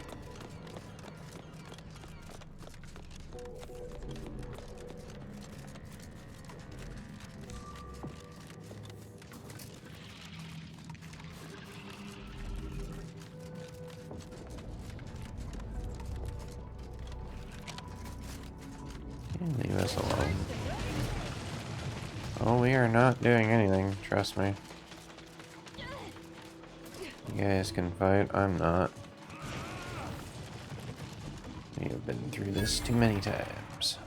Leave us alone. Oh, we are not doing anything, trust me. You guys can fight, I'm not. We have been through this too many times.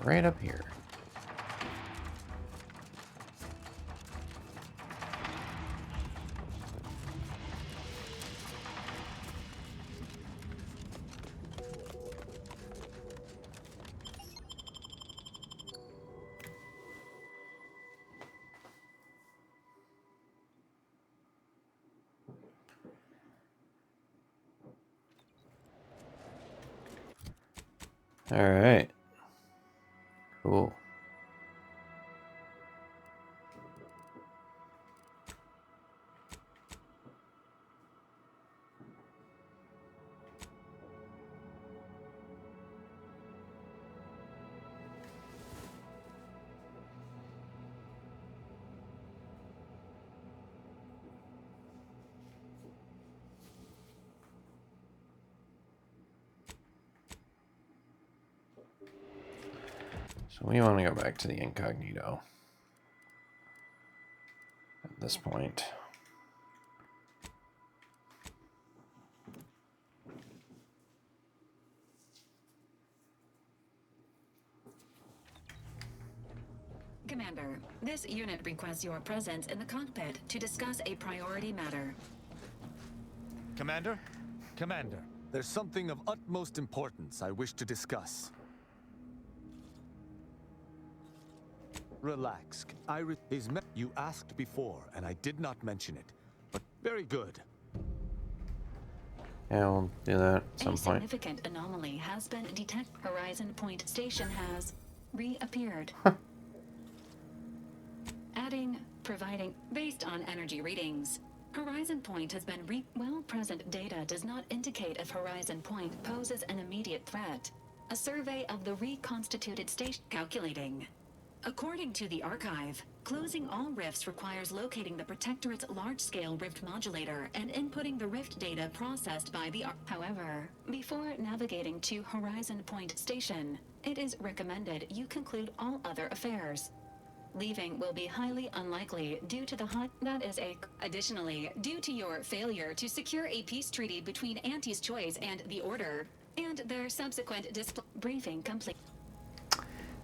Right up here. All right. Cool. So we want to go back to the incognito at this point. Commander, this unit requests your presence in the cockpit to discuss a priority matter. Commander? Commander, there's something of utmost importance I wish to discuss. Relax. You asked before, and I did not mention it. But very good. Yeah, we'll do that at some A point. significant anomaly has been detected. Horizon Point Station has reappeared. Providing, based on energy readings, Horizon Point has been Well, present data does not indicate if Horizon Point poses an immediate threat. A survey of the reconstituted station calculating. According to the archive, closing all rifts requires locating the Protectorate's large-scale rift modulator and inputting the rift data processed by the However, before navigating to Horizon Point Station, it is recommended you conclude all other affairs. Leaving will be highly unlikely due to the Additionally, due to your failure to secure a peace treaty between Auntie's Choice and the Order, and their subsequent briefing complete.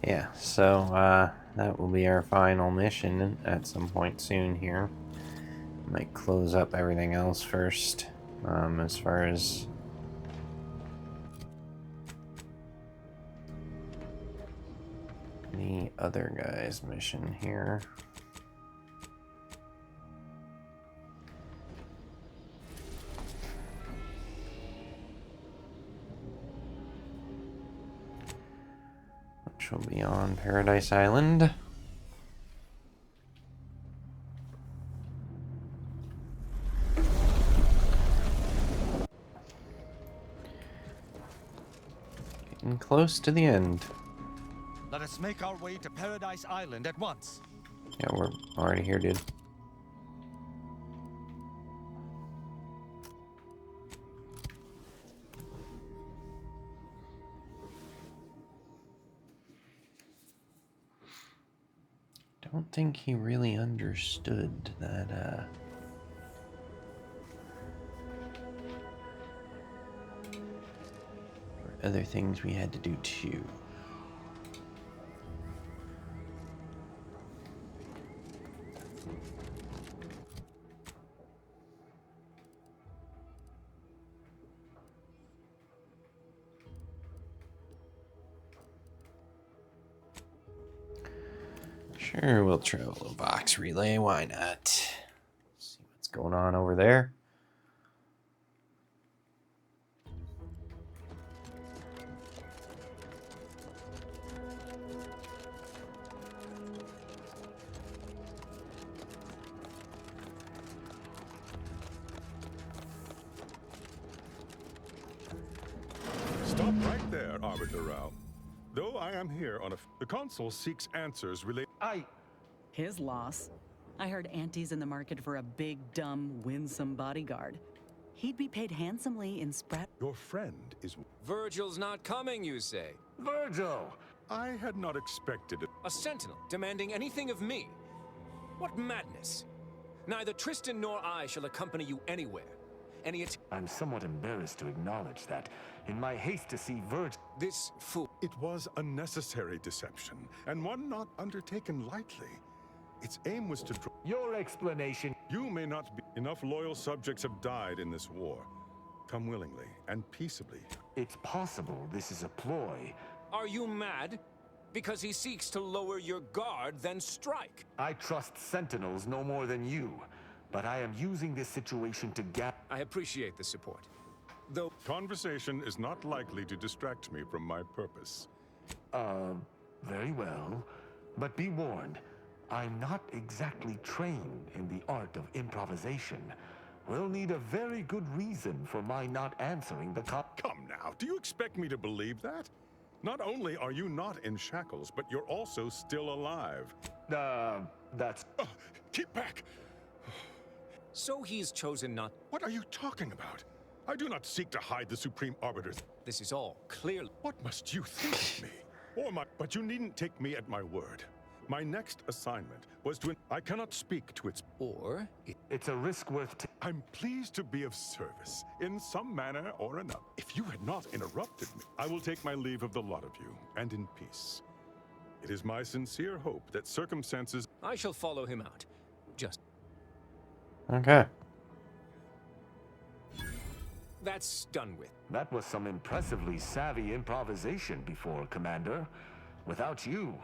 Yeah, so that will be our final mission at some point soon here. Might close up everything else first, as far as the other guy's mission here. Which will be on Paradise Island. Getting close to the end. Let us make our way to Paradise Island at once. Yeah, we're already here, dude. Don't think he really understood that, there were other things we had to do too. Sure, we'll travel a box relay, why not? See what's going on over there? Stop right there, Arbiter Rao. Though I am here on the Consul seeks answers related. His loss. I heard Auntie's in the market for a big, dumb, winsome bodyguard. He'd be paid handsomely in Sprat. Your friend is... Virgil's not coming, you say? Virgil! I had not expected it. A sentinel demanding anything of me? What madness! Neither Tristan nor I shall accompany you anywhere. I'm somewhat embarrassed to acknowledge that, in my haste to see Virgil... This fool... It was a necessary deception, and one not undertaken lightly. Its aim was to... Your explanation... You may not be... Enough loyal subjects have died in this war. Come willingly and peaceably. It's possible this is a ploy. Are you mad? Because he seeks to lower your guard, then strike. I trust Sentinels no more than you, but I am using this situation to I appreciate the support. Though... Conversation is not likely to distract me from my purpose. Very well. But be warned, I'm not exactly trained in the art of improvisation. We'll need a very good reason for my not answering the call. Come now, do you expect me to believe that? Not only are you not in shackles, but you're also still alive. That's... Keep back! So he's chosen not... What are you talking about? I do not seek to hide the Supreme Arbiter's... This is all clearly... What must you think of me? But you needn't take me at my word. My next assignment was to... I cannot speak to its... It's a risk worth... I'm pleased to be of service, in some manner or another. If you had not interrupted me, I will take my leave of the lot of you, and in peace. It is my sincere hope that circumstances... I shall follow him out. Just... Okay. That's done with. That was some impressively savvy improvisation before, Commander. Without you...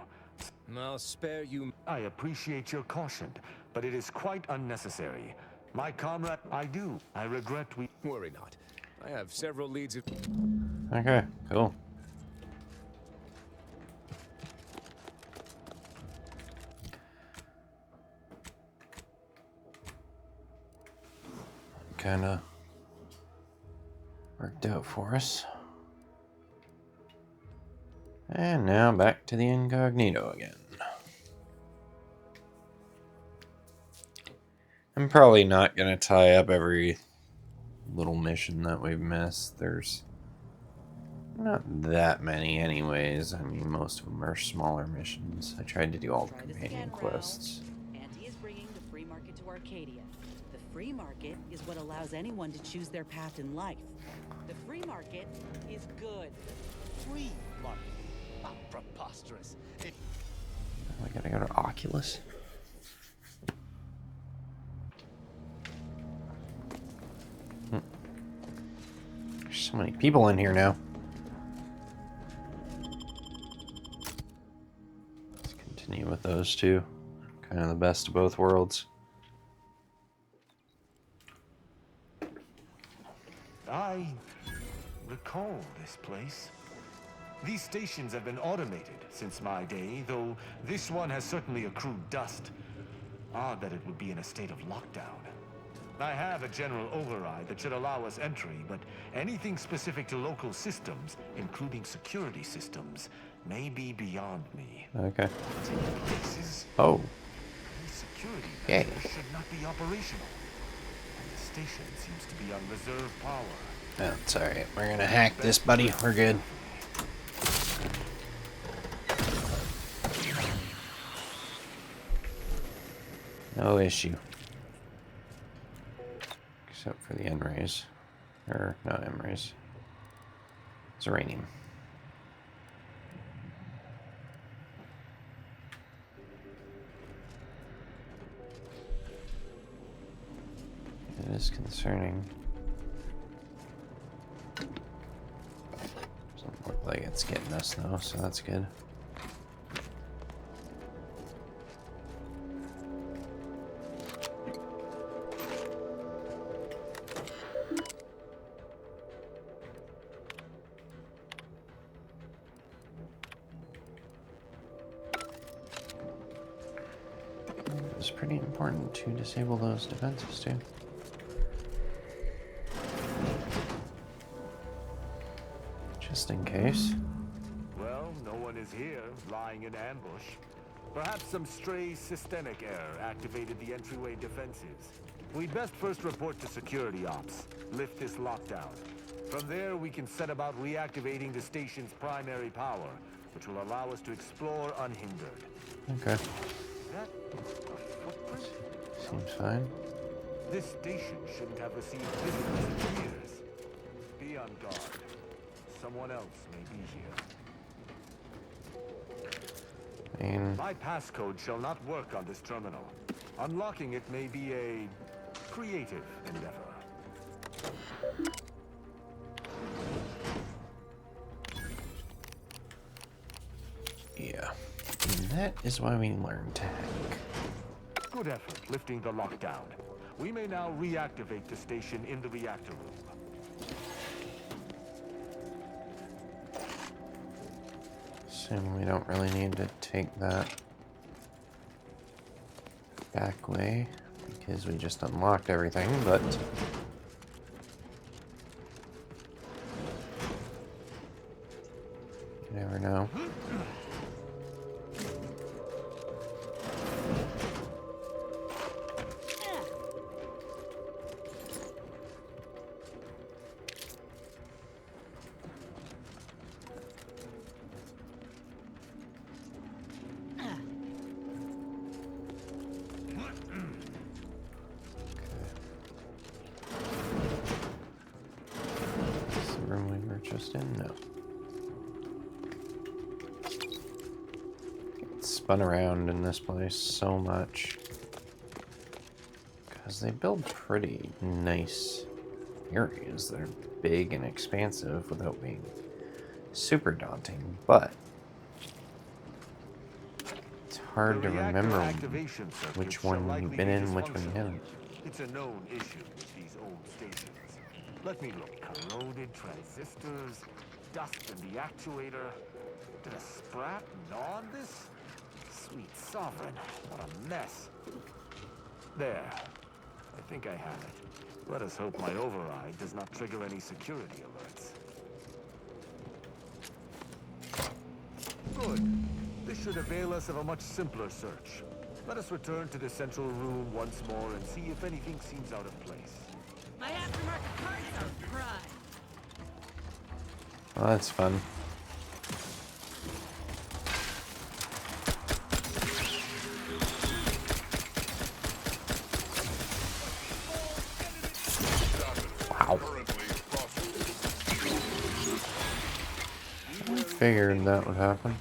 I'll spare you... I appreciate your caution, but it is quite unnecessary. My comrade... I do. I regret we... Worry not. I have several leads of... Okay, cool. Kinda worked out for us. And now back to the incognito again. I'm probably not gonna tie up every little mission that we've missed. There's not that many anyways. I mean, most of them are smaller missions. I tried to do all the companion quests. Auntie is bringing the free market to Arcadia. The free market is what allows anyone to choose their path in life. The free market is good. Free market? How preposterous. I gotta go to Oculus. There's so many people in here now. Let's continue with those two. Kind of the best of both worlds. I recall this place. These stations have been automated since my day, though this one has certainly accrued dust. Odd that it would be in a state of lockdown. I have a general override that should allow us entry, but anything specific to local systems, including security systems, may be beyond me. Okay. Cases, Oh. these security Yay. measures should not be operational. And the station seems to be on reserve power. That's alright. We're gonna hack this, buddy. We're good. No issue. Except for the N-rays. Or, not M-rays. Uranium. It is concerning. Doesn't look like it's getting us though, so that's good. is pretty important to disable those defenses too. Just in case. Well, no one is here, lying in ambush. Perhaps some stray systemic error activated the entryway defenses. We'd best first report to security ops. Lift this lockdown. From there, we can set about reactivating the station's primary power, which will allow us to explore unhindered. Okay. That footprint? Seems fine. This station shouldn't have received visitors in years. Be on guard. Someone else may be here. My passcode shall not work on this terminal. Unlocking it may be a creative endeavor. Yeah. And that is why we learn to hack. Good effort lifting the lockdown. We may now reactivate the station in the reactor room. Assume we don't really need to take that back way because we just unlocked everything, but you never know. Just in? No. Get spun around in this place so much. Because they build pretty nice areas that are big and expansive without being super daunting, but it's hard to remember which one you've been in, which one you haven't. It's a known issue with these old stations. Let me look. Corroded transistors, dust in the actuator. Did a sprat gnaw on this? Sweet sovereign, what a mess. There. I think I have it. Let us hope my override does not trigger any security alerts. Good. This should avail us of a much simpler search. Let us return to the central room once more and see if anything seems out of place. My aftermarket parts are fried. Well, that's fun. Wow. I figured that would happen.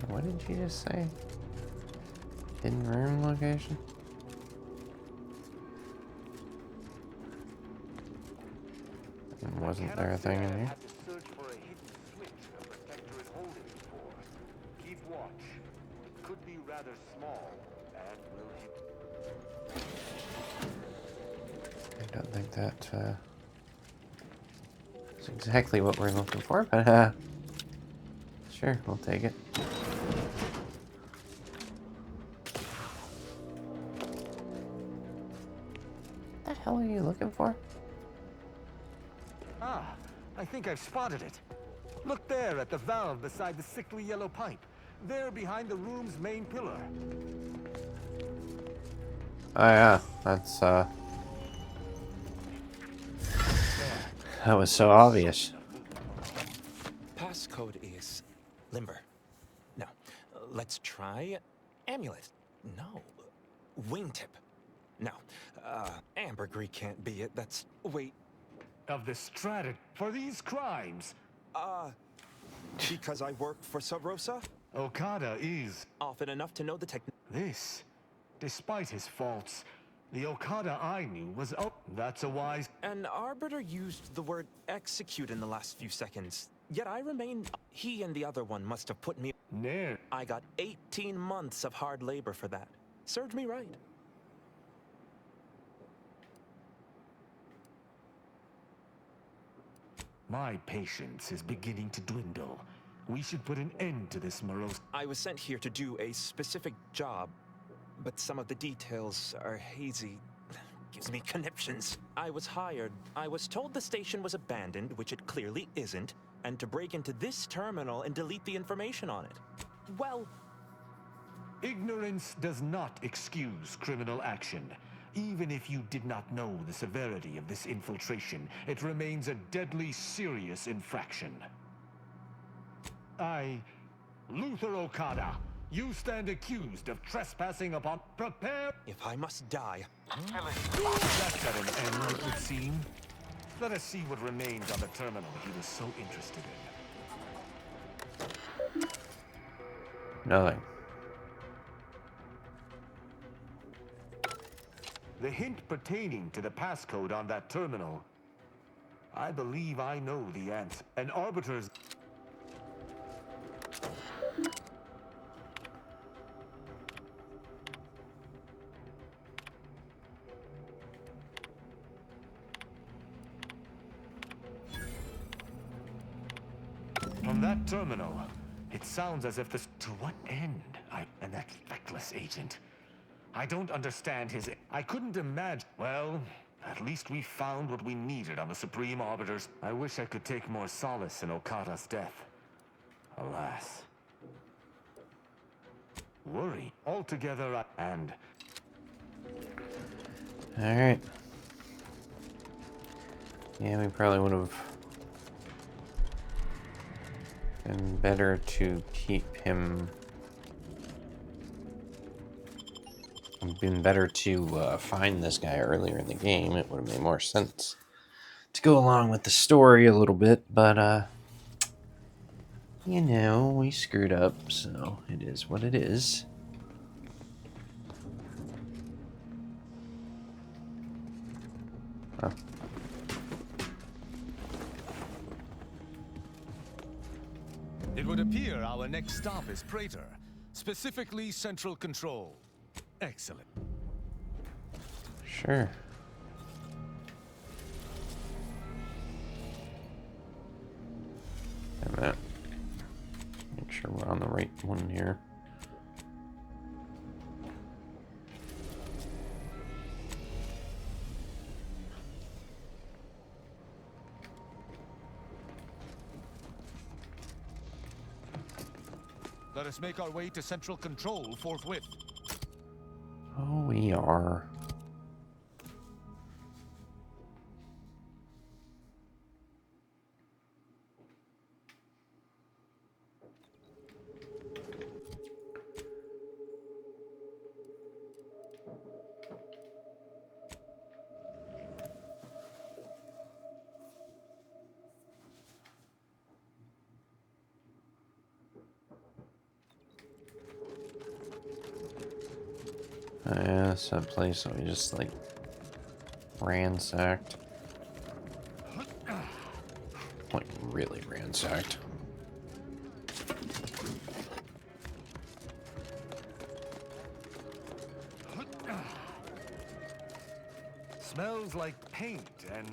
What did you just say? Hidden room location? And wasn't there a thing in here? Keep watch. It could be rather small and will hit. I don't think that is exactly what we're looking for, but sure, we'll take it. What the hell are you looking for? Ah, I think I've spotted it. Look there at the valve beside the sickly yellow pipe. There behind the room's main pillar. Oh yeah, that's that was so obvious. Passcode is limber. No. Let's try amulet. No. Wingtip. No. Ambergris can't be it. That's... Wait. Of the Strategy for these crimes. Because I work for Sub Rosa? Okada is often enough to know the tech. This, despite his faults, the Okada I knew was that's a wise. An arbiter used the word execute in the last few seconds. Yet I remain. He and the other one must have put me. Nair. I got 18 months of hard labor for that. Served me right. My patience is beginning to dwindle. We should put an end to this morose. I was sent here to do a specific job, but some of the details are hazy. Gives me conniptions. I was hired. I was told the station was abandoned, which it clearly isn't, and to break into this terminal and delete the information on it. Well, ignorance does not excuse criminal action. Even if you did not know the severity of this infiltration, it remains a deadly serious infraction. Luther Okada, you stand accused of trespassing upon... Prepare... If I must die... That's at an end, it would seem. Let us see what remains on the terminal he was so interested in. Nothing. The hint pertaining to the passcode on that terminal. I believe I know the answer. An arbiter's... From that terminal, it sounds as if this... To what end? And that feckless agent. I don't understand his... I couldn't imagine... Well, at least we found what we needed on the Supreme Arbiters. I wish I could take more solace in Okada's death. Alas. Worry. Altogether, and... Alright. Yeah, we probably would have been better to keep him... Been better to find this guy earlier in the game. It would have made more sense to go along with the story a little bit, but you know, we screwed up, so it is what it is. Huh. It would appear our next stop is Praetor, specifically Central Control. Excellent. Sure. And that. Make sure we're on the right one here. Let us make our way to Central Control forthwith. Oh, we are. Yeah, that's that place that we just like ransacked. Like really ransacked. Smells like paint and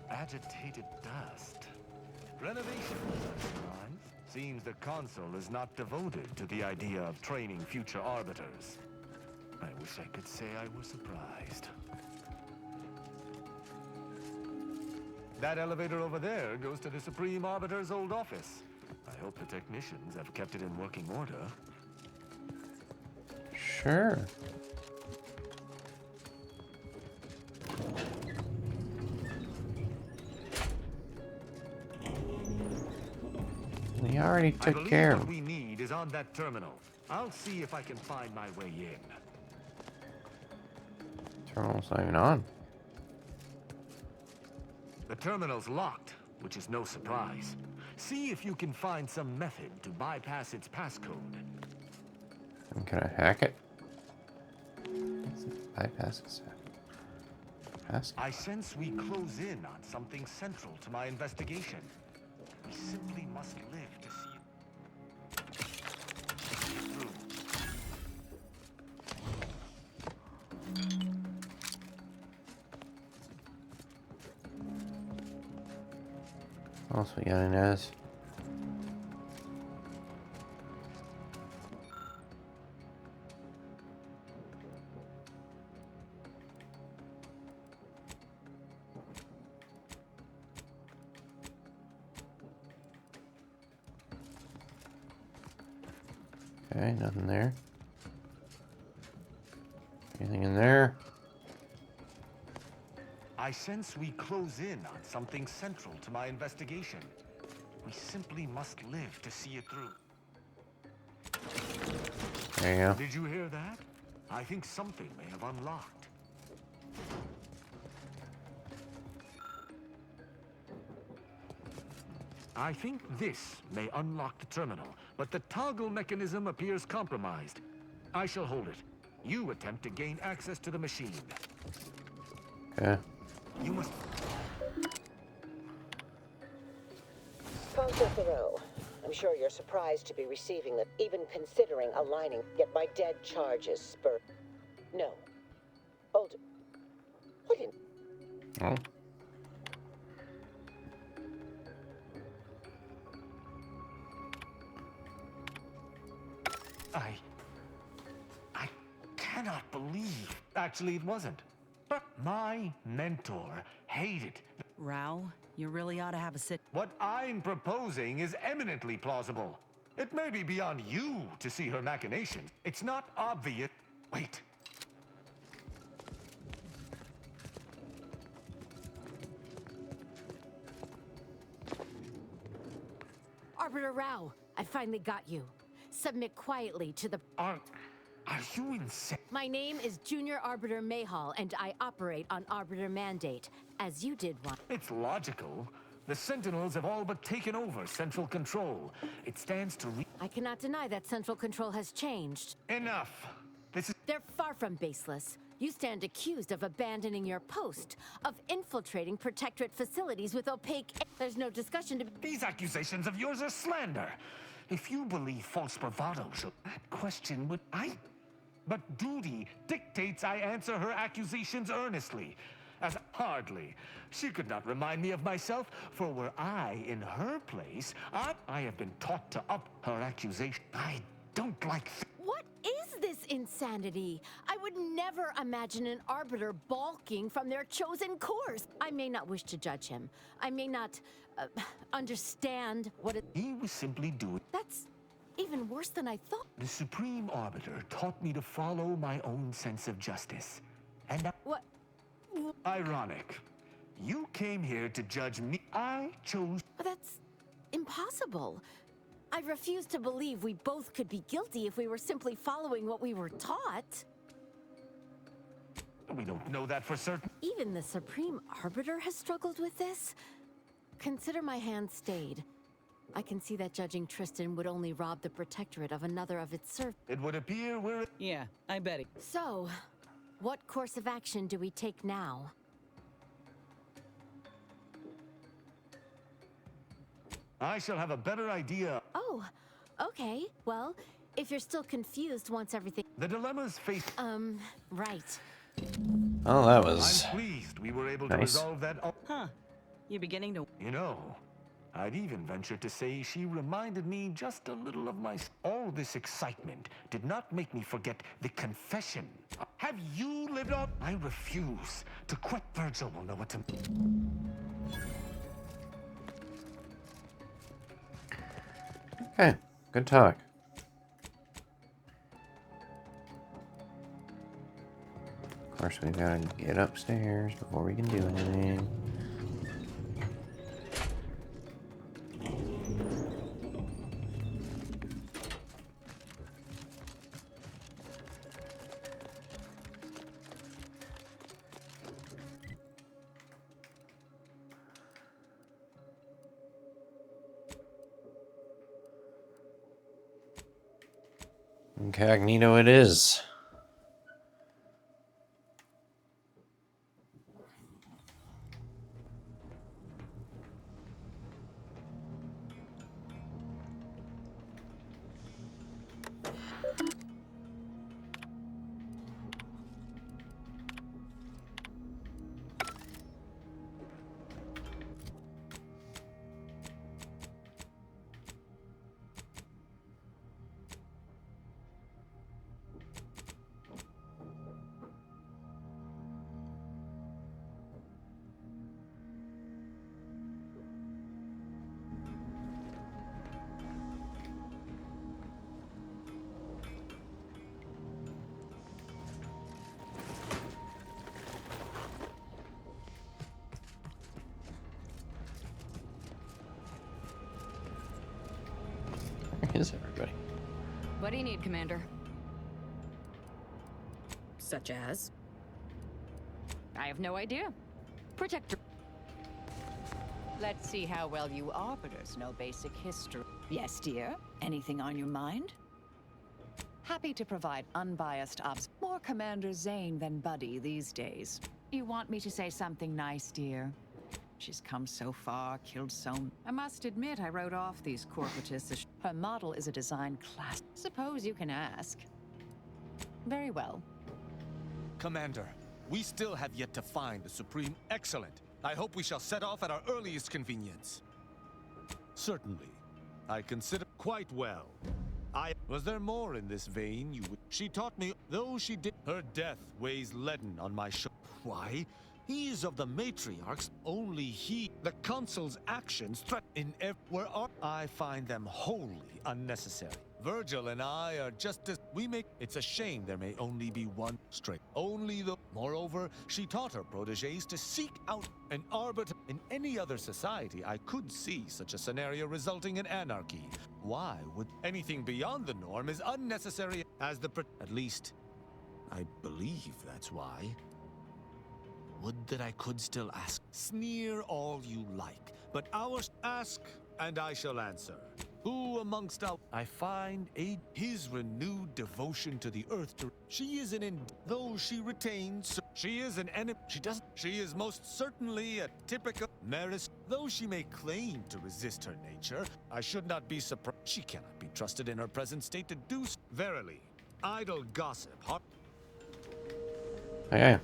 agitated dust. Renovation. Seems the console is not devoted to the idea of training future arbiters. I wish I could say I was surprised. That elevator over there goes to the Supreme Arbiter's old office. I hope the technicians have kept it in working order. Sure. We already took care of what we need is on that terminal. I'll see if I can find my way in. Terminal's not even on. The terminal's locked, which is no surprise. See if you can find some method to bypass its passcode. And can I hack it? Bypass its passcode. I sense we close in on something central to my investigation. We simply must live to see it through. What else we got in as? Okay, nothing there. Anything in there? I sense we close in on something central to my investigation. We simply must live to see it through. There you go. Did you hear that? I think something may have unlocked. I think this may unlock the terminal, but the toggle mechanism appears compromised. I shall hold it. You attempt to gain access to the machine. Okay. You must... Consul Thoreau, I'm sure you're surprised to be receiving them, even considering aligning, yet my dead charges spur... No. Hold it. What in... Oh. I cannot believe... Actually, it wasn't. But my mentor hated... Rao, you really ought to have a sit. What I'm proposing is eminently plausible. It may be beyond you to see her machinations. It's not obvious. Wait. Arbiter Rao, I finally got you. Submit quietly to the... Are you insane? My name is Junior Arbiter Mayhall, and I operate on Arbiter Mandate, as you did one. It's logical. The Sentinels have all but taken over Central Control. It stands to I cannot deny that Central Control has changed. Enough! This is... They're far from baseless. You stand accused of abandoning your post, of infiltrating Protectorate facilities with opaque... There's no discussion to... These accusations of yours are slander. If you believe false bravado should... That question would... But duty dictates I answer her accusations earnestly. As hardly. She could not remind me of myself, for were I in her place, I have been taught to up her accusation. I don't like... What is this insanity? I would never imagine an arbiter balking from their chosen course. I may not wish to judge him. I may not understand what it... He was simply doing... That's even worse than I thought. The Supreme Arbiter taught me to follow my own sense of justice. And What? Ironic. You came here to judge me. I chose... But that's impossible. I refuse to believe we both could be guilty if we were simply following what we were taught. We don't know that for certain. Even the Supreme Arbiter has struggled with this? Consider my hand stayed. I can see that judging Tristan would only rob the Protectorate of another of its servants. It would appear we're... Yeah, I bet it. So, what course of action do we take now? I shall have a better idea. Oh, okay. Well, if you're still confused once everything... The dilemmas faced... right. Oh, that was... I'm pleased we were able to nice. resolve that... Huh. You're beginning to... You know, I'd even venture to say she reminded me just a little of my... All this excitement did not make me forget the confession. Have you lived up? I refuse to quit. Virgil will know what to... Okay, good talk. Of course, we've got to get upstairs before we can do anything. Incognito it is. is everybody? What do you need, Commander? Such as? I have no idea. Protector. Let's see how well you Arbiters know basic history. Yes, dear? Anything on your mind? Happy to provide unbiased obs. More Commander Zane than Buddy these days. You want me to say something nice, dear? She's come so far, killed so... I must admit, I wrote off these corporatists. Her model is a design class. Suppose you can ask. Very well. Commander, we still have yet to find the Supreme. Excellent. I hope we shall set off at our earliest convenience. Certainly. I consider quite well. Was there more in this vein you would... She taught me, though she did... Her death weighs leaden on my shoulder. Why? He is of the matriarchs. Only he... The Consul's actions threaten where are... I find them wholly unnecessary. Virgil and I are just as... We make... It's a shame there may only be one straight. Only the... Moreover, she taught her protégés to seek out an arbiter. In any other society, I could see such a scenario resulting in anarchy. Why would anything beyond the norm is unnecessary as the... At least, I believe that's why. Would that I could still ask. Sneer all you like, but ours ask, and I shall answer. Who amongst our... I find his renewed devotion to the earth to... She is though she retains... She is an enemy... She is most certainly a typical... Maris... Though she may claim to resist her nature, I should not be surprised. She cannot be trusted in her present state to do so. Verily, idle gossip... Okay.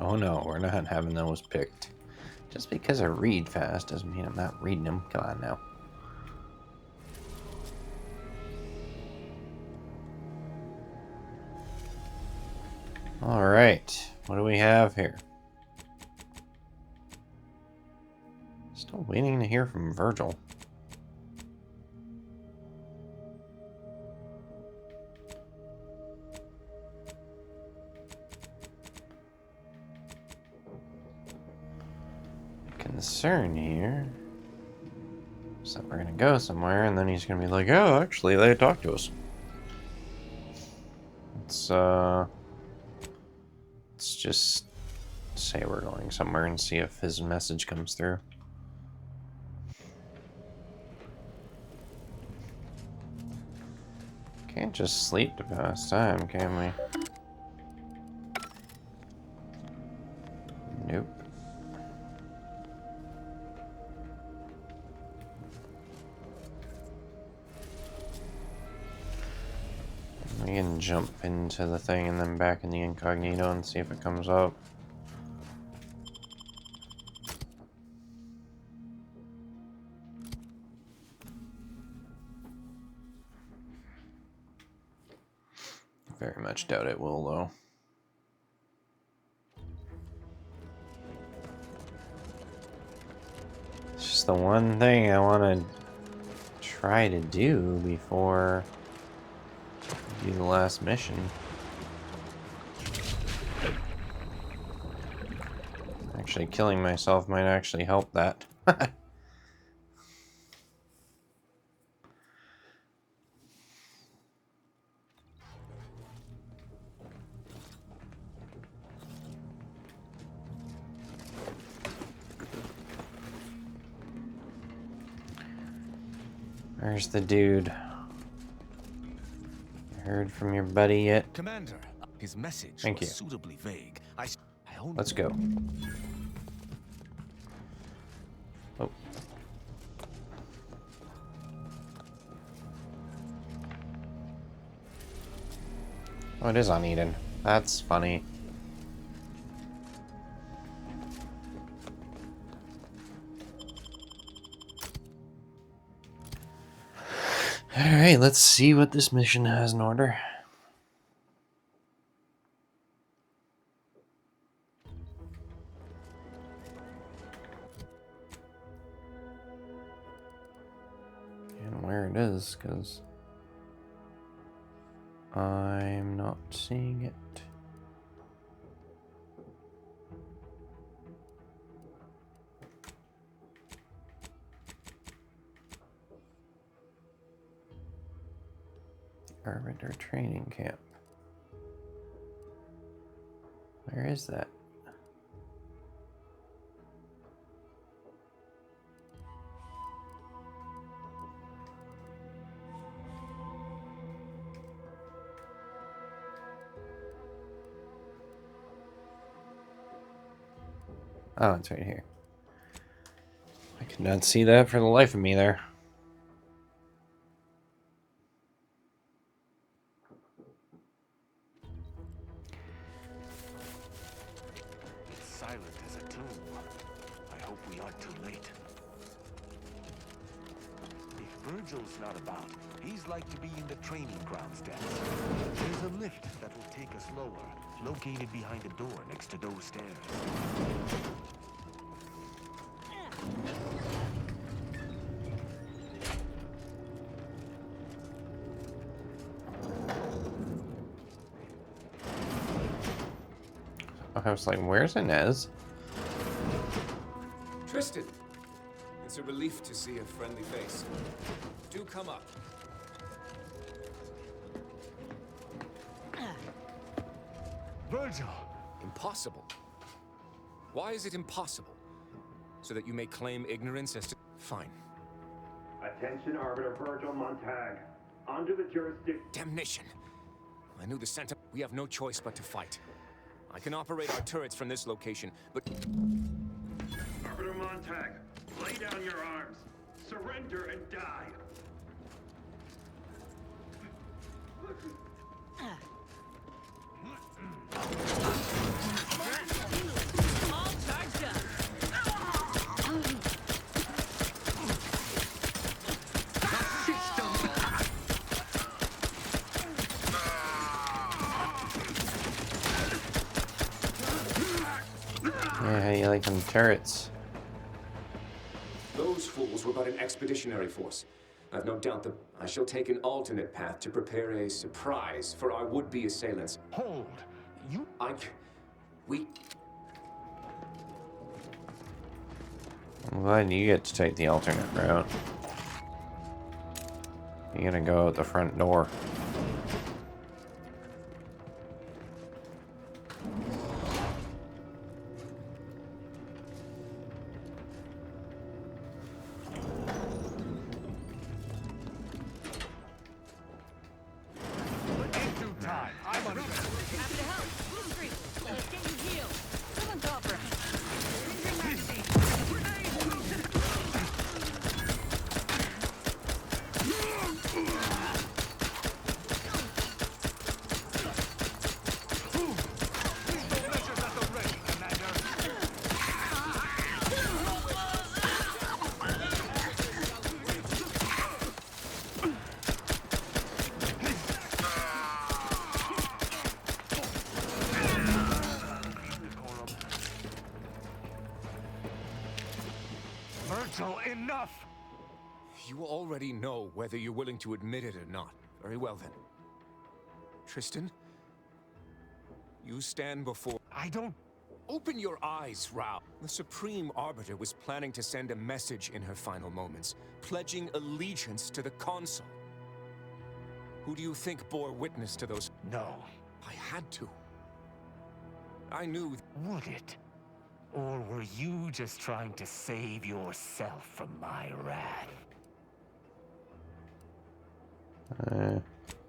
Oh no, we're not having those picked. Just because I read fast doesn't mean I'm not reading them. Come on now. Alright, what do we have here? Still waiting to hear from Virgil. Concern here is that we're gonna go somewhere and then he's gonna be like, oh, actually they talked to us. Let's just say we're going somewhere and see if his message comes through. Can't just sleep to pass time, can we? Nope. We can jump into the thing and then back in the incognito and see if it comes up. Very much doubt it will, though. It's just the one thing I want to try to do before I do the last mission. Actually, killing myself might actually help that. Where's the dude? Heard from your buddy yet? Commander, his message Thank was you. suitably vague. Let's go. Oh. Oh, it is on Eden. That's funny. Alright, let's see what this mission has in order. And where it is, because... I'm not seeing it. Arbiter training camp. Where is that? Oh, it's right here. I could not see that for the life of me there. It's silent as a tomb. I hope we aren't too late. If Virgil's not about, he's like to be in the training grounds desk. There's a lift that will take us lower, located behind a door next to those stairs. I was like, where's Inez? Tristan! It's a relief to see a friendly face. Do come up. Virgil! Impossible. Why is it impossible? So that you may claim ignorance as to... Fine. Attention, Arbiter Virgil Montag. Under the jurisdiction... Damnation! I knew the sentiment. We have no choice but to fight. I can operate our turrets from this location, but... Arbiter Montag, lay down your arms. Surrender and die. All charged up. Yeah, how you like them turrets? Those fools were but an expeditionary force. I've no doubt that I shall take an alternate path to prepare a surprise for our would-be assailants. Hold! You... We... I'm glad you get to take the alternate route. You're gonna go out the front door. Enough! You already know whether you're willing to admit it or not. Very well then. Tristan? You stand before... I don't... Open your eyes, Rao. The Supreme Arbiter was planning to send a message in her final moments, pledging allegiance to the Consul. Who do you think bore witness to those... No. I had to. I knew... Would it? Or were you just trying to save yourself from my wrath?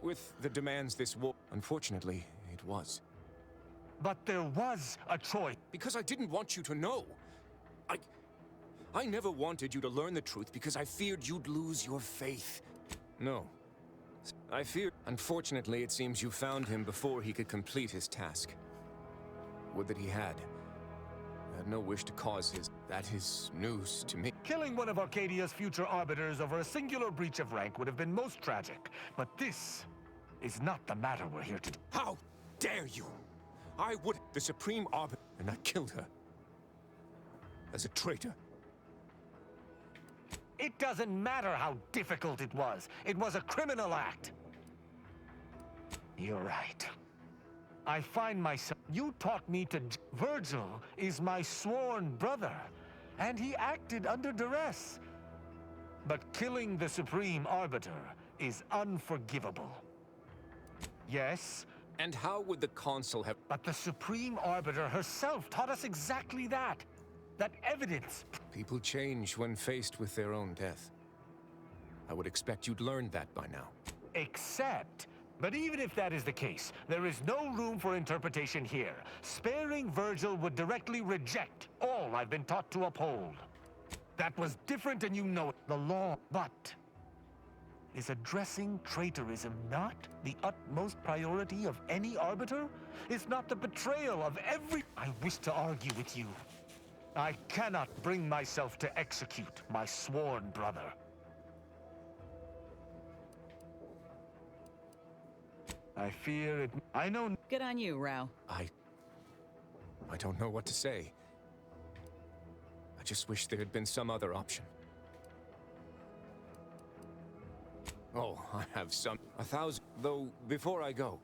With the demands this war... Unfortunately, it was. But there was a choice. Because I didn't want you to know. I never wanted you to learn the truth because I feared you'd lose your faith. No. I feared... Unfortunately, it seems you found him before he could complete his task. Would that he had. I had no wish to cause his... That is news to me. Killing one of Arcadia's future arbiters over a singular breach of rank would have been most tragic. But this is not the matter we're here to... How dare you! I would... The Supreme Arbiter... And I killed her. As a traitor. It doesn't matter how difficult it was. It was a criminal act. You're right. I find myself... You taught me to... Virgil is my sworn brother, and he acted under duress. But killing the Supreme Arbiter is unforgivable. Yes? And how would the Consul have... But the Supreme Arbiter herself taught us exactly that. That evidence... People change when faced with their own death. I would expect you'd learned that by now. Except... But even if that is the case, there is no room for interpretation here. Sparing Virgil would directly reject all I've been taught to uphold. That was different and you know it. The law. But... is addressing traitorism not the utmost priority of any arbiter? Is not the betrayal of every... I wish to argue with you. I cannot bring myself to execute my sworn brother. I fear it... I know... Good on you, Rao. I don't know what to say. I just wish there had been some other option. Oh, I have some... 1,000... Though, before I go,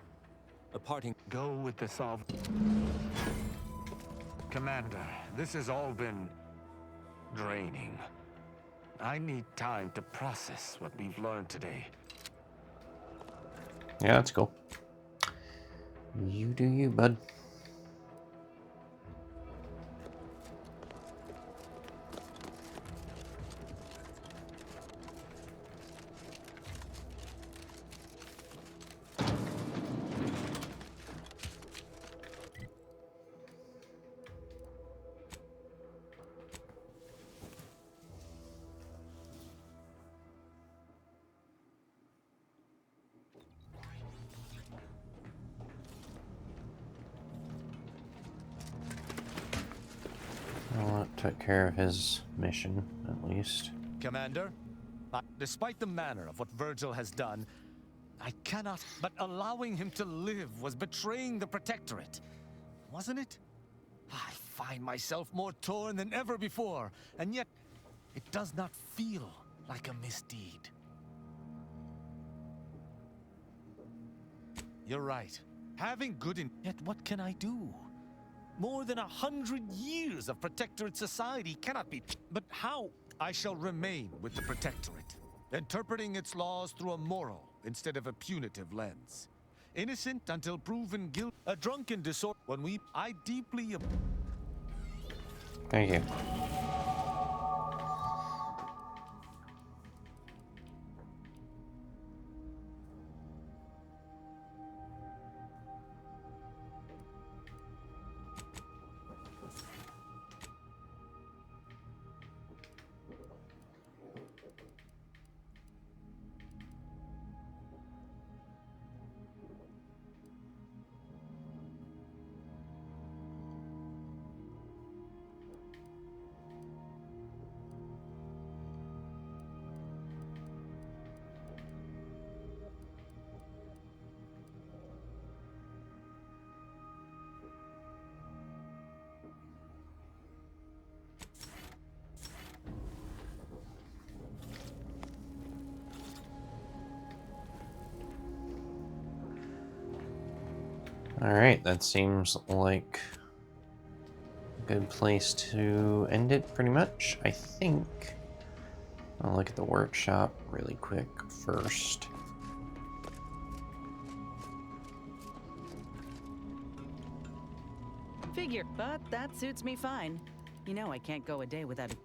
a parting... Go with the solve... Commander, this has all been... draining. I need time to process what we've learned today. Yeah, that's cool. You do you, bud. Well, that took care of his mission, at least. Commander, despite the manner of what Virgil has done, I cannot... But allowing him to live was betraying the Protectorate, wasn't it? I find myself more torn than ever before, and yet it does not feel like a misdeed. You're right. Having good in... Yet what can I do? More than 100 years of Protectorate society cannot be... But how? I shall remain with the Protectorate, interpreting its laws through a moral instead of a punitive lens. Innocent until proven guilty. A drunken disorder. When we... I deeply... Thank you. Alright, that seems like a good place to end it, pretty much, I think. I'll look at the workshop really quick first. Figure, but that suits me fine. You know I can't go a day without a...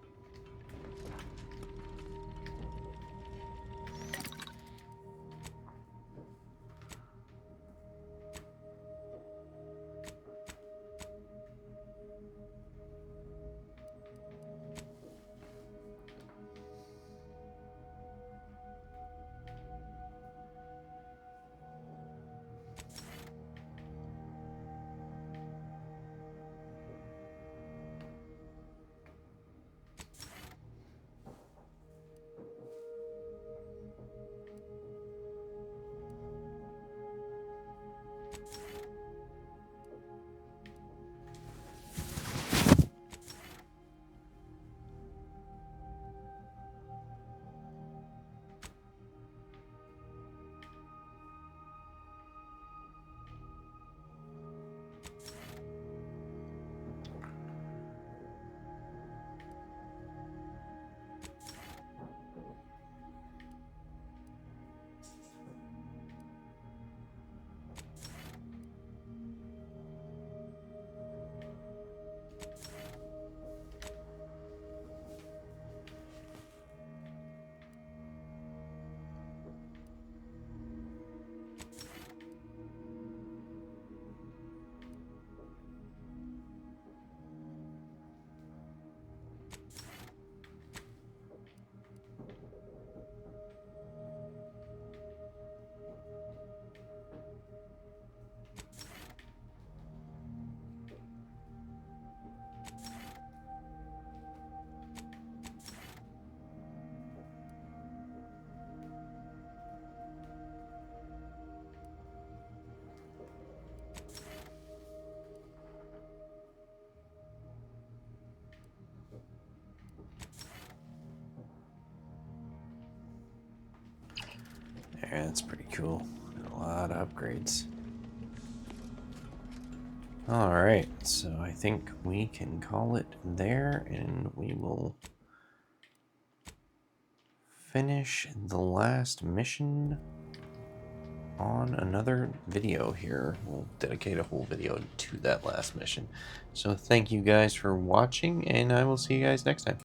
Yeah, that's pretty cool. A lot of upgrades. Alright, so I think we can call it there, and we will finish the last mission on another video here. We'll dedicate a whole video to that last mission. So thank you guys for watching, and I will see you guys next time.